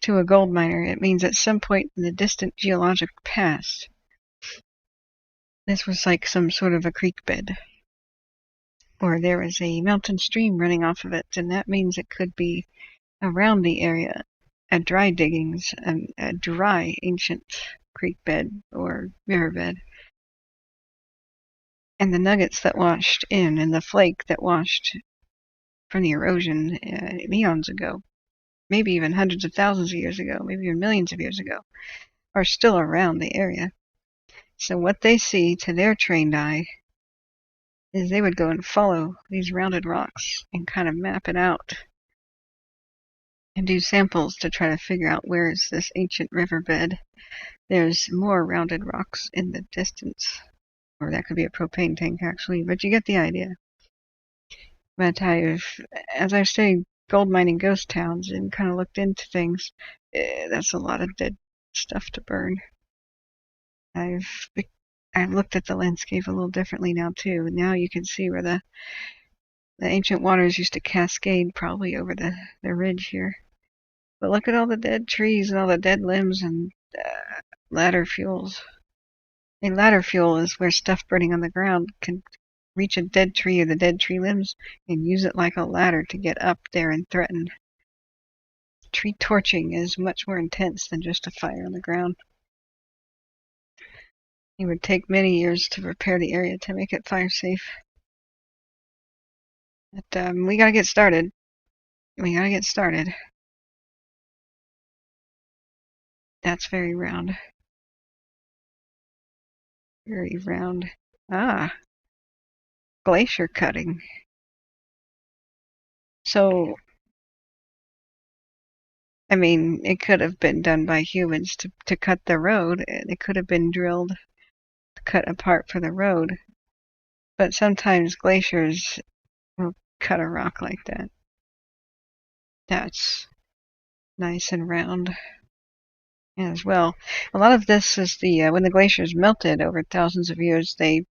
To a gold miner, it means at some point in the distant geologic past, this was like some sort of a creek bed. Or there was a mountain stream running off of it, and that means it could be around the area, a dry diggings, a dry ancient creek bed or river bed. And the nuggets that washed in, and the flake that washed from the erosion eons ago, maybe even hundreds of thousands of years ago, maybe even millions of years ago, are still around the area. So what they see to their trained eye is they would go and follow these rounded rocks and kind of map it out and do samples to try to figure out where is this ancient riverbed. There's more rounded rocks in the distance, or that could be a propane tank actually, but you get the idea. But as I've studied gold mining ghost towns and kind of looked into things, that's a lot of dead stuff to burn. I've looked at the landscape a little differently now too. Now you can see where the ancient waters used to cascade probably over the ridge here. But look at all the dead trees and all the dead limbs and ladder fuels. A ladder fuel is where stuff burning on the ground can reach a dead tree or the dead tree limbs and use it like a ladder to get up there and threaten. Tree torching is much more intense than just a fire on the ground. It would take many years to prepare the area to make it fire safe. But we gotta get started. That's very round. Very round. Glacier cutting. So, I mean, it could have been done by humans to cut the road. It could have been drilled to cut apart for the road. But sometimes glaciers will cut a rock like that. That's nice and round as well. A lot of this is when the glaciers melted over thousands of years, they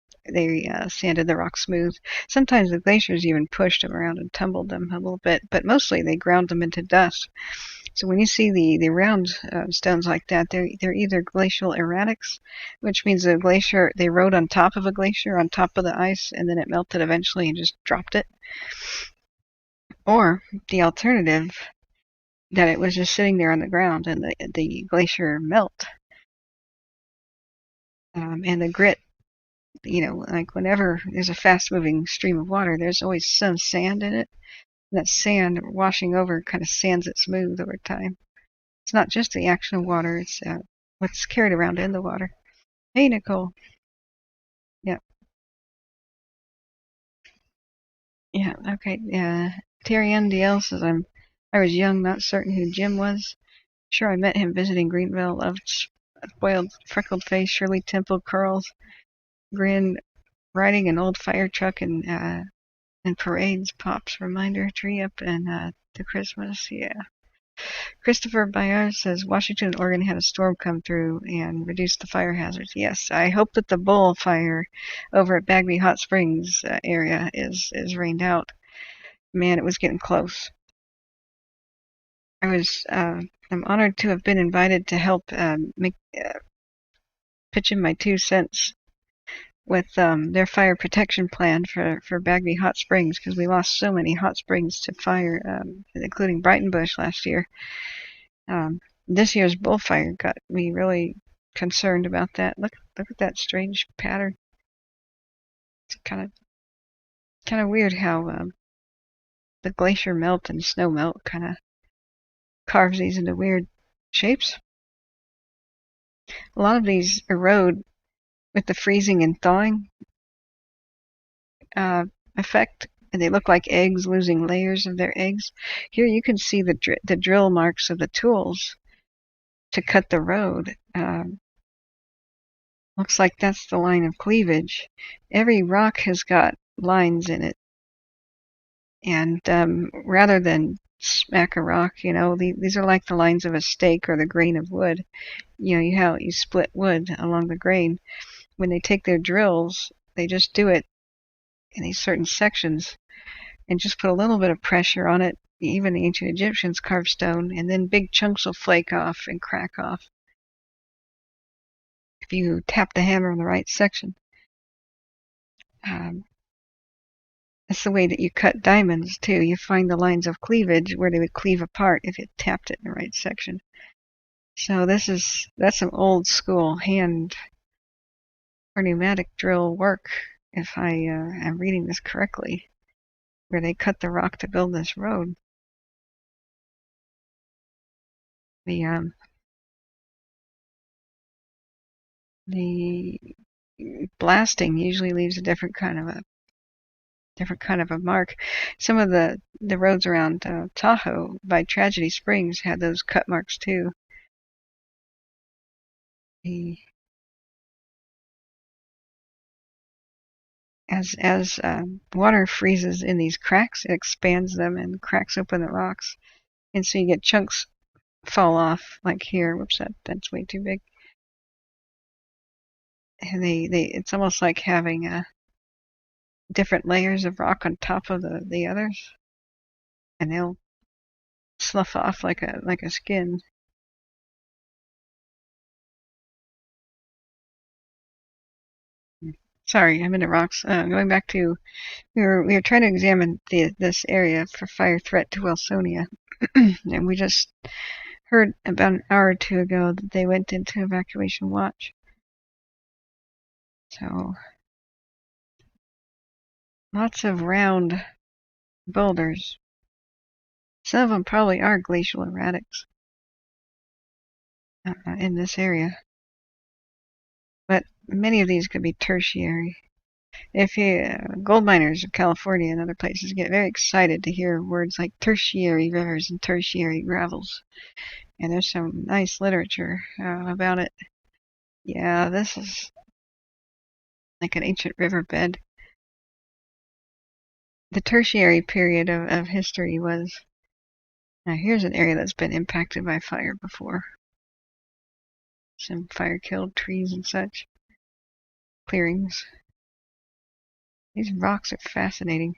sanded the rock smooth. Sometimes the glaciers even pushed them around and tumbled them a little bit, but mostly they ground them into dust. So when you see the round stones like that, they're either glacial erratics, which means a glacier, they rode on top of a glacier, on top of the ice, and then it melted eventually and just dropped it. Or the alternative, that it was just sitting there on the ground and the glacier melt And the grit, like whenever there's a fast-moving stream of water, there's always some sand in it. And that sand washing over kind of sands it smooth over time. It's not just the action of water, it's what's carried around in the water. Hey, Nicole. Yeah. Yeah, okay. Terry NDL says, I was young, not certain who Jim was. Sure, I met him visiting Greenville. Loved spoiled, freckled face, Shirley Temple curls, grin, riding an old fire truck and parades. Pops reminder tree up and the Christmas. Yeah. Christopher Bayard says Washington and Oregon had a storm come through and reduced the fire hazards. Yes, I hope that the bull fire over at Bagby Hot Springs area is rained out. Man, it was getting close. I'm honored to have been invited to help pitch in my 2 cents with their fire protection plan for Bagby Hot Springs, because we lost so many hot springs to fire, including Brightonbush last year. This year's bullfire got me really concerned about that. Look at that strange pattern. It's kind of weird how the glacier melt and snow melt kind of carves these into weird shapes. A lot of these erode with the freezing and thawing effect, and they look like eggs losing layers of their eggs. Here you can see the drill marks of the tools to cut the road. Looks like that's the line of cleavage. Every rock has got lines in it, and rather than smack a rock, these are like the lines of a stake or the grain of wood. How you split wood along the grain. When they take their drills, they just do it in these certain sections and just put a little bit of pressure on it. Even the ancient Egyptians carved stone, and then big chunks will flake off and crack off if you tap the hammer in the right section. That's the way that you cut diamonds too. You find the lines of cleavage where they would cleave apart if you tapped it in the right section. So that's some old school hand or pneumatic drill work, if I am reading this correctly, where they cut the rock to build this road. The blasting usually leaves a different kind of a mark. Some of the roads around Tahoe by Tragedy Springs had those cut marks too. As water freezes in these cracks, it expands them and cracks open the rocks, and so you get chunks fall off, like here. Whoops, that's way too big. And it's almost like having different layers of rock on top of the others, and they'll slough off like a skin. Sorry, I'm into rocks. Going back to, we were trying to examine this area for fire threat to Wilsonia, and we just heard about an hour or two ago that they went into evacuation watch. So lots of round boulders. Some of them probably are glacial erratics in this area, but many of these could be tertiary. If gold miners of California and other places get very excited to hear words like tertiary rivers and tertiary gravels, and there's some nice literature about it. Yeah, this is like an ancient riverbed. The tertiary period of history was. Now here's an area that's been impacted by fire before. Some fire-killed trees and such. Clearings. These rocks are fascinating.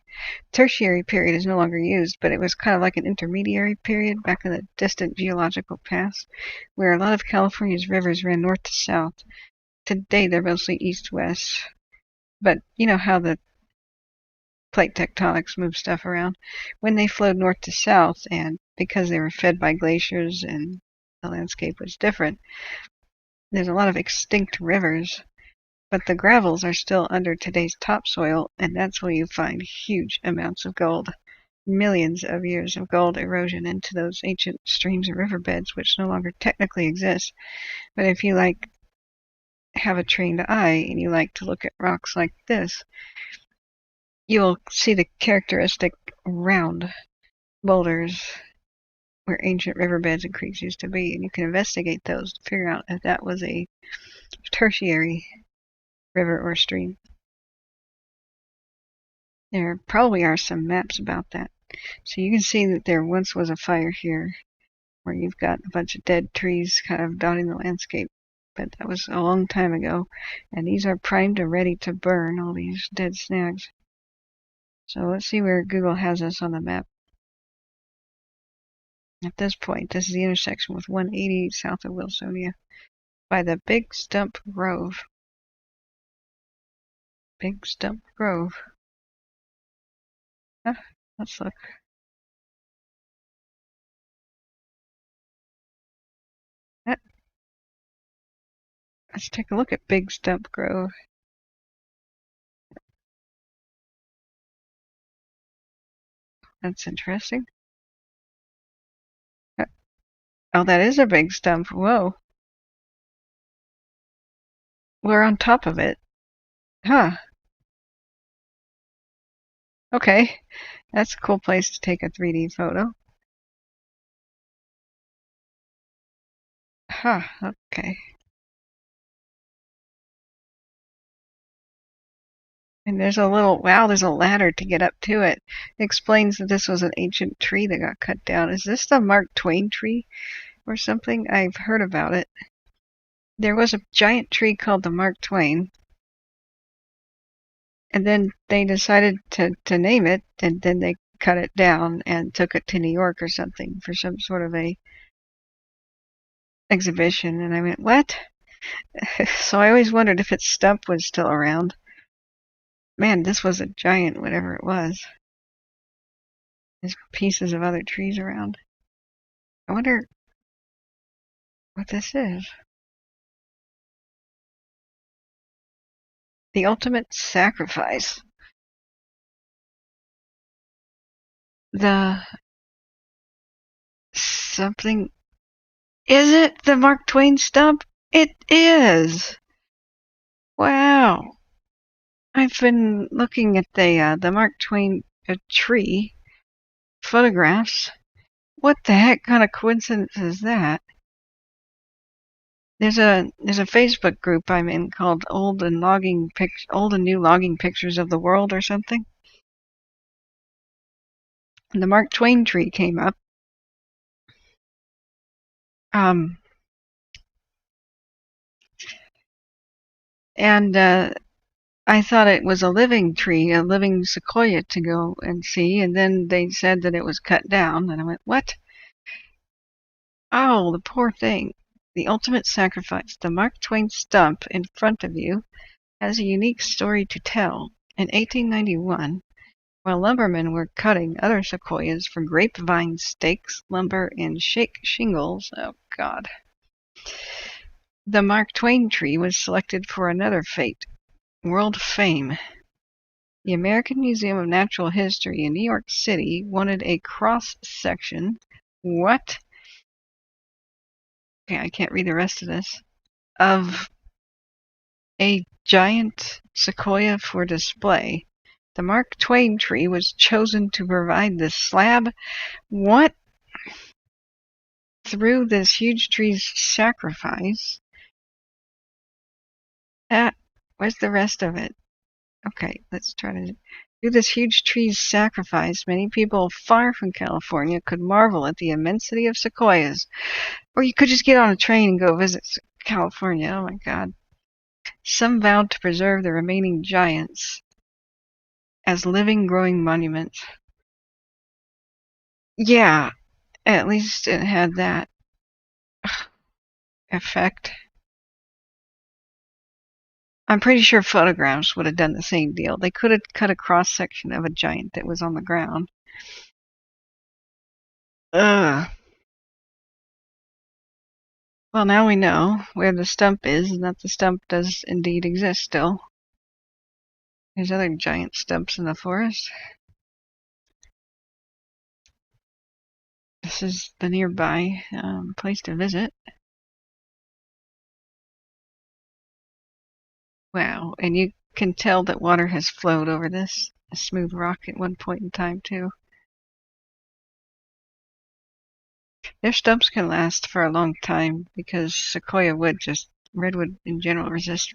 Tertiary period is no longer used, but it was kind of like an intermediary period back in the distant geological past, where a lot of California's rivers ran north to south. Today they're mostly east-west. But you know how the plate tectonics move stuff around. When they flowed north to south, and because they were fed by glaciers and the landscape was different, there's a lot of extinct rivers but the gravels are still under today's topsoil, and that's where you find huge amounts of gold. Millions of years of gold erosion into those ancient streams and riverbeds, which no longer technically exist. But if you have a trained eye and you like to look at rocks like this, you'll see the characteristic round boulders where ancient riverbeds and creeks used to be, and you can investigate those to figure out if that was a tertiary river or stream. There probably are some maps about that. So you can see that there once was a fire here where you've got a bunch of dead trees kind of dotting the landscape. But that was a long time ago. And these are primed and ready to burn, all these dead snags. So let's see where Google has us on the map. At this point, this is the intersection with 180 south of Wilsonia by the Big Stump Grove. Big Stump Grove. Huh, let's look. Let's take a look at Big Stump Grove. That's interesting. Oh, that is a big stump. Whoa. We're on top of it. Huh. Okay. That's a cool place to take a 3D photo. Huh. Okay. And there's a ladder to get up to it. It explains that this was an ancient tree that got cut down. Is this the Mark Twain tree or something? I've heard about it. There was a giant tree called the Mark Twain. And then they decided to name it, and then they cut it down and took it to New York or something for some sort of a exhibition. And I went, what? So I always wondered if its stump was still around. Man, this was a giant, whatever it was. There's pieces of other trees around. I wonder what this is. The ultimate sacrifice. Something. Is it the Mark Twain stump? It is. Wow. I've been looking at the Mark Twain tree photographs. What the heck kind of coincidence is that? There's a Facebook group I'm in called Old and New Logging Pictures of the World or something. And the Mark Twain tree came up. And I thought it was a living tree, a living sequoia to go and see, and then they said that it was cut down, and I went, what? Oh, the poor thing. The ultimate sacrifice. The Mark Twain stump in front of you has a unique story to tell. In 1891, while lumbermen were cutting other sequoias for grapevine stakes, lumber, and shake shingles, oh God, the Mark Twain tree was selected for another fate. World fame. The American Museum of Natural History in New York City wanted a cross-section. What? Okay, I can't read the rest of this. Of a giant sequoia for display. The Mark Twain tree was chosen to provide the slab. What? Through this huge tree's sacrifice. Where's the rest of it? Okay, let's try to do this huge tree's sacrifice. Many people far from California could marvel at the immensity of sequoias. Or you could just get on a train and go visit California. Oh my God. Some vowed to preserve the remaining giants as living, growing monuments. Yeah, at least it had that effect. I'm pretty sure photographs would have done the same deal. They could have cut a cross-section of a giant that was on the ground. Ugh. Well, now we know where the stump is and that the stump does indeed exist still. There's other giant stumps in the forest. This is the nearby place to visit. Wow, and you can tell that water has flowed over this smooth rock at one point in time, too. Their stumps can last for a long time because sequoia wood, just redwood in general, resists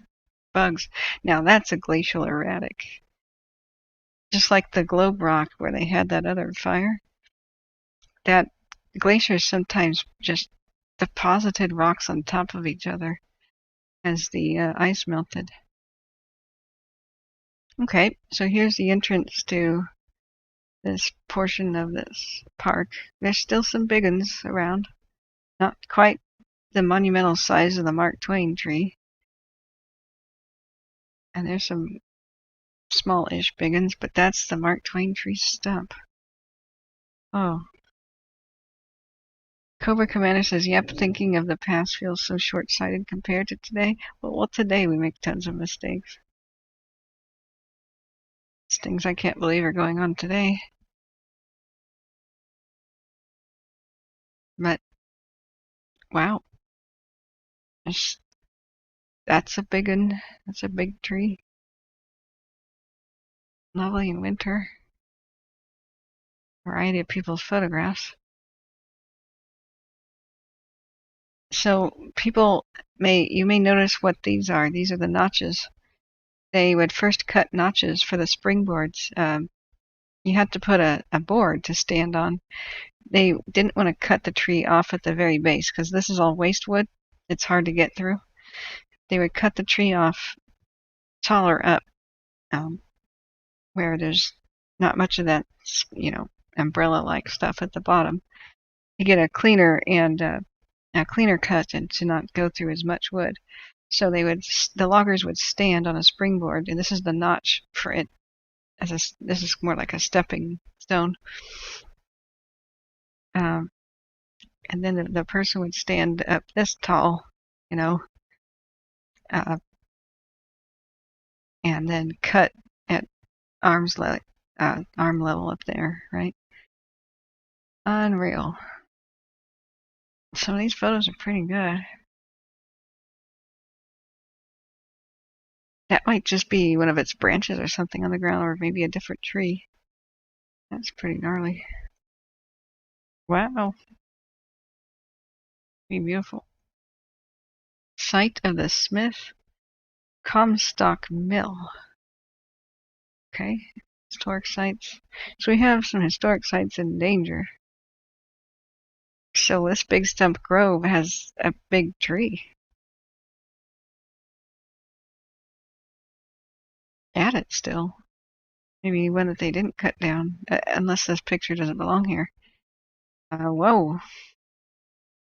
bugs. Now that's a glacial erratic. Just like the globe rock where they had that other fire, that glaciers sometimes just deposited rocks on top of each other as the ice melted. Okay, so here's the entrance to this portion of this park. There's still some big ones around. Not quite the monumental size of the Mark Twain tree. And there's some small-ish big ones, but that's the Mark Twain tree stump. Oh. Cobra Commander says, yep, thinking of the past feels so short-sighted compared to today. Well, today we make tons of mistakes. It's things I can't believe are going on today. But, wow. That's a big one. That's a big tree. Lovely in winter. Variety of people's photographs. So you may notice what these are. These are the notches. They would first cut notches for the springboards. You had to put a board to stand on. They didn't want to cut the tree off at the very base because this is all waste wood. It's hard to get through. They would cut the tree off taller up, where there's not much of that, umbrella-like stuff at the bottom. You get a cleaner cut and to not go through as much wood. So the loggers would stand on a springboard, and this is the notch for it. This is more like a stepping stone. And then the person would stand up this tall, and then cut at arm level up there, right? Unreal. Some of these photos are pretty good. That might just be one of its branches or something on the ground, or maybe a different tree. That's pretty gnarly. Wow. Pretty beautiful. Site of the Smith Comstock Mill. Okay, historic sites. So we have some historic sites in danger. So this Big Stump Grove has a big tree at it still. Maybe one that they didn't cut down, unless this picture doesn't belong here. Whoa.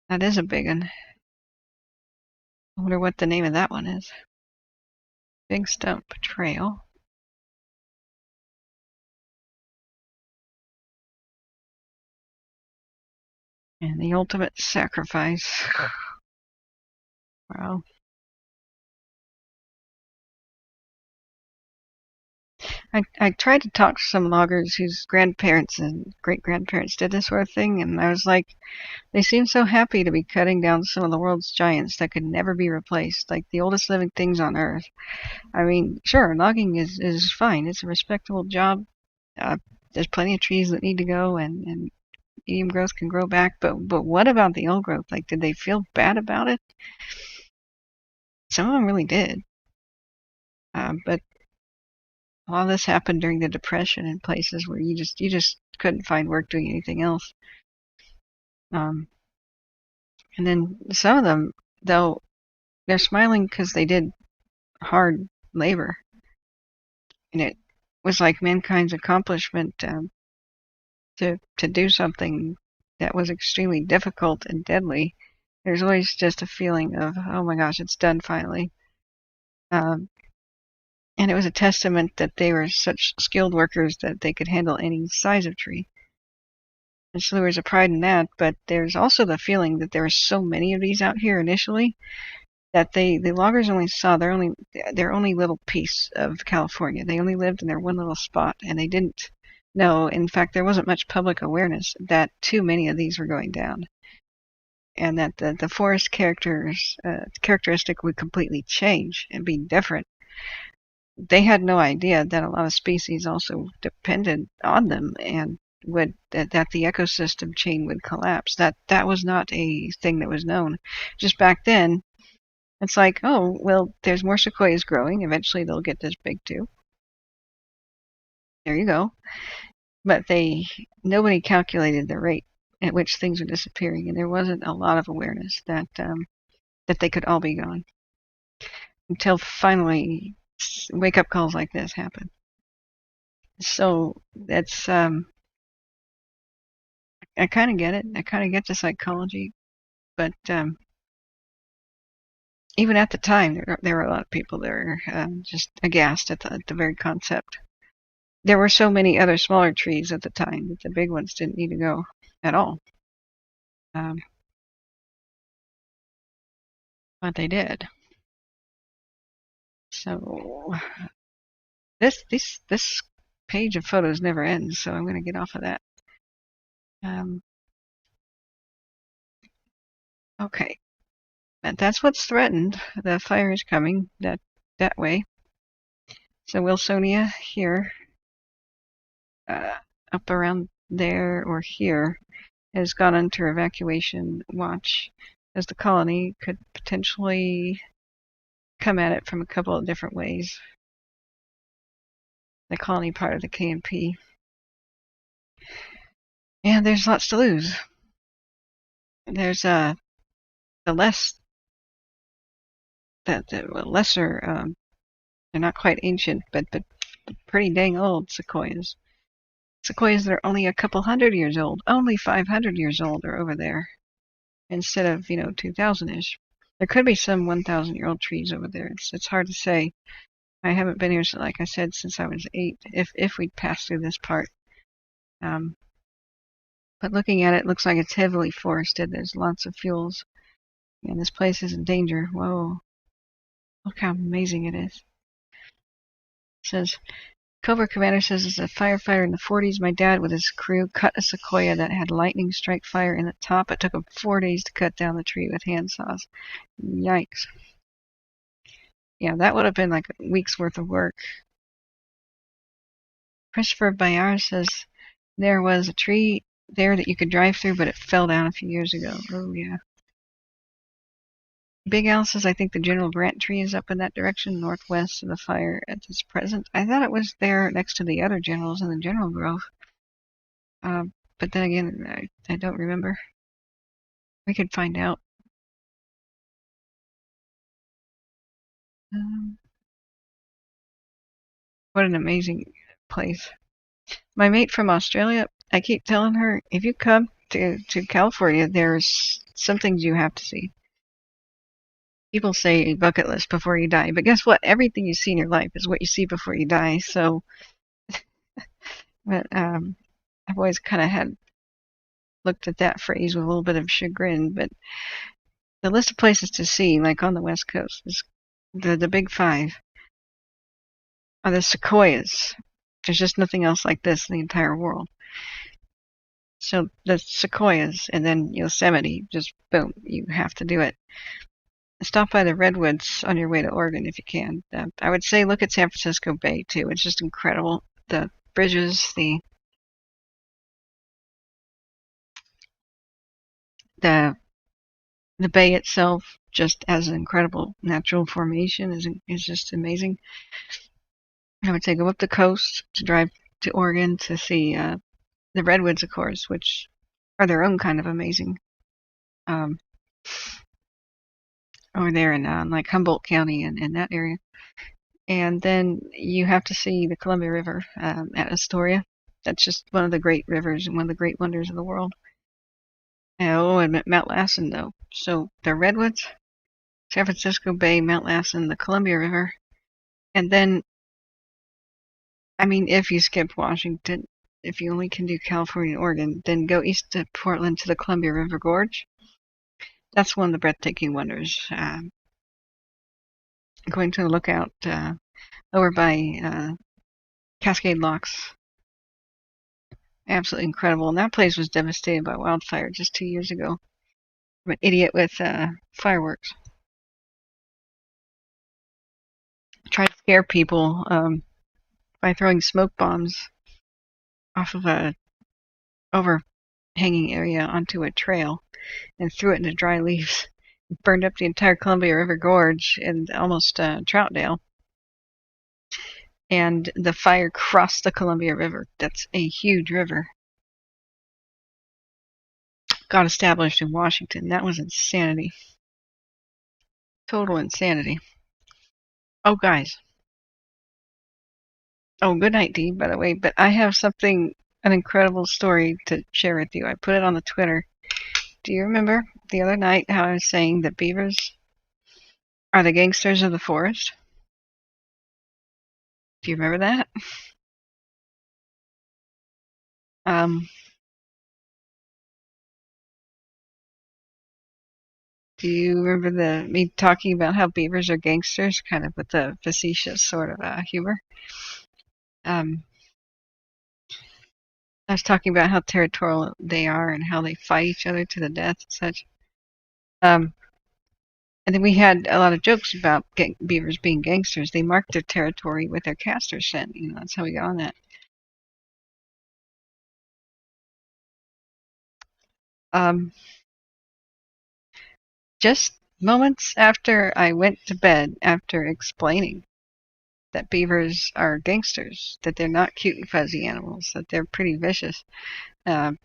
That is a big one. I wonder what the name of that one is. Big Stump Trail. And the ultimate sacrifice. Wow. I tried to talk to some loggers whose grandparents and great-grandparents did this sort of thing, and I was like, they seem so happy to be cutting down some of the world's giants that could never be replaced, like the oldest living things on Earth. I mean, sure, logging is fine. It's a respectable job. There's plenty of trees that need to go, and medium growth can grow back, but what about the old growth? Like, did they feel bad about it? Some of them really did. But a lot of this happened during the Depression in places where you just couldn't find work doing anything else. And then some of them, though, they're smiling because they did hard labor, and it was like mankind's accomplishment to do something that was extremely difficult and deadly. There's always just a feeling of, oh my gosh, it's done finally. And it was a testament that they were such skilled workers that they could handle any size of tree. And so there was a pride in that, but there's also the feeling that there were so many of these out here initially that the loggers only saw their only little piece of California. They only lived in their one little spot, and they didn't know. In fact, there wasn't much public awareness that too many of these were going down, and that the forest characteristic would completely change and be different. They had no idea that a lot of species also depended on them, and that the ecosystem chain would collapse. That was not a thing that was known. Just back then, it's like, oh, well, there's more sequoias growing. Eventually they'll get this big too. There you go. But nobody calculated the rate at which things were disappearing, and there wasn't a lot of awareness that they could all be gone until finally wake-up calls like this happen. So that's I kind of get it. I kind of get the psychology, but even at the time, there were a lot of people that were just aghast at the very concept. There were so many other smaller trees at the time that the big ones didn't need to go at all. But they did. So this page of photos never ends, so I'm going to get off of that. Okay. And that's what's threatened. The fire is coming that way. So Wilsonia here, up around there or here, has gone under evacuation watch, as the colony could potentially come at it from a couple of different ways. The colony part of the KMP. And there's lots to lose. There's the lesser, they're not quite ancient, but pretty dang old sequoias. Sequoias that are only a couple hundred years old, only 500 years old are over there, instead of 2,000-ish. There could be some 1,000-year-old trees over there. It's hard to say. I haven't been here, like I said, since I was 8. If we'd passed through this part, but looking at it, looks like it's heavily forested. There's lots of fuels, and this place is in danger. Whoa! Look how amazing it is. It says, Cobra Commander says, as a firefighter in the 40s, my dad with his crew cut a sequoia that had lightning strike fire in the top. It took him 4 days to cut down the tree with hand saws. Yikes. Yeah, that would have been like a week's worth of work. Christopher Bayard says, there was a tree there that you could drive through, but it fell down a few years ago. Oh, yeah. Big Al says, I think the General Grant tree is up in that direction, northwest of the fire at this present. I thought it was there next to the other generals in the General Grove. But then again, I don't remember. We could find out. What an amazing place. My mate from Australia, I keep telling her, if you come to California, there's some things you have to see. People say bucket list before you die, but guess what? Everything you see in your life is what you see before you die. So, but I've always kind of looked at that phrase with a little bit of chagrin. But the list of places to see, like on the West Coast, is the big 5 are the sequoias. There's just nothing else like this in the entire world. So the sequoias, and then Yosemite, just boom, you have to do it. Stop by the redwoods on your way to Oregon if you can. I would say look at San Francisco Bay too. It's just incredible. The bridges, the bay itself, just as an incredible natural formation, is just amazing. I would say go up the coast to drive to Oregon to see the redwoods, of course, which are their own kind of amazing. Over there in like Humboldt County and that area. And then you have to see the Columbia River at Astoria. That's just one of the great rivers and one of the great wonders of the world. Oh, and Mount Lassen, though. So the redwoods, San Francisco Bay, Mount Lassen, the Columbia River. And then, I mean, if you skipped Washington, if you only can do California and Oregon, then go east to Portland to the Columbia River Gorge. That's one of the breathtaking wonders. Going to the lookout over by Cascade Locks. Absolutely incredible. And that place was devastated by wildfire just 2 years ago. I'm an idiot with fireworks. Try to scare people by throwing smoke bombs off of a overhanging area onto a trail and threw it into dry leaves. It burned up the entire Columbia River Gorge and almost Troutdale. And the fire crossed the Columbia River. That's a huge river. Got established in Washington. That was insanity. Total insanity. Oh, guys. Oh, good night, Dee, by the way. But I have an incredible story to share with you. I put it on the Twitter. Do you remember the other night how I was saying that beavers are the gangsters of the forest? Do you remember that? Do you remember me talking about how beavers are gangsters, kind of with a facetious sort of humor? I was talking about how territorial they are and how they fight each other to the death and such. And then we had a lot of jokes about beavers being gangsters. They marked their territory with their caster scent. That's how we got on that. Just moments after I went to bed, after explaining that beavers are gangsters, that they're not cute and fuzzy animals, that they're pretty vicious. And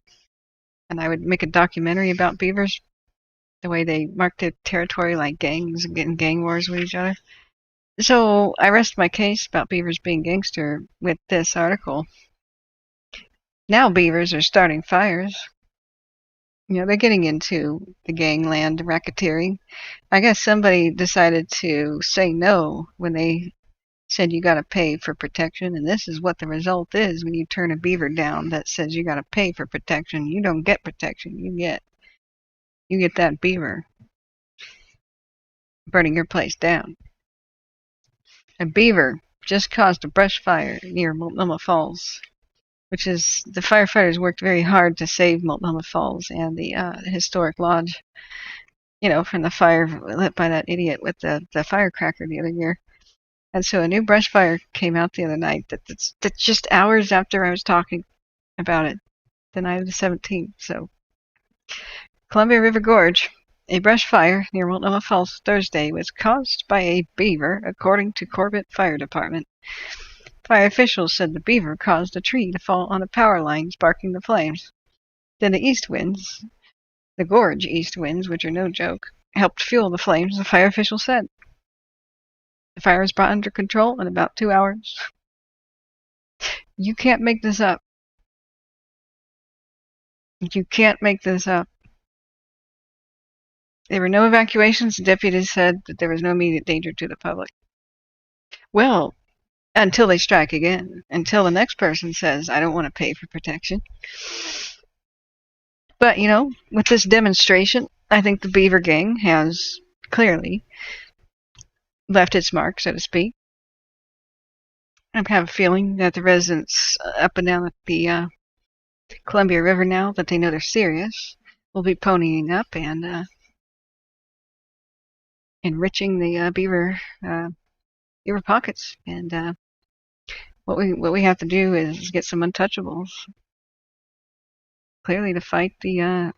I would make a documentary about beavers, the way they mark their territory like gangs and get in gang wars with each other. So I rest my case about beavers being gangster with this article. Now beavers are starting fires. They're getting into the gangland racketeering. I guess somebody decided to say no when they said you got to pay for protection, and this is what the result is when you turn a beaver down that says you got to pay for protection. You don't get protection. You get that beaver burning your place down. A beaver just caused a brush fire near Multnomah Falls, which is the firefighters worked very hard to save Multnomah Falls and the historic lodge, from the fire lit by that idiot with the firecracker the other year. And so a new brush fire came out the other night that's just hours after I was talking about it, the night of the 17th. So Columbia River Gorge, a brush fire near Multnomah Falls Thursday was caused by a beaver, according to Corbett Fire Department. Fire officials said the beaver caused a tree to fall on a power line, sparking the flames. Then the east winds, the gorge east winds, which are no joke, helped fuel the flames, the fire official said. The fire was brought under control in about 2 hours. You can't make this up. You can't make this up. There were no evacuations. The deputies said that there was no immediate danger to the public. Well, until they strike again. Until the next person says, I don't want to pay for protection. But, with this demonstration, I think the beaver gang has clearly left its mark, so to speak. I have a feeling that the residents up and down the Columbia River now, that they know they're serious, will be ponying up and enriching the beaver pockets. And what we have to do is get some untouchables, clearly, to fight the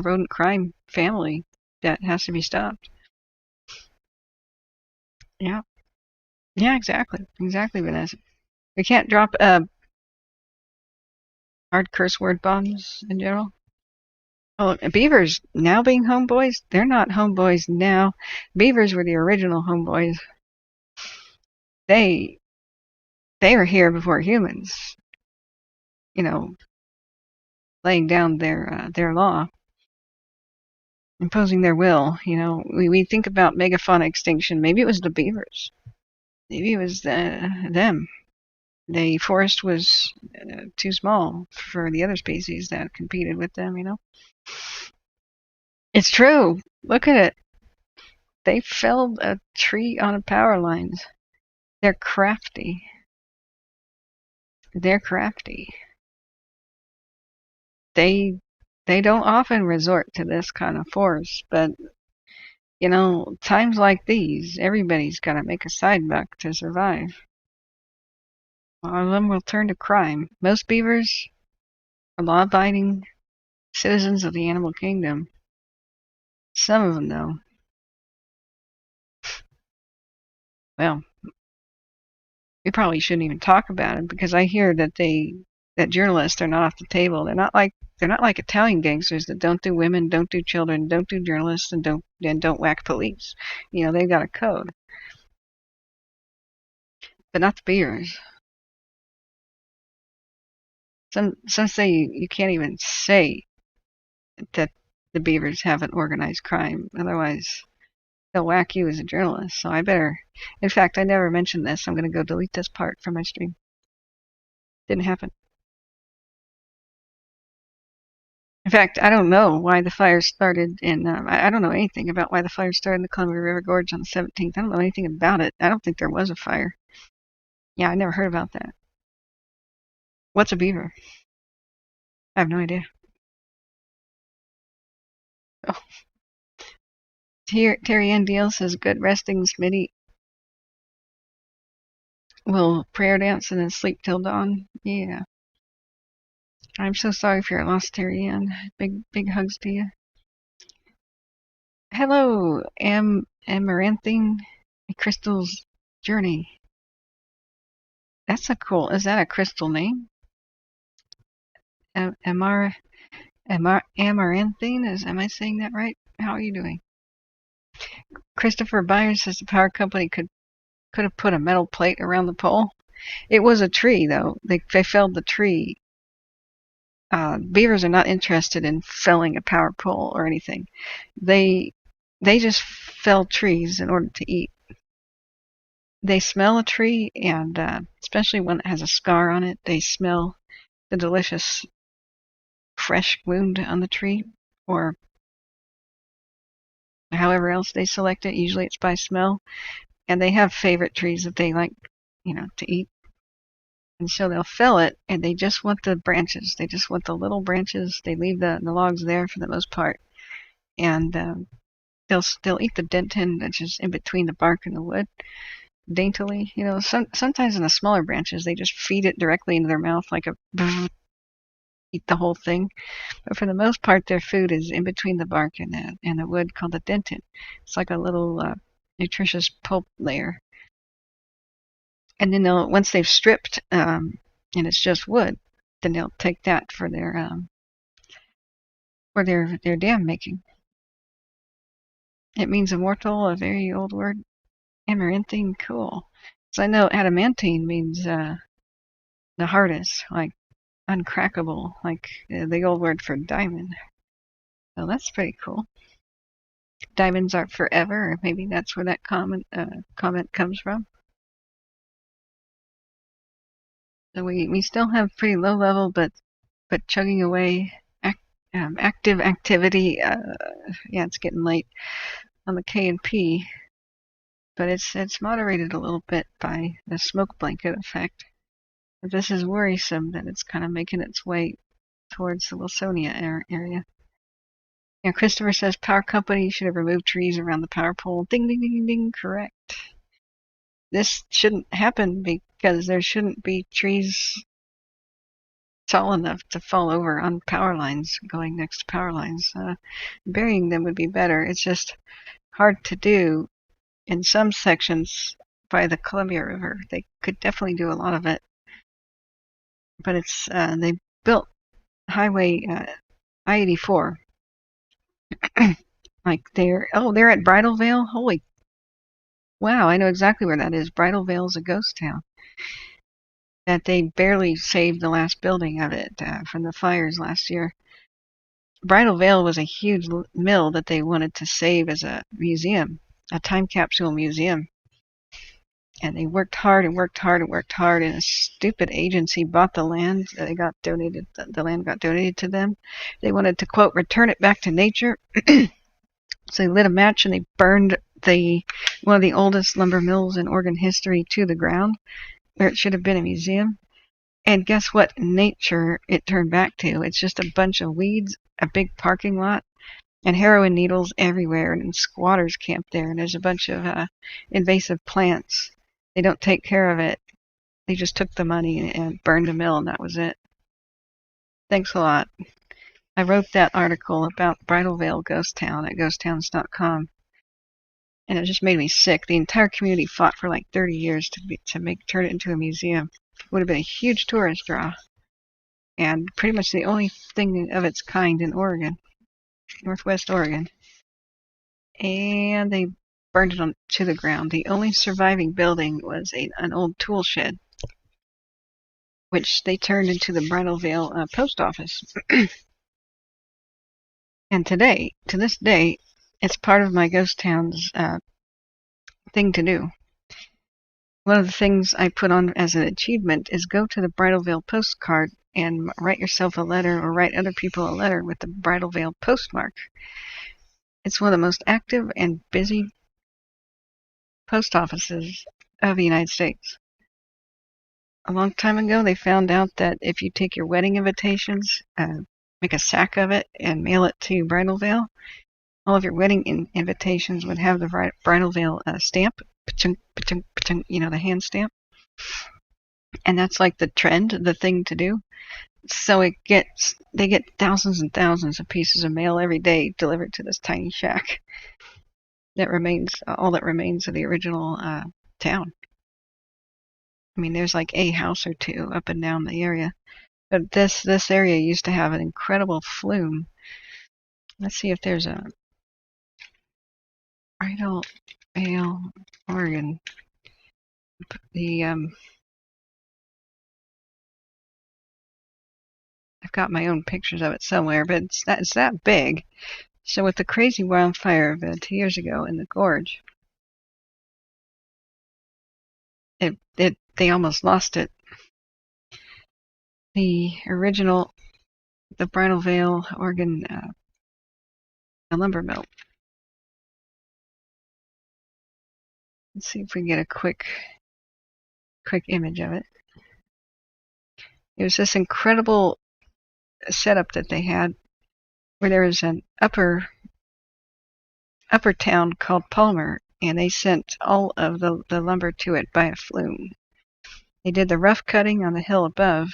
rodent crime family that has to be stopped. Yeah, exactly, Vanessa. We can't drop hard curse word bombs in general. Oh, beavers now being homeboys? They're not homeboys now. Beavers were the original homeboys. They were here before humans. Laying down their law, imposing their will. We think about megafauna extinction. Maybe it was the beavers. Maybe it was them. the forest was too small for the other species that competed with them, you know. It's true. Look at it. They felled a tree on a power line. They're crafty. They're crafty. They don't often resort to this kind of force, but you know, times like these, everybody's got to make a side buck to survive. A lot of them will turn to crime. Most beavers are law-abiding citizens of the animal kingdom. Some of them, though, well, we probably shouldn't even talk about it because I hear that journalists are not off the table. They're not like Italian gangsters that don't do women, don't do children, don't do journalists, and don't whack police. You know, they've got a code, but not the beavers. Some say you can't even say that the beavers haven't organized crime, otherwise they'll whack you as a journalist. So I better. In fact, I never mentioned this. I'm going to go delete this part from my stream. Didn't happen. In fact, I don't know why the fire started in. I don't know anything about why the fire started in the Columbia River Gorge on the 17th. I don't know anything about it. I don't think there was a fire. Yeah, I never heard about that. What's a beaver? I have no idea. Oh. Terry Ann Deal says, good resting, Smitty. We'll prayer dance and then sleep till dawn. Yeah. I'm so sorry for your loss, Terry Ann. Big hugs to you. Hello, Amaranthine Crystal's Journey. That's a cool. Is that a crystal name? Amaranthine? Am I saying that right? How are you doing? Christopher Byers says the power company could have put a metal plate around the pole. It was a tree, though. They felled the tree. Beavers are not interested in felling a power pole or anything. They just fell trees in order to eat. They smell a tree, and especially when it has a scar on it, they smell the delicious fresh wound on the tree, or however else they select it. Usually it's by smell, and they have favorite trees that they like, you know, to eat. And so they'll fell it, and they just want the branches. They just want the little branches. They leave the logs there for the most part, and they'll eat the dentin that's just in between the bark and the wood daintily. You know, sometimes in the smaller branches they just feed it directly into their mouth like eat the whole thing. But for the most part, their food is in between the bark and the wood, called the dentin. It's like a little nutritious pulp layer. And then once they've stripped and it's just wood, then they'll take that for their dam making. It means immortal, a very old word. Amaranthine, cool. So I know adamantine means the hardest, like uncrackable, like the old word for diamond. So that's pretty cool. Diamonds are forever, or maybe that's where that comment comes from. So we still have pretty low level, but chugging away active activity. Yeah, it's getting late on the K&P, but it's moderated a little bit by the smoke blanket effect. But this is worrisome that it's kind of making its way towards the Wilsonia area. Yeah, Christopher says power company should have removed trees around the power pole. Ding, ding, ding, ding, ding. Correct. This shouldn't happen because there shouldn't be trees tall enough to fall over on power lines, going next to power lines. Burying them would be better. It's just hard to do in some sections by the Columbia River. They could definitely do a lot of it. But it's they built Highway I-84. Like they're at Bridal Veil. Holy wow! I know exactly where that is. Bridal Veil is a ghost town. That they barely saved the last building of it from the fires last year. Bridal Veil was a huge mill that they wanted to save as a museum, a time capsule museum. And they worked hard and worked hard and worked hard, and a stupid agency bought the land. They got donated. The land got donated to them. They wanted to, quote, return it back to nature. So they lit a match and they burned one of the oldest lumber mills in Oregon history to the ground, where it should have been a museum. And guess what nature it turned back to? It's just a bunch of weeds, a big parking lot, and heroin needles everywhere, and squatters camp there, and there's a bunch of invasive plants. They don't take care of it. They just took the money and burned the mill, and that was it. Thanks a lot. I wrote that article about Bridal Veil Ghost Town at ghosttowns.com, and it just made me sick. The entire community fought for like 30 years to turn it into a museum. It would have been a huge tourist draw, and pretty much the only thing of its kind in Oregon, Northwest Oregon. And they burned it to the ground. The only surviving building was an old tool shed, which they turned into the Bridal Veil post office. And to this day, it's part of my Ghost Towns thing to do. One of the things I put on as an achievement is go to the Bridal Veil postcard and write yourself a letter or write other people a letter with the Bridal Veil postmark. It's one of the most active and busy post offices of the United States. A long time ago, they found out that if you take your wedding invitations, make a sack of it, and mail it to Bridal Veil, all of your wedding invitations would have the Bridal Veil stamp, you know, the hand stamp. And that's like the trend, the thing to do. So they get thousands and thousands of pieces of mail every day delivered to this tiny shack that remains, all that remains of the original town. I mean, there's like a house or two up and down the area. But this area used to have an incredible flume. Let's see if there's a Bridal Veil, Oregon. I've got my own pictures of it somewhere, but it's that big. So with the crazy wildfire of 2 years ago in the gorge, they almost lost it. The original, the Bridal Veil, Oregon lumber mill. Let's see if we can get a quick image of it. It was this incredible setup that they had, where there was an upper town called Palmer, and they sent all of the lumber to it by a flume. They did the rough cutting on the hill above,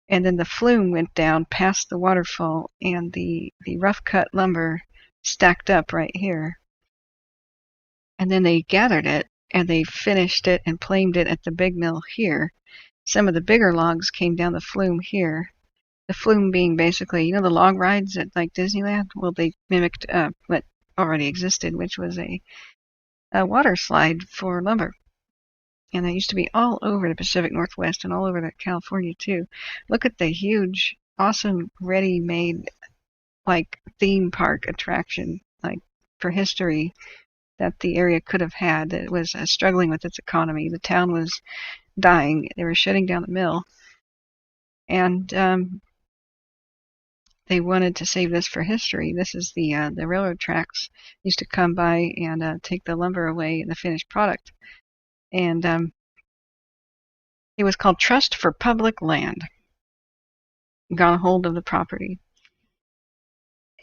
and then the flume went down past the waterfall, and the rough cut lumber stacked up right here. And then they gathered it, and they finished it and planed it at the big mill here. Some of the bigger logs came down the flume here. The flume being basically, you know, the log rides at like Disneyland? Well, they mimicked what already existed, which was a water slide for lumber. And that used to be all over the Pacific Northwest and all over California too. Look at the huge, awesome, ready-made, like theme park attraction, like for history, that the area could have had. It was struggling with its economy. The town was dying. They were shutting down the mill, and they wanted to save this for history. This is the railroad tracks used to come by and take the lumber away, the finished product. And it was called Trust for Public Land. Got a hold of the property.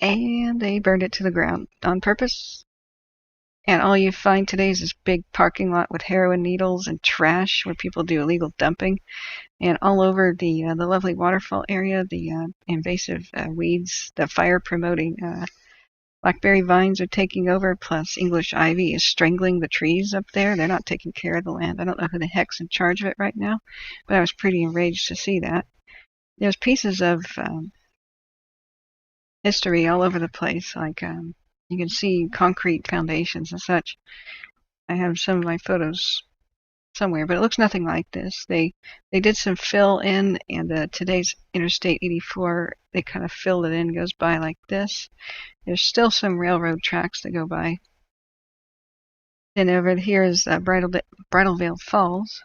And they burned it to the ground on purpose. And all you find today is this big parking lot with heroin needles and trash where people do illegal dumping. And all over the lovely waterfall area, the invasive weeds, the fire-promoting blackberry vines are taking over, plus English ivy is strangling the trees up there. They're not taking care of the land. I don't know who the heck's in charge of it right now, but I was pretty enraged to see that. There's pieces of history all over the place, like you can see concrete foundations and such. I have some of my photos somewhere, but it looks nothing like this. They did some fill in, and today's Interstate 84, they kind of filled it in, goes by like this. There's still some railroad tracks that go by. Then over here is Bridalveil Falls.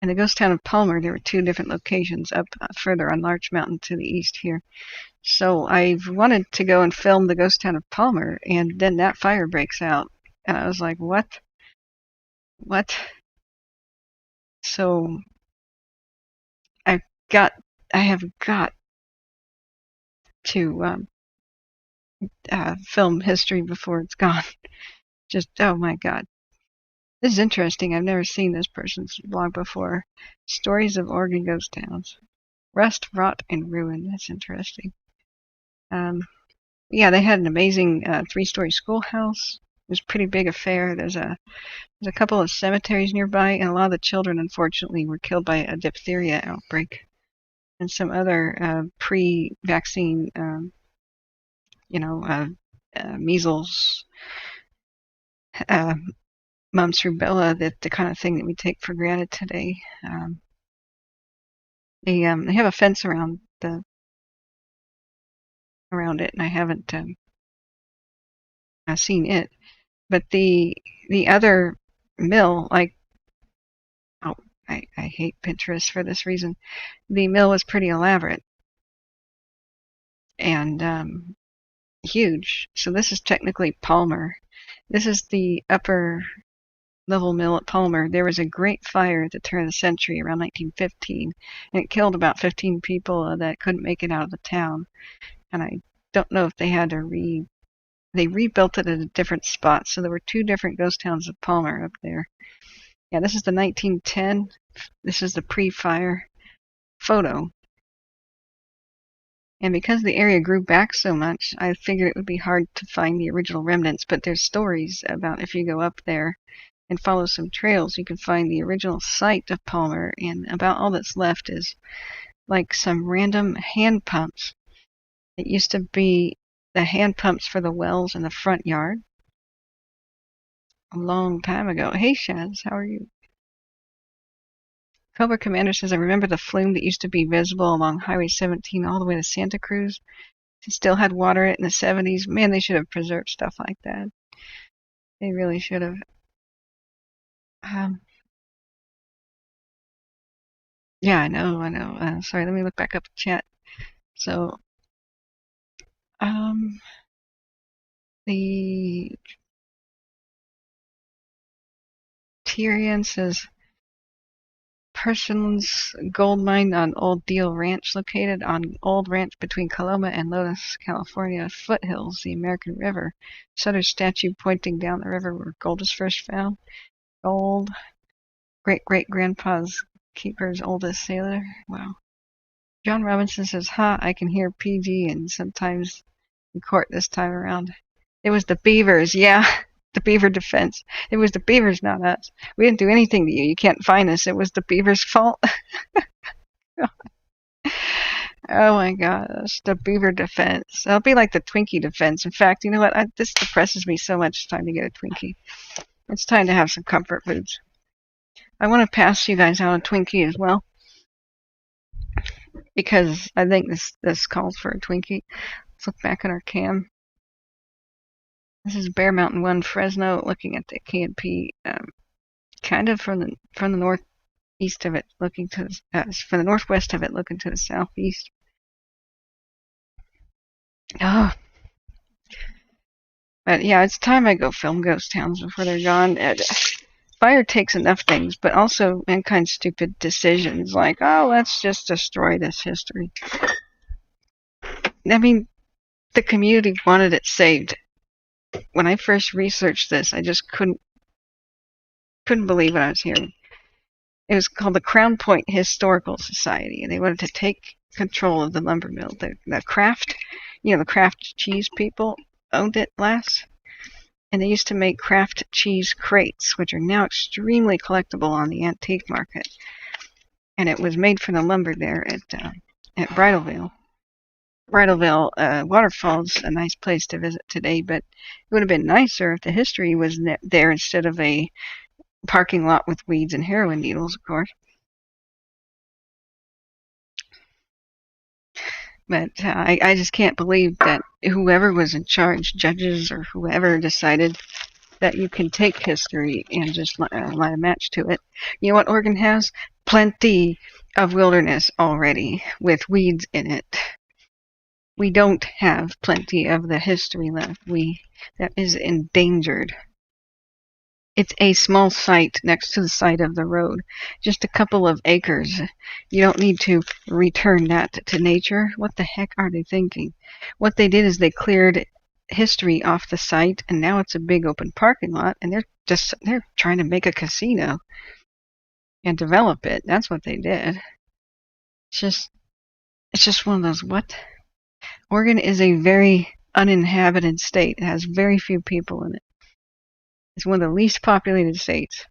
In the ghost town of Palmer, there were 2 different locations up further on Larch Mountain to the east here. So I've wanted to go and film the ghost town of Palmer, and then that fire breaks out. And I was like, what? What? So I have got to film history before it's gone. Just, oh my God. This is interesting. I've never seen this person's blog before. Stories of Oregon ghost towns. Rust, rot, and ruin. That's interesting. Yeah, they had an amazing 3-story schoolhouse. It was a pretty big affair. There's a couple of cemeteries nearby, and a lot of the children, unfortunately, were killed by a diphtheria outbreak and some other pre-vaccine, measles, mumps, rubella, the kind of thing that we take for granted today. They have a fence around it, and I haven't seen it. But the other mill, I hate Pinterest for this reason. The mill was pretty elaborate and huge. So this is technically Palmer. This is the upper level mill at Palmer. There was a great fire at the turn of the century around 1915, and it killed about 15 people that couldn't make it out of the town. And I don't know if they had to they rebuilt it at a different spot. So there were 2 different ghost towns of Palmer up there. Yeah, this is the 1910. This is the pre-fire photo. And because the area grew back so much, I figured it would be hard to find the original remnants, but there's stories about if you go up there and follow some trails, you can find the original site of Palmer, and about all that's left is like some random hand pumps. It used to be the hand pumps for the wells in the front yard a long time ago. Hey, Shaz, how are you? Cobra Commander says, I remember the flume that used to be visible along Highway 17 all the way to Santa Cruz. It still had water in it in the 70s. Man, they should have preserved stuff like that. They really should have. Yeah, I know. Sorry, let me look back up the chat. So, the Tyrion says, person's gold mine on Old Deal Ranch, located on Old Ranch between Coloma and Lotus, California, foothills, the American River. Sutter's statue pointing down the river where gold is first found. Gold. Great-great-grandpa's keeper's oldest sailor. Wow. John Robinson says, I can hear PG and sometimes in court this time around. It was the beavers, yeah. The beaver defense. It was the beavers, not us. We didn't do anything to you. You can't find us. It was the beavers' fault. Oh my gosh, the beaver defense. It'll be like the Twinkie defense. In fact, you know what? This depresses me so much. It's time to get a Twinkie. It's time to have some comfort foods. I want to pass you guys out a Twinkie as well, because I think this calls for a Twinkie. Let's look back at our cam. This is Bear Mountain 1 Fresno, looking at the KNP, kind of from the northeast of it, looking to from the northwest of it, looking to the southeast. Oh, but yeah, it's time I go film ghost towns before they're gone. Fire takes enough things, but also mankind's stupid decisions, like, oh, let's just destroy this history. I mean, the community wanted it saved. When I first researched this, I just couldn't believe what I was hearing. It was called the Crown Point Historical Society, and they wanted to take control of the lumber mill. The Kraft, the Kraft cheese people owned it last, and they used to make Kraft cheese crates, which are now extremely collectible on the antique market. And it was made from the lumber there at Bridalveil. Bridalveil Waterfall's a nice place to visit today, but it would have been nicer if the history was there instead of a parking lot with weeds and heroin needles, of course. But I just can't believe that whoever was in charge, judges or whoever, decided that you can take history and just light a match to it. You know what Oregon has? Plenty of wilderness already with weeds in it. We don't have plenty of the history left. That is endangered. It's a small site next to the side of the road, just a couple of acres. You don't need to return that to nature. What the heck are they thinking? What they did is they cleared history off the site, and now it's a big open parking lot, and they're trying to make a casino and develop it. That's what they did. It's just one of those, what? Oregon is a very uninhabited state. It has very few people in it. It's one of the least populated states.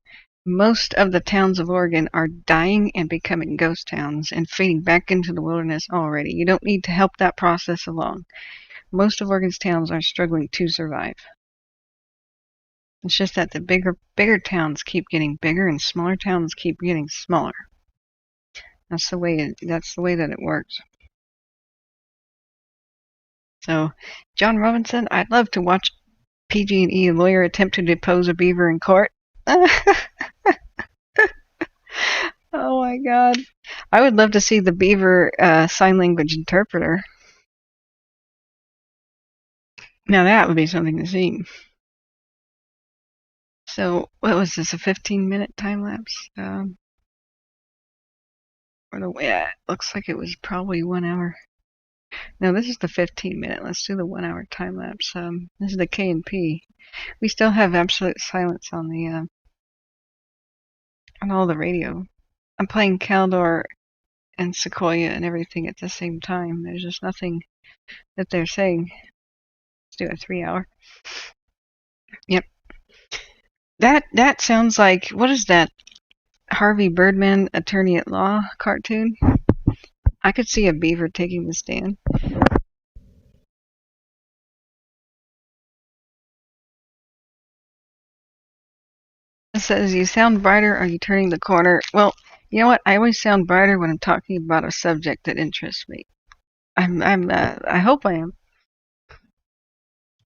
Most of the towns of Oregon are dying and becoming ghost towns and fading back into the wilderness already. You don't need to help that process along. Most of Oregon's towns are struggling to survive. It's just that the bigger towns keep getting bigger and smaller towns keep getting smaller. That's the way that it works. So, John Robinson, I'd love to watch PG&E lawyer attempt to depose a beaver in court. Oh my God. I would love to see the beaver sign language interpreter. Now that would be something to see. So, what was this, a 15-minute time lapse? Yeah, it looks like it was probably 1 hour. No, this is the 15-minute. Let's do the 1 hour time lapse. This is the K&P. We still have absolute silence on the on all the radio. I'm playing Caldor and Sequoia and everything at the same time. There's just nothing that they're saying. Let's do a 3 hour. Yep. That sounds like, what is that? Harvey Birdman Attorney at Law cartoon? I could see a beaver taking the stand. It says, you sound brighter, are you turning the corner? Well, you know what? I always sound brighter when I'm talking about a subject that interests me. I hope I am.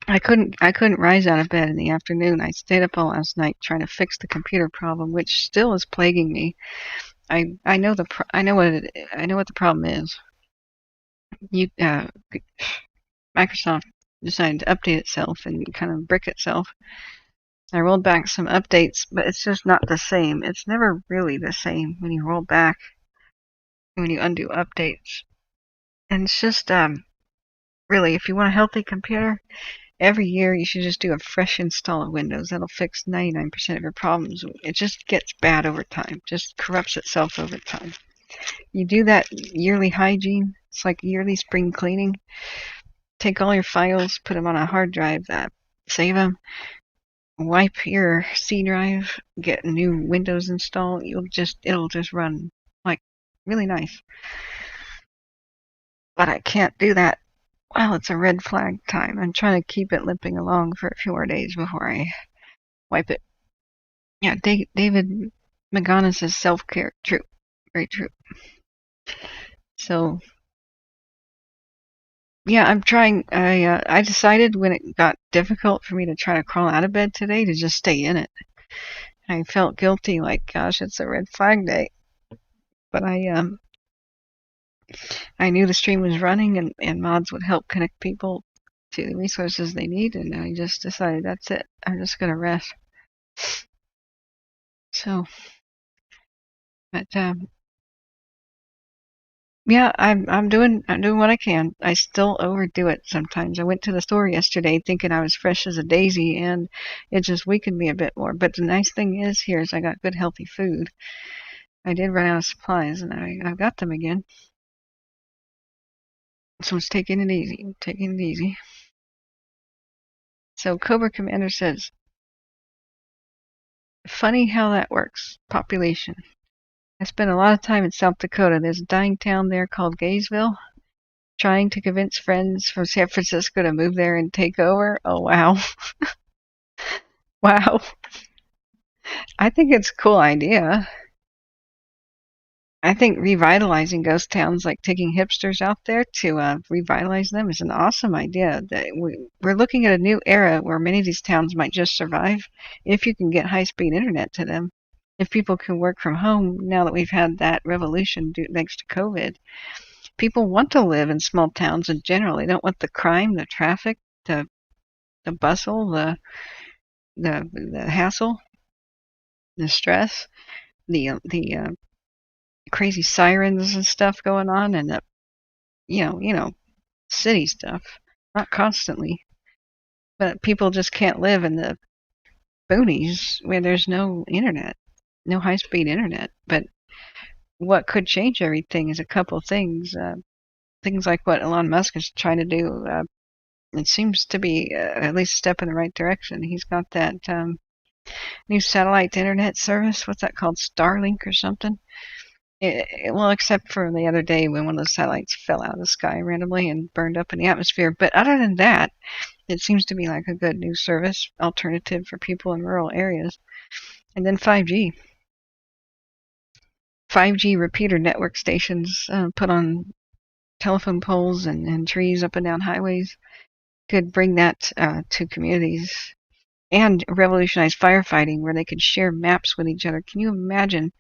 I couldn't rise out of bed in the afternoon. I stayed up all last night trying to fix the computer problem, which still is plaguing me. I know what the problem is. Microsoft decided to update itself and kind of brick itself. I rolled back some updates, but it's just not the same. It's never really the same when you roll back, when you undo updates. And it's just, really, if you want a healthy computer, every year you should just do a fresh install of Windows. That'll fix 99% of your problems. It just gets bad over time. Just corrupts itself over time. You do that yearly hygiene. It's like yearly spring cleaning. Take all your files, put them on a hard drive, save them, wipe your C drive, get a new Windows install. It'll just run like really nice. But I can't do that. Well, it's a red flag time. I'm trying to keep it limping along for a few more days before I wipe it. Yeah, David McGonis is self-care. True. Very true. So, yeah, I'm trying. I decided when it got difficult for me to try to crawl out of bed today to just stay in it. I felt guilty, like, gosh, it's a red flag day. But I knew the stream was running and mods would help connect people to the resources they need, and I just decided that's it. I'm just gonna rest. So, but yeah, I'm doing what I can. I still overdo it sometimes. I went to the store yesterday thinking I was fresh as a daisy, and it just weakened me a bit more. But the nice thing is I got good healthy food. I did run out of supplies, and I've got them again. So it's taking it easy. So Cobra Commander says, funny how that works. Population. I spent a lot of time in South Dakota. There's a dying town there called Gaysville. Trying to convince friends from San Francisco to move there and take over. Oh, wow. Wow. I think it's a cool idea. I think revitalizing ghost towns, like taking hipsters out there to revitalize them, is an awesome idea. We're looking at a new era where many of these towns might just survive if you can get high-speed internet to them. If people can work from home, now that we've had that revolution thanks to COVID, people want to live in small towns in general. They don't want the crime, the traffic, the bustle, the hassle, the stress, the crazy sirens and stuff going on, and the city stuff. Not constantly, but people just can't live in the boonies where there's no internet, no high-speed internet. But what could change everything is a couple things. Things like what Elon Musk is trying to do. It seems to be at least a step in the right direction. He's got that new satellite internet service. What's that called? Starlink or something? Well, except for the other day when one of those satellites fell out of the sky randomly and burned up in the atmosphere. But other than that, it seems to be like a good new service alternative for people in rural areas. And then 5G. 5G repeater network stations put on telephone poles and trees up and down highways could bring that to communities, and revolutionize firefighting where they could share maps with each other. Can you imagine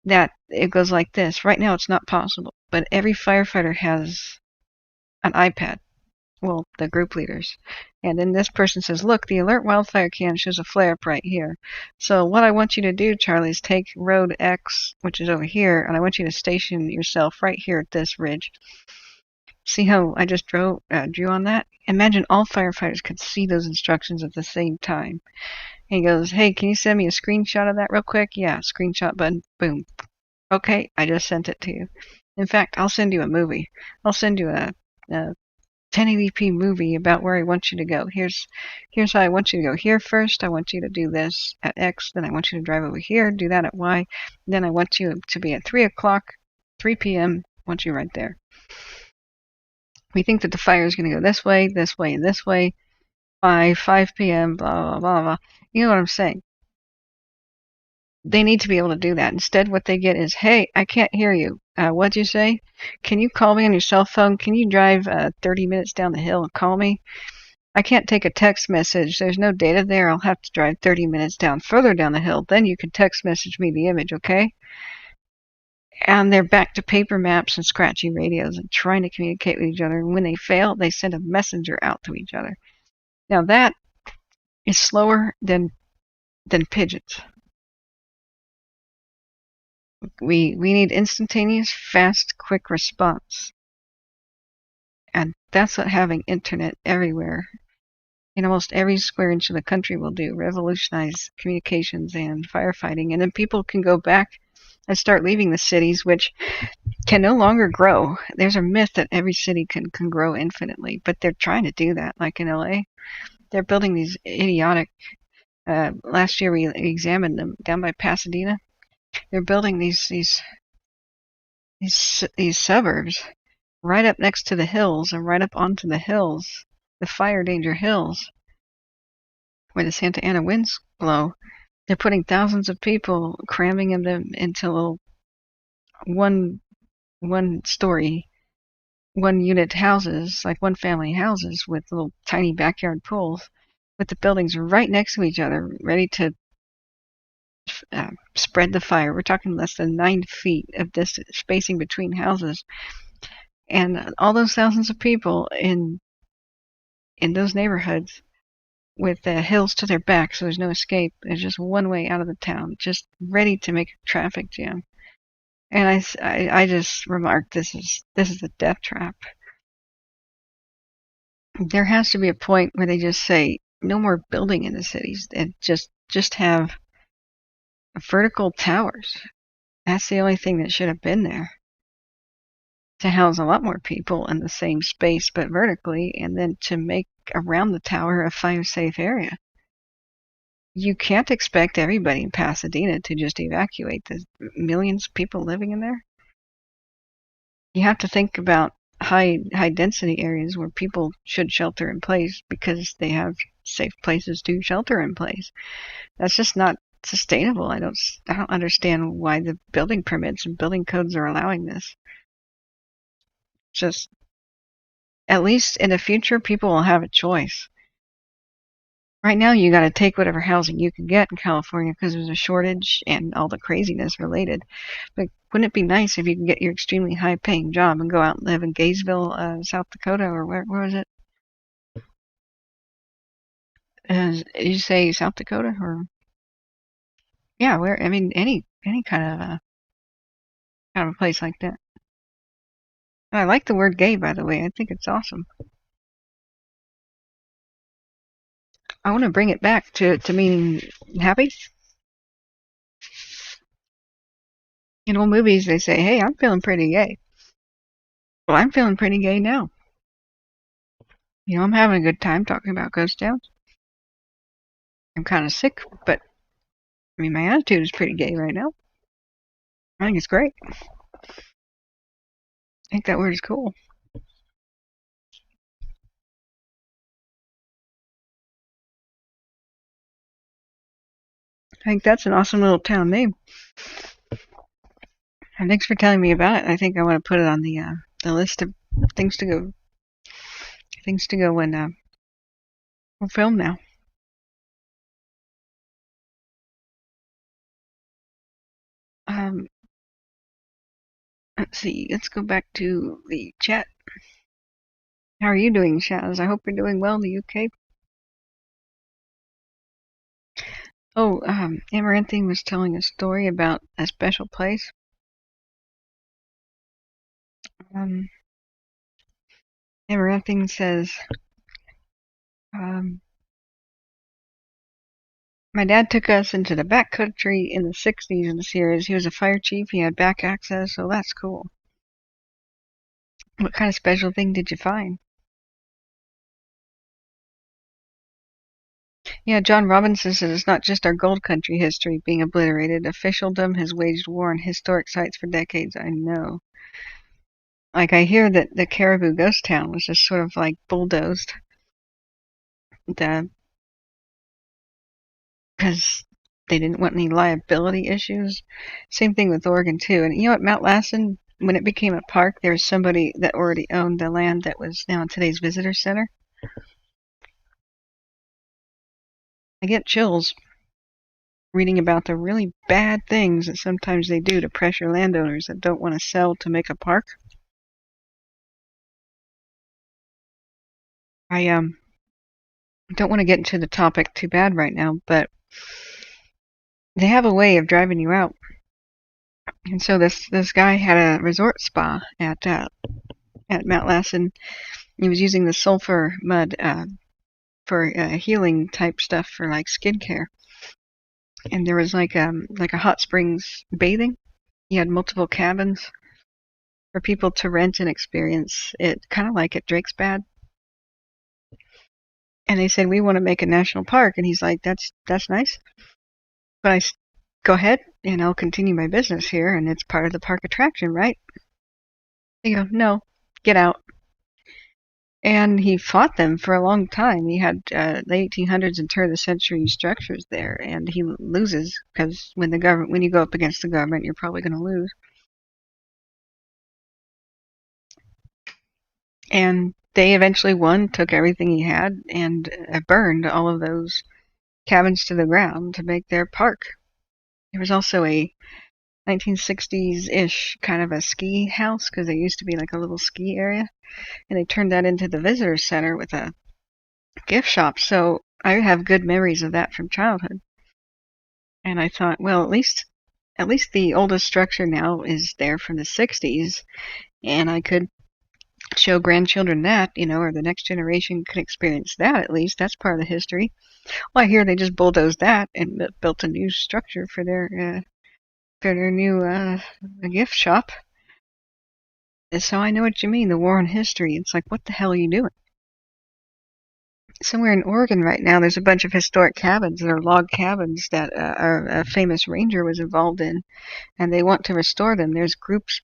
that it goes like this? Right now it's not possible, but every firefighter has an iPad. Well, the group leaders. And then this person says, look, the alert wildfire can shows a flare up right here. So what I want you to do, Charlie, is take road X, which is over here, and I want you to station yourself right here at this ridge. See how I just drew on that? Imagine all firefighters could see those instructions at the same time. And he goes, hey, can you send me a screenshot of that real quick? Yeah, screenshot button. Boom. Okay, I just sent it to you. In fact, I'll send you a movie. I'll send you a 1080p movie about where I want you to go. Here's how I want you to go. Here first, I want you to do this at X. Then I want you to drive over here, do that at Y. Then I want you to be at 3 o'clock, 3 p.m. I want you right there. We think that the fire is going to go this way, and this way, by 5 p.m., blah, blah, blah, blah. You know what I'm saying? They need to be able to do that. Instead, what they get is, hey, I can't hear you. What'd you say? Can you call me on your cell phone? Can you drive 30 minutes down the hill and call me? I can't take a text message. There's no data there. I'll have to drive 30 minutes further down the hill. Then you can text message me the image, okay? And they're back to paper maps and scratchy radios and trying to communicate with each other. And when they fail, they send a messenger out to each other. Now that is slower than pigeons. We need instantaneous, fast, quick response. And that's what having internet everywhere in almost every square inch of the country will do. Revolutionize communications and firefighting. And then people can go back and start leaving the cities, which can no longer grow. There's a myth that every city can grow infinitely, but they're trying to do that. Like in LA, they're building these idiotic, last year we examined them down by Pasadena. They're building these suburbs right up next to the hills and right up onto the hills, the fire danger hills, where the Santa Ana winds blow. They're putting thousands of people, cramming them into little one-story, one-unit houses, like one-family houses with little tiny backyard pools, with the buildings right next to each other, ready to spread the fire. We're talking less than 9 feet of this spacing between houses. And all those thousands of people in those neighborhoods with the hills to their back, so there's no escape. There's just one way out of the town, just ready to make a traffic jam. And I just remarked, this is a death trap. There has to be a point where they just say no more building in the cities, and just have vertical towers. That's the only thing that should have been there, to house a lot more people in the same space but vertically, and then to make around the tower a fire-safe area. You can't expect everybody in Pasadena to just evacuate. There's millions of people living in there. You have to think about high density areas where people should shelter in place because they have safe places to shelter in place. That's just not sustainable. I don't understand why the building permits and building codes are allowing this. Just, at least in the future, people will have a choice. Right now, you got to take whatever housing you can get in California because there's a shortage and all the craziness related. But wouldn't it be nice if you could get your extremely high-paying job and go out and live in Gainesville, South Dakota, or where was it? Did you say South Dakota, or yeah, where? I mean, any kind of a place like that. I like the word gay, by the way. I think it's awesome. I want to bring it back to meaning happy. In old movies, they say, hey, I'm feeling pretty gay. Well, I'm feeling pretty gay now. You know, I'm having a good time talking about ghost towns. I'm kind of sick, but I mean, my attitude is pretty gay right now. I think it's great. I think that word is cool. I think that's an awesome little town name. And thanks for telling me about it. I think I want to put it on the list of things to go. Things to go when we'll film now. Let's see. Let's go back to the chat. How are you doing, Shaz? I hope you're doing well in the UK. Oh, Amaranthine was telling a story about a special place. Amaranthine says, my dad took us into the back country in the 60s in the series. He was a fire chief. He had back access, so that's cool. What kind of special thing did you find? Yeah, John Robinson says it's not just our gold country history being obliterated. Officialdom has waged war on historic sites for decades. I know. Like, I hear that the Caribou ghost town was just sort of like bulldozed. Because they didn't want any liability issues. Same thing with Oregon, too. And you know what, Mount Lassen, when it became a park, there was somebody that already owned the land that was now in today's visitor center. I get chills reading about the really bad things that sometimes they do to pressure landowners that don't want to sell to make a park. I don't want to get into the topic too bad right now, but they have a way of driving you out. And so this guy had a resort spa at Mount Lassen. He was using the sulfur mud for healing type stuff for like skincare. And there was like a hot springs bathing. He had multiple cabins for people to rent and experience it, kind of like at Drake's Bad. And they said, we want to make a national park. And he's like, that's nice. But I go ahead and I'll continue my business here. And it's part of the park attraction, right? They go, no, get out. And he fought them for a long time. He had the 1800s and turn of the century structures there. And he loses because when you go up against the government, you're probably going to lose. And they eventually won, took everything he had, and burned all of those cabins to the ground to make their park. There was also a 1960s-ish kind of a ski house, because there used to be like a little ski area, and they turned that into the visitor center with a gift shop. So I have good memories of that from childhood. And I thought, well, at least the oldest structure now is there from the 60s, and I could show grandchildren that, or the next generation could experience that at least. That's part of the history. Well, I hear they just bulldozed that and built a new structure for their new gift shop. And so I know what you mean, the war on history. It's like, what the hell are you doing? Somewhere in Oregon right now, there's a bunch of historic cabins that are log cabins that a famous ranger was involved in, and they want to restore them. There's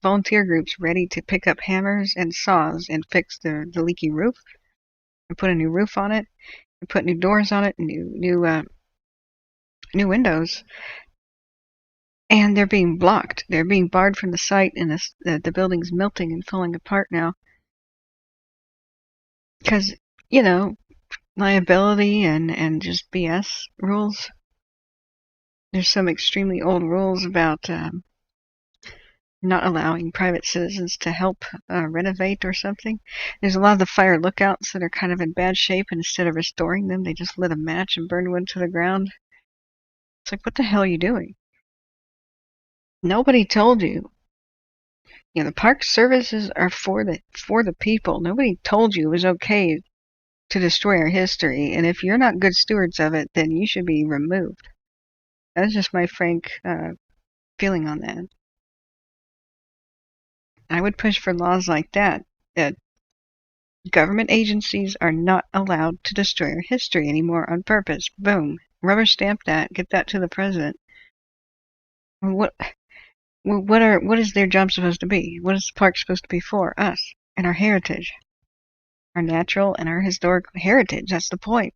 volunteer groups ready to pick up hammers and saws and fix the leaky roof, and put a new roof on it, and put new doors on it, and new new windows, and they're being blocked. They're being barred from the site, and the building's melting and falling apart now. Because, liability and just BS rules. There's some extremely old rules about not allowing private citizens to help renovate or something. There's a lot of the fire lookouts that are kind of in bad shape, and instead of restoring them, they just lit a match and burned one to the ground. It's like, what the hell are you doing? Nobody told you. The park services are for the people. Nobody told you it was okay to destroy our history, and if you're not good stewards of it, then you should be removed. That's just my frank feeling on that. I would push for laws like that government agencies are not allowed to destroy our history anymore on purpose. Boom. Rubber stamp that. Get that to the president. What is their job supposed to be? What is the park supposed to be for? Us and our heritage. Our natural and our historic heritage. That's the point.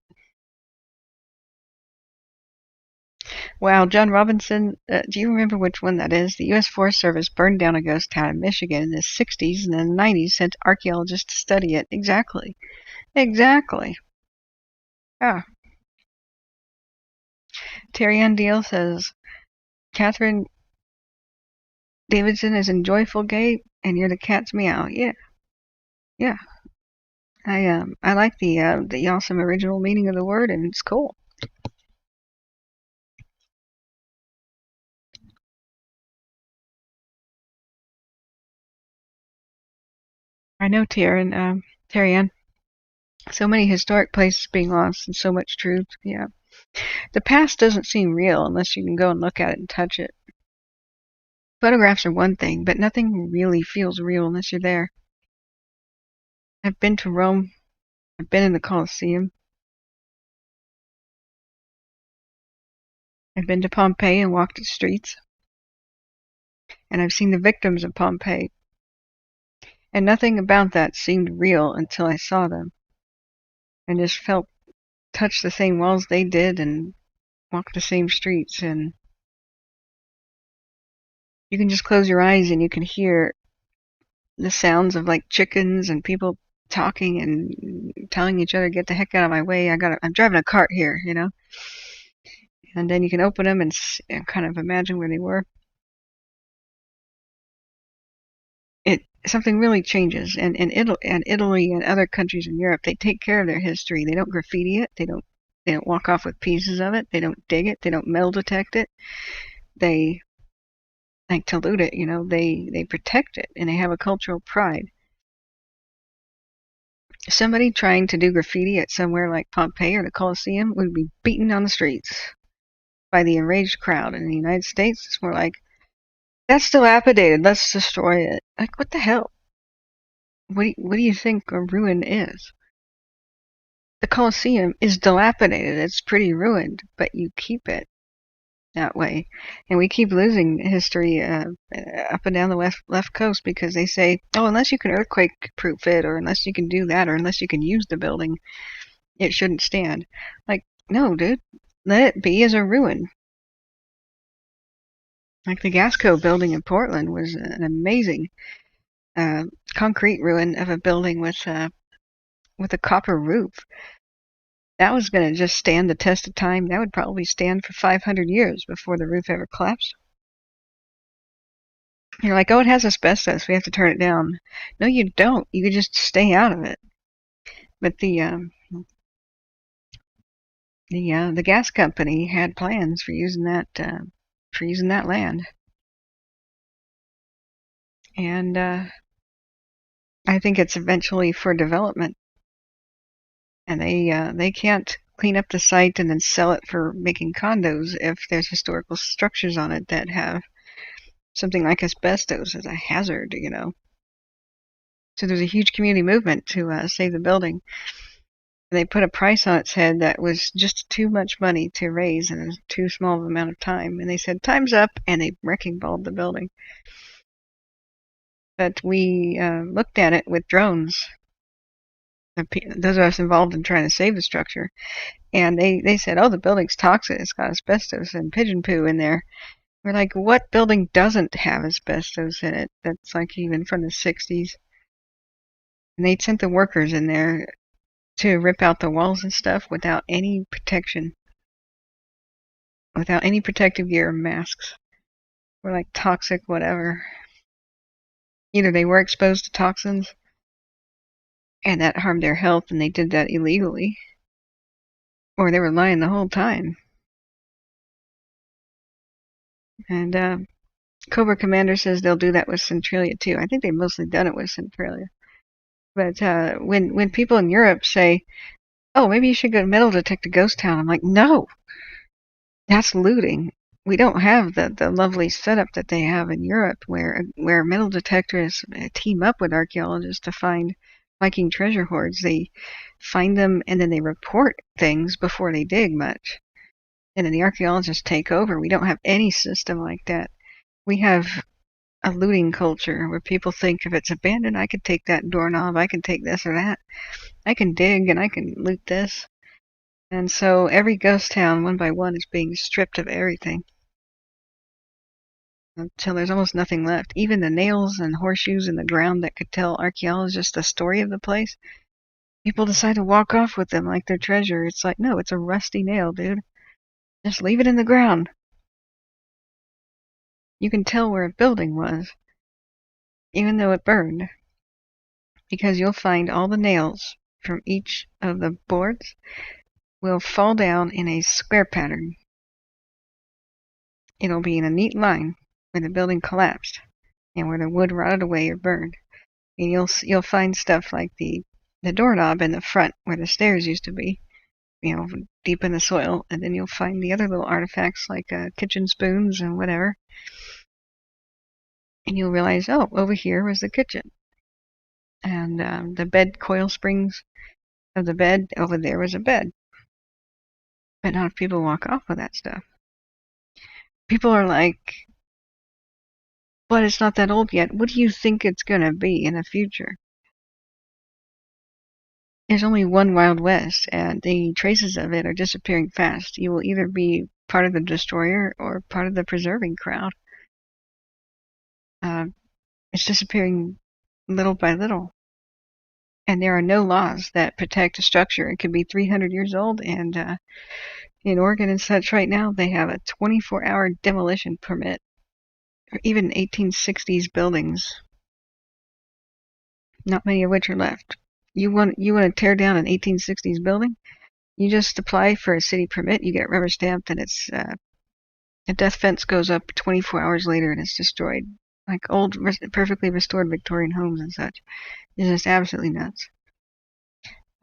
Wow, John Robinson, do you remember which one that is? The U.S. Forest Service burned down a ghost town in Michigan in the 60s, and in the 90s sent archaeologists to study it. Exactly. Ah. Terry Ann Deal says, Kathryn.Davidson is in Joyful Gate, and you're the cat's meow. Yeah. I like the awesome original meaning of the word, and it's cool. I know, Terry Ann. So many historic places being lost and so much truth. Yeah. The past doesn't seem real unless you can go and look at it and touch it. Photographs are one thing, but nothing really feels real unless you're there. I've been to Rome. I've been in the Colosseum. I've been to Pompeii and walked the streets. And I've seen the victims of Pompeii. And nothing about that seemed real until I saw them. And just touched the same walls they did and walked the same streets. And you can just close your eyes and you can hear the sounds of like chickens and people talking and telling each other, get the heck out of my way. I'm driving a cart here, And then you can open them and kind of imagine where they were. Something really changes, and Italy and other countries in Europe, they take care of their history. They don't graffiti it. They don't walk off with pieces of it. They don't dig it. They don't metal detect it. They like to loot it. They protect it, and they have a cultural pride. Somebody trying to do graffiti at somewhere like Pompeii or the Colosseum would be beaten on the streets by the enraged crowd. In the United States, it's more like, that's dilapidated, let's destroy it. Like, what the hell? What do you think a ruin is? The Colosseum is dilapidated. It's pretty ruined, but you keep it that way. And we keep losing history up and down the left coast because they say, oh, unless you can earthquake-proof it, or unless you can do that, or unless you can use the building, it shouldn't stand. Like, no, dude. Let it be as a ruin. Like the Gasco building in Portland was an amazing concrete ruin of a building with a copper roof. That was going to just stand the test of time. That would probably stand for 500 years before the roof ever collapsed. You're like, oh, it has asbestos, we have to turn it down. No, you don't. You could just stay out of it. But the gas company had plans for using that land. And I think it's eventually for development. And they can't clean up the site and then sell it for making condos if there's historical structures on it that have something like asbestos as a hazard, So there's a huge community movement to save the building. They put a price on its head that was just too much money to raise in a too small of amount of time. And they said, time's up, and they wrecking balled the building. But we looked at it with drones. those of us involved in trying to save the structure. And they said, oh, the building's toxic. It's got asbestos and pigeon poo in there. We're like, what building doesn't have asbestos in it? That's like even from the 60s. And they sent the workers in there to rip out the walls and stuff without any protection, without any protective gear or masks. We're like, toxic, whatever. Either they were exposed to toxins and that harmed their health and they did that illegally, or they were lying the whole time. And Cobra Commander says they'll do that with Centralia too. I think they've mostly done it with Centralia. But when people in Europe say, oh, maybe you should go metal detect a ghost town, I'm like, no, that's looting. We don't have the lovely setup that they have in Europe where metal detectors team up with archaeologists to find Viking treasure hoards. They find them and then they report things before they dig much. And then the archaeologists take over. We don't have any system like that. We have a looting culture where people think if it's abandoned, I could take that doorknob, I can take this or that. I can dig and I can loot this. And so every ghost town, one by one, is being stripped of everything until there's almost nothing left. Even the nails and horseshoes in the ground that could tell archaeologists the story of the place, people decide to walk off with them like they're treasure. It's like, no, it's a rusty nail, dude. Just leave it in the ground. You can tell where a building was, even though it burned, because you'll find all the nails from each of the boards will fall down in a square pattern. It'll be in a neat line where the building collapsed and where the wood rotted away or burned. And you'll find stuff like the doorknob in the front where the stairs used to be, deep in the soil, and then you'll find the other little artifacts like kitchen spoons and whatever. And you'll realize, oh, over here was the kitchen. And the bed coil springs of the bed, over there was a bed. But not if people walk off with that stuff. People are like, but it's not that old yet. What do you think it's going to be in the future? There's only one Wild West, and the traces of it are disappearing fast. You will either be part of the destroyer or part of the preserving crowd. It's disappearing little by little. And there are no laws that protect a structure. It could be 300 years old, and in Oregon and such right now, they have a 24-hour demolition permit for even 1860s buildings, not many of which are left. You want to tear down an 1860s building? You just apply for a city permit, you get rubber stamped, and it's a death fence goes up 24 hours later and it's destroyed. Like old, perfectly restored Victorian homes and such. It's just absolutely nuts.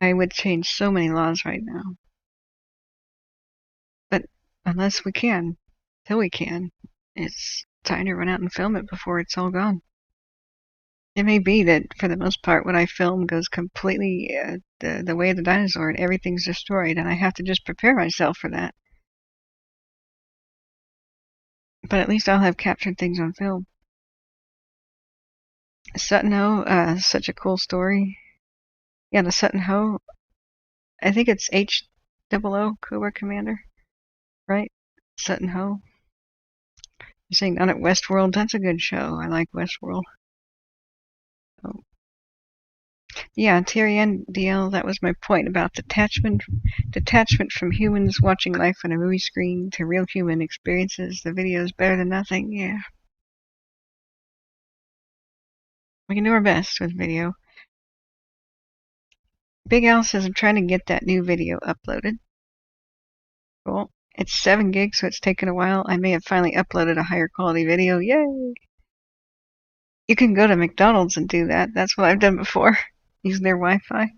I would change so many laws right now. But unless we can, till we can, it's time to run out and film it before it's all gone. It may be that for the most part what I film goes completely the way of the dinosaur and everything's destroyed, and I have to just prepare myself for that. But at least I'll have captured things on film. Sutton Hoo, such a cool story. Yeah, the Sutton Hoo, I think it's HOO, Cobra Commander, right? Sutton Hoo. You're saying down at Westworld, that's a good show. I like Westworld. Oh. Yeah, Terry and DL, that was my point about detachment from humans watching life on a movie screen to real human experiences. The video is better than nothing. Yeah. We can do our best with video. Big Al says I'm trying to get that new video uploaded. Cool. It's 7 gigs, so it's taken a while. I may have finally uploaded a higher quality video. Yay! You can go to McDonald's and do that. That's what I've done before, using their Wi-Fi.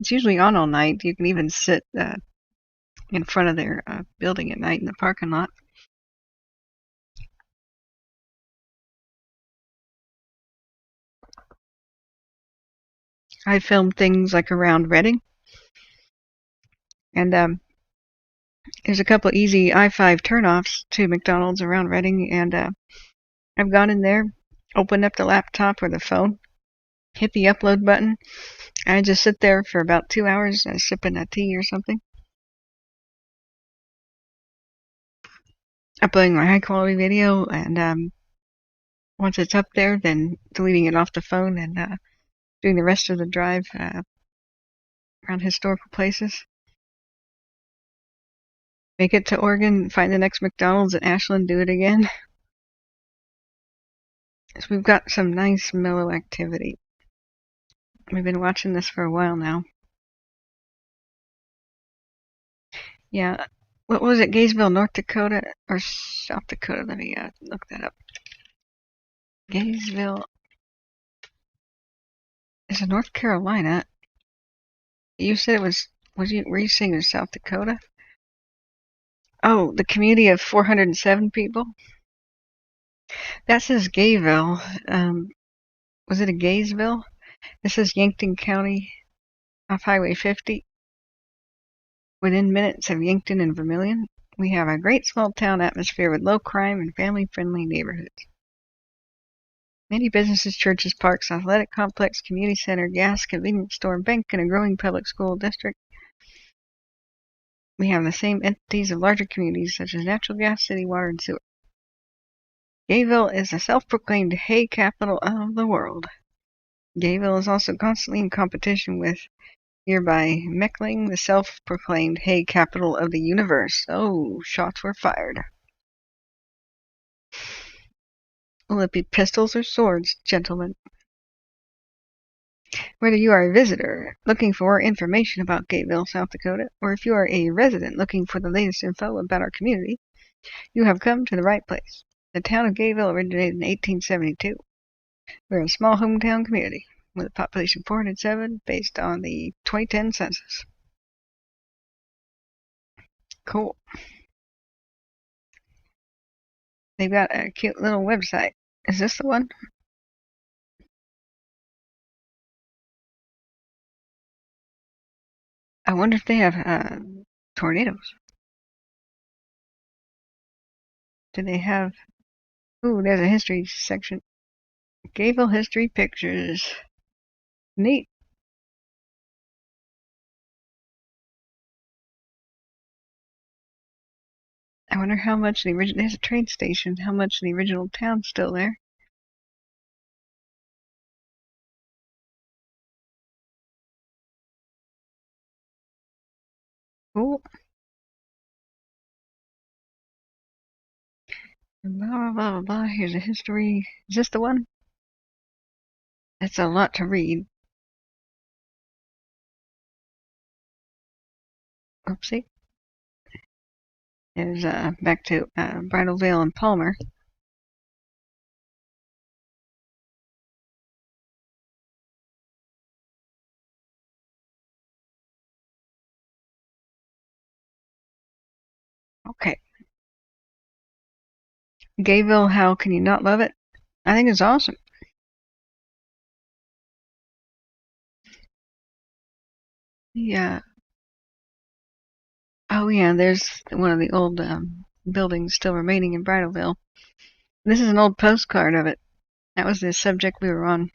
It's usually on all night. You can even sit in front of their building at night in the parking lot. I filmed things like around Reading. And there's a couple easy I-5 turnoffs to McDonald's around Reading. And I've gone in there, opened up the laptop or the phone, hit the upload button, I just sit there for about 2 hours sipping a tea or something. Uploading my high quality video, and once it's up there, then deleting it off the phone and doing the rest of the drive around historical places. Make it to Oregon, find the next McDonald's at Ashland, do it again. So we've got some nice mellow activity. We've been watching this for a while now. Yeah, what was it, Gaysville, North Dakota, or South Dakota? Let me look that up. Gaysville is in North Carolina. You said it was, were you saying it was South Dakota? Oh, the community of 407 people? That says Gayville. Was it a Gaysville? This is Yankton County off Highway 50. Within minutes of Yankton and Vermilion, we have a great small town atmosphere with low crime and family-friendly neighborhoods. Many businesses, churches, parks, athletic complex, community center, gas, convenience store, bank, and a growing public school district. We have the same entities of larger communities such as natural gas, city water, and sewer. Gayville is the self-proclaimed hay capital of the world. Gayville is also constantly in competition with nearby Meckling, the self-proclaimed hay capital of the universe. Oh, shots were fired. Will it be pistols or swords, gentlemen? Whether you are a visitor looking for information about Gayville, South Dakota, or if you are a resident looking for the latest info about our community, you have come to the right place. The town of Gayville originated in 1872. We're a small hometown community with a population of 407 based on the 2010 census. Cool. They've got a cute little website. Is this the one? I wonder if they have tornadoes. Do they have... Ooh, there's a history section. Gayville history pictures. Neat. I wonder how much the original... There's a train station. How much the original town's still there. Cool. Blah, blah, blah, blah. Here's a history. Is this the one? It's a lot to read. Oopsie. There's back to Bridal Veil and Palmer. Okay. Gayville, how can you not love it? I think it's awesome. Yeah. Oh yeah, there's one of the old buildings still remaining in Bridalville. This is an old postcard of it. That was the subject we were on.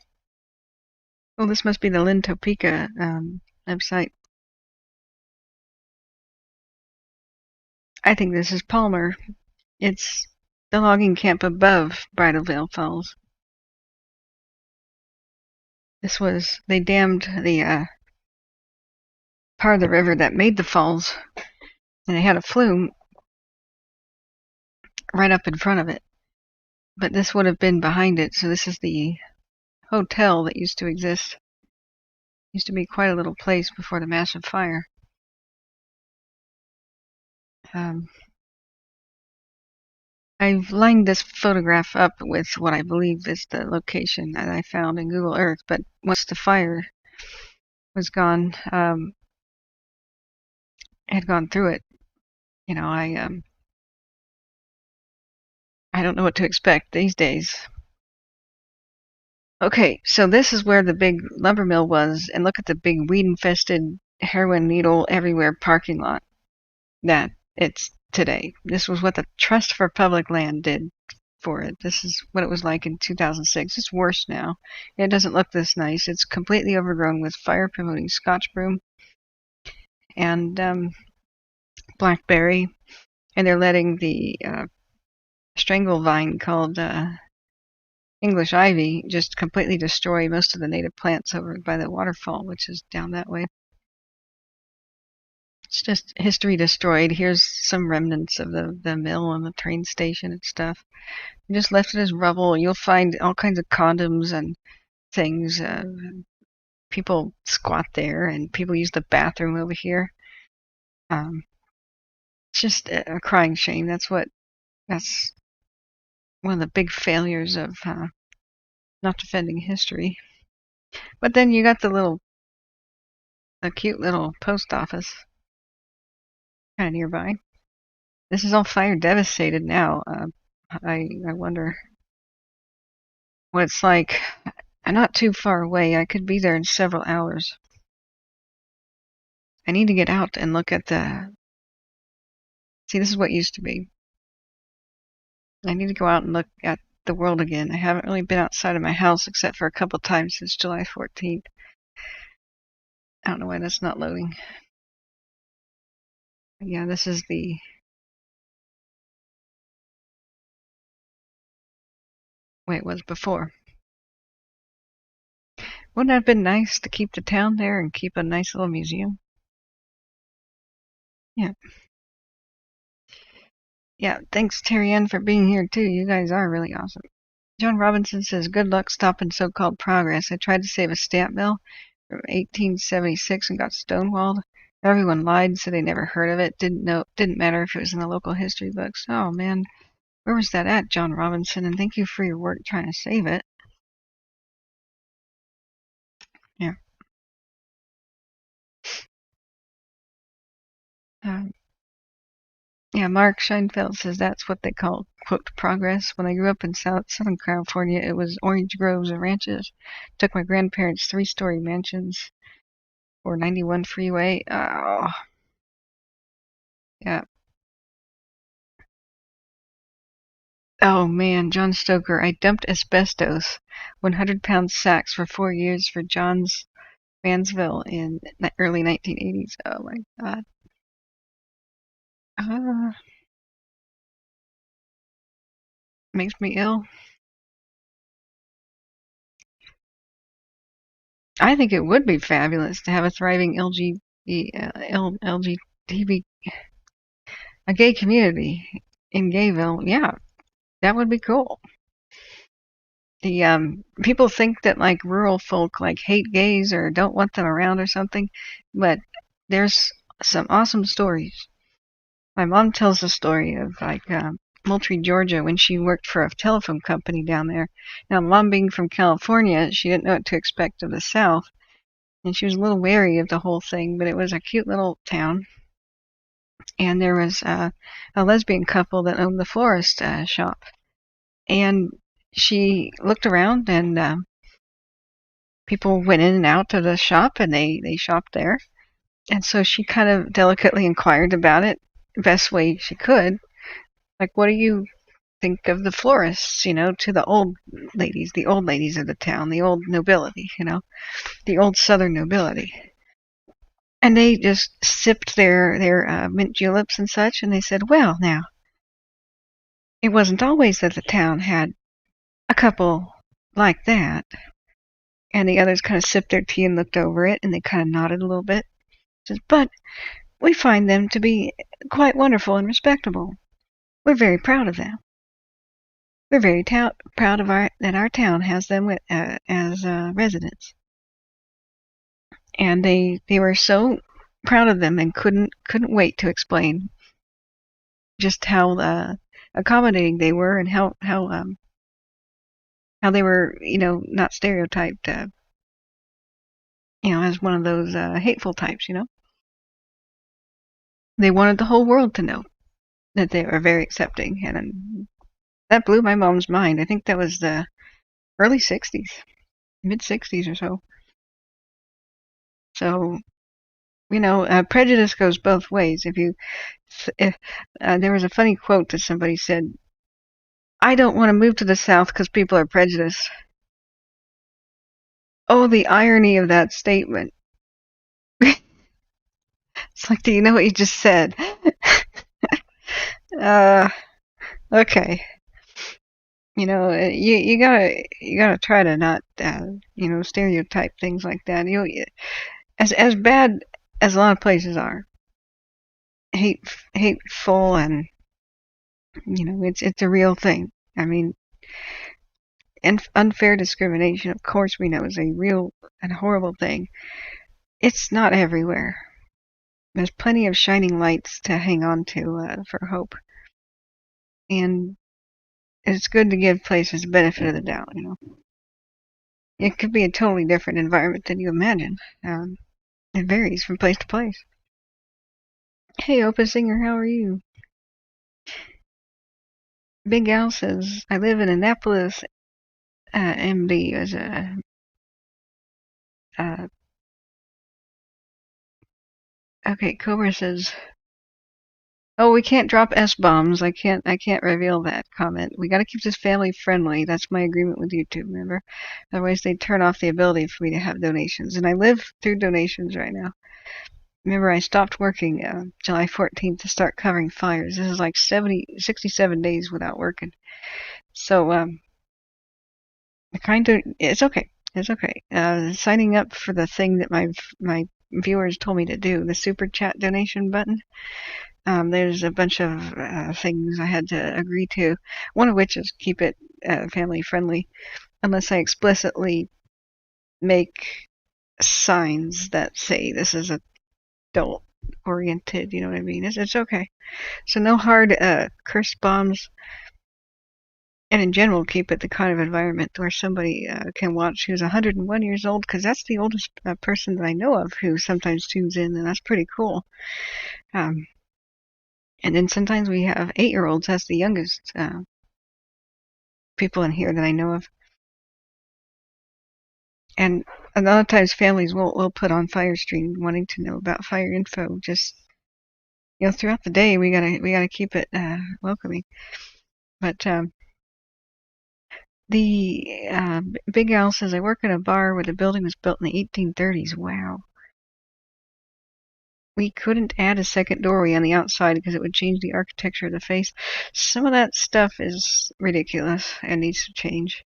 Oh, this must be the Lynn Topeka website. I think this is Palmer. It's the logging camp above Bridalveil Falls. This was, they dammed the part of the river that made the falls, and they had a flume right up in front of it. But this would have been behind it, so this is the hotel that used to exist. Used to be quite a little place before the massive fire. I've lined this photograph up with what I believe is the location that I found in Google Earth, but once the fire was gone, had gone through it, you know, I don't know what to expect these days. Okay, so this is where the big lumber mill was, and look at the big weed-infested, heroin needle everywhere parking lot that it's today. This was what the Trust for Public Land did for it. This is what it was like in 2006. It's worse now. It doesn't look this nice. It's completely overgrown with fire-promoting Scotch broom and blackberry, and they're letting the strangle vine called English ivy just completely destroy most of the native plants over by the waterfall, which is down that way. It's just history destroyed. Here's some remnants of the mill and the train station and stuff. You just left it as rubble. You'll find all kinds of condoms and things. People squat there, and people use the bathroom over here. It's just a crying shame. That's one of the big failures of not defending history. But then you got the cute little post office kind of nearby. This is all fire devastated now. I wonder what it's like. I'm not too far away. I could be there in several hours. I need to get out and look at see, this is what used to be. I need to go out and look at the world again. I haven't really been outside of my house except for a couple times since July 14th. I don't know why that's not loading. Yeah, this is way it was before. Wouldn't that have been nice to keep the town there and keep a nice little museum? Yeah. Yeah, thanks Terry Ann for being here too. You guys are really awesome. John Robinson says, good luck stopping so-called progress. I tried to save a stamp mill from 1876 and got stonewalled. Everyone lied and said they never heard of it. Didn't matter if it was in the local history books. Oh man, where was that at, John Robinson? And thank you for your work trying to save it. Yeah. Yeah, Mark Scheinfeld says that's what they call, quote, progress. When I grew up in Southern California, it was orange groves and ranches. Took my grandparents' 3-story mansions or 91 freeway. Oh, yeah. Oh man, John Stoker. I dumped asbestos, 100-pound sacks for 4 years for John's Mansville in the early 1980s. Oh my God. Makes me ill. I think it would be fabulous to have a thriving LGBT, a gay community in Gayville. Yeah, that would be cool. The people think that like rural folk like hate gays or don't want them around or something, but there's some awesome stories. My mom tells the story of like Moultrie, Georgia, when she worked for a telephone company down there. Now, Mom being from California, she didn't know what to expect of the South, and she was a little wary of the whole thing, but it was a cute little town. And there was a lesbian couple that owned the florist shop. And she looked around, and people went in and out of the shop, and they shopped there. And so she kind of delicately inquired about it, best way she could. Like, what do you think of the florists, to the old ladies of the town, the old nobility, the old Southern nobility. And they just sipped their mint juleps and such, and they said, well, now, it wasn't always that the town had a couple like that. And the others kind of sipped their tea and looked over it, and they kind of nodded a little bit. Says, but we find them to be quite wonderful and respectable. We're very proud of them. We're very proud of that our town has them as residents. And they were so proud of them and couldn't wait to explain just how accommodating they were and how they were, not stereotyped, as one of those hateful types, They wanted the whole world to know that they were very accepting, and that blew my mom's mind. I think that was the early 60s, mid 60s or so. So, prejudice goes both ways. If there was a funny quote that somebody said, I don't want to move to the South because people are prejudiced. Oh, the irony of that statement. It's like, do you know what you just said? Okay. You know, you gotta try to not, stereotype things like that. As bad as a lot of places are, hateful, and it's a real thing. I mean, and unfair discrimination, of course, we know is a real and horrible thing. It's not everywhere. There's plenty of shining lights to hang on to for hope, and it's good to give places the benefit of the doubt. It could be a totally different environment than you imagine. It varies from place to place. Hey, Opus Singer, how are you? Big Al says, I live in Annapolis, MD. As a okay, Cobra says, oh, we can't drop S-bombs. I can't reveal that comment. We got to keep this family friendly. That's my agreement with YouTube, remember? Otherwise, they turn off the ability for me to have donations. And I live through donations right now. Remember, I stopped working July 14th to start covering fires. This is like 67 days without working. So, it's okay. It's okay. Signing up for the thing that my viewers told me to do, the super chat donation button. There's a bunch of things I had to agree to. One of which is keep it family friendly, unless I explicitly make signs that say this is adult oriented. You know what I mean? It's okay. So no hard curse bombs. And in general, keep it the kind of environment where somebody can watch who's 101 years old, because that's the oldest person that I know of who sometimes tunes in, and that's pretty cool. And then sometimes we have 8-year-olds. That's the youngest people in here that I know of. And a lot of times families will put on Fire Stream wanting to know about fire info. Just, throughout the day, we gotta keep it welcoming. But the Big Al says, I work in a bar where the building was built in the 1830s. Wow. We couldn't add a second doorway on the outside because it would change the architecture of the face. Some of that stuff is ridiculous and needs to change.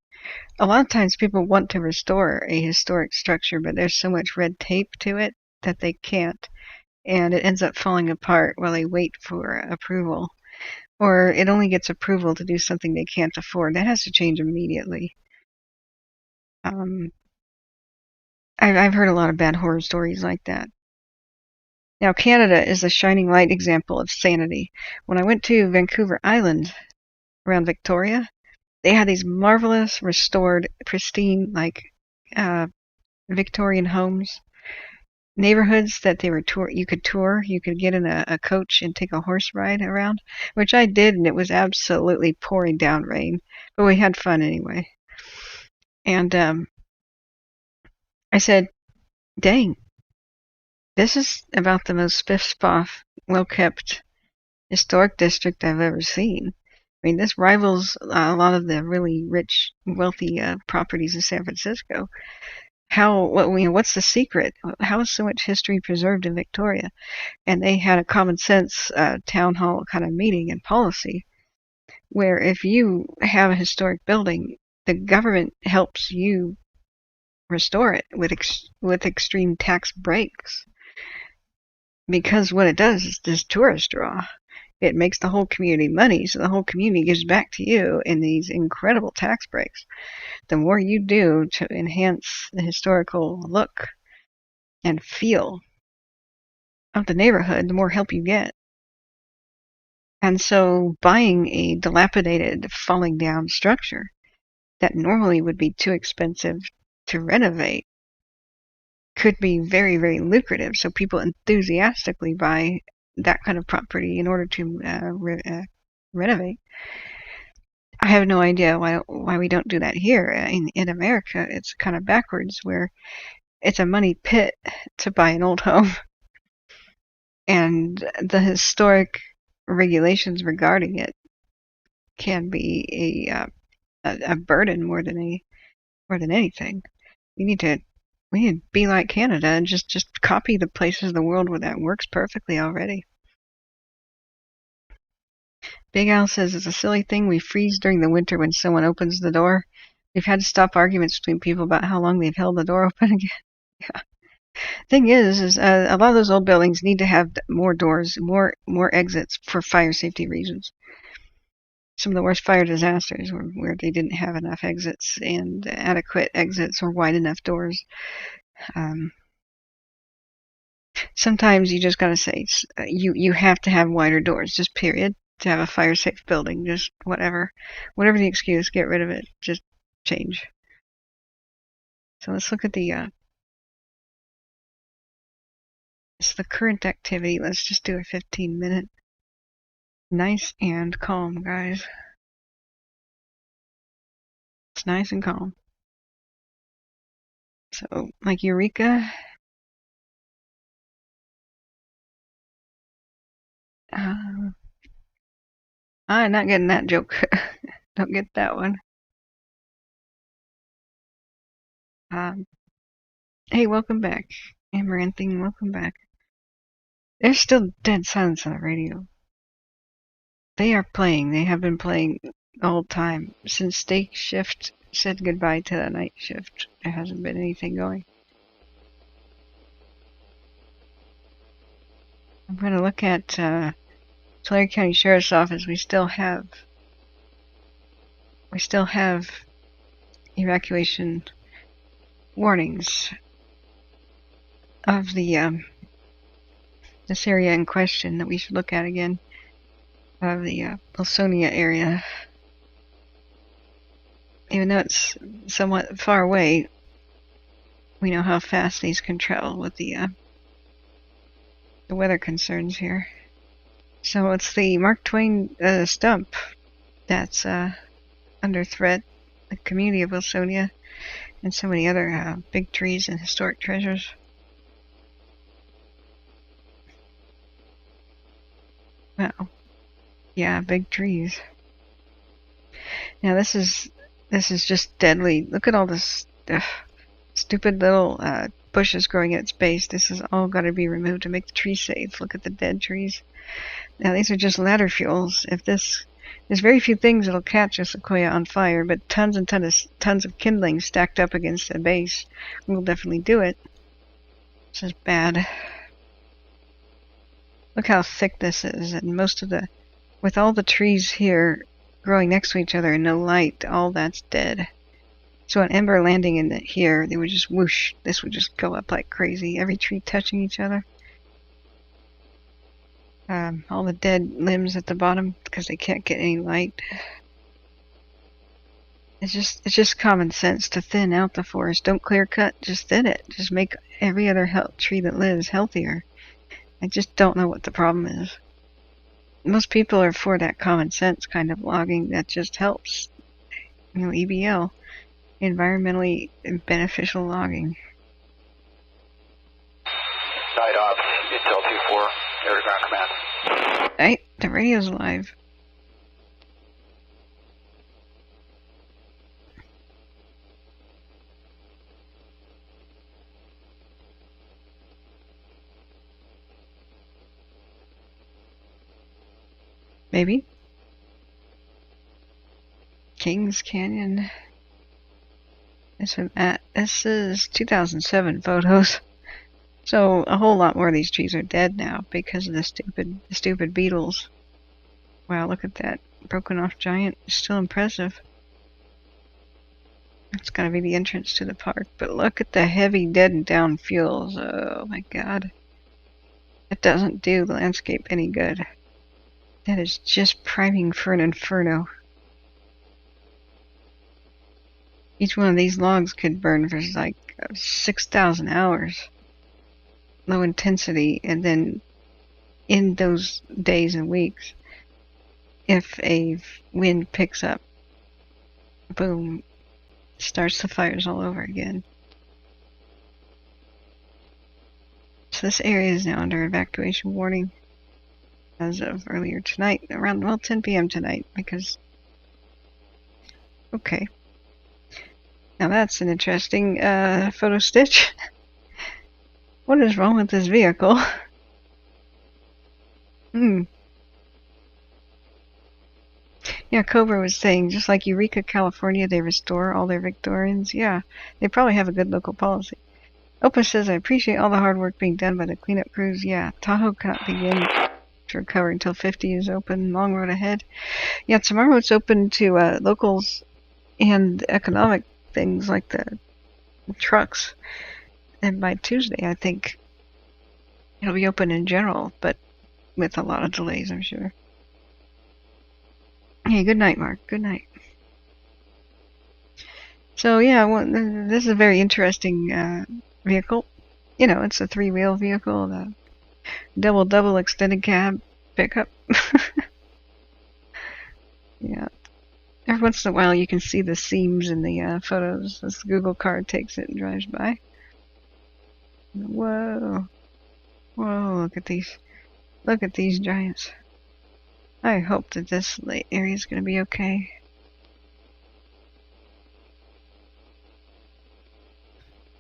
A lot of times people want to restore a historic structure, but there's so much red tape to it that they can't. And it ends up falling apart while they wait for approval. Or it only gets approval to do something they can't afford. That has to change immediately. I've heard a lot of bad horror stories like that. Now, Canada is a shining light example of sanity. When I went to Vancouver Island around Victoria, they had these marvelous, restored, pristine, Victorian homes, neighborhoods that you could tour. You could get in a coach and take a horse ride around, which I did, and it was absolutely pouring down rain, but we had fun anyway. And I said, dang, this is about the most spiff-spoff, well-kept historic district I've ever seen. I mean, this rivals a lot of the really rich, wealthy properties in San Francisco. What's the secret? How is so much history preserved in Victoria? And they had a common sense town hall kind of meeting and policy where if you have a historic building, the government helps you restore it with extreme tax breaks. Because what it does is this tourist draw. It makes the whole community money, so the whole community gives back to you in these incredible tax breaks. The more you do to enhance the historical look and feel of the neighborhood, the more help you get. And so buying a dilapidated, falling down structure that normally would be too expensive to renovate could be very, very lucrative. So people enthusiastically buy that kind of property in order to renovate. I have no idea why we don't do that here. In America, it's kind of backwards, where it's a money pit to buy an old home. And the historic regulations regarding it can be a burden more than anything. We need to be like Canada and just copy the places of the world where that works perfectly already. Big Al says it's a silly thing. We freeze during the winter when someone opens the door. We've had to stop arguments between people about how long they've held the door open again. Yeah. Thing is a lot of those old buildings need to have more doors, more exits for fire safety reasons. Some of the worst fire disasters were where they didn't have enough exits and adequate exits or wide enough doors. Sometimes you just gotta say you have to have wider doors, just period, to have a fire safe building. Just whatever the excuse, get rid of it. Just change. So let's look at it's the current activity. Let's just do a 15-minute. Nice and calm, guys. It's nice and calm. So, like Eureka. I'm not getting that joke. Don't get that one. Hey, welcome back. Amaranthine, welcome back. There's still dead silence on the radio. They are playing. They have been playing the whole time. Since day shift said goodbye to the night shift, there hasn't been anything going. I'm going to look at Tulare County Sheriff's Office. We still have evacuation warnings of the this area in question that we should look at again, of the Wilsonia area. Even though it's somewhat far away, we know how fast these can travel with the weather concerns here. So it's the Mark Twain stump that's under threat, the community of Wilsonia, and so many other big trees and historic treasures. Wow. Yeah, big trees. Now this is just deadly. Look at all this stupid little bushes growing at its base. This has all got to be removed to make the tree safe. Look at the dead trees. Now these are just ladder fuels. There's very few things that'll catch a sequoia on fire, but tons and tons of kindling stacked up against the base will definitely do it. This is bad. Look how thick this is, and with all the trees here growing next to each other and no light, all that's dead. So an ember landing in here, they would just whoosh. This would just go up like crazy. Every tree touching each other. All the dead limbs at the bottom because they can't get any light. It's just common sense to thin out the forest. Don't clear cut, just thin it. Just make every other tree that lives healthier. I just don't know what the problem is. Most people are for that common sense kind of logging that just helps. You know, EBL, environmentally beneficial logging. Night Ops, Intel 2-4, air to ground command. Right, the radio's live. Maybe. Kings Canyon. This is 2007 photos. So a whole lot more of these trees are dead now because of the stupid beetles. Wow, look at that broken off giant. Still impressive. It's gotta be the entrance to the park. But look at the heavy dead and down fuels. Oh my god. It doesn't do the landscape any good. That is just priming for an inferno. Each one of these logs could burn for like 6,000 hours. Low intensity, and then in those days and weeks, if a wind picks up, boom, starts the fires all over again. So this area is now under evacuation warning as of earlier tonight, around 10 p.m. tonight, because Okay. Now that's an interesting photo stitch. What is wrong with this vehicle? Yeah, Cobra was saying, just like Eureka, California, they restore all their Victorians. Yeah, they probably have a good local policy. Opa says, I appreciate all the hard work being done by the cleanup crews. Yeah, Tahoe cannot begin to recover until 50 is open. Long road ahead. Yeah, tomorrow it's open to locals and economic things like the trucks. And by Tuesday, I think it'll be open in general, but with a lot of delays, I'm sure. Hey, good night, Mark. Good night. So, yeah, well, this is a very interesting vehicle. You know, it's a three-wheel vehicle, the double extended cab pickup. Yeah. Every once in a while you can see the seams in the photos. This Google car takes it and drives by. Whoa. Whoa, look at these. Look at these giants. I hope that this area is going to be okay.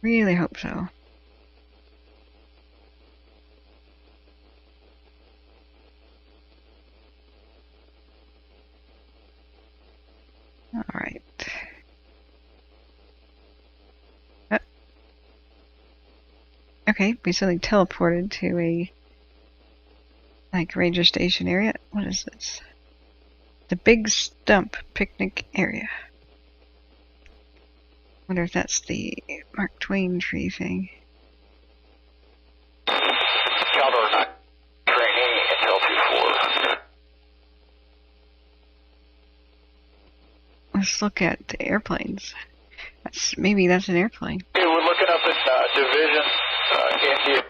Really hope so. Alright. Okay, we suddenly teleported to a ranger station area. What is this? The Big Stump Picnic Area. Wonder if that's the Mark Twain tree thing. Caldor, not Trinity until 2-4. Let's look at the airplanes. Maybe that's an airplane. Okay, we're looking up in Division, India.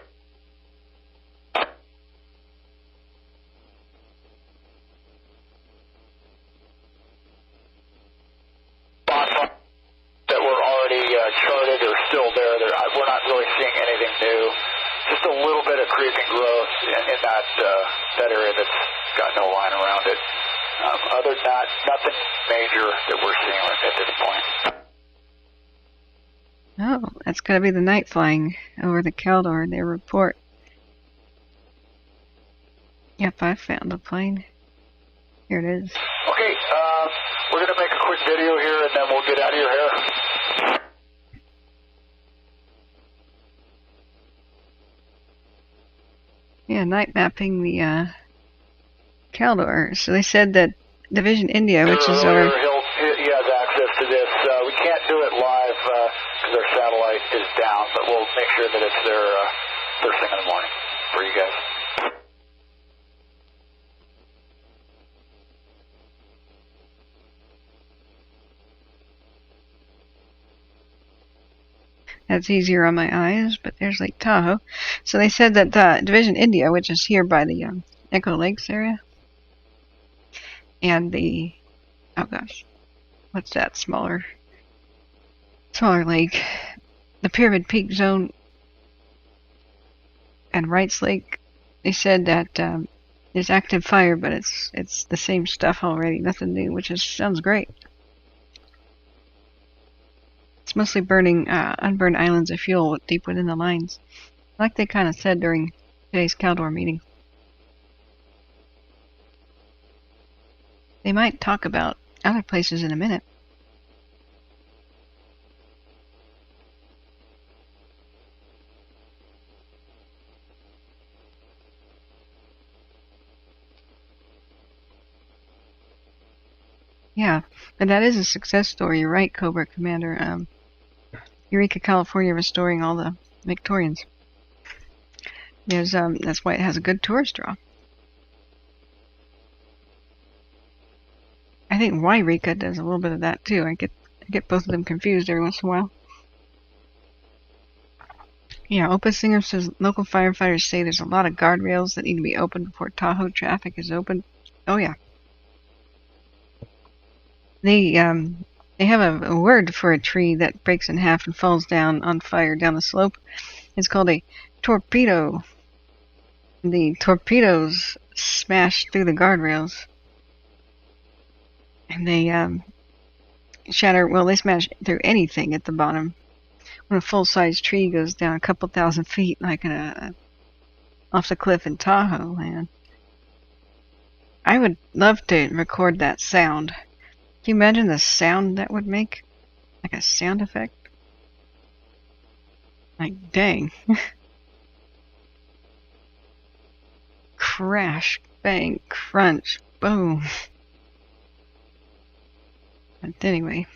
That were already charted are still there. We're not really seeing anything new. Just a little bit of creeping growth in that area that's got no line around it. Other than that, nothing major that we're seeing at this point. Oh, that's going to be the night flying over the Caldor in their report. Yep, I found the plane. Here it is. Okay, we're going to make a quick video here and then we'll get out of your hair. Yeah, night mapping the Caldor. So they said that Division India, which is over... He has access to this. We can't do it live because our satellite is down, but we'll make sure that it's there first thing in the morning for you guys. That's easier on my eyes, but there's Lake Tahoe. So they said that Division India, which is here by the Echo Lakes area, and the, oh gosh, what's that smaller lake, the Pyramid Peak Zone and Wrights Lake, they said that there's active fire, but it's the same stuff already, nothing new, which sounds great. It's mostly burning unburned islands of fuel deep within the lines, like they kind of said during today's Caldor meeting. They might talk about other places in a minute. Yeah, but that is a success story. You're right, Cobra Commander. Eureka, California, restoring all the Victorians. There's that's why it has a good tourist draw. I think Eureka does a little bit of that too. I get both of them confused every once in a while. Yeah, Opa Singer says local firefighters say there's a lot of guardrails that need to be opened before Tahoe traffic is open. Oh yeah. They have a word for a tree that breaks in half and falls down on fire down the slope. It's called a torpedo. The torpedoes smash through the guardrails. And they, shatter, well, they smash through anything at the bottom. When a full-size tree goes down a couple thousand feet, like off the cliff in Tahoe, man. I would love to record that sound. Can you imagine the sound that would make? Like a sound effect? Like, dang. Crash, bang, crunch, boom. But anyway.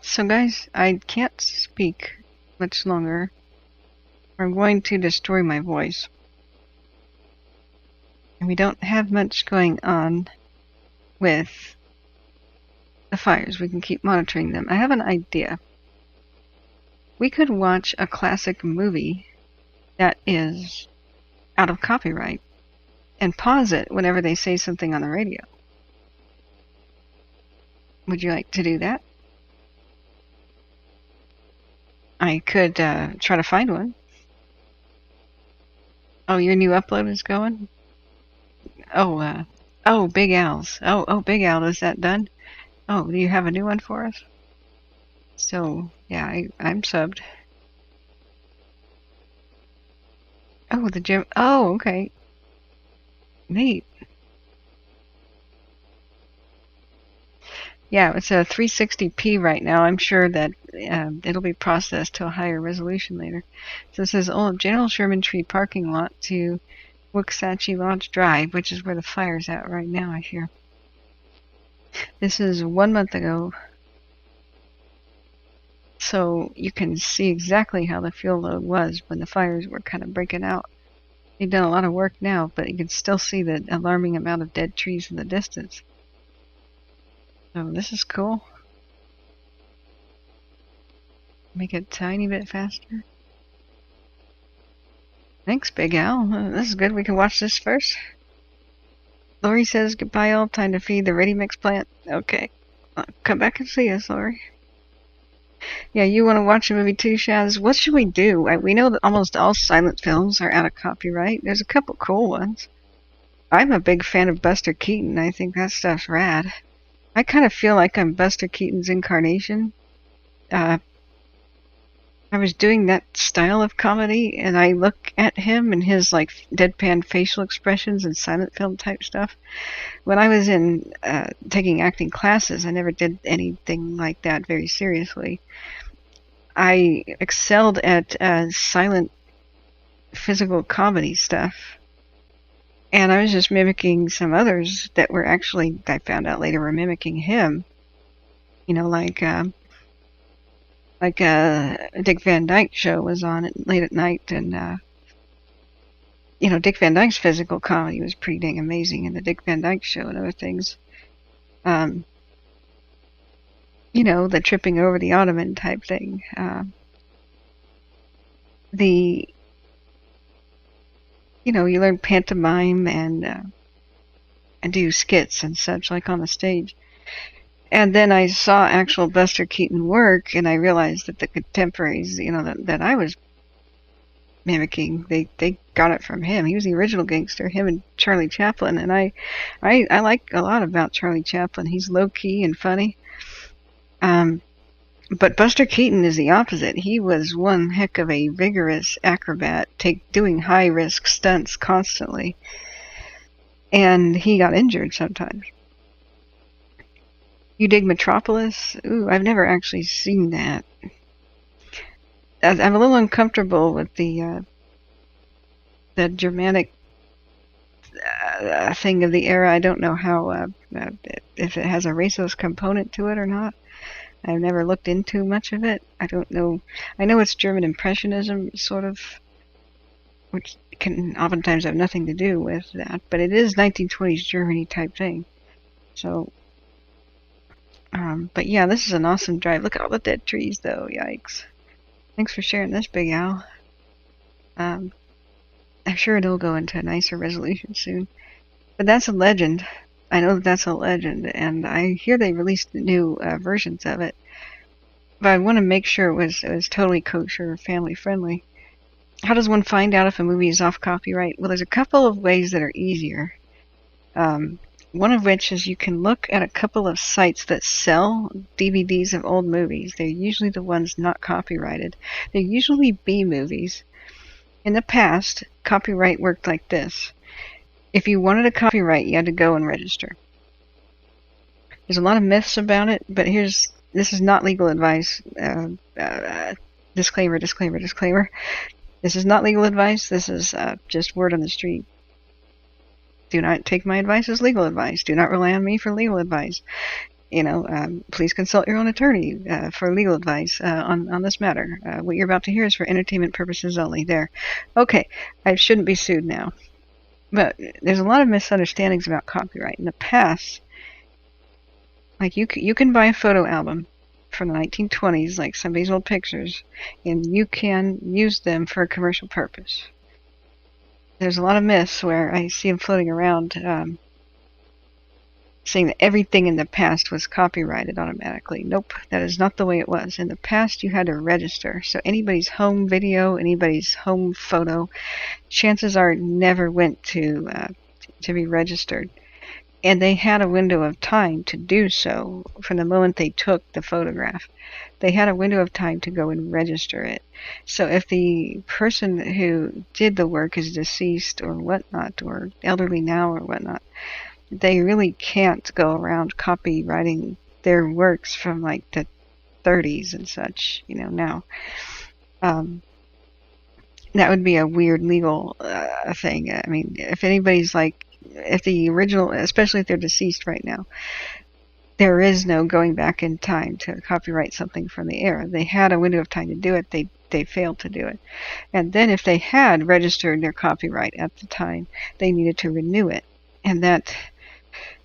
So guys, I can't speak much longer. I'm going to destroy my voice. And we don't have much going on with the fires. We can keep monitoring them. I have an idea. We could watch a classic movie that is out of copyright and pause it whenever they say something on the radio. Would you like to do that? I could try to find one. Oh, your new upload is going? Oh, Big Al's. Oh, Big Al, is that done? Oh, do you have a new one for us? So, yeah, I'm subbed. Oh, the gym. Oh, okay. Neat. Yeah, it's a 360p right now. I'm sure that it'll be processed to a higher resolution later. So it says, oh, General Sherman Tree parking lot to Waxahachie Lodge Drive, which is where the fire's at right now, I hear. This is 1 month ago. So you can see exactly how the fuel load was when the fires were kind of breaking out. They've done a lot of work now, but you can still see the alarming amount of dead trees in the distance. So this is cool. Make it a tiny bit faster. Thanks, Big Al. This is good. We can watch this first. Lori says goodbye all. Time to feed the ready mix plant. Okay. Come back and see us, Lori. Yeah, you want to watch a movie too, Shaz? What should we do? We know that almost all silent films are out of copyright. There's a couple cool ones. I'm a big fan of Buster Keaton. I think that stuff's rad. I kind of feel like I'm Buster Keaton's incarnation. I was doing that style of comedy, and I look at him and his like deadpan facial expressions and silent film type stuff. When I was in taking acting classes, I never did anything like that very seriously. I excelled at silent physical comedy stuff. And I was just mimicking some others that were actually, I found out later, were mimicking him. You know, like Dick Van Dyke show was on it late at night, and you know, Dick Van Dyke's physical comedy was pretty dang amazing in the Dick Van Dyke show and other things. You know, the tripping over the ottoman type thing. You know, you learn pantomime and do skits and such, like on the stage. And then I saw actual Buster Keaton work, and I realized that the contemporaries, you know, that I was mimicking, they got it from him. He was the original gangster, him and Charlie Chaplin. And I like a lot about Charlie Chaplin. He's low-key and funny. But Buster Keaton is the opposite. He was one heck of a vigorous acrobat, doing high-risk stunts constantly. And he got injured sometimes. You dig Metropolis? Ooh, I've never actually seen that. I'm a little uncomfortable with the Germanic thing of the era. I don't know how if it has a racist component to it or not. I've never looked into much of it. I don't know. I know it's German Impressionism, sort of, which can oftentimes have nothing to do with that, but it is 1920s Germany type thing. So, but yeah, this is an awesome drive. Look at all the dead trees, though. Yikes. Thanks for sharing this, Big Al. I'm sure it'll go into a nicer resolution soon. But that's a legend. I know that's a legend, and I hear they released new versions of it. But I want to make sure it was totally kosher, family friendly. How does one find out if a movie is off copyright? Well, there's a couple of ways that are easier. One of which is you can look at a couple of sites that sell DVDs of old movies. They're usually the ones not copyrighted. They're usually B movies. In the past, copyright worked like this. If you wanted a copyright, you had to go and register. There's a lot of myths about it, but this is not legal advice. Disclaimer, disclaimer, disclaimer. This is not legal advice. This is just word on the street. Do not take my advice as legal advice. Do not rely on me for legal advice. Please consult your own attorney for legal advice on this matter. What you're about to hear is for entertainment purposes only. There. Okay, I shouldn't be sued now. But there's a lot of misunderstandings about copyright. In the past, like you can buy a photo album from the 1920s, like some of these old pictures, and you can use them for a commercial purpose. There's a lot of myths where I see them floating around saying that everything in the past was copyrighted automatically. Nope, that is not the way it was. In the past, you had to register. So anybody's home video, anybody's home photo, chances are it never went to be registered. And they had a window of time to do so from the moment they took the photograph. They had a window of time to go and register it. So if the person who did the work is deceased or whatnot, or elderly now or whatnot, they really can't go around copywriting their works from like the 30s and such, now. That would be a weird legal thing. I mean, if anybody's if the original, especially if they're deceased right now, there is no going back in time to copyright something from the era. They had a window of time to do it. They failed to do it. And then if they had registered their copyright at the time, they needed to renew it. And that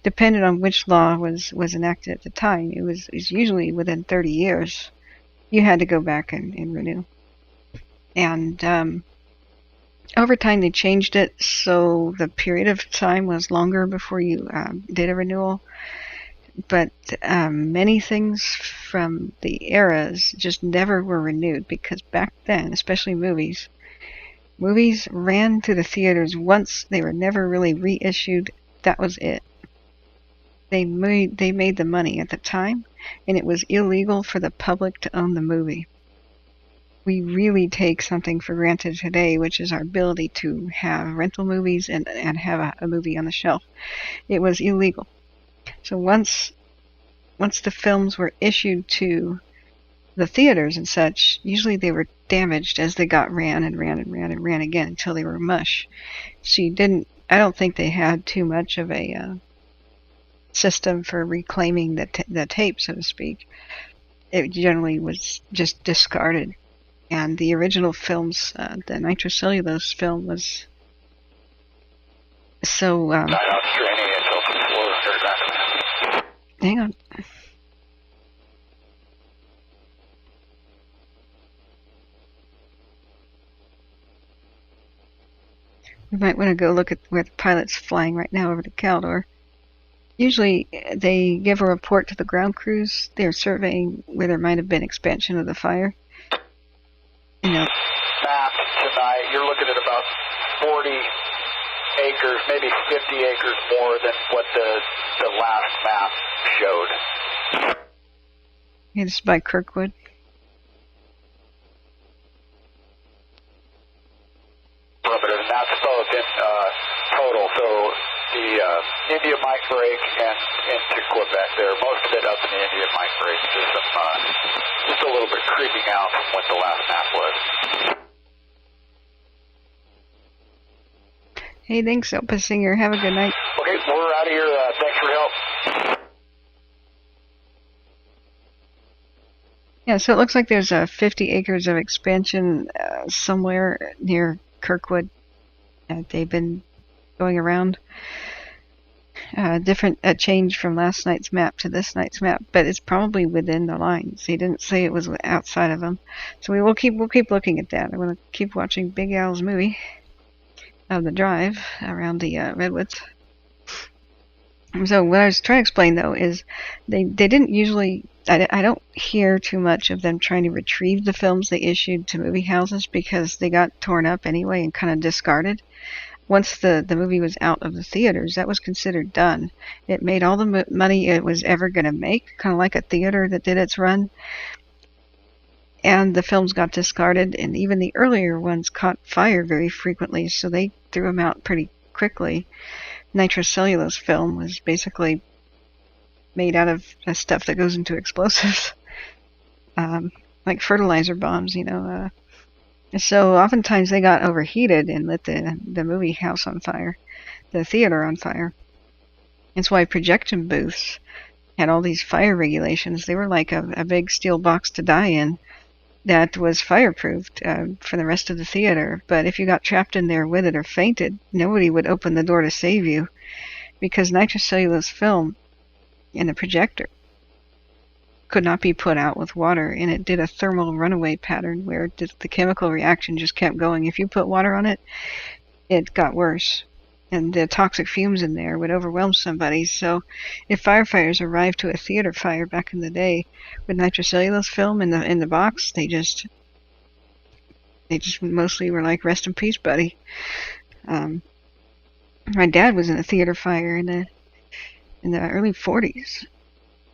depended on which law was enacted at the time. It was usually within 30 years you had to go back and renew. And over time they changed it so the period of time was longer before you did a renewal. But many things from the eras just never were renewed, because back then, especially movies ran through the theaters once. They were never really reissued. That was it. They made the money at the time, and it was illegal for the public to own the movie. We really take something for granted today, which is our ability to have rental movies and have a movie on the shelf. It was illegal. So once the films were issued to the theaters and such, usually they were damaged as they got ran again until they were mush. So I don't think they had too much of a system for reclaiming the tape, so to speak. It generally was just discarded. And the original films, the nitrocellulose film was so... hang on. We might want to go look at where the pilot's flying right now over to Caldor. Usually they give a report to the ground crews. They're surveying where there might have been expansion of the fire. Map tonight, you're looking at about 40 acres, maybe 50 acres more than what the last map showed. Yeah, this is by Kirkwood. And that's both in total. So the India might break and into Quebec there. Most of it up in the India might break. There's some, just a little bit creeping out from what the last map was. Hey, thanks, Opa Singer. Have a good night. Okay, we're out of here. Thanks for your help. Yeah, so it looks like there's 50 acres of expansion somewhere near Kirkwood. They've been going around. A change from last night's map to this night's map, but it's probably within the lines. He didn't say it was outside of them, so we'll keep looking at that. I want to keep watching Big Al's movie of the drive around the redwoods. So what I was trying to explain though is they didn't usually. I don't hear too much of them trying to retrieve the films they issued to movie houses because they got torn up anyway and kind of discarded. once the movie was out of the theaters, that was considered done. It made all the money it was ever going to make, kind of like a theater that did its run. And the films got discarded, and even the earlier ones caught fire very frequently, so they threw them out pretty quickly. Nitrocellulose film was basically made out of stuff that goes into explosives, like fertilizer bombs, you know. So oftentimes they got overheated and lit the movie house on fire, the theater on fire. That's why projection booths had all these fire regulations. They were like a big steel box to die in that was fireproofed for the rest of the theater. But if you got trapped in there with it or fainted, nobody would open the door to save you, because nitrocellulose film in the projector could not be put out with water, and it did a thermal runaway pattern where the chemical reaction just kept going. If you put water on it, it got worse, and the toxic fumes in there would overwhelm somebody. So if firefighters arrived to a theater fire back in the day with nitrocellulose film in the box, they just mostly were like, rest in peace, buddy. My dad was in a theater fire in the early 40s,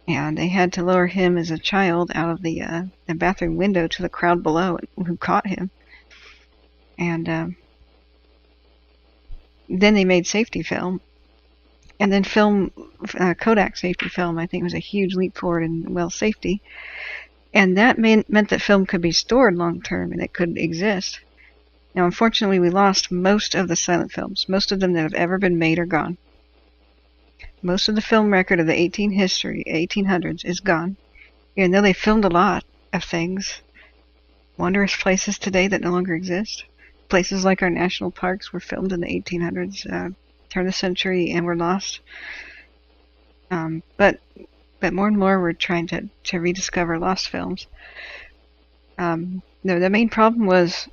and they had to lower him as a child out of the bathroom window to the crowd below who caught him. And then they made safety film. And then Kodak safety film, I think, was a huge leap forward in well safety. And that meant that film could be stored long term and it could exist. Now, unfortunately, we lost most of the silent films. Most of them that have ever been made are gone. Most of the film record of the 1800s is gone. Even though they filmed a lot of things, wondrous places today that no longer exist. Places like our national parks were filmed in the 1800s, turn of the century, and were lost. But more and more we're trying to rediscover lost films. The main problem was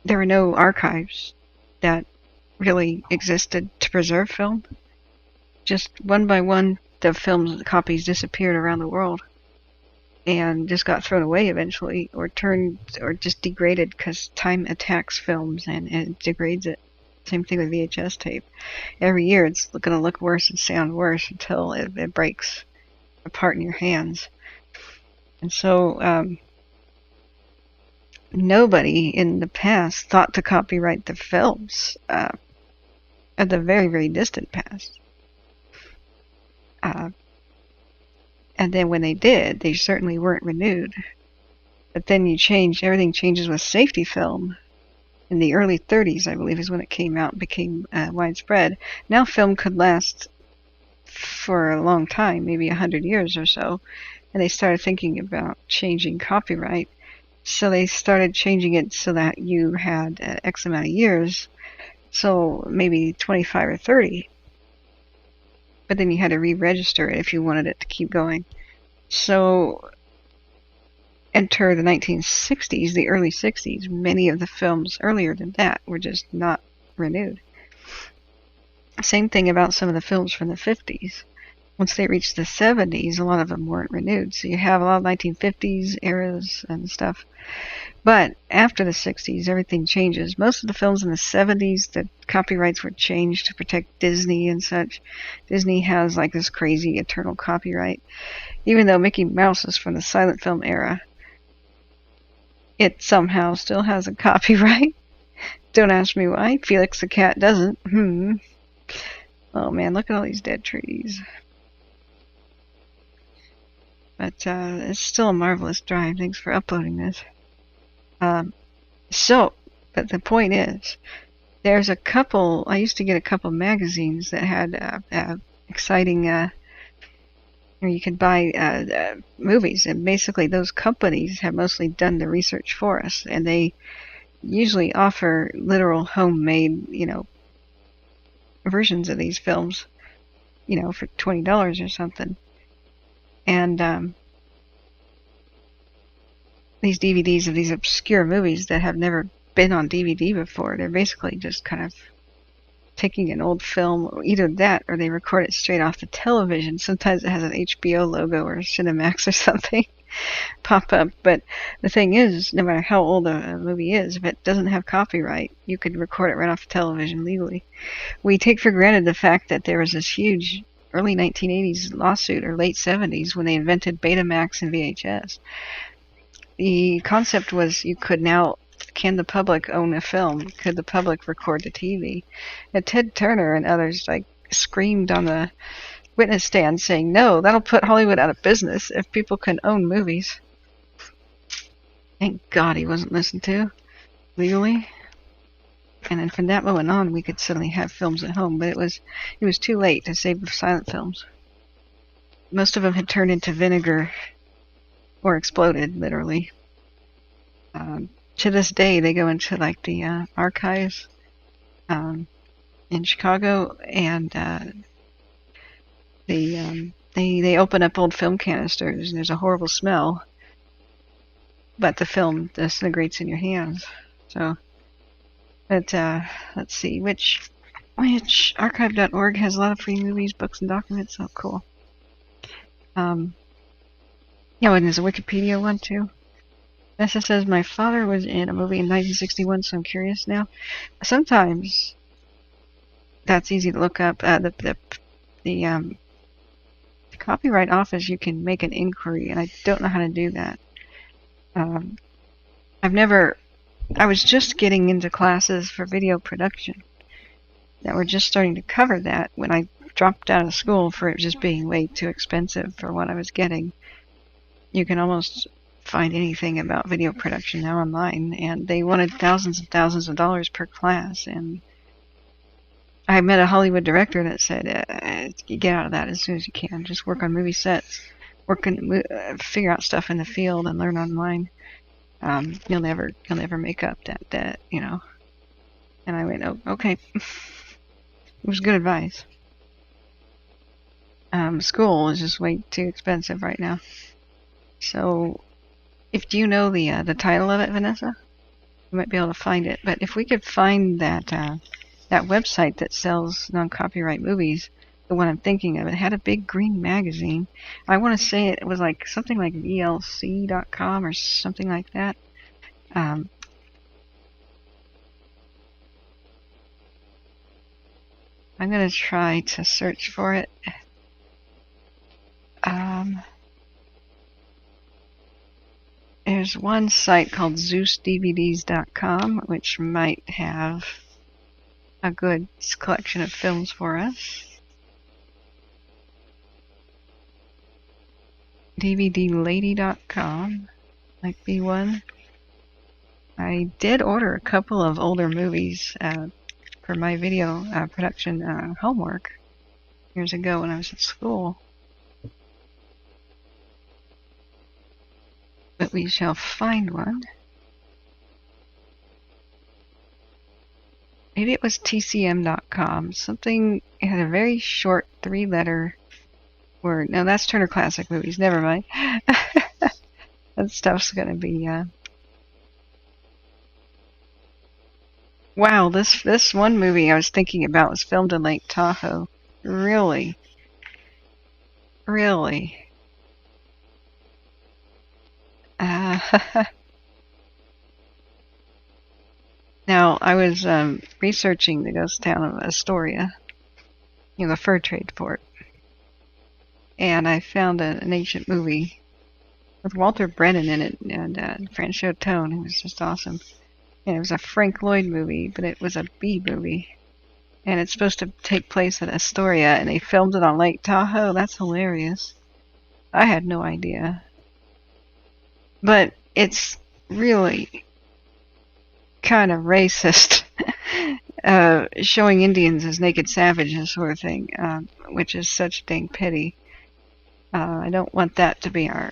there were no archives that really existed to preserve film. Just one by one, the copies disappeared around the world and just got thrown away eventually, or just degraded, because time attacks films and it degrades it. Same thing with VHS tape. Every year it's going to look worse and sound worse until it breaks apart in your hands. And so nobody in the past thought to copyright the films at the very, very distant past. And then when they did, they certainly weren't renewed. But then everything changes with safety film. In the early 30s, I believe, is when it came out and became widespread. Now film could last for a long time, maybe 100 years or so. And they started thinking about changing copyright. So they started changing it so that you had X amount of years. So maybe 25 or 30. But then you had to re-register it if you wanted it to keep going. So enter the 1960s, the early 60s. Many of the films earlier than that were just not renewed. Same thing about some of the films from the 50s. Once they reached the 70s, a lot of them weren't renewed. So you have a lot of 1950s eras and stuff. But after the 60s, everything changes. Most of the films in the 70s, the copyrights were changed to protect Disney and such. Disney has like this crazy eternal copyright. Even though Mickey Mouse is from the silent film era, it somehow still has a copyright. Don't ask me why. Felix the cat doesn't. Oh man, look at all these dead trees. But it's still a marvelous drive. Thanks for uploading this. But the point is, there's a couple, I used to get a couple magazines that had exciting, where you could buy movies, and basically those companies have mostly done the research for us, and they usually offer literal homemade, versions of these films, for $20 or something. And these DVDs of these obscure movies that have never been on DVD before, they're basically just kind of taking an old film, or either that or they record it straight off the television. Sometimes it has an HBO logo or Cinemax or something. pop up. But the thing is, no matter how old a movie is, if it doesn't have copyright, you could record it right off the television legally. We take for granted the fact that there was this huge early 1980s lawsuit, or late 70s, when they invented Betamax and VHS. The concept was you could now, can the public own a film? Could the public record the TV? And Ted Turner and others screamed on the witness stand saying, no, that'll put Hollywood out of business if people can own movies. Thank God he wasn't listened to legally. And then from that moment on, we could suddenly have films at home, but it was too late to save the silent films. Most of them had turned into vinegar or exploded, literally. To this day, they go into the archives in Chicago, and they open up old film canisters, and there's a horrible smell, but the film disintegrates in your hands. So, but let's see, which archive.org has a lot of free movies, books, and documents. Oh, cool. Yeah, and there's a Wikipedia one too. Nessa says, my father was in a movie in 1961, so I'm curious now. Sometimes that's easy to look up. The Copyright Office, you can make an inquiry, and I don't know how to do that. I was just getting into classes for video production that were just starting to cover that when I dropped out of school for it just being way too expensive for what I was getting. You can almost find anything about video production now online, and they wanted thousands and thousands of dollars per class, and I met a Hollywood director that said, get out of that as soon as you can. Just work on movie sets, figure out stuff in the field, and learn online. You'll never make up that, you know. And I went, oh, okay. It was good advice. School is just way too expensive right now. So, do you know the title of it, Vanessa? You might be able to find it. But if we could find that website that sells non-copyright movies, the one I'm thinking of, it had a big green magazine. I want to say it was like something like VLC.com or something like that. I'm going to try to search for it. There's one site called ZeusDVDs.com, which might have a good collection of films for us. DVDlady.com might be one. I did order a couple of older movies for my video production homework years ago when I was at school. But we shall find one. Maybe it was TCM.com. Something, it had a very short 3-letter word. No, that's Turner Classic Movies. Never mind. That stuff's gonna be, Wow, this one movie I was thinking about was filmed in Lake Tahoe. Really? Really? Now, I was researching the ghost town of Astoria, you know, the fur trade port, and I found an ancient movie with Walter Brennan in it and Franchot Tone. It was just awesome. And it was a Frank Lloyd movie, but it was a B movie. And it's supposed to take place at Astoria, and they filmed it on Lake Tahoe. That's hilarious. I had no idea. But it's really kind of racist, showing Indians as naked savages sort of thing, which is such dang pity. I don't want that to be our...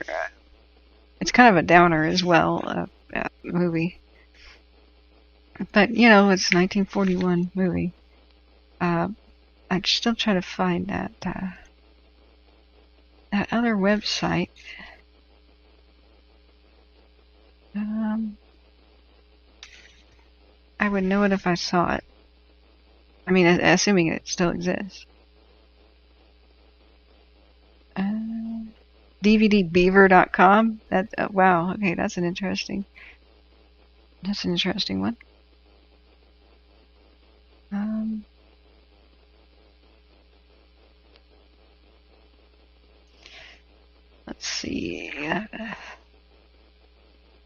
it's kind of a downer as well, movie. But, you know, it's a 1941 movie. I'm still trying to find that other website. I would know it if I saw it. I mean, assuming it still exists. DVDbeaver.com. That wow. Okay, that's an interesting one. Let's see. I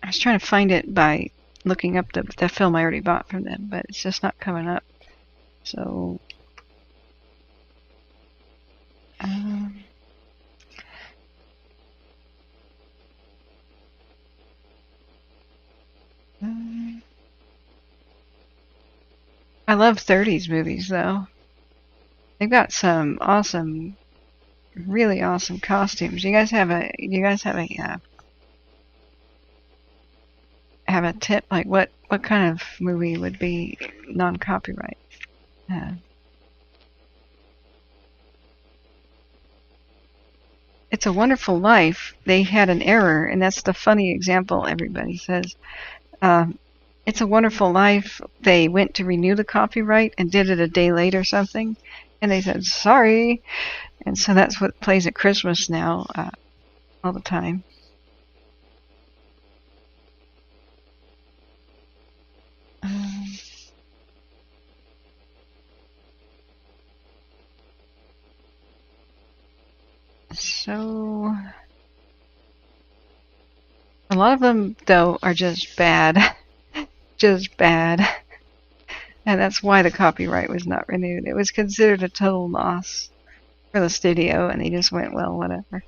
was trying to find it by looking up the film I already bought from them, but it's just not coming up. So, I love 30s movies though. They've got some awesome, really awesome costumes. You guys have a tip, like what kind of movie would be non-copyright? It's a Wonderful Life. They had an error, and that's the funny example everybody says. It's a Wonderful Life. They went to renew the copyright and did it a day late or something, and they said sorry, and so that's what plays at Christmas now, all the time. So a lot of them though are just bad. Just bad. And that's why the copyright was not renewed. It was considered a total loss for the studio, and they just went, well, whatever.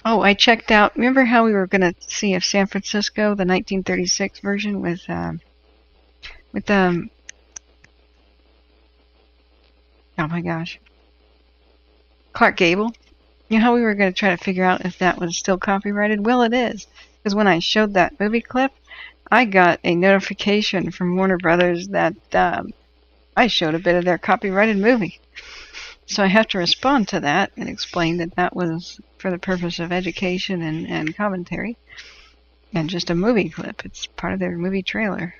Oh, I checked out. Remember how we were going to see if San Francisco, the 1936 version with oh my gosh, Clark Gable. You know how we were going to try to figure out if that was still copyrighted? Well, it is, because when I showed that movie clip, I got a notification from Warner Brothers that I showed a bit of their copyrighted movie. So I have to respond to that and explain that that was for the purpose of education and commentary, and just a movie clip. It's part of their movie trailer.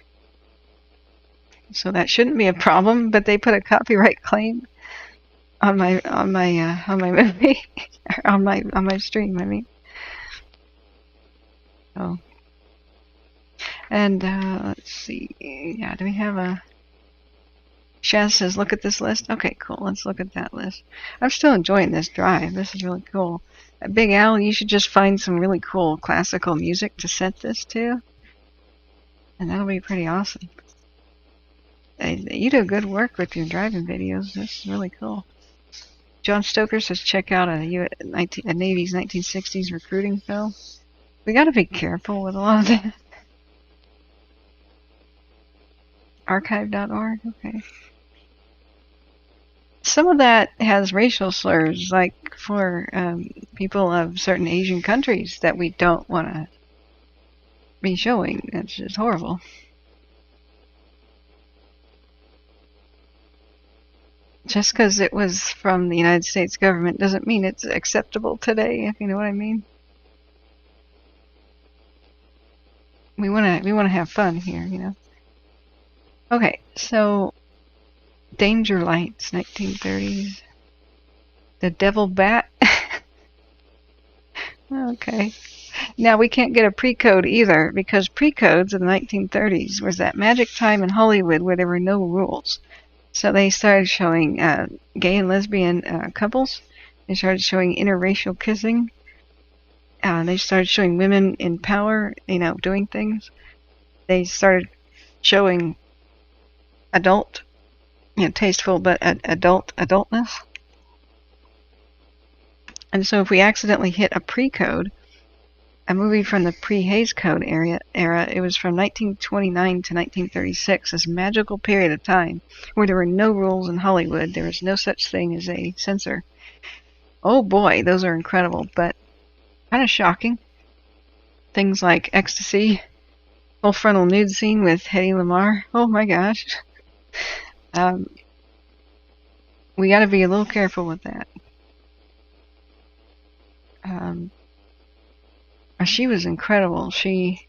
So that shouldn't be a problem, but they put a copyright claim on my movie, on my stream, I mean. Oh. And let's see. Yeah, do we have a Shasta says, look at this list. Okay, cool. Let's look at that list. I'm still enjoying this drive. This is really cool. Big Al, you should just find some really cool classical music to set this to, and that'll be pretty awesome. You do good work with your driving videos. This is really cool. John Stoker says, check out a Navy's 1960s recruiting film. We got to be careful with a lot of that. Archive.org. Okay. Some of that has racial slurs, like for people of certain Asian countries that we don't want to be showing. It's just horrible. Just because it was from the United States government doesn't mean it's acceptable today, if you know what I mean. We want to have fun here, you know. Okay, so Danger Lights, 1930s. The Devil Bat. Okay. Now we can't get a pre-code either, because pre-codes in the 1930s was that magic time in Hollywood where there were no rules. So they started showing gay and lesbian couples. They started showing interracial kissing. They started showing women in power, you know, doing things. They started showing adult, you know, tasteful but adultness. And so if we accidentally hit a pre-code, a movie from the pre-Hays Code era, it was from 1929 to 1936, this magical period of time where there were no rules in Hollywood. There was no such thing as a censor. Oh boy, those are incredible, but kind of shocking. Things like Ecstasy, full frontal nude scene with Hedy Lamarr. Oh my gosh. We got to be a little careful with that. She was incredible. She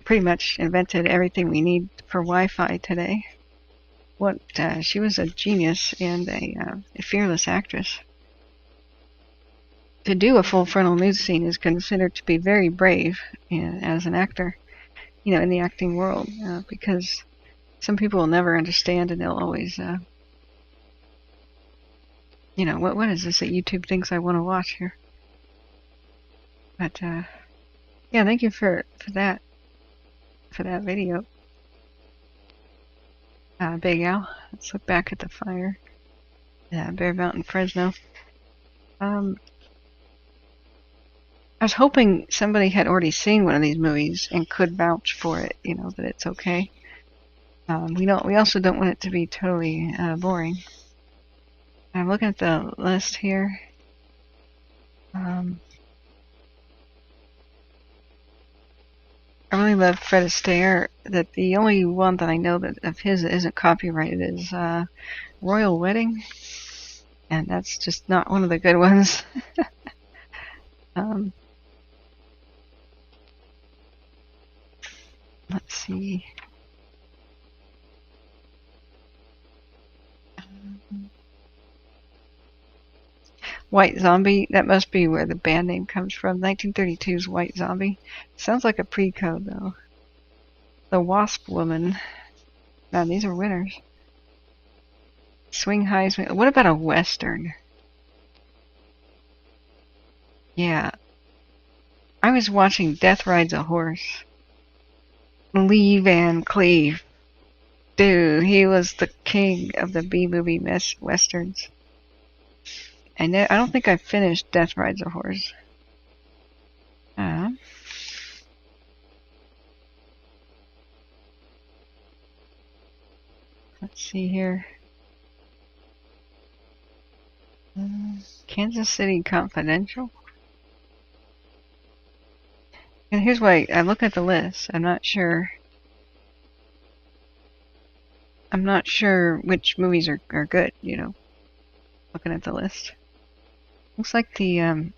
pretty much invented everything we need for Wi-Fi today. She was a genius and a fearless actress. To do a full frontal nude scene is considered to be very brave as an actor, in the acting world, because some people will never understand and they'll always, what is this that YouTube thinks I want to watch here? But, yeah, thank you for that video. Big Al. Let's look back at the fire. Bear Mountain, Fresno. I was hoping somebody had already seen one of these movies and could vouch for it, that it's okay. We also don't want it to be totally boring. I'm looking at the list here. I really love Fred Astaire. That the only one that I know that of his that isn't copyrighted is Royal Wedding, and that's just not one of the good ones. Let's see. White Zombie, that must be where the band name comes from. 1932's White Zombie. Sounds like a pre-code, though. The Wasp Woman. Man, these are winners. Swing High. What about a Western? Yeah. I was watching Death Rides a Horse. Lee Van Cleef. Dude, he was the king of the B-movie westerns. I don't think I finished Death Rides a Horse. Let's see here. Kansas City Confidential. And here's why I look at the list. I'm not sure which movies are good, looking at the list. Looks like the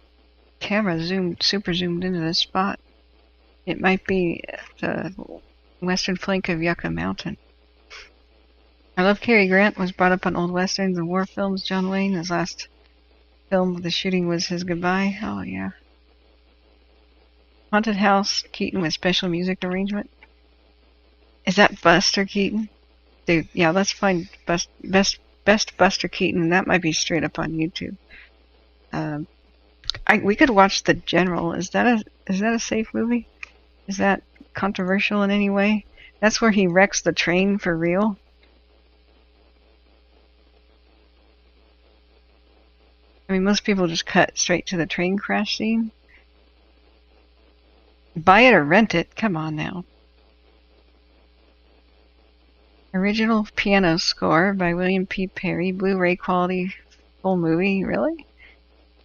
camera super zoomed into this spot. It might be the western flank of Yucca Mountain. I love Cary Grant was brought up on old westerns and war films. John Wayne, his last film with the shooting was his Goodbye. Oh yeah. Haunted House, Keaton with special music arrangement. Is that Buster Keaton? Dude, yeah, let's find best Buster Keaton, and that might be straight up on YouTube. We could watch The General. Is that a safe movie? Is that controversial in any way? That's where he wrecks the train for real. I mean, most people just cut straight to the train crash scene. Buy it or rent it. Come on now. Original piano score by William P. Perry. Blu-ray quality full movie. Really?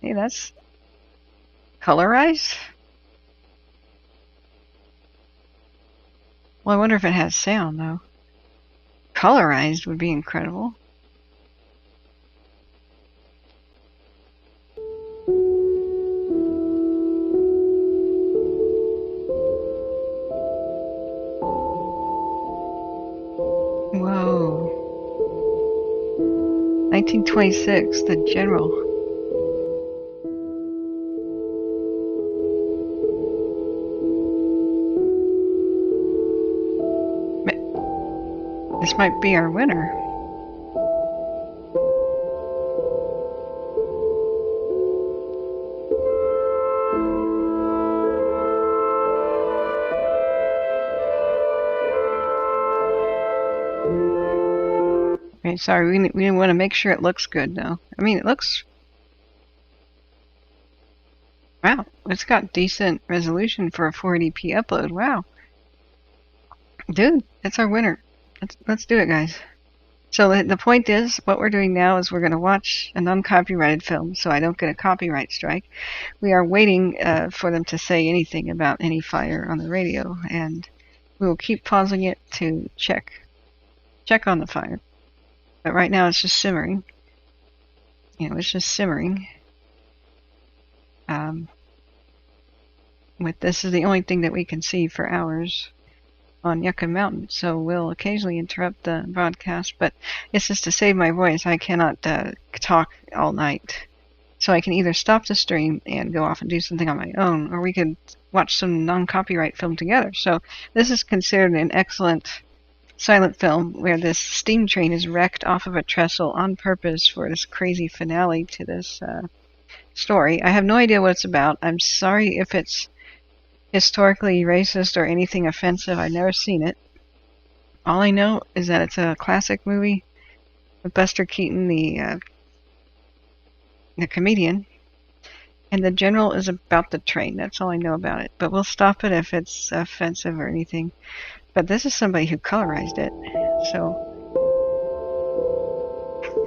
Hey, that's colorized? Well, I wonder if it has sound, though. Colorized would be incredible. Whoa. 1926, The General. This might be our winner. Okay, sorry, we want to make sure it looks good, though. I mean, it looks... Wow, it's got decent resolution for a 480p upload. Wow. Dude, that's our winner. Let's do it, guys. So the point is, what we're doing now is we're going to watch a non-copyrighted film, so I don't get a copyright strike. We are waiting for them to say anything about any fire on the radio, and we will keep pausing it to check on the fire. But right now it's just simmering. It's just simmering. This is the only thing that we can see for hours. on Yucca Mountain, so we'll occasionally interrupt the broadcast, but it's just to save my voice. I cannot talk all night. So I can either stop the stream and go off and do something on my own, or we could watch some non-copyright film together. So this is considered an excellent silent film where this steam train is wrecked off of a trestle on purpose for this crazy finale to this story. I have no idea what it's about. I'm sorry if it's historically racist or anything offensive. I've never seen it. All I know is that it's a classic movie with Buster Keaton, the comedian, and the general is about the train. That's all I know about it. But we'll stop it if it's offensive or anything. But this is somebody who colorized it, so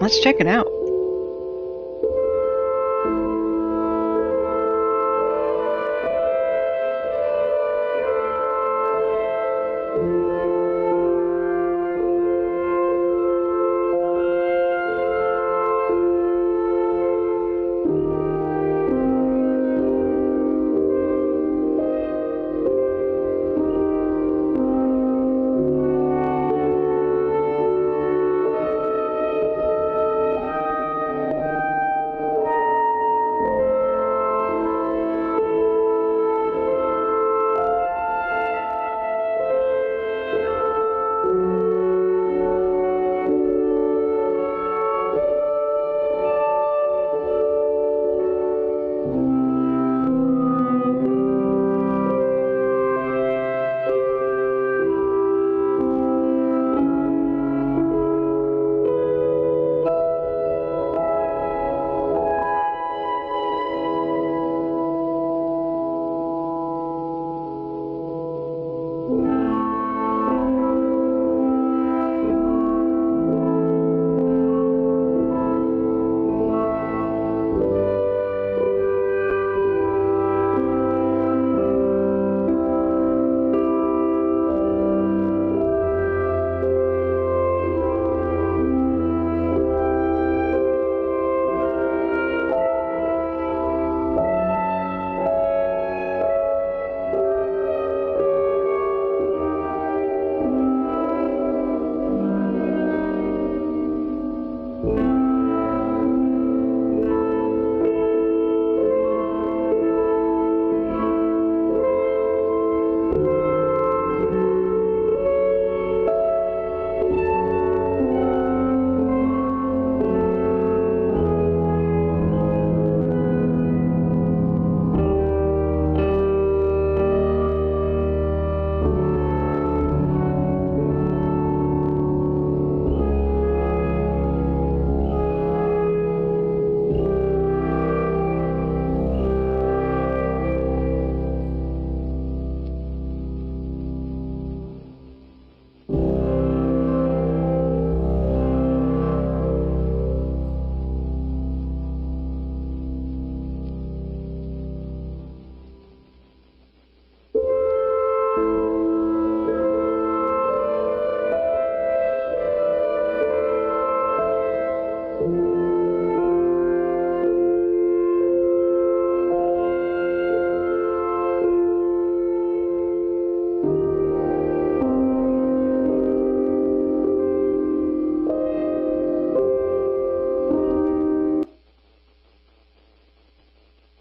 let's check it out.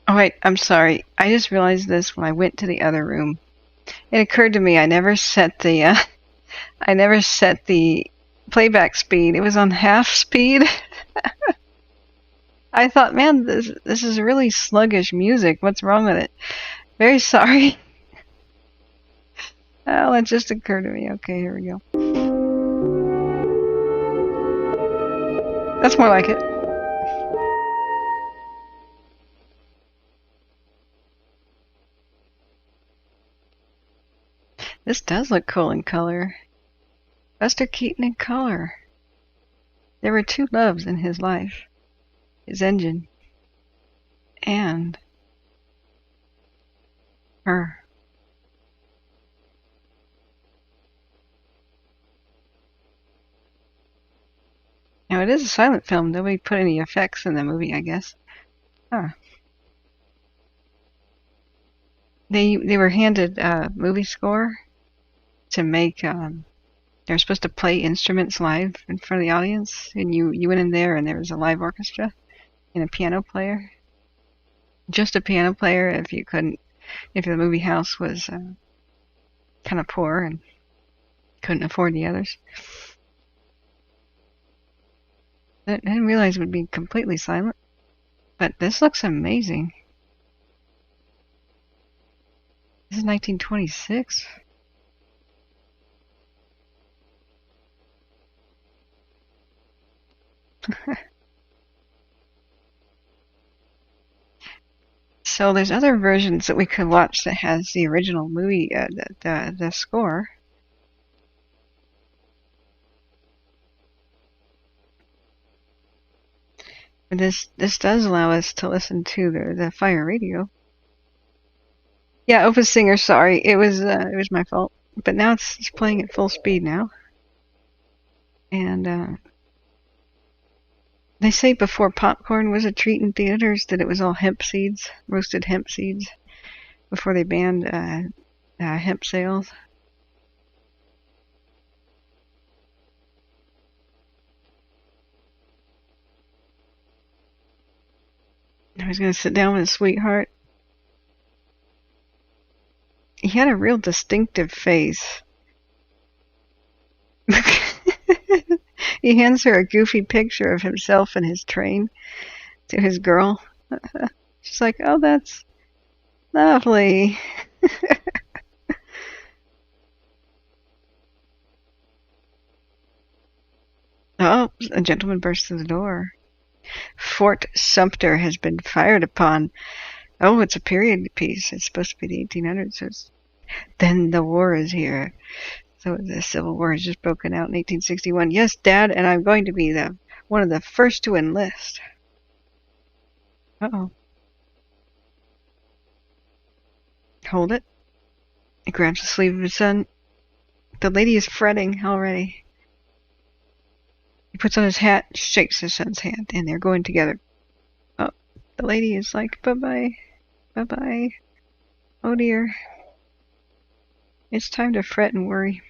Oh wait, I'm sorry. I just realized this when I went to the other room. It occurred to me I never set the playback speed. It was on half speed. I thought, man, this is really sluggish music. What's wrong with it? Very sorry. Oh, it just occurred to me. Okay, here we go. That's more like it. This does look cool in color. Buster Keaton in color. There were two loves in his life. His engine. And her. Now it is a silent film. Nobody put any effects in the movie, I guess. Huh. They were handed a movie score. to make. They were supposed to play instruments live in front of the audience, and you went in there and there was a live orchestra and a piano player. Just a piano player if the movie house was kind of poor and couldn't afford the others. I didn't realize it would be completely silent, but this looks amazing. This is 1926. So there's other versions that we could watch that has the original movie, the score. But this does allow us to listen to the fire radio. Yeah, Opus Singer. Sorry, it was my fault. But now it's playing at full speed now, and they say before popcorn was a treat in theaters that it was all hemp seeds, roasted hemp seeds, before they banned hemp sales. I was going to sit down with a sweetheart. He had a real distinctive face. He hands her a goofy picture of himself and his train to his girl. She's like, oh, that's lovely. Oh, a gentleman burst through the door. Fort Sumter has been fired upon. Oh, it's a period piece. It's supposed to be the 1800s. So then the war is here. So the Civil War has just broken out in 1861. Yes, Dad, and I'm going to be one of the first to enlist. Uh-oh. Hold it. He grabs the sleeve of his son. The lady is fretting already. He puts on his hat, shakes his son's hand, and they're going together. Oh, the lady is like, bye-bye, bye-bye. Oh dear. It's time to fret and worry.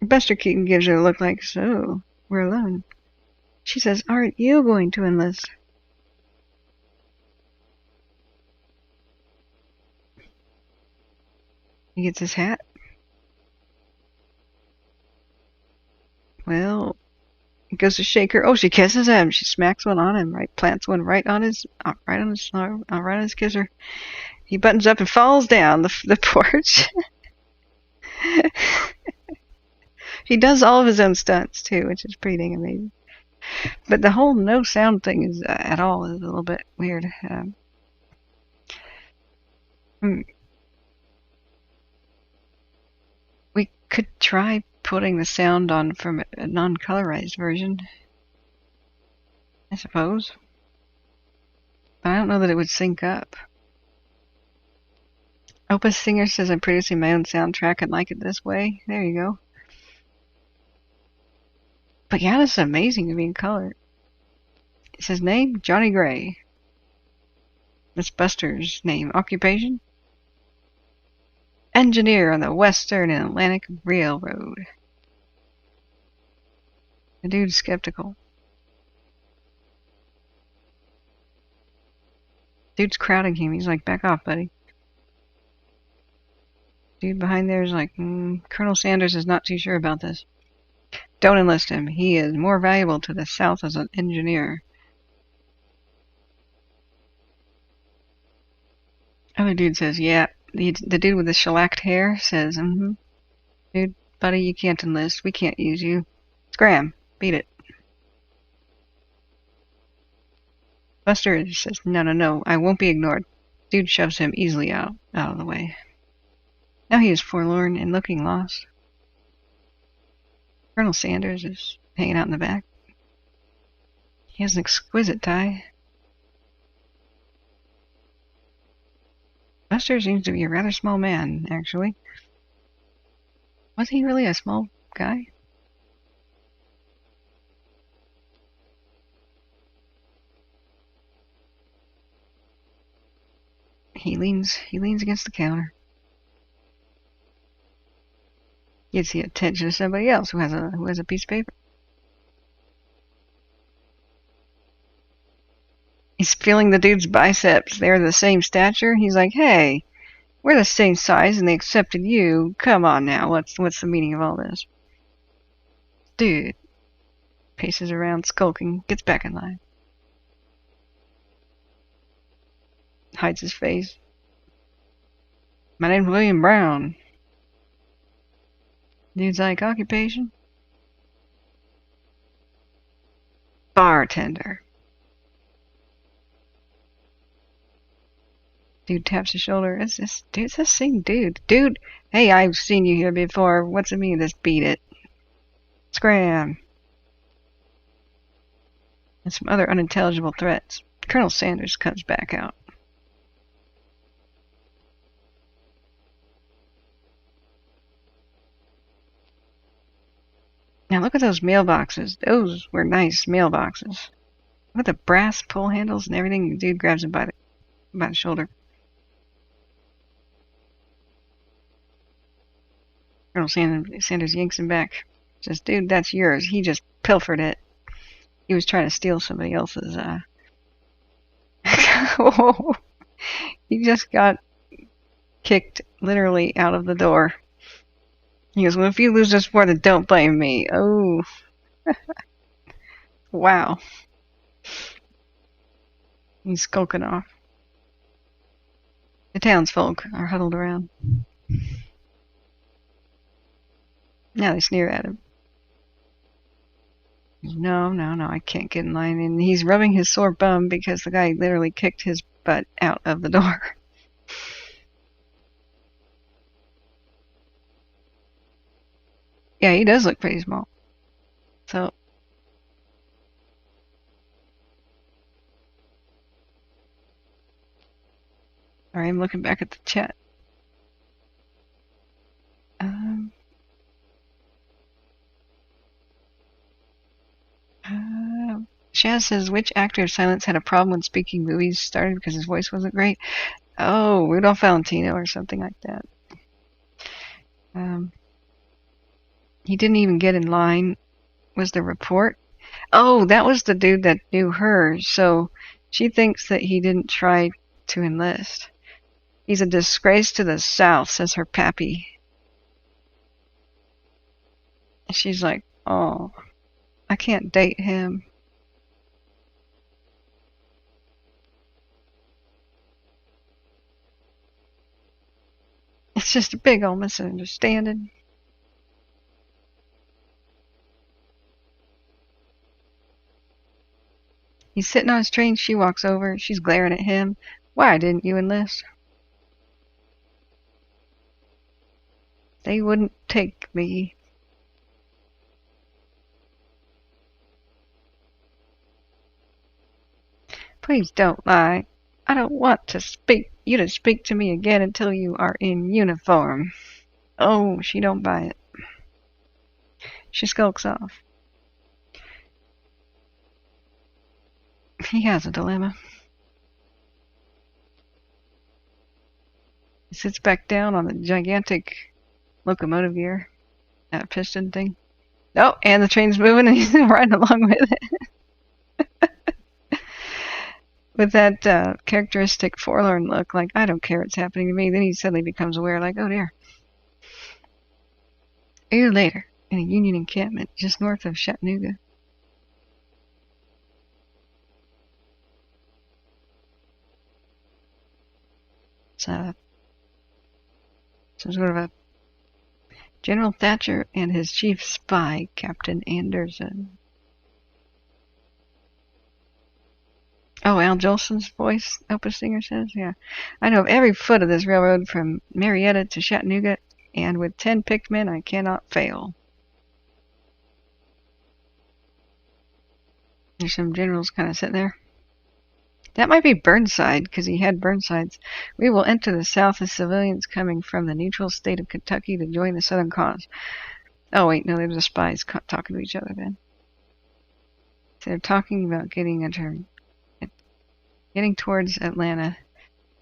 Buster Keaton gives her a look like, so, we're alone. She says, aren't you going to enlist? He gets his hat. Well, he goes to shake her. Oh, she kisses him. She smacks one on him, right? Plants one right on his kisser. He buttons up and falls down the porch. He does all of his own stunts too, which is pretty dang amazing. But the whole no sound thing is at all is a little bit weird. We could try putting the sound on from a non-colorized version, I suppose. But I don't know that it would sync up. Opus Singer says I'm producing my own soundtrack and like it this way. There you go. But yeah, this is amazing to be in color. It's his name, Johnny Gray. That's Buster's name. Occupation? Engineer on the Western and Atlantic Railroad. The dude's skeptical. Dude's crowding him. He's like, back off, buddy. Dude behind there is like, Colonel Sanders is not too sure about this. Don't enlist him. He is more valuable to the South as an engineer. Other dude says, yeah. The dude with the shellacked hair says, Dude, buddy, you can't enlist. We can't use you. Scram. Beat it. Buster says, no, I won't be ignored. Dude shoves him easily out of the way. Now he is forlorn and looking lost. Colonel Sanders is hanging out in the back. He has an exquisite tie. Buster seems to be a rather small man, actually. Was he really a small guy? He leans against the counter. Gets the attention of somebody else who has a piece of paper. He's feeling the dude's biceps. They're the same stature. He's like, hey, we're the same size and they accepted you. Come on now. What's the meaning of all this? Dude paces around skulking, gets back in line. Hides his face. My name's William Brown. Dude's like, occupation? Bartender. Dude taps his shoulder. It's the same dude. Dude, hey, I've seen you here before. What's it mean? Just beat it. Scram. And some other unintelligible threats. Colonel Sanders comes back out. Now look at those mailboxes. Those were nice mailboxes. Look at the brass pull handles and everything. The dude grabs him by the shoulder. Colonel Sanders yanks him back. Says, dude, that's yours. He just pilfered it. He was trying to steal somebody else's, He just got kicked literally out of the door. He goes, well, if you lose this war, then don't blame me. Oh. Wow. He's skulking off. The townsfolk are huddled around. Now they sneer at him. No, I can't get in line. And he's rubbing his sore bum because the guy literally kicked his butt out of the door. Yeah, he does look pretty small. So. Alright, I'm looking back at the chat. Shasta says, which actor of silence had a problem when speaking movies started because his voice wasn't great? Oh, Rudolph Valentino or something like that. He didn't even get in line, was the report. Oh, that was the dude that knew her, so she thinks that he didn't try to enlist. He's a disgrace to the South, says her pappy. And she's like, oh, I can't date him. It's just a big old misunderstanding. He's sitting on his train. She walks over. She's glaring at him. Why didn't you enlist? They wouldn't take me. Please don't lie. I don't want to you to speak to me again until you are in uniform. Oh, she don't buy it. She skulks off. He has a dilemma. He sits back down on the gigantic locomotive gear. That piston thing. Oh, and the train's moving and he's riding along with it. With that characteristic forlorn look, like, I don't care what's happening to me. Then he suddenly becomes aware, like, oh dear. A year later, in a Union encampment just north of Chattanooga. Some sort of a General Thatcher and his chief spy, Captain Anderson. Oh, Al Jolson's voice, Opus Singer says, yeah. I know of every foot of this railroad from Marietta to Chattanooga, and with 10 picked men, I cannot fail. There's some generals kind of sitting there. That might be Burnside, because he had Burnsides. We will enter the South as civilians coming from the neutral state of Kentucky to join the Southern cause. Oh, wait, no, there's the spies talking to each other then. So they're talking about getting towards Atlanta.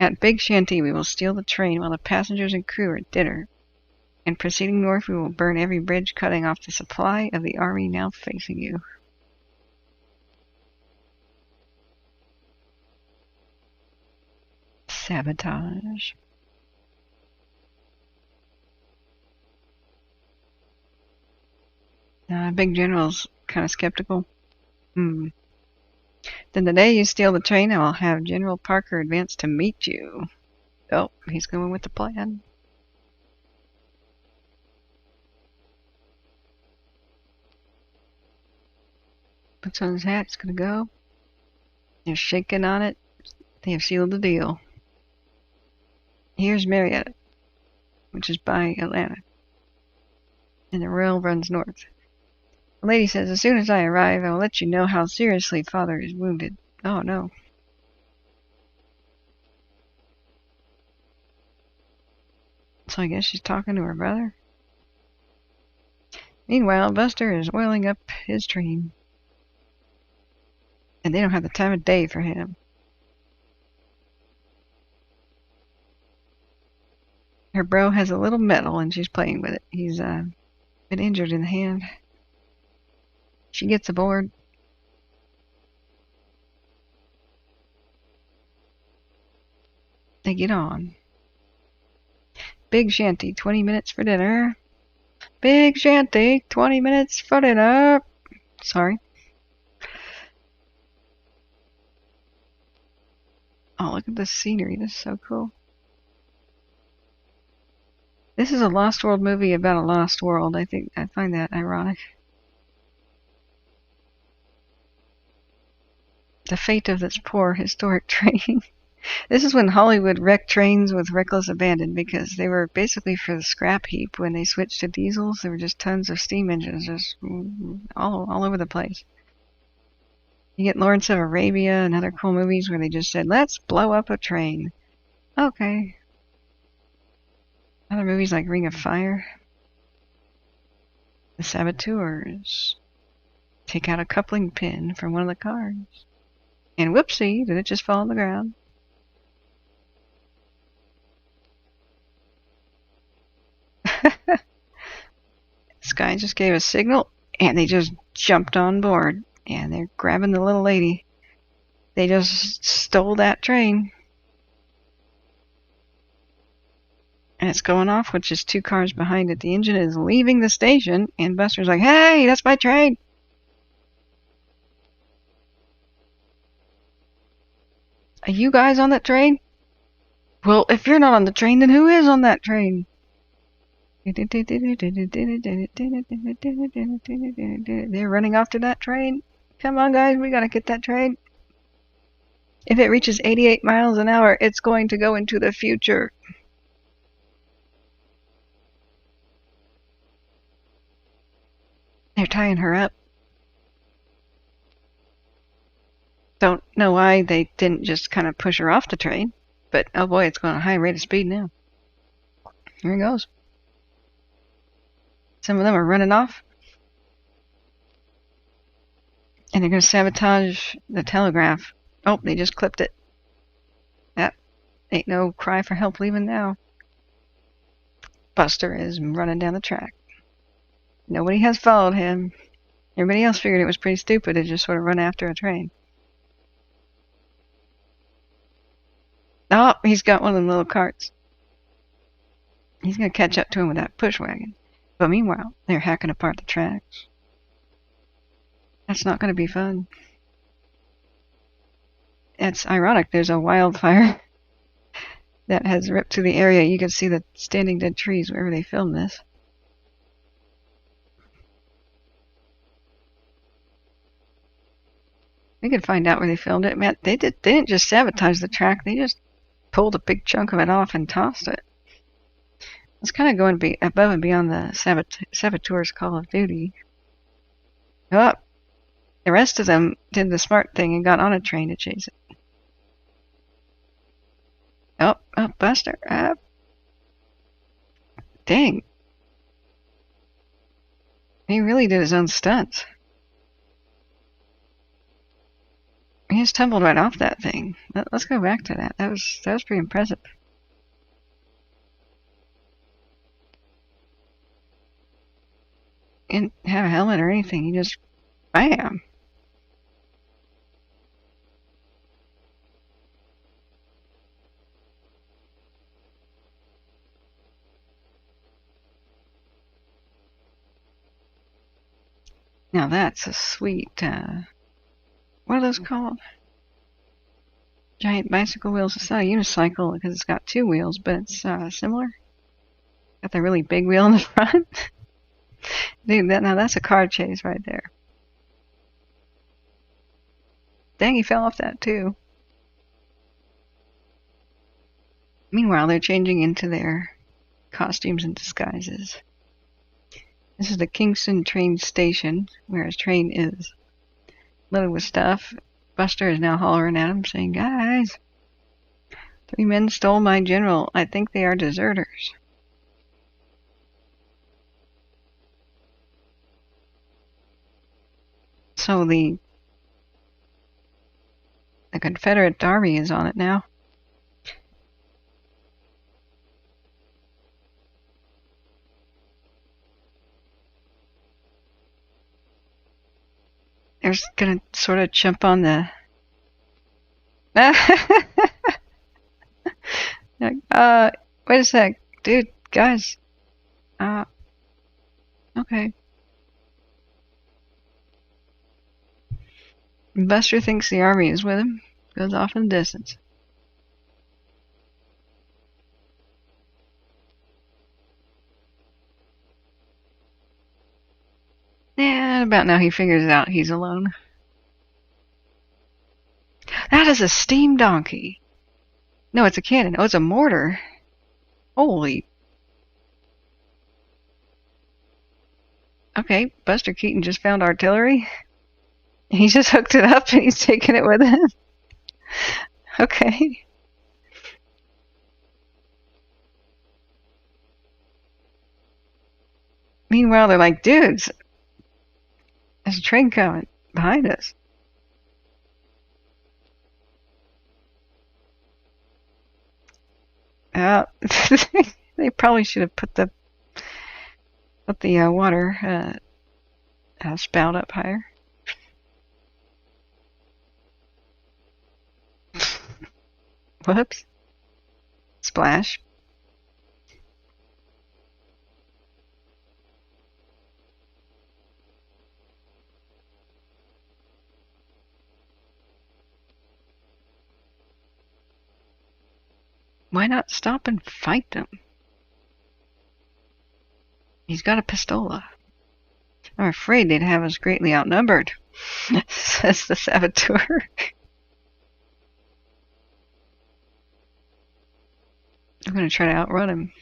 At Big Shanty, we will steal the train while the passengers and crew are at dinner. And proceeding north, we will burn every bridge, cutting off the supply of the army now facing you. Sabotage. Big General's kind of skeptical. Then the day you steal the train, I will have General Parker advance to meet you. Oh, he's going with the plan. Puts on his hat, he's gonna go. They're shaking on it. They have sealed the deal. Here's Marietta, which is by Atlanta. And the rail runs north. The lady says, as soon as I arrive, I will let you know how seriously Father is wounded. Oh, no. So I guess she's talking to her brother. Meanwhile, Buster is oiling up his train. And they don't have the time of day for him. Her bro has a little metal and she's playing with it. He's been injured in the hand. She gets aboard. They get on. Big Shanty, 20 minutes for dinner. Big Shanty, 20 minutes for dinner. Sorry. Oh, look at this scenery. This is so cool. This is a Lost World movie about a lost world. I find that ironic. The fate of this poor historic train. This is when Hollywood wrecked trains with reckless abandon because they were basically for the scrap heap. When they switched to diesels, there were just tons of steam engines just all over the place. You get Lawrence of Arabia and other cool movies where they just said, let's blow up a train. Okay. Other movies like Ring of Fire. The Saboteurs. Take out a coupling pin from one of the cars. And whoopsie, did it just fall on the ground? This guy just gave a signal, and they just jumped on board. And they're grabbing the little lady. They just stole that train. And it's going off with just 2 cars behind it. The engine is leaving the station, and Buster's like, hey, that's my train. Are you guys on that train? Well, if you're not on the train, then who is on that train? They're running off to that train. Come on, guys, we gotta get that train. If it reaches 88 miles an hour, it's going to go into the future. They're tying her up. Don't know why they didn't just kind of push her off the train, but oh boy, it's going at a high rate of speed now. Here it goes. Some of them are running off. And they're going to sabotage the telegraph. Oh, they just clipped it. That ain't no cry for help leaving now. Buster is running down the track. Nobody has followed him. Everybody else figured it was pretty stupid to just sort of run after a train. Oh, he's got one of them little carts. He's going to catch up to him with that push wagon. But meanwhile, they're hacking apart the tracks. That's not going to be fun. It's ironic. There's a wildfire that has ripped through the area. You can see the standing dead trees wherever they filmed this. We could find out where they filmed it. Man, they didn't just sabotage the track. They just pulled a big chunk of it off and tossed it. It's kind of going to be above and beyond the Saboteurs' Call of Duty. Oh, the rest of them did the smart thing and got on a train to chase it. Oh, Buster. Dang. He really did his own stunts. He just tumbled right off that thing. Let's go back to that. That was pretty impressive. didn't have a helmet or anything. He just, bam. Now that's a sweet, what are those called? Giant bicycle wheels. It's not a unicycle because it's got two wheels, but it's similar. Got the really big wheel in the front. Dude, now that's a car chase right there. Dang, he fell off that too. Meanwhile, they're changing into their costumes and disguises. This is the Kingston train station, where his train is loaded with stuff. Buster is now hollering at him, saying, "Guys, 3 men stole my general. I think they are deserters." So the Confederate army is on it now. They're gonna sort of jump on the. Wait a sec, dude, guys. Okay. Buster thinks the army is with him. Goes off in the distance. And about now he figures out he's alone. That is a steam donkey. No, it's a cannon. Oh, it's a mortar. Holy. Okay, Buster Keaton just found artillery. He just hooked it up and he's taking it with him. Okay. Meanwhile, they're like, dudes, there's a train coming behind us. They probably should have put the water spout up higher. Whoops. Splash. Why not stop and fight them? He's got a pistola. I'm afraid they'd have us greatly outnumbered, says the saboteur. I'm going to try to outrun him.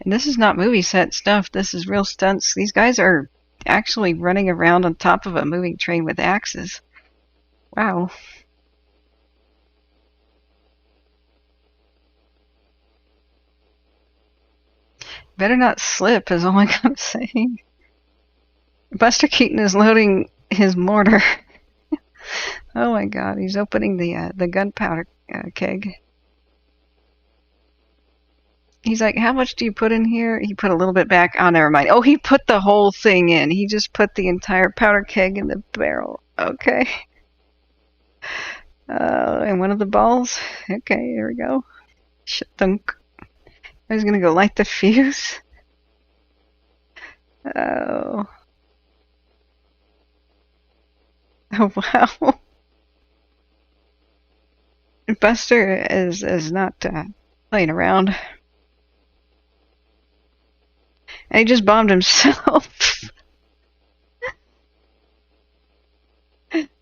And this is not movie set stuff. This is real stunts. These guys are actually running around on top of a moving train with axes. Wow. Better not slip is all I gotta say. Buster Keaton is loading his mortar. Oh my god, he's opening the gunpowder keg. He's like, how much do you put in here? He put a little bit back. Oh, never mind. Oh, he put the whole thing in. He just put the entire powder keg in the barrel. Okay. And one of the balls. Okay, there we go. Shit-thunk. I was gonna go light the fuse. Oh. Oh, wow. Buster is not playing around. And he just bombed himself.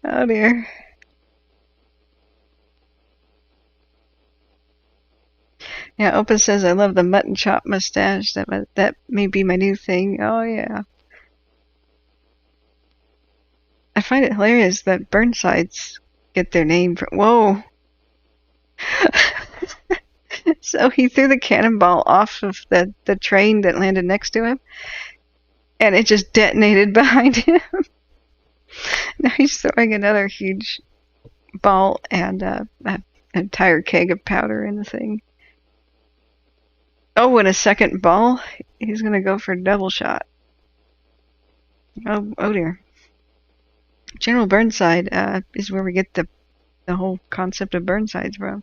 Oh dear. Yeah, Opus says, I love the mutton chop mustache. That may be my new thing. Oh yeah. I find it hilarious that Burnsides get their name from. Whoa. So he threw the cannonball off of the train that landed next to him, and it just detonated behind him. Now he's throwing another huge ball and an entire keg of powder in the thing. Oh, and a second ball? He's gonna go for a double shot. Oh dear. General Burnside is where we get the whole concept of Burnsides from.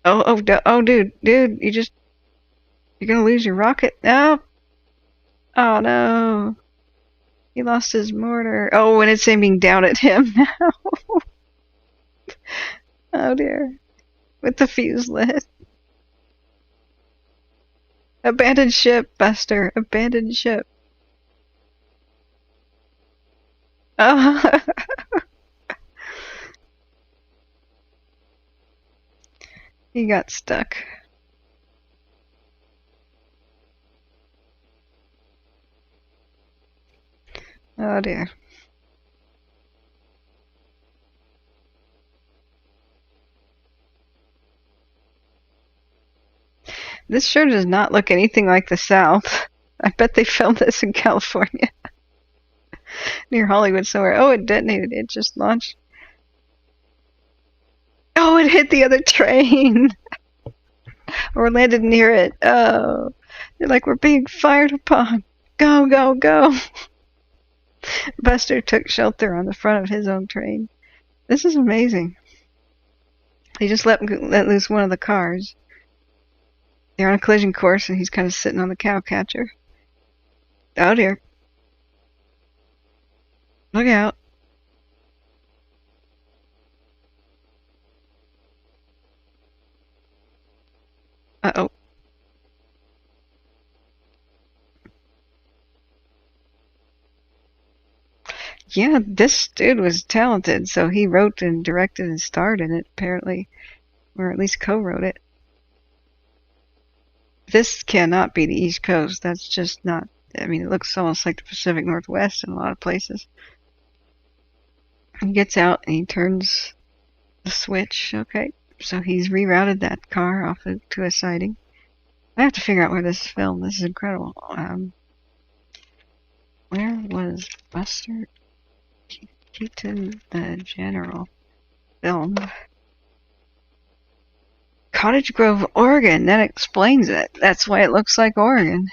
Oh, dude, you're gonna lose your rocket. No. Oh no. He lost his mortar. Oh, and it's aiming down at him now. Oh dear. With the fuse lit. Abandoned ship, Buster. Abandoned ship. Oh. He got stuck. Oh dear. This sure does not look anything like the South. I bet they filmed this in California. Near Hollywood somewhere. Oh, it detonated. It just launched. Oh, it hit the other train. Or landed near it. Oh. They're like, we're being fired upon. Go, go, go. Buster took shelter on the front of his own train. This is amazing. He just let loose one of the cars. They're on a collision course, and he's kind of sitting on the cow catcher. Oh dear. Look out. Uh-oh. Yeah, this dude was talented, so he wrote and directed and starred in it, apparently. Or at least co-wrote it. This cannot be the East Coast. That's just not... I mean, it looks almost like the Pacific Northwest in a lot of places. He gets out and he turns the switch. Okay, so he's rerouted that car off to a siding. I have to figure out where this is filmed. This is incredible. Where was Buster Keaton the General filmed? Cottage Grove, Oregon. That explains it. That's why it looks like Oregon.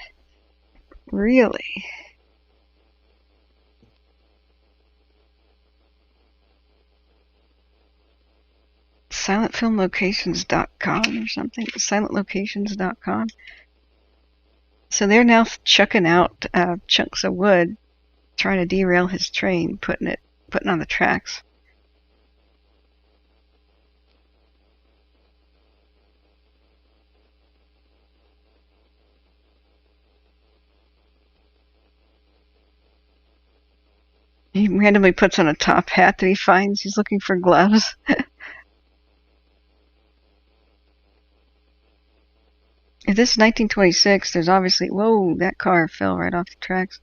Really? silentfilmlocations.com or something. silentlocations.com. So they're now chucking out chunks of wood, trying to derail his train, putting on the tracks. He randomly puts on a top hat that he finds. He's looking for gloves. If this is 1926, there's obviously... Whoa, that car fell right off the tracks.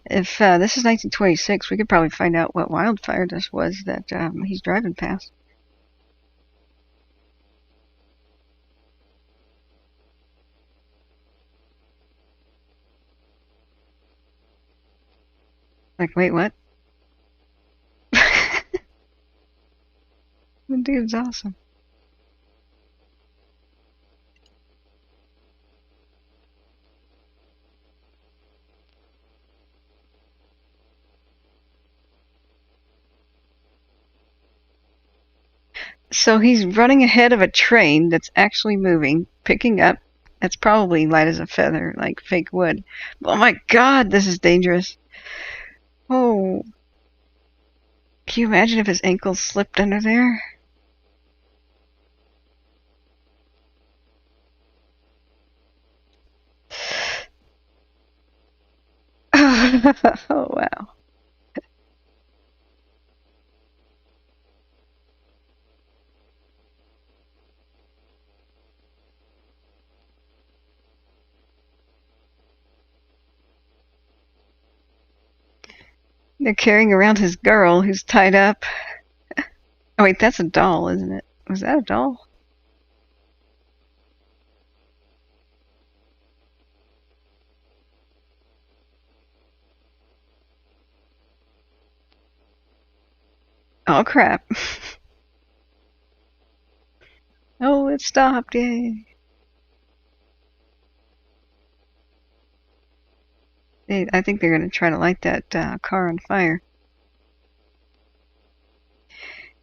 If this is 1926, we could probably find out what wildfire this was that he's driving past. Like, wait, what? The dude's awesome. So he's running ahead of a train that's actually moving, picking up. That's probably light as a feather, like fake wood. Oh my god, this is dangerous. Oh. Can you imagine if his ankles slipped under there? Oh, wow. They're carrying around his girl who's tied up. Oh wait, that's a doll, isn't it? Was that a doll? Oh crap. Oh it stopped, yay. I think they're going to try to light that car on fire.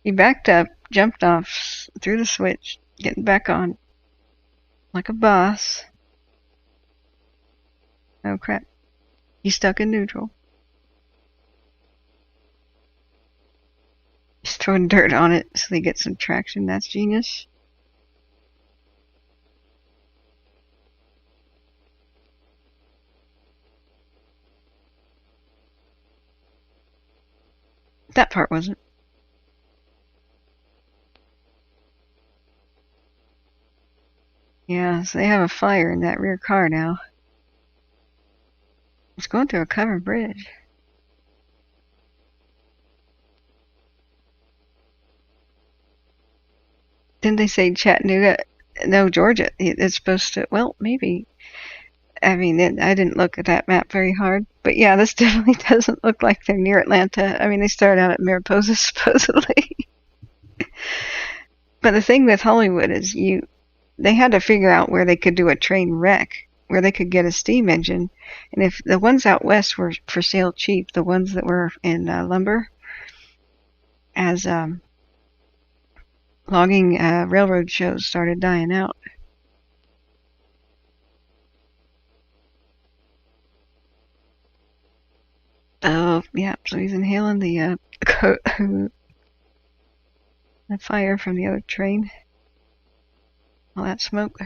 He backed up, jumped off, threw the switch, getting back on like a boss. Oh crap. He's stuck in neutral. He's throwing dirt on it so they get some traction. That's genius. That part wasn't. Yeah, so they have a fire in that rear car now. It's going through a covered bridge. Didn't they say Chattanooga? No, Georgia. It's supposed to. Well, maybe. I mean, I didn't look at that map very hard. But yeah, this definitely doesn't look like they're near Atlanta. I mean, they started out at Mariposa, supposedly. But the thing with Hollywood is they had to figure out where they could do a train wreck, where they could get a steam engine. And if the ones out west were for sale cheap, the ones that were in lumber, as logging railroad shows started dying out. Oh, yeah, so he's inhaling the fire from the other train. All that smoke.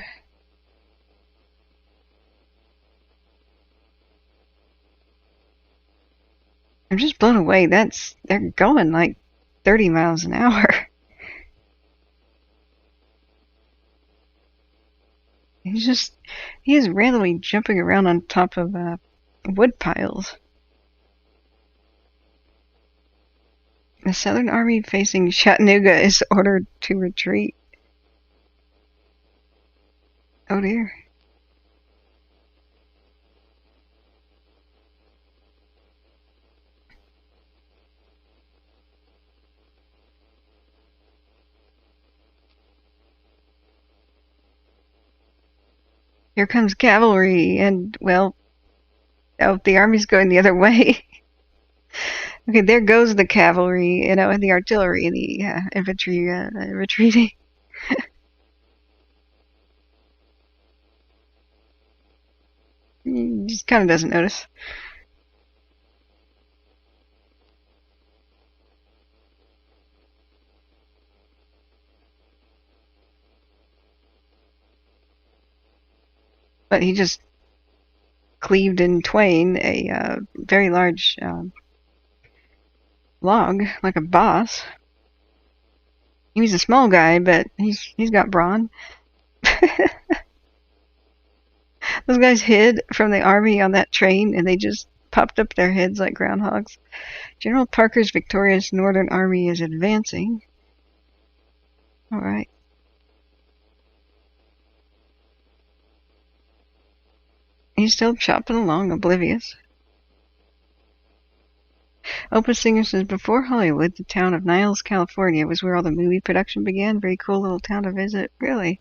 I'm just blown away. They're going like 30 miles an hour. He is randomly jumping around on top of wood piles. The Southern Army facing Chattanooga is ordered to retreat. Oh dear. Here comes cavalry, and, well, the Army's going the other way. Okay, there goes the cavalry, and the artillery and the infantry retreating. He just kind of doesn't notice. But he just cleaved in twain a very large log, like a boss. He was a small guy, but he's got brawn. Those guys hid from the Army on that train, and they just popped up their heads like groundhogs. General Parker's victorious Northern Army is advancing. All right. He's still chopping along, oblivious. Opus Singer says, before Hollywood, the town of Niles, California was where all the movie production began. Very cool little town to visit. Really?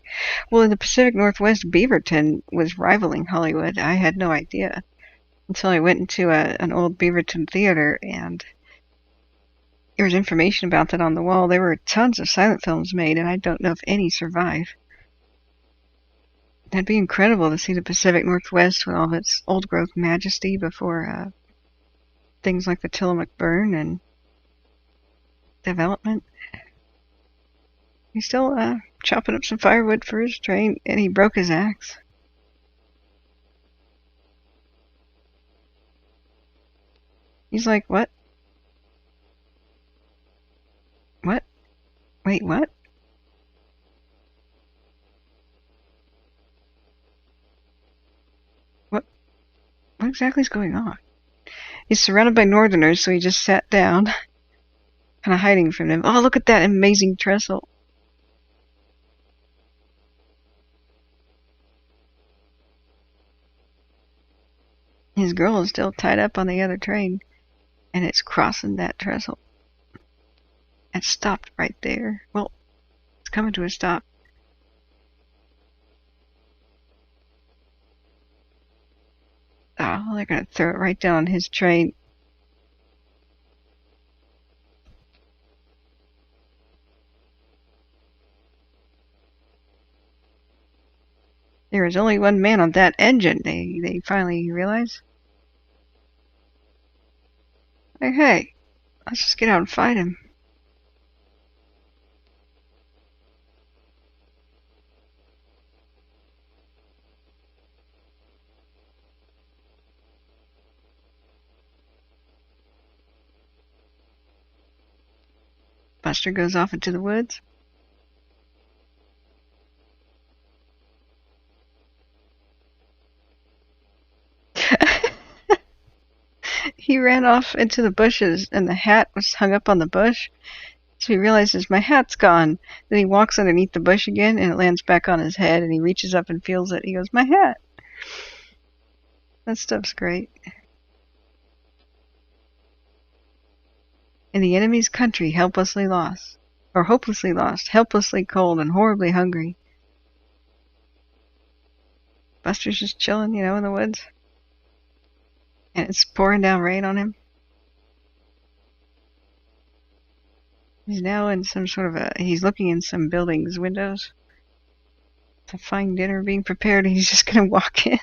Well, in the Pacific Northwest, Beaverton was rivaling Hollywood. I had no idea until I went into an old Beaverton theater, and there was information about that on the wall. There were tons of silent films made, and I don't know if any survive. That'd be incredible to see the Pacific Northwest with all of its old-growth majesty before things like the Tillamook burn and development. He's still chopping up some firewood for his train, and he broke his axe. He's like, what? What? Wait, what? What exactly is going on? He's surrounded by Northerners, so he just sat down, kind of hiding from them. Oh, look at that amazing trestle. His girl is still tied up on the other train, and it's crossing that trestle. It stopped right there. Well, it's coming to a stop. Oh, they're going to throw it right down on his train. There was only one man on that engine, they finally realized. Hey, let's just get out and fight him. Buster goes off into the woods. He ran off into the bushes, and the hat was hung up on the bush. So he realizes, my hat's gone. Then he walks underneath the bush again, and it lands back on his head, and he reaches up and feels it. He goes, my hat. That stuff's great. In the enemy's country, hopelessly lost, helplessly cold, and horribly hungry. Buster's just chilling, in the woods. And it's pouring down rain on him. He's now in some sort of he's looking in some buildings' windows. It's a fine dinner being prepared, and he's just going to walk in.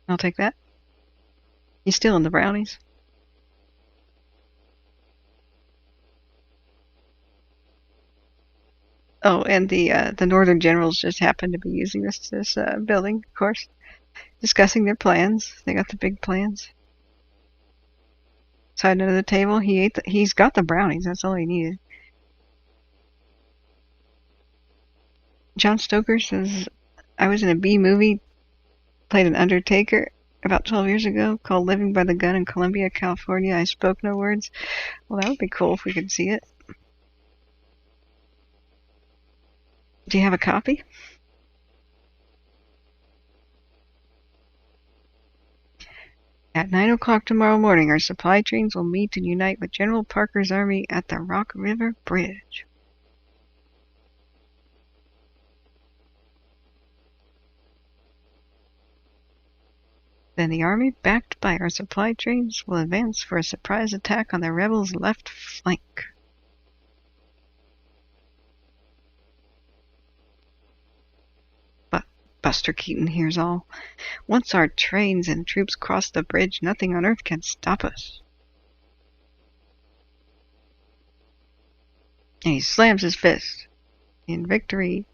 I'll take that. He's still in the brownies. Oh, and the Northern Generals just happened to be using this building, of course, discussing their plans. They got the big plans. Side under the table, he's got the brownies. That's all he needed. John Stoker says, I was in a B movie, played an undertaker about 12 years ago, called Living by the Gun in Columbia, California. I spoke no words. Well, that would be cool if we could see it. Do you have a copy? At 9 o'clock tomorrow morning, our supply trains will meet and unite with General Parker's army at the Rock River Bridge. Then the army, backed by our supply trains, will advance for a surprise attack on the rebels' left flank. Buster Keaton hears all. Once our trains and troops cross the bridge, nothing on earth can stop us. And he slams his fist in victory.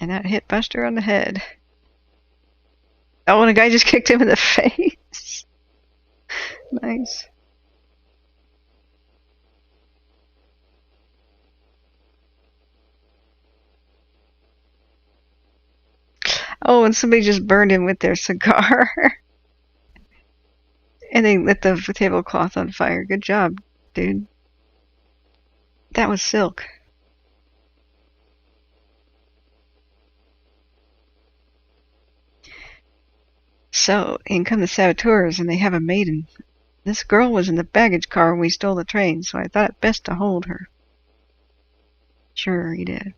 And that hit Buster on the head. Oh, and a guy just kicked him in the face. Nice. Oh, and somebody just burned him with their cigar. And they lit the tablecloth on fire. Good job, dude. That was silk. So, in come the saboteurs, and they have a maiden. This girl was in the baggage car when we stole the train, so I thought it best to hold her. Sure, he did.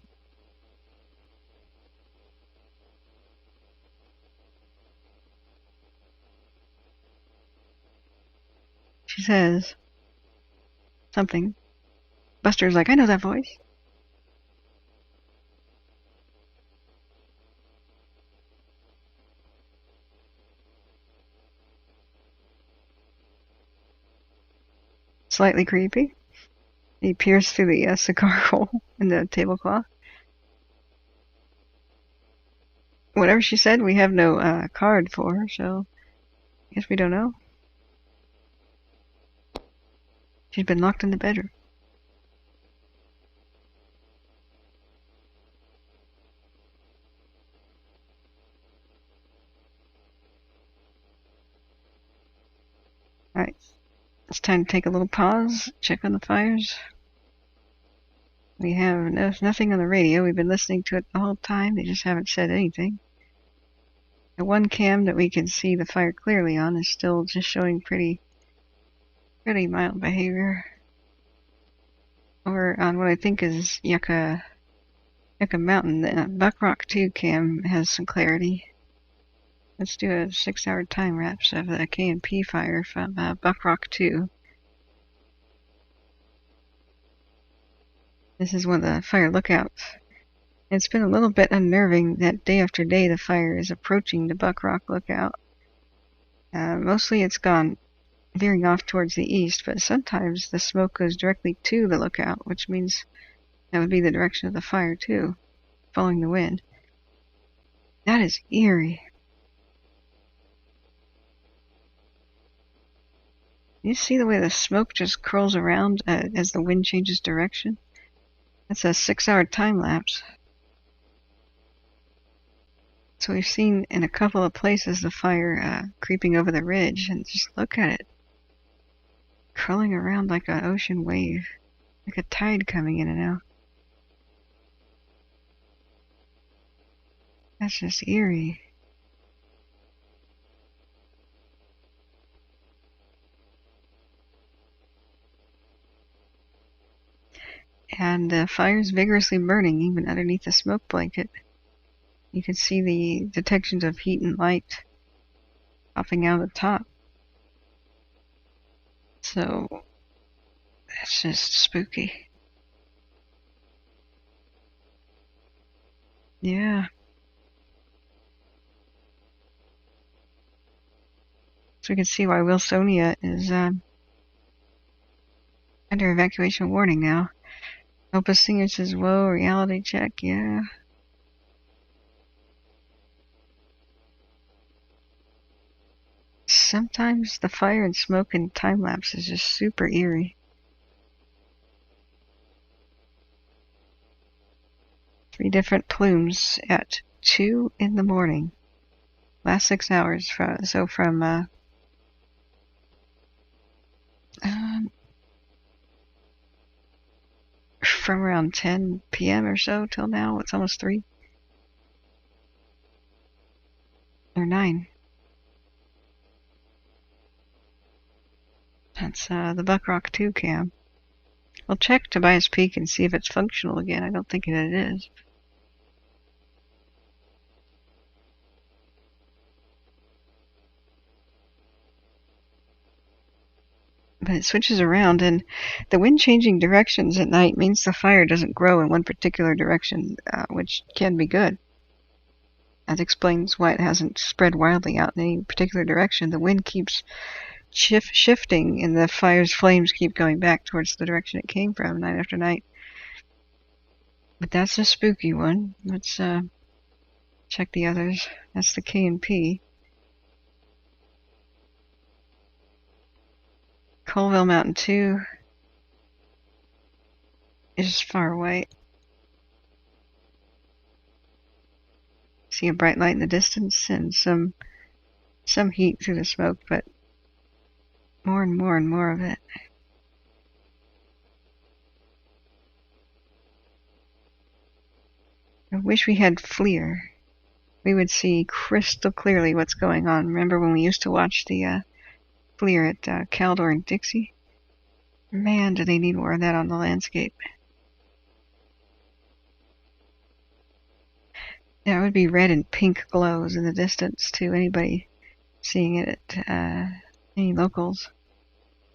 She says something. Buster's like, I know that voice. Slightly creepy. He peers through the cigar hole in the tablecloth. Whatever she said, we have no card for her, so I guess we don't know. She's been locked in the bedroom. Alright. It's time to take a little pause, check on the fires. We have nothing on the radio. We've been listening to it the whole time. They just haven't said anything. The one cam that we can see the fire clearly on is still just showing pretty Pretty mild behavior. Over on what I think is Yucca Mountain, the Buckrock 2 cam has some clarity. Let's do a 6-hour time lapse of the K&P fire from Buckrock 2. This is one of the fire lookouts. It's been a little bit unnerving that day after day the fire is approaching the Buckrock lookout. Mostly it's gone veering off towards the east, but sometimes the smoke goes directly to the lookout, which means that would be the direction of the fire too, following the wind. That is eerie. You see the way the smoke just curls around as the wind changes direction? That's a 6-hour time lapse. So we've seen in a couple of places the fire creeping over the ridge, and just look at it. Curling around like an ocean wave, like a tide coming in and out. That's just eerie. And the fire's vigorously burning even underneath the smoke blanket. You can see the detections of heat and light popping out of the top. So that's just spooky. Yeah. So we can see why Wilsonia is under evacuation warning now. Opus Singer says, whoa, reality check, yeah. Sometimes the fire and smoke and time lapse is just super eerie. Three different plumes at 2 in the morning. Last 6 hours. So from around 10 p.m. or so till now. It's almost 3. Or 9. That's the Buckrock 2 cam. We'll check Tobias Peak and see if it's functional again. I don't think that it is. But it switches around, and the wind changing directions at night means the fire doesn't grow in one particular direction, which can be good. That explains why it hasn't spread wildly out in any particular direction. The wind keeps shifting, and the fire's flames keep going back towards the direction it came from night after night. But that's a spooky one. Let's check the others. That's the K&P. Colville Mountain 2 is far away. See a bright light in the distance and some heat through the smoke, but more and more and more of it. I wish we had FLIR. We would see crystal clearly what's going on. Remember when we used to watch the FLIR at Caldor and Dixie? Man, do they need more of that on the landscape. That would be red and pink glows in the distance to anybody seeing it at any locals.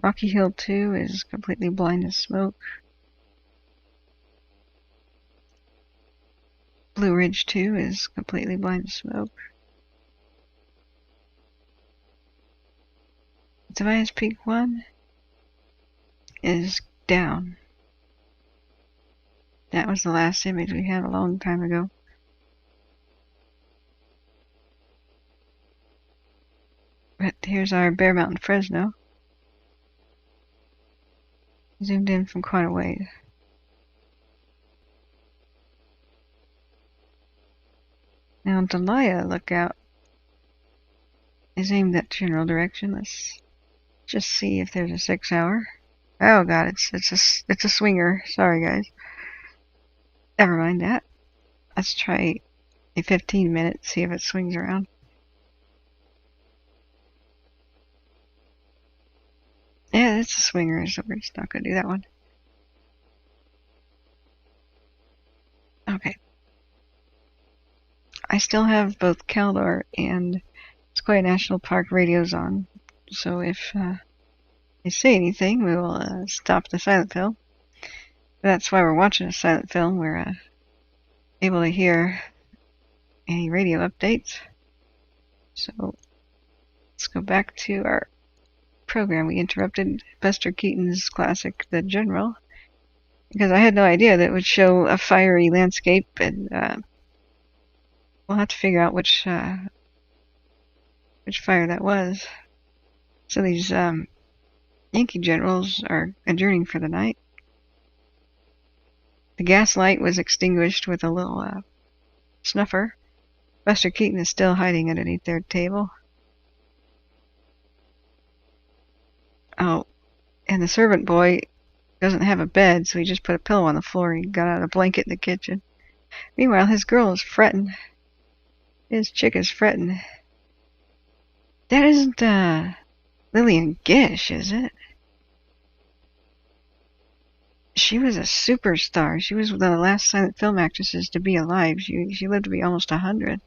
Rocky Hill 2 is completely blind as smoke. Blue Ridge 2 is completely blind as smoke. Tobias Peak 1 is down. That was the last image we had a long time ago. But here's our Bear Mountain Fresno. Zoomed in from quite a ways. Now Delia Lookout is aimed that general direction. Let's just see if there's a 6-hour. Oh god, it's a swinger. Sorry guys. Never mind that. Let's try a 15-minute, see if it swings around. Yeah, Yeah, it's a swinger, so we're just not going to do that one. Okay. I still have both Caldor and Sequoia National Park radios on, so if they say anything, we will stop the silent film. That's why we're watching a silent film. We're able to hear any radio updates. So let's go back to our program. We interrupted Buster Keaton's classic, The General, because I had no idea that it would show a fiery landscape, and we'll have to figure out which fire that was. So these Yankee generals are adjourning for the night. The gas light was extinguished with a little snuffer. Buster Keaton is still hiding underneath their table. Oh, and the servant boy doesn't have a bed, so he just put a pillow on the floor. He got out a blanket in the kitchen. Meanwhile, his girl is fretting. His chick is fretting. That isn't Lillian Gish, is it? She was a superstar. She was one of the last silent film actresses to be alive. She lived to be almost 100.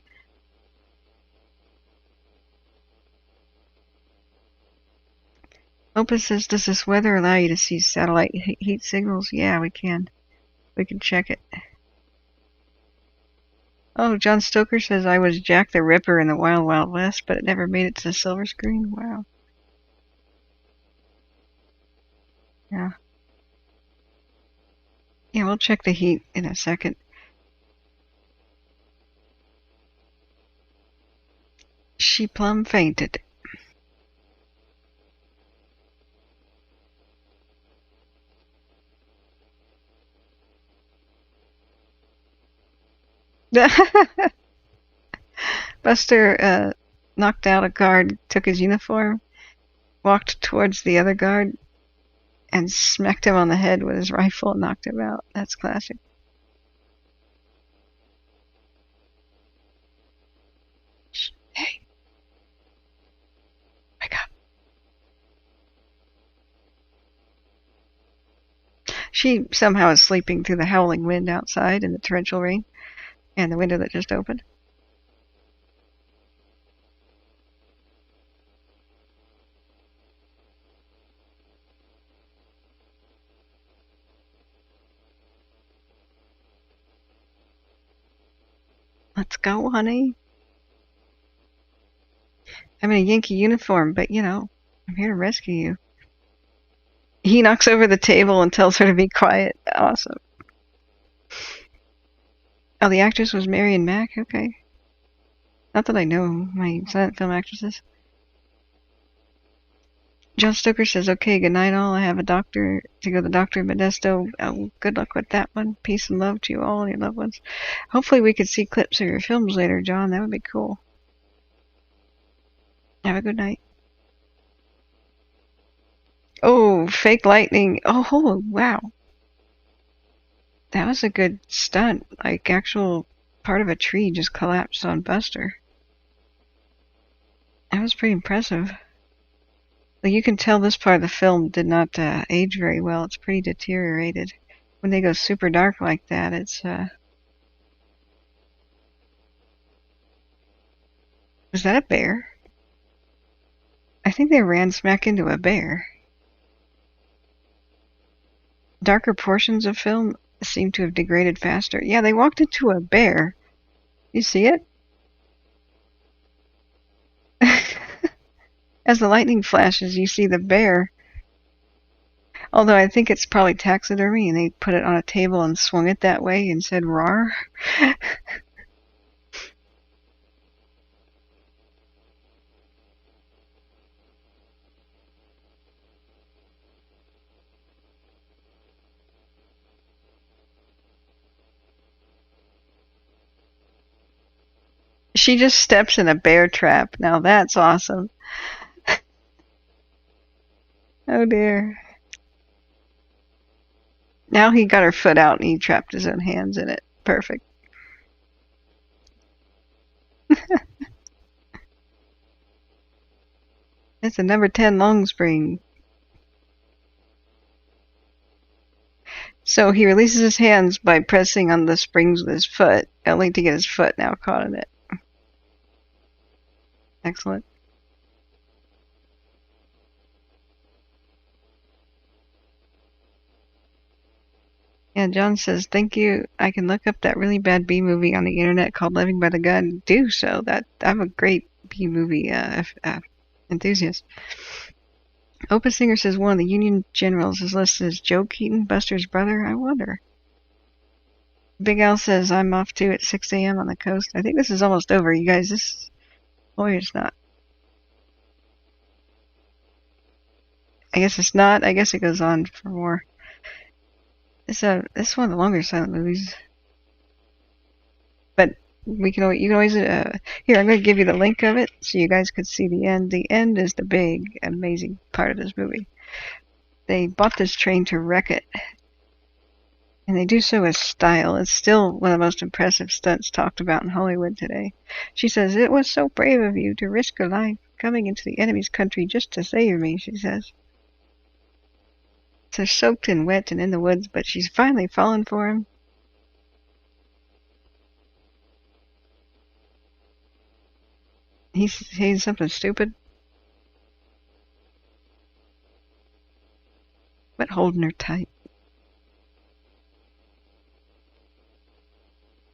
Opus says, does this weather allow you to see satellite heat signals? Yeah, we can. We can check it. Oh, John Stoker says, I was Jack the Ripper in the Wild Wild West, but it never made it to the silver screen. Wow. Yeah. Yeah, we'll check the heat in a second. She plumb fainted. Buster knocked out a guard, took his uniform, walked towards the other guard, and smacked him on the head with his rifle and knocked him out. That's classic. Shh. Hey. Wake up. She somehow is sleeping through the howling wind outside and the torrential rain and the window that just opened. Let's go, honey. I'm in a Yankee uniform, but you know, I'm here to rescue you. He knocks over the table and tells her to be quiet. Awesome. Oh, the actress was Marion Mack? Okay. Not that I know my silent film actresses. John Stoker says, okay, good night all. I have a doctor to go to the doctor in Modesto. Oh, good luck with that one. Peace and love to you all and your loved ones. Hopefully we could see clips of your films later, John. That would be cool. Have a good night. Oh, fake lightning. Oh, wow. That was a good stunt. Like, actual part of a tree just collapsed on Buster. That was pretty impressive. Like, you can tell this part of the film did not age very well. It's pretty deteriorated. When they go super dark like that, it's... Was that a bear? I think they ran smack into a bear. Darker portions of film seem to have degraded faster. Yeah, they walked into a bear. You see it? As the lightning flashes, you see the bear. Although I think it's probably taxidermy, and they put it on a table and swung it that way and said, "Rawr." She just steps in a bear trap. Now that's awesome. Oh dear. Now he got her foot out and he trapped his own hands in it. Perfect. It's a number 10 long spring. So he releases his hands by pressing on the springs with his foot, only to get his foot now caught in it. Excellent. Yeah, John says, thank you. I can look up that really bad B movie on the internet called Living by the Gun. Do so. I'm a great B movie enthusiast. Open Singer says one of the Union generals is listed as Joe Keaton, Buster's brother. I wonder. Big Al says, I'm off too at 6 a.m. on the coast. I think this is almost over, you guys. Boy, it's not. I guess it's not. I guess it goes on for more. This is one of the longer silent movies. But you can always here, I'm going to give you the link of it so you guys could see the end. The end is the big, amazing part of this movie. They bought this train to wreck it. And they do so with style. It's still one of the most impressive stunts talked about in Hollywood today. She says, it was so brave of you to risk your life coming into the enemy's country just to save me, she says. So soaked and wet and in the woods, but she's finally fallen for him. He's saying something stupid, but holding her tight.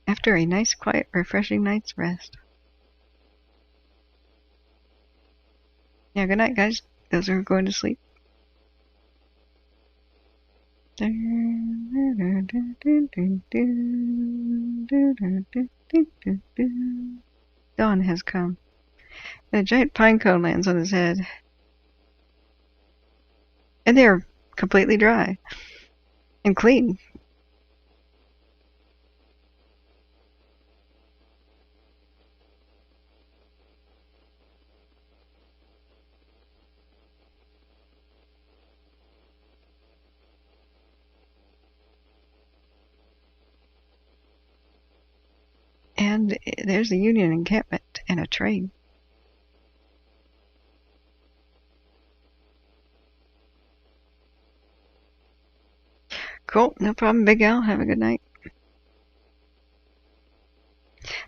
After a nice, quiet, refreshing night's rest. Yeah, good night, guys. Those who are going to sleep. Dawn has come. And a giant pine cone lands on his head. And they're completely dry. And clean. And there's the Union encampment and a train. Cool, no problem, Big Al. Have a good night.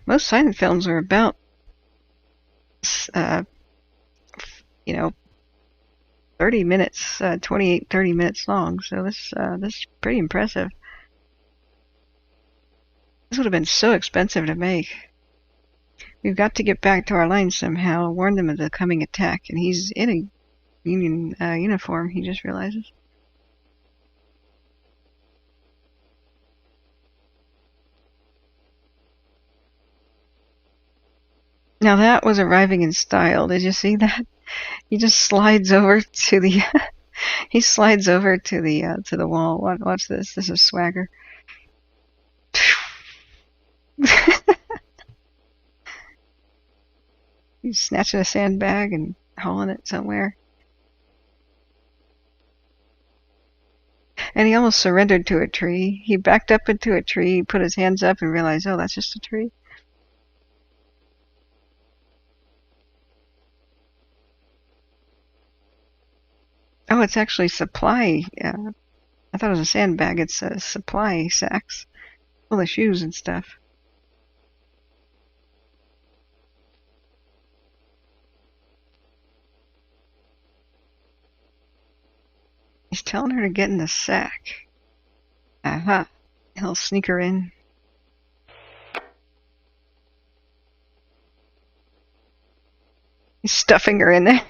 Most silent films are about, 30 minutes, 28, 30 minutes long. So this is pretty impressive. This would have been so expensive to make. We've got to get back to our lines somehow, warn them of the coming attack. And he's in a Union uniform, he just realizes. Now that was arriving in style. Did you see that? He just slides over to the he slides over to the wall. Watch this. This is swagger. He's snatching a sandbag and hauling it somewhere. And he almost surrendered to a tree. He backed up into a tree, put his hands up, and realized, oh, that's just a tree. Oh, it's actually supply. I thought it was a sandbag. It's a supply sacks full of shoes and stuff. He's telling her to get in the sack. Aha. He'll sneak her in. He's stuffing her in there.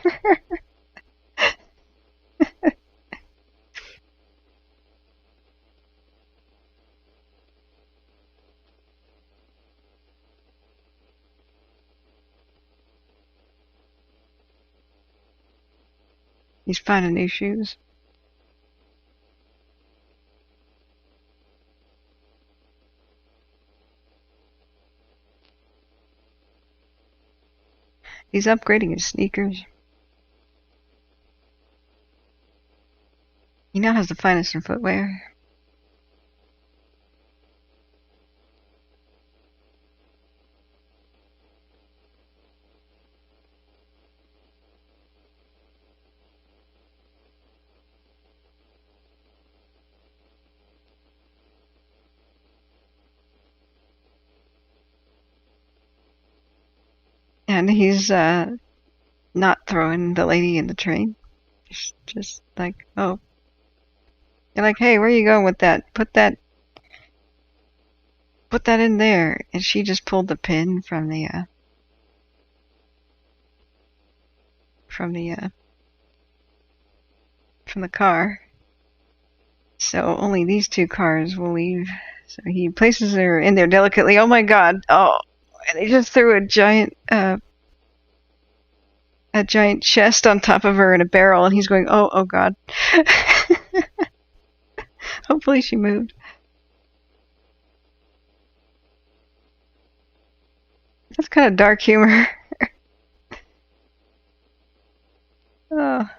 He's finding new shoes. He's upgrading his sneakers. He now has the finest in footwear. And he's not throwing the lady in the train. Just like, oh. You're like, hey, where are you going with that? Put that in there. And she just pulled the pin from the car. So only these two cars will leave. So he places her in there delicately. Oh my God! Oh, and he just threw a giant chest on top of her in a barrel, and he's going, oh God. Hopefully she moved. That's kind of dark humor. Oh.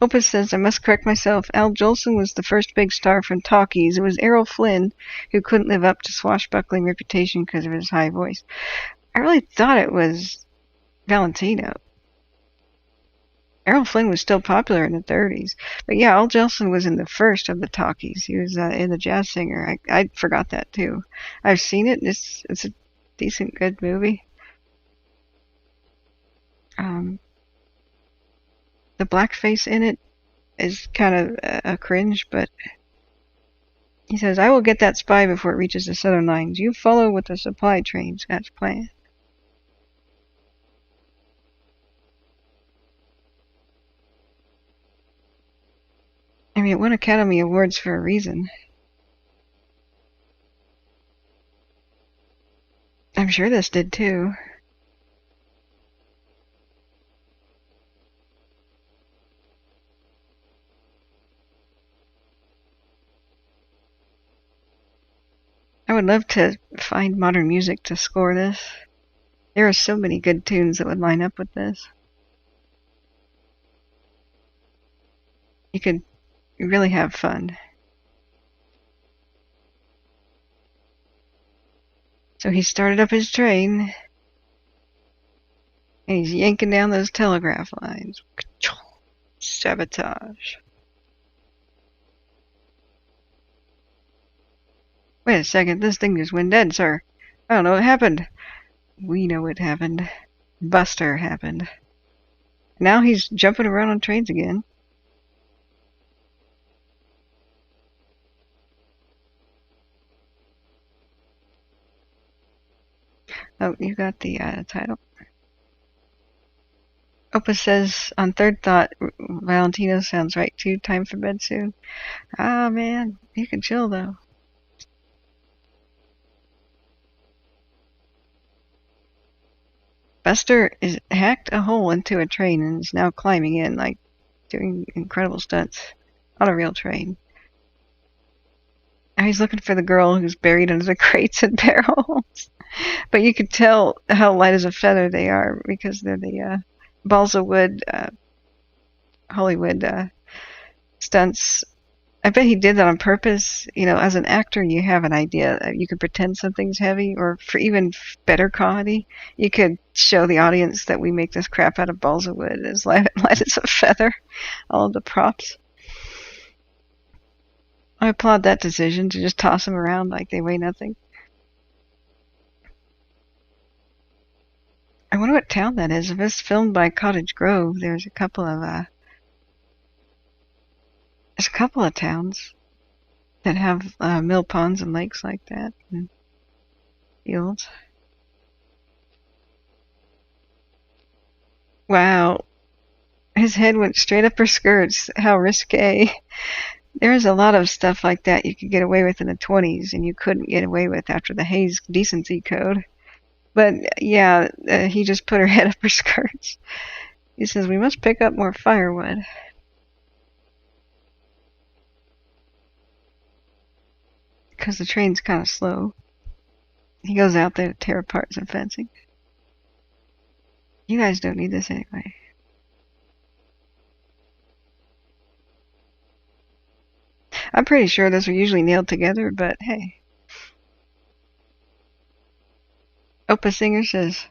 Opus says, I must correct myself. Al Jolson was the first big star from talkies. It was Errol Flynn who couldn't live up to swashbuckling reputation because of his high voice. I really thought it was Valentino. Errol Flynn was still popular in the 30s. But yeah, Al Jolson was in the first of the talkies. He was in The Jazz Singer. I forgot that too. I've seen it. It's a decent, good movie. The blackface in it is kind of a cringe, but he says, I will get that spy before it reaches the southern lines. You follow with the supply trains as planned. I mean, it won Academy Awards for a reason. I'm sure this did too. I would love to find modern music to score this. There are so many good tunes that would line up with this. You could really have fun. So he started up his train, and he's yanking down those telegraph lines. Sabotage. Wait a second, this thing just went dead, sir. I don't know what happened. We know what happened. Buster happened. Now he's jumping around on trains again. Oh, you got the title. Opus says, on third thought, Valentino sounds right too. Time for bed soon. Ah, man, you can chill though. Buster is hacked a hole into a train and is now climbing in, like doing incredible stunts on a real train. Now he's looking for the girl who's buried under the crates and barrels. But you could tell how light as a feather they are because they're the balsa wood, Hollywood stunts. I bet he did that on purpose. You know, as an actor, you have an idea. You could pretend something's heavy, or for even better comedy, you could show the audience that we make this crap out of balsa wood as light as a feather. All of the props. I applaud that decision to just toss them around like they weigh nothing. I wonder what town that is. If it's filmed by Cottage Grove, there's a couple of towns that have mill ponds and lakes like that, and fields. Wow. His head went straight up her skirts. How risque. There's a lot of stuff like that you could get away with in the 20s, and you couldn't get away with after the Hays Decency Code. But yeah, he just put her head up her skirts. He says, we must pick up more firewood. Because the train's kind of slow. He goes out there to tear apart some fencing. You guys don't need this anyway. I'm pretty sure those are usually nailed together, but hey. Opus Singer says,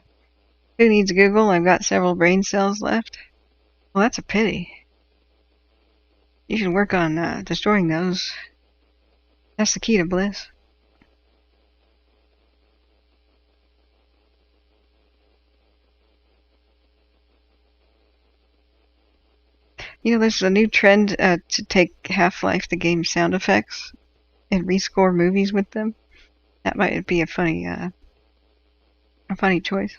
who needs Google? I've got several brain cells left. Well, that's a pity. You should work on destroying those. That's the key to bliss. You know, there's a new trend to take Half-Life the game sound effects and rescore movies with them. That might be a funny choice.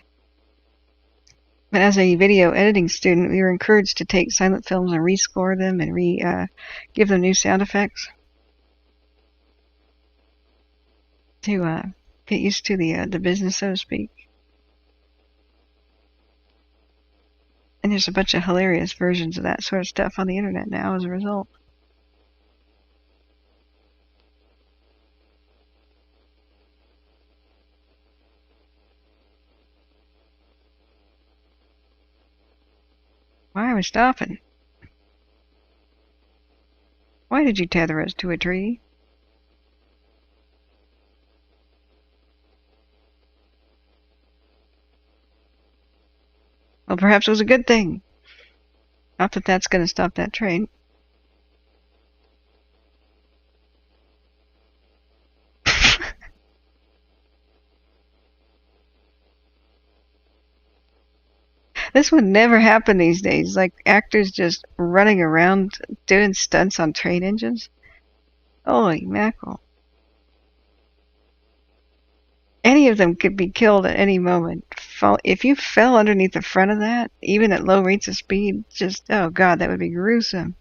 But as a video editing student, we were encouraged to take silent films and rescore them and give them new sound effects to get used to the business, so to speak. And there's a bunch of hilarious versions of that sort of stuff on the internet now as a result. Why are we stopping? Why did you tether us to a tree? Well, perhaps it was a good thing. Not that that's going to stop that train. This would never happen these days. Like actors just running around doing stunts on train engines. Holy mackerel. Any of them could be killed at any moment. If you fell underneath the front of that, even at low rates of speed, just, oh god, that would be gruesome.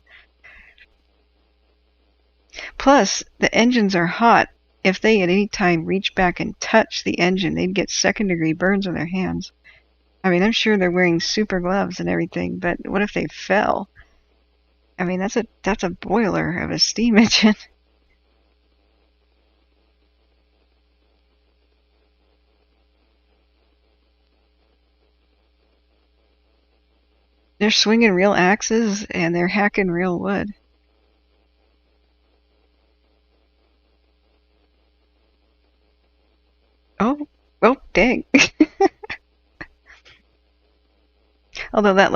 Plus, the engines are hot. If they at any time reach back and touch the engine, they'd get second-degree burns on their hands. I mean, I'm sure they're wearing super gloves and everything, but what if they fell? I mean, that's a boiler of a steam engine. They're swinging real axes and they're hacking real wood. Oh, well, dang. Although that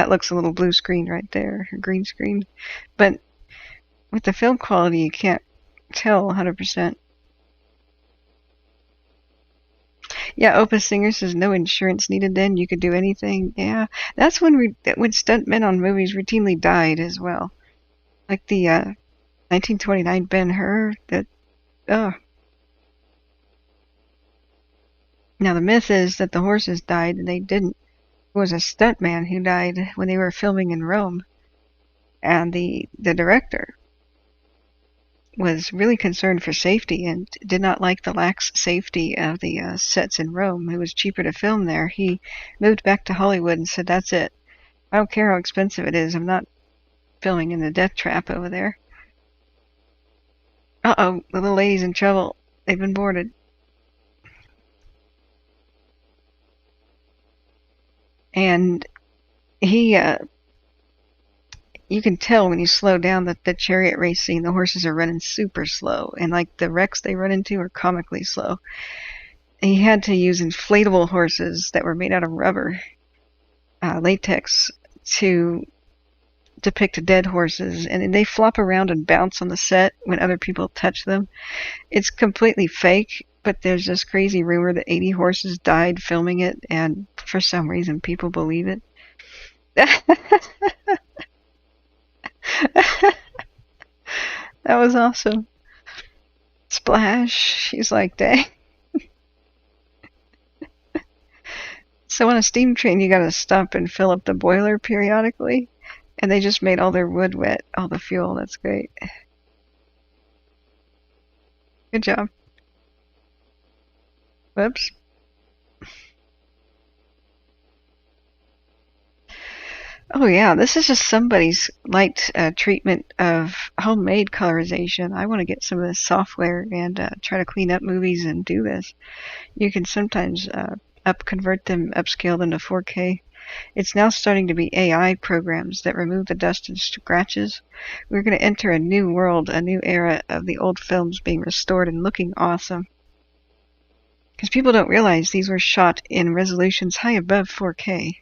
looks a little blue screen right there, or green screen. But with the film quality, you can't tell 100%. Yeah, Opus Singer says no insurance needed then. You could do anything. Yeah, that's when stuntmen on movies routinely died as well. Like the 1929 Ben-Hur. Now the myth is that the horses died and they didn't. It was a stuntman who died when they were filming in Rome. And the director was really concerned for safety and did not like the lax safety of the sets in Rome. It was cheaper to film there. He moved back to Hollywood and said, that's it. I don't care how expensive it is. I'm not filming in the death trap over there. Uh-oh, the little lady's in trouble. They've been boarded. And he, you can tell when you slow down that the chariot race scene, the horses are running super slow. And like the wrecks they run into are comically slow. And he had to use inflatable horses that were made out of rubber, latex, to depict dead horses. And they flop around and bounce on the set when other people touch them. It's completely fake. But there's this crazy rumor that 80 horses died filming it, and for some reason people believe it. That was awesome. Splash. She's like, dang. So on a steam train, you gotta stop and fill up the boiler periodically. And they just made all their wood wet, all the fuel. That's great. Good job. Whoops. Oh yeah, this is just somebody's light treatment of homemade colorization. I want to get some of this software and try to clean up movies and do this. You can sometimes convert them, upscale them to 4K. It's now starting to be AI programs that remove the dust and scratches. We're going to enter a new world, a new era of the old films being restored and looking awesome. Because people don't realize these were shot in resolutions high above 4K.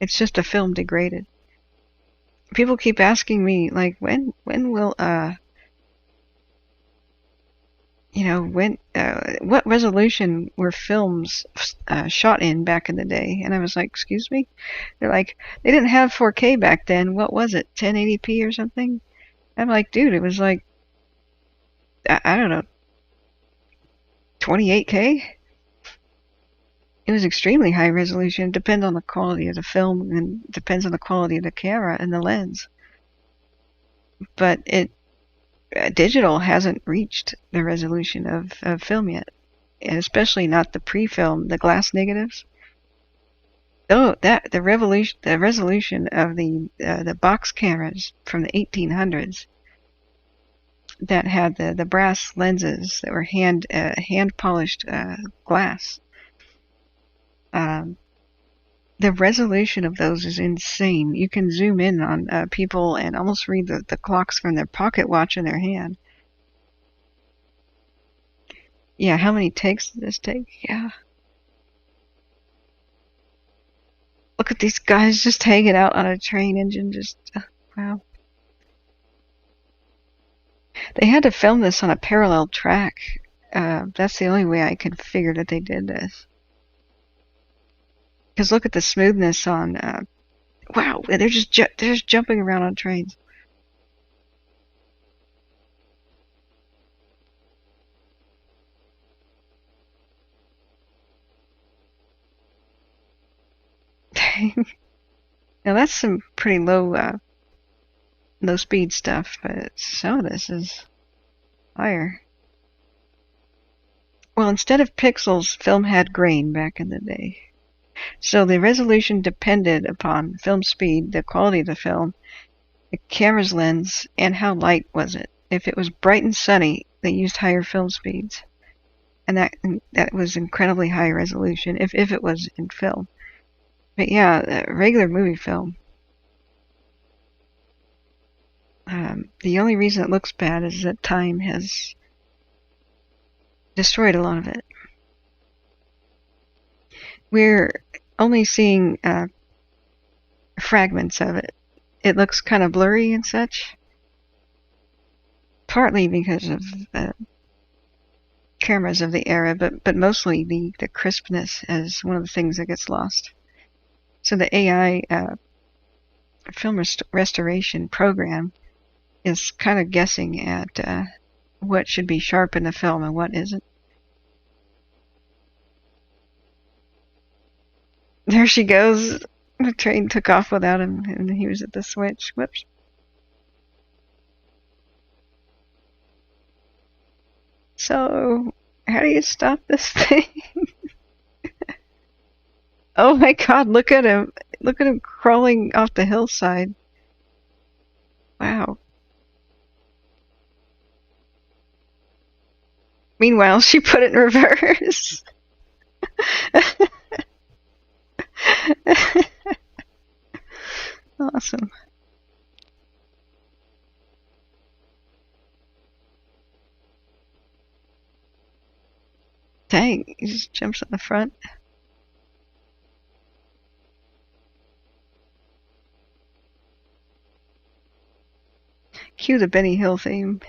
It's just a film degraded. People keep asking me, like, when will you know, what resolution were films shot in back in the day? And I was like, excuse me? They're like, they didn't have 4K back then. What was it, 1080p or something? I'm like, dude, it was like, I don't know, 28K? It was extremely high resolution. It depends on the quality of the film and depends on the quality of the camera and the lens. But digital hasn't reached the resolution of film yet, and especially not the pre-film, the glass negatives. Oh, the resolution of the box cameras from the 1800s that had the brass lenses that were hand polished glass. The resolution of those is insane. You can zoom in on people and almost read the clocks from their pocket watch in their hand. Yeah, how many takes did this take? Yeah. Look at these guys just hanging out on a train engine, just, wow. They had to film this on a parallel track. That's the only way I could figure that they did this. Because look at the smoothness on, wow, they're just jumping around on trains. Now that's some pretty low speed stuff, but some of this is higher. Well, instead of pixels, film had grain back in the day. So the resolution depended upon film speed, the quality of the film, the camera's lens, and how light was it. If it was bright and sunny, they used higher film speeds. And that was incredibly high resolution, if it was in film. But yeah, regular movie film. The only reason it looks bad is that time has destroyed a lot of it. We're only seeing fragments of it. It looks kind of blurry and such. Partly because of cameras of the era, but mostly the crispness is one of the things that gets lost. So the AI film restoration program is kind of guessing at what should be sharp in the film and what isn't. There she goes. The train took off without him, and he was at the switch. Whoops. So, how do you stop this thing? Oh my god, look at him. Look at him crawling off the hillside. Wow. Meanwhile, she put it in reverse. Awesome. Dang, he just jumps on the front. Cue the Benny Hill theme.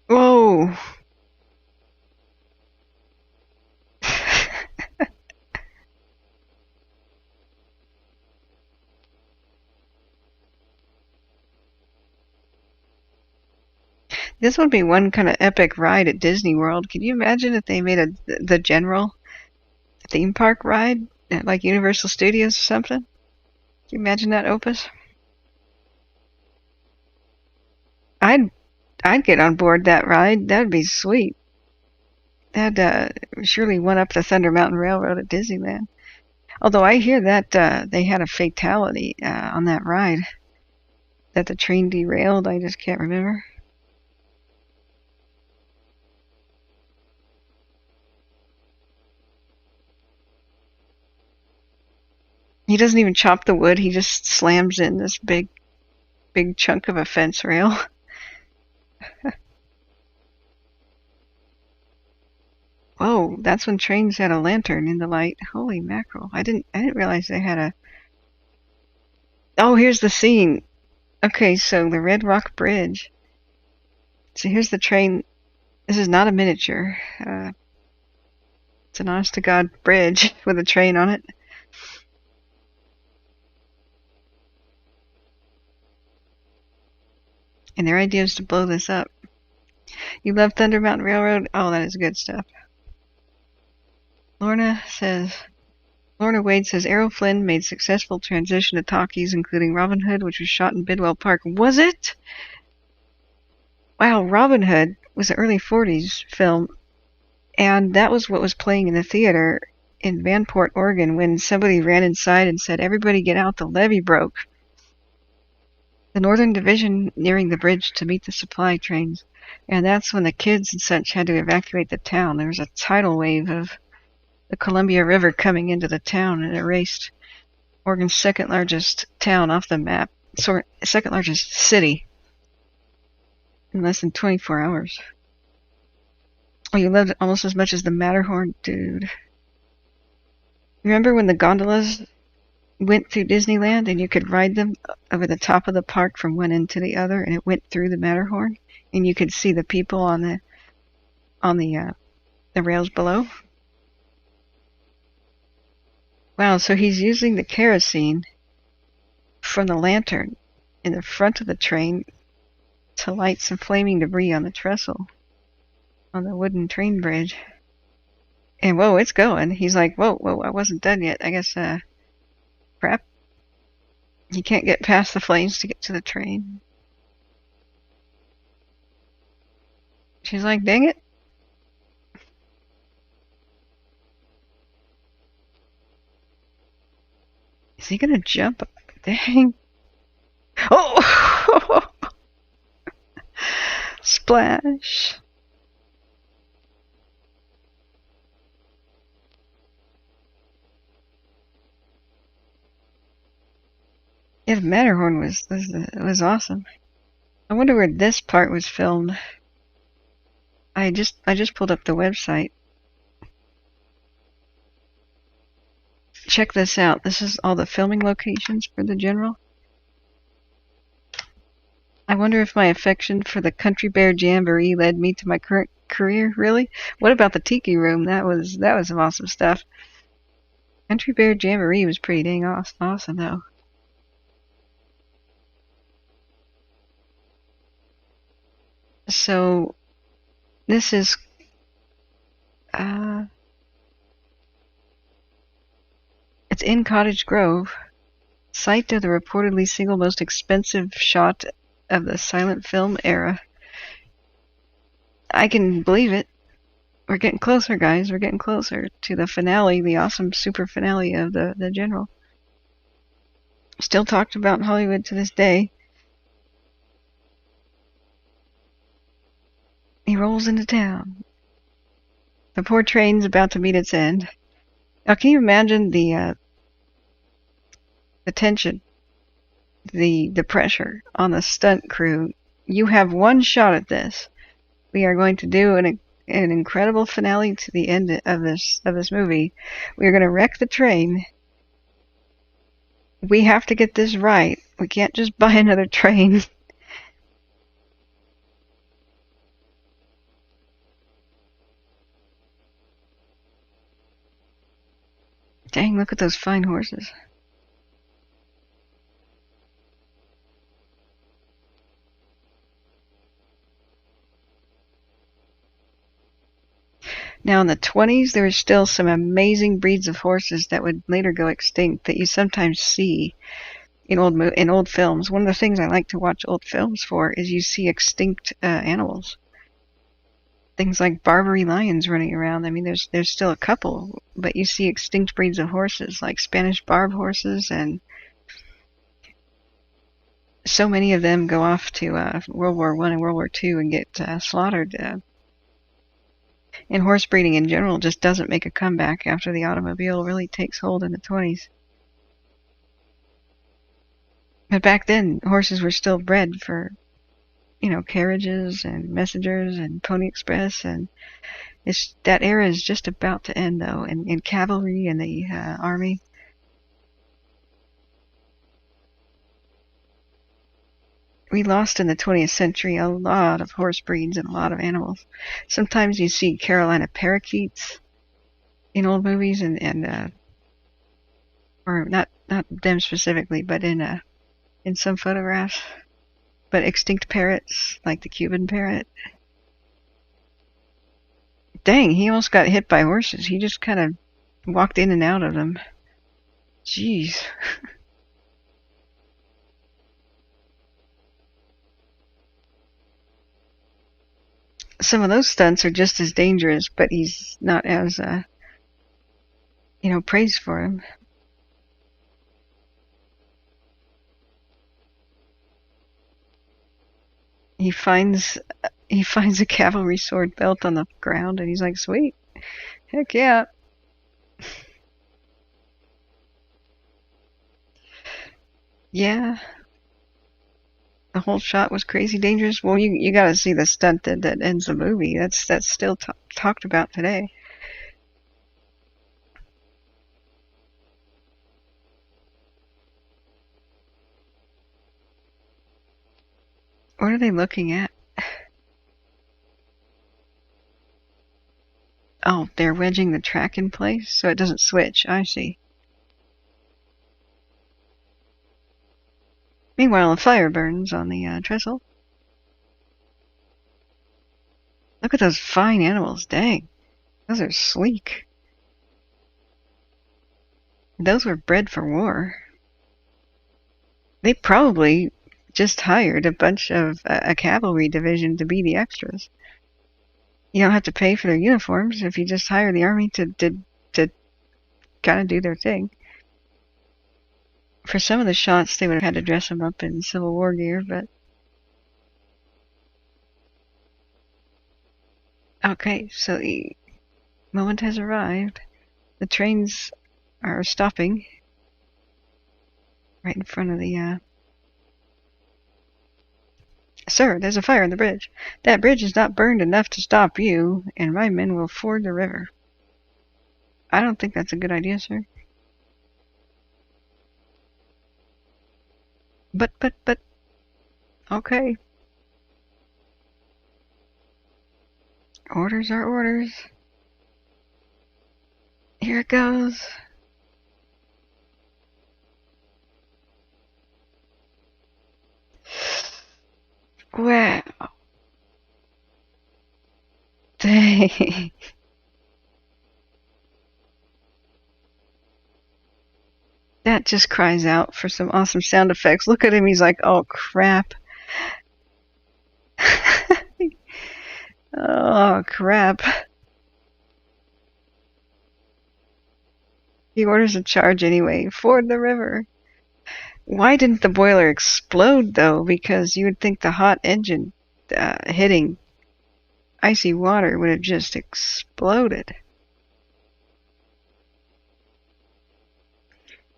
Whoa! This would be one kind of epic ride at Disney World. Can you imagine if they made the General theme park ride at like Universal Studios or something? Can you imagine that, Opus? I'd get on board that ride. That'd be sweet. That'd surely one up the Thunder Mountain Railroad at Disneyland. Although I hear that they had a fatality on that ride. That the train derailed. I just can't remember. He doesn't even chop the wood. He just slams in this big chunk of a fence rail. Whoa, that's when trains had a lantern in the light. Holy mackerel. I didn't realize they had a... Oh, here's the scene. Okay, so the Red Rock Bridge. So here's the train. This is not a miniature. It's an honest-to-God bridge with a train on it. And their idea is to blow this up. You love Thunder Mountain Railroad? Oh, that is good stuff. Lorna Wade says, Errol Flynn made successful transition to talkies, including Robin Hood, which was shot in Bidwell Park. Was it? Wow, Robin Hood was an early 40s film, and that was what was playing in the theater in Vanport, Oregon, when somebody ran inside and said, everybody get out, the levee broke. The Northern Division nearing the bridge to meet the supply trains, and that's when the kids and such had to evacuate the town. There was a tidal wave of the Columbia River coming into the town and erased Oregon's second largest town off the map, second largest city, in less than 24 hours. Oh, you loved it almost as much as the Matterhorn? Dude. Remember when the gondolas went through Disneyland and you could ride them over the top of the park from one end to the other, and it went through the Matterhorn, and you could see the people on the rails below? Wow, so he's using the kerosene from the lantern in the front of the train to light some flaming debris on the trestle on the wooden train bridge. And whoa, it's going. He's like, whoa, I wasn't done yet. I guess, crap. You can't get past the flames to get to the train. She's like, dang it. Is he gonna jump? Dang. Oh! Splash. Yeah, the Matterhorn was awesome. I wonder where this part was filmed. I just pulled up the website. Check this out. This is all the filming locations for the General. I wonder if my affection for the Country Bear Jamboree led me to my current career. Really? What about the Tiki Room? That was some awesome stuff. Country Bear Jamboree was pretty dang awesome though. So this is it's in Cottage Grove, site of the reportedly single most expensive shot of the silent film era. I can believe it. We're getting closer, guys. We're getting closer to the finale, the awesome super finale of the General. Still talked about in Hollywood to this day. He rolls into town. The poor train's about to meet its end. Now, can you imagine the tension, the pressure on the stunt crew? You have one shot at this. We are going to do an incredible finale to the end of this movie. We are going to wreck the train. We have to get this right. We can't just buy another train. Dang, look at those fine horses. Now in the 20s, there were still some amazing breeds of horses that would later go extinct that you sometimes see in old films. One of the things I like to watch old films for is you see extinct animals. Things like Barbary lions running around. I mean, there's still a couple, but you see extinct breeds of horses like Spanish barb horses, and so many of them go off to World War I and World War II and get slaughtered. And horse breeding in general just doesn't make a comeback after the automobile really takes hold in the 20s. But back then, horses were still bred for, carriages and messengers and Pony Express, and that era is just about to end though, in cavalry and the army. we lost in the 20th century a lot of horse breeds and a lot of animals. Sometimes you see Carolina parakeets in old movies, or not them specifically, but in some photographs. But extinct parrots, like the Cuban parrot. Dang, he almost got hit by horses. He just kind of walked in and out of them. Jeez. Some of those stunts are just as dangerous, but he's not as, praised for him. He finds a cavalry sword belt on the ground, and he's like, "Sweet, heck yeah!" Yeah, the whole shot was crazy dangerous. Well, you got to see the stunt that ends the movie. That's still talked about today. What are they looking at? Oh, they're wedging the track in place so it doesn't switch. I see. Meanwhile, a fire burns on the trestle. Look at those fine animals. Dang. Those are sleek. Those were bred for war. They probably just hired a bunch of a cavalry division to be the extras. You don't have to pay for their uniforms if you just hire the army to kind of do their thing. For some of the shots, they would have had to dress them up in Civil War gear, but... Okay, so the moment has arrived. The trains are stopping right in front of the... Sir, there's a fire on the bridge. That bridge is not burned enough to stop you, and my men will ford the river. I don't think that's a good idea, sir. But... Okay. Orders are orders. Here it goes. Wow. Dang. That just cries out for some awesome sound effects. Look at him, he's like, oh crap. Oh crap. He orders a charge anyway. Ford the river. Why didn't the boiler explode though? Because you would think the hot engine hitting icy water would have just exploded.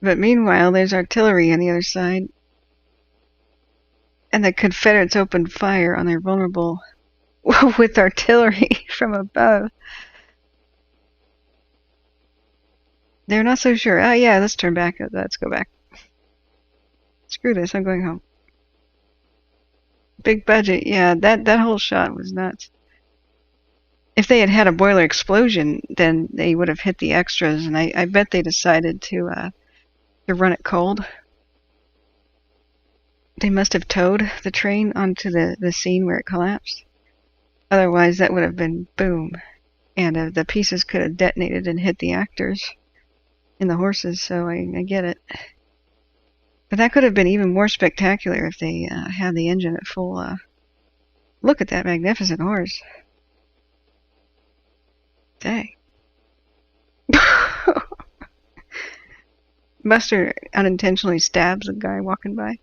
But meanwhile, there's artillery on the other side. And the Confederates opened fire on their vulnerable with artillery from above. They're not so sure. Oh yeah, let's turn back. Let's go back. Screw this, I'm going home. Big budget, yeah, that whole shot was nuts. If they had had a boiler explosion, then they would have hit the extras, and I bet they decided to run it cold. They must have towed the train onto the scene where it collapsed. Otherwise, that would have been boom. And the pieces could have detonated and hit the actors and the horses, so I get it. But that could have been even more spectacular if they had the engine at full. Look at that magnificent horse. Dang. Buster unintentionally stabs a guy walking by.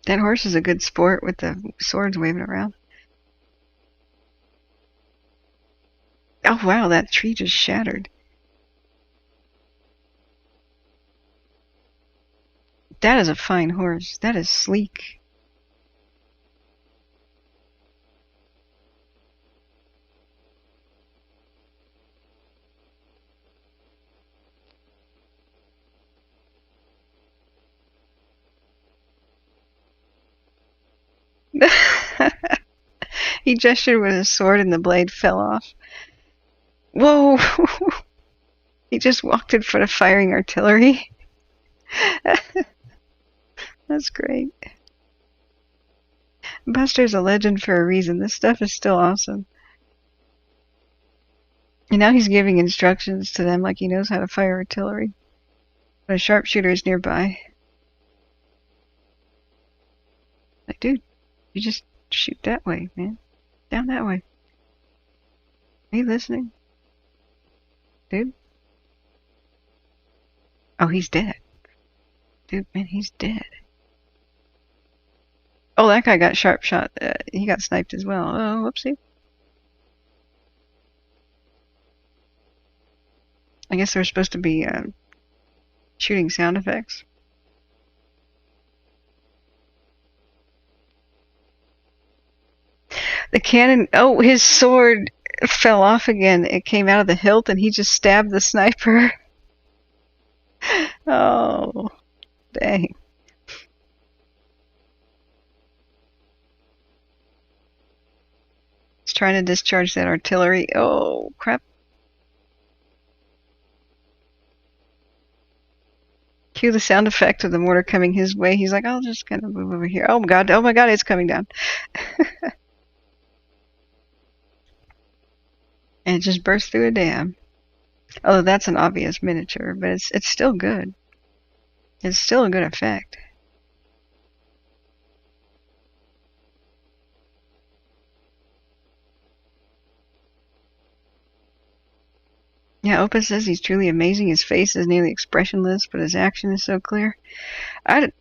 That horse is a good sport with the swords waving around. Oh wow, that tree just shattered. That is a fine horse. That is sleek. He gestured with his sword and the blade fell off. Whoa! He just walked in front of firing artillery. That's great. Buster's a legend for a reason. This stuff is still awesome. And now he's giving instructions to them like he knows how to fire artillery. But a sharpshooter is nearby. Like, dude, you just shoot that way, man. Down that way. Are you listening? Dude? Oh, he's dead. Dude, man, he's dead. Oh, that guy got sharp shot. He got sniped as well. Oh, whoopsie. I guess there were supposed to be shooting sound effects. The cannon, oh, his sword fell off again. It came out of the hilt and he just stabbed the sniper. Oh, dang. He's trying to discharge that artillery. Oh, crap. Cue the sound effect of the mortar coming his way. He's like, I'll just kind of move over here. Oh my god, it's coming down. And it just burst through a dam. Although that's an obvious miniature, but it's still good. It's still a good effect. Yeah, Opus says he's truly amazing. His face is nearly expressionless, but his action is so clear. I don't.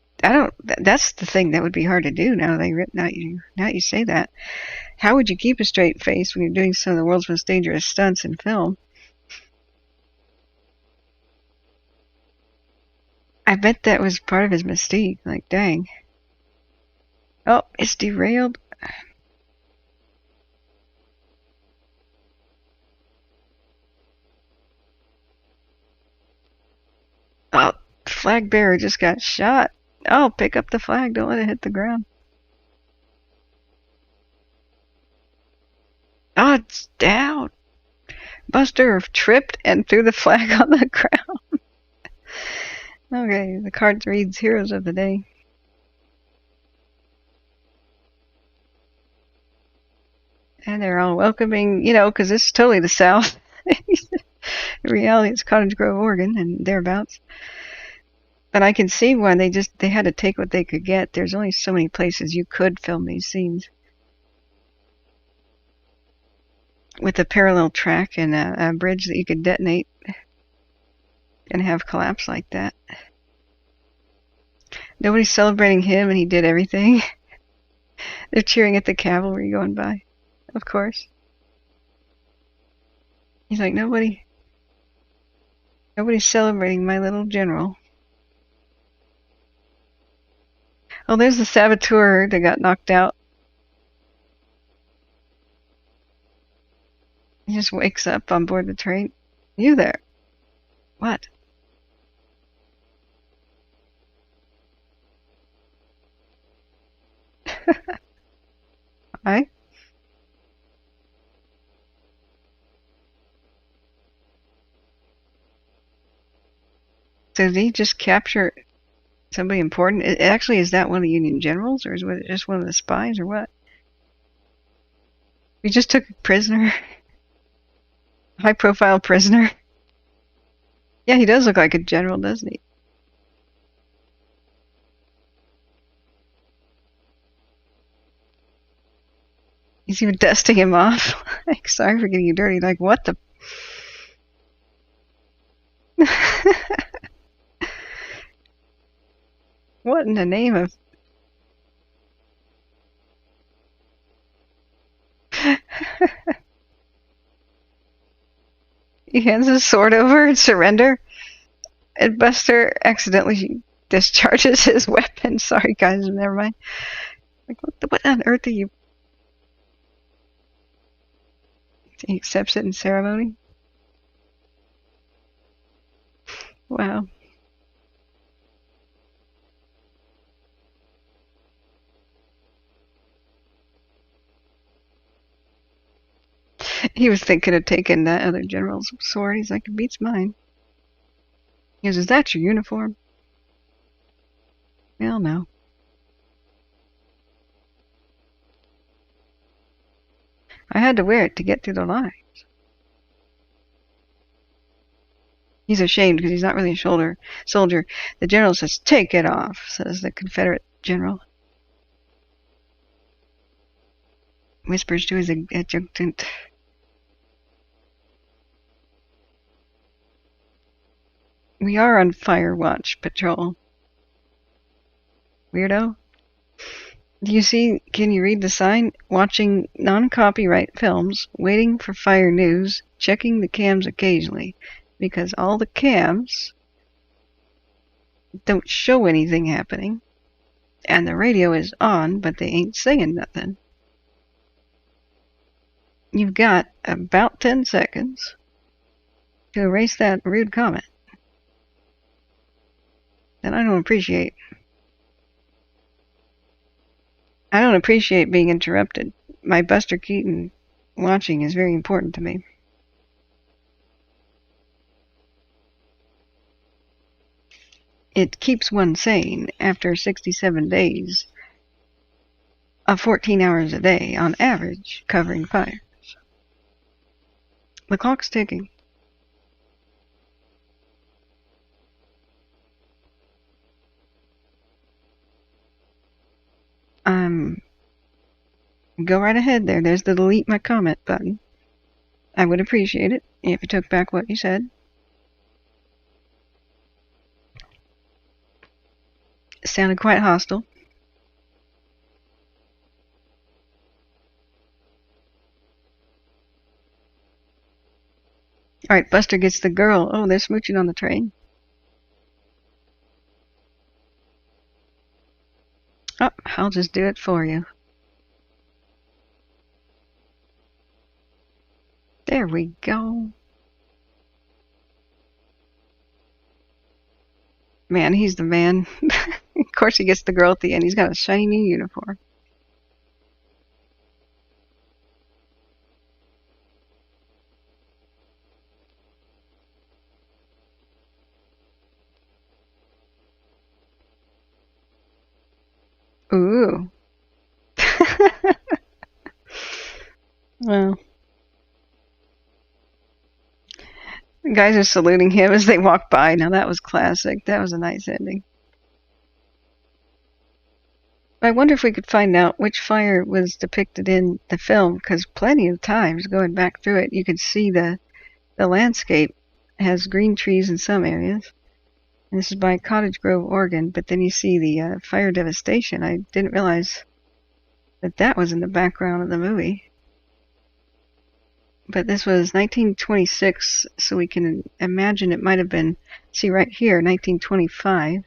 That's the thing that would be hard to do now. Now you say that. How would you keep a straight face when you're doing some of the world's most dangerous stunts in film? I bet that was part of his mystique. Like, dang. Oh, it's derailed. Oh, flag bearer just got shot. Oh, pick up the flag. Don't let it hit the ground. Oh, it's down. Buster tripped and threw the flag on the ground. Okay, the card reads Heroes of the Day. And they're all welcoming, because this is totally the South. In reality, it's Cottage Grove, Oregon, and thereabouts. But I can see why they had to take what they could get. There's only so many places you could film these scenes. With a parallel track and a bridge that you could detonate and have collapse like that. Nobody's celebrating him and he did everything. They're cheering at the cavalry going by, of course. He's like, nobody's celebrating my little general. Oh, there's the saboteur that got knocked out. He just wakes up on board the train. You there? What? Hi? So did he just capture somebody important? Actually, is that one of the Union generals, or is it just one of the spies, or what? We just took a prisoner. High-profile prisoner. Yeah, he does look like a general, doesn't he? He's even dusting him off. Like, sorry for getting you dirty. Like, what the... What in the name of... He hands his sword over and surrender. And Buster accidentally discharges his weapon. Sorry, guys, never mind. Like, what on earth are you... He accepts it in ceremony. Wow. He was thinking of taking that other general's sword. He's like, it beats mine. He goes, is that your uniform? Well, no. I had to wear it to get through the lines. He's ashamed because he's not really a soldier. The general says, take it off, says the Confederate general. Whispers to his adjutant. We are on fire watch patrol. Weirdo. Do you see, can you read the sign? Watching non-copyright films, waiting for fire news, checking the cams occasionally. Because all the cams don't show anything happening. And the radio is on, but they ain't saying nothing. You've got about 10 seconds to erase that rude comment that I don't appreciate. I don't appreciate being interrupted. My Buster Keaton watching is very important to me. It keeps one sane after 67 days of 14 hours a day on average covering fires. The clock's ticking. Go right ahead there. There's the delete my comment button. I would appreciate it if you took back what you said. It sounded quite hostile. Alright, Buster gets the girl. Oh, they're smooching on the train. Oh, I'll just do it for you. There we go. Man, he's the man. Of course he gets the girl at the end. He's got a shiny uniform. Ooh. Well. The guys are saluting him as they walk by. Now that was classic. That was a nice ending. I wonder if we could find out which fire was depicted in the film, because plenty of times going back through it, you could see the landscape has green trees in some areas. And this is by Cottage Grove, Oregon, but then you see the fire devastation. I didn't realize that that was in the background of the movie. But this was 1926, so we can imagine it might have been, see right here, 1925.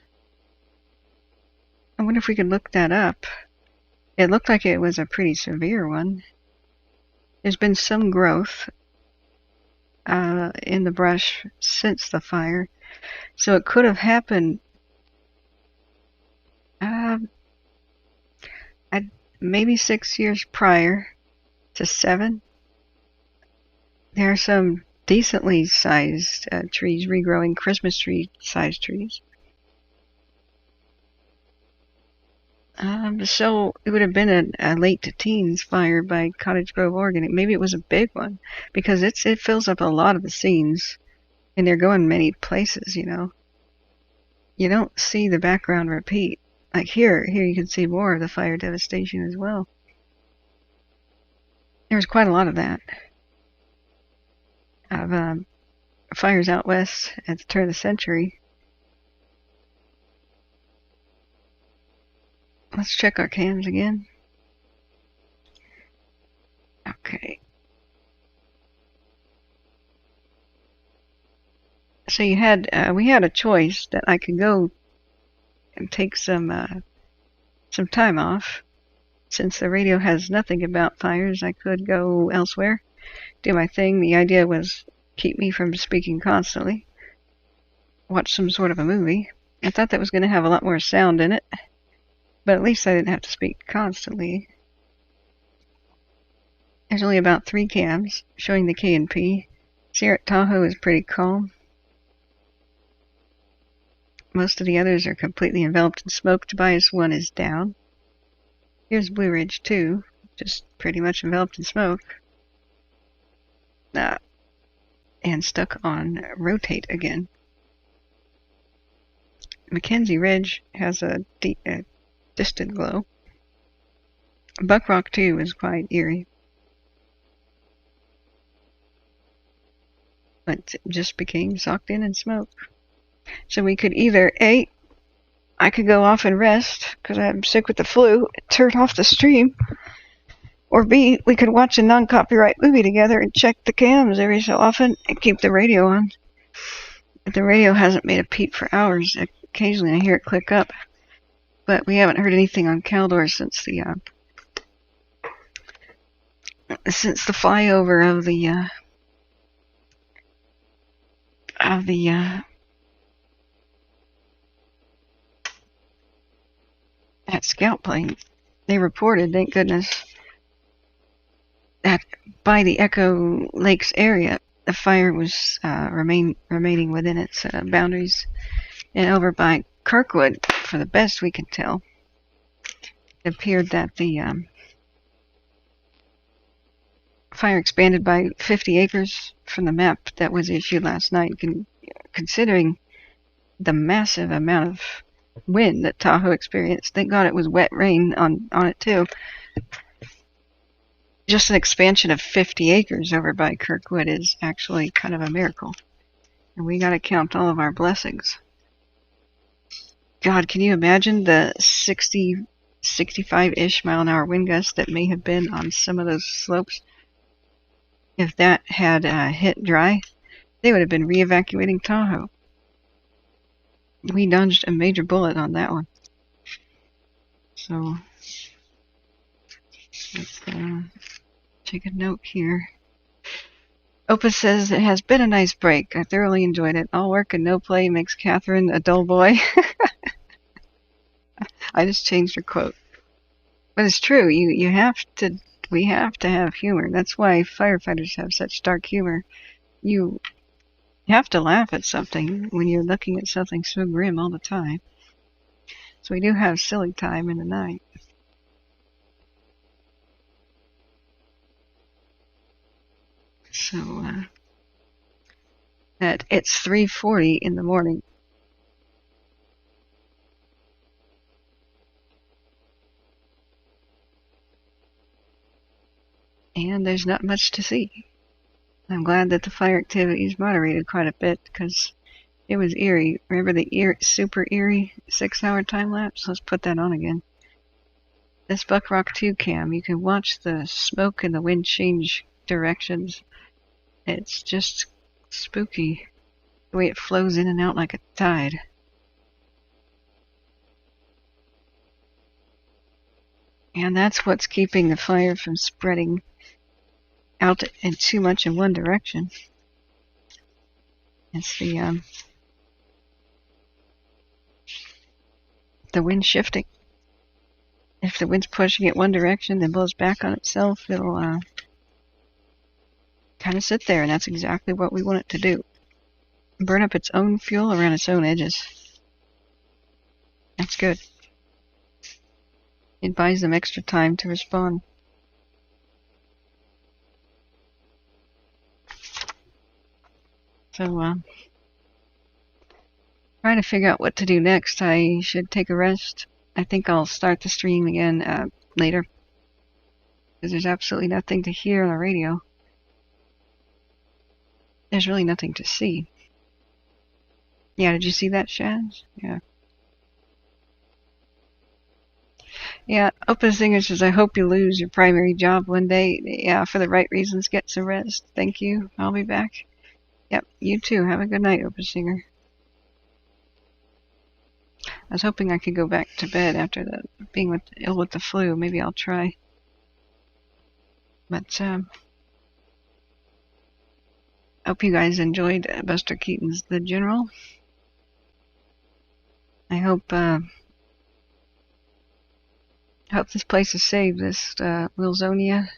I wonder if we could look that up. It looked like it was a pretty severe one. There's been some growth in the brush since the fire. So it could have happened maybe 6 years prior to 7. There are some decently sized trees regrowing, Christmas tree sized trees. So it would have been a late teens fire by Cottage Grove, Oregon. Maybe it was a big one because it fills up a lot of the scenes, and they're going many places. You know, you don't see the background repeat. Like here you can see more of the fire devastation as well. There was quite a lot of that. Of fires out west at the turn of the century. Let's check our cams again. Okay. So we had a choice that I could go and take some time off. Since the radio has nothing about fires, I could go elsewhere, do my thing. The idea was keep me from speaking constantly. Watch some sort of a movie. I thought that was going to have a lot more sound in it. But at least I didn't have to speak constantly. There's only about 3 cams showing the K&P. Sierra Tahoe is pretty calm. Most of the others are completely enveloped in smoke. Tobias 1 is down. Here's Blue Ridge 2, just pretty much enveloped in smoke. And stuck on rotate again. Mackenzie Ridge has a distant glow. Buck Rock 2 is quite eerie. But it just became socked in smoke. So we could either, A, I could go off and rest because I'm sick with the flu, turn off the stream, or B, we could watch a non-copyright movie together and check the cams every so often and keep the radio on. But the radio hasn't made a peep for hours. Occasionally I hear it click up, but we haven't heard anything on Caldor since the flyover of that scout plane. They reported, thank goodness, that by the Echo Lakes area, the fire was remaining within its boundaries, and over by Kirkwood, for the best we can tell, it appeared that the fire expanded by 50 acres from the map that was issued last night, considering the massive amount of wind that Tahoe experienced. Thank God it was wet rain on it too. Just an expansion of 50 acres over by Kirkwood is actually kind of a miracle. And we gotta count all of our blessings. God, can you imagine the 60, 65-ish mile-an-hour wind gusts that may have been on some of those slopes? If that had hit dry, they would have been re-evacuating Tahoe. We dodged a major bullet on that one. So, let's take a note here. Opus says, it has been a nice break. I thoroughly enjoyed it. All work and no play makes Kathryn a dull boy. I just changed her quote. But it's true. We have to have humor. That's why firefighters have such dark humor. You have to laugh at something when you're looking at something so grim all the time. So we do have silly time in the night. So it's 3:40 in the morning. And there's not much to see. I'm glad that the fire activity is moderated quite a bit because it was eerie. Remember the super eerie 6-hour time lapse? Let's put that on again. This Buck Rock 2 cam, you can watch the smoke and the wind change directions. It's just spooky the way it flows in and out like a tide. And that's what's keeping the fire from spreading out and too much in one direction. It's the wind shifting. If the wind's pushing it one direction, then blows back on itself, it'll kind of sit there, and that's exactly what we want it to do. Burn up its own fuel around its own edges. That's good. It buys them extra time to respond. So, trying to figure out what to do next. I should take a rest. I think I'll start the stream again later. Because there's absolutely nothing to hear on the radio. There's really nothing to see. Yeah, did you see that, Shaz? Yeah. Yeah, Open Singer says, I hope you lose your primary job one day. Yeah, for the right reasons, get some rest. Thank you. I'll be back. Yep, you too. Have a good night, Open Singer. I was hoping I could go back to bed after being ill with the flu. Maybe I'll try. But, hope you guys enjoyed Buster Keaton's The General. I hope this place is saved, this Wilsonia.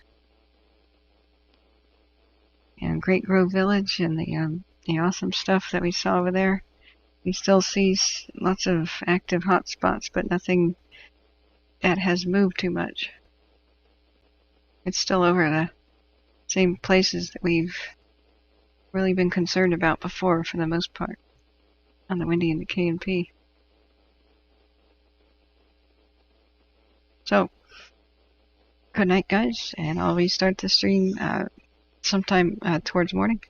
and Great Grove Village and the awesome stuff that we saw over there. We still see lots of active hotspots, but nothing that has moved too much. It's still over the same places that we've really been concerned about before, for the most part, on the Windy and the K&P. So, good night, guys, and I'll restart the stream sometime towards morning.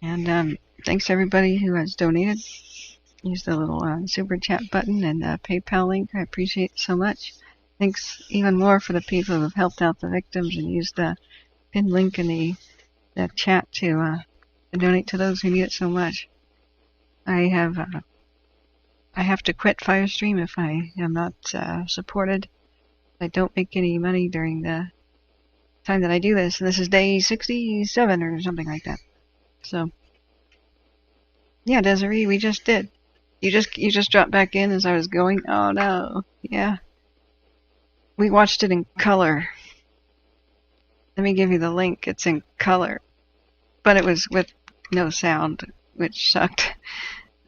And thanks everybody who has donated. Use the little super chat button and PayPal link. I appreciate it so much. Thanks even more for the people who have helped out the victims and used the pinned link in the chat to donate to those who need it so much. I have to quit Firestream if I am not supported. I don't make any money during the time that I do this, and this is day 67 or something like that. So, yeah, Desiree, we just did. You just dropped back in as I was going. Oh no, yeah. We watched it in color. Let me give you the link. It's in color, but it was with no sound, which sucked.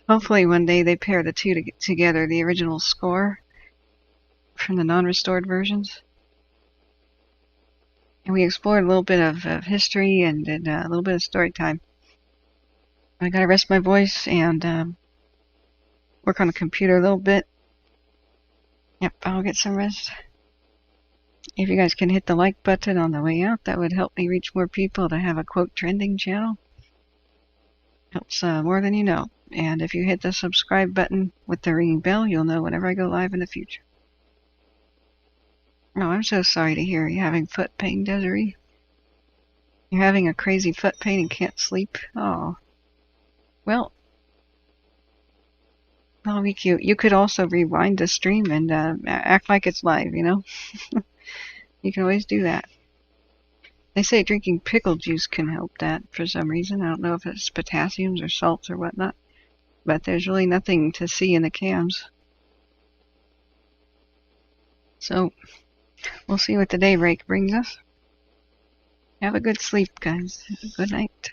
Hopefully one day they pair the two together, the original score from the non-restored versions. And we explored a little bit of history and did a little bit of story time. I gotta rest my voice and work on the computer a little bit. Yep, I'll get some rest. If you guys can hit the like button on the way out, that would help me reach more people to have a quote trending channel. Helps more than you know. And if you hit the subscribe button with the ringing bell, you'll know whenever I go live in the future. Oh, I'm so sorry to hear you're having foot pain, Desiree. You're having a crazy foot pain and can't sleep. Oh. Well, that'll be cute. You could also rewind the stream and act like it's live, you know? You can always do that. They say drinking pickle juice can help that for some reason. I don't know if it's potassiums or salts or whatnot. But there's really nothing to see in the cams. So, we'll see what the daybreak brings us. Have a good sleep, guys. Good night.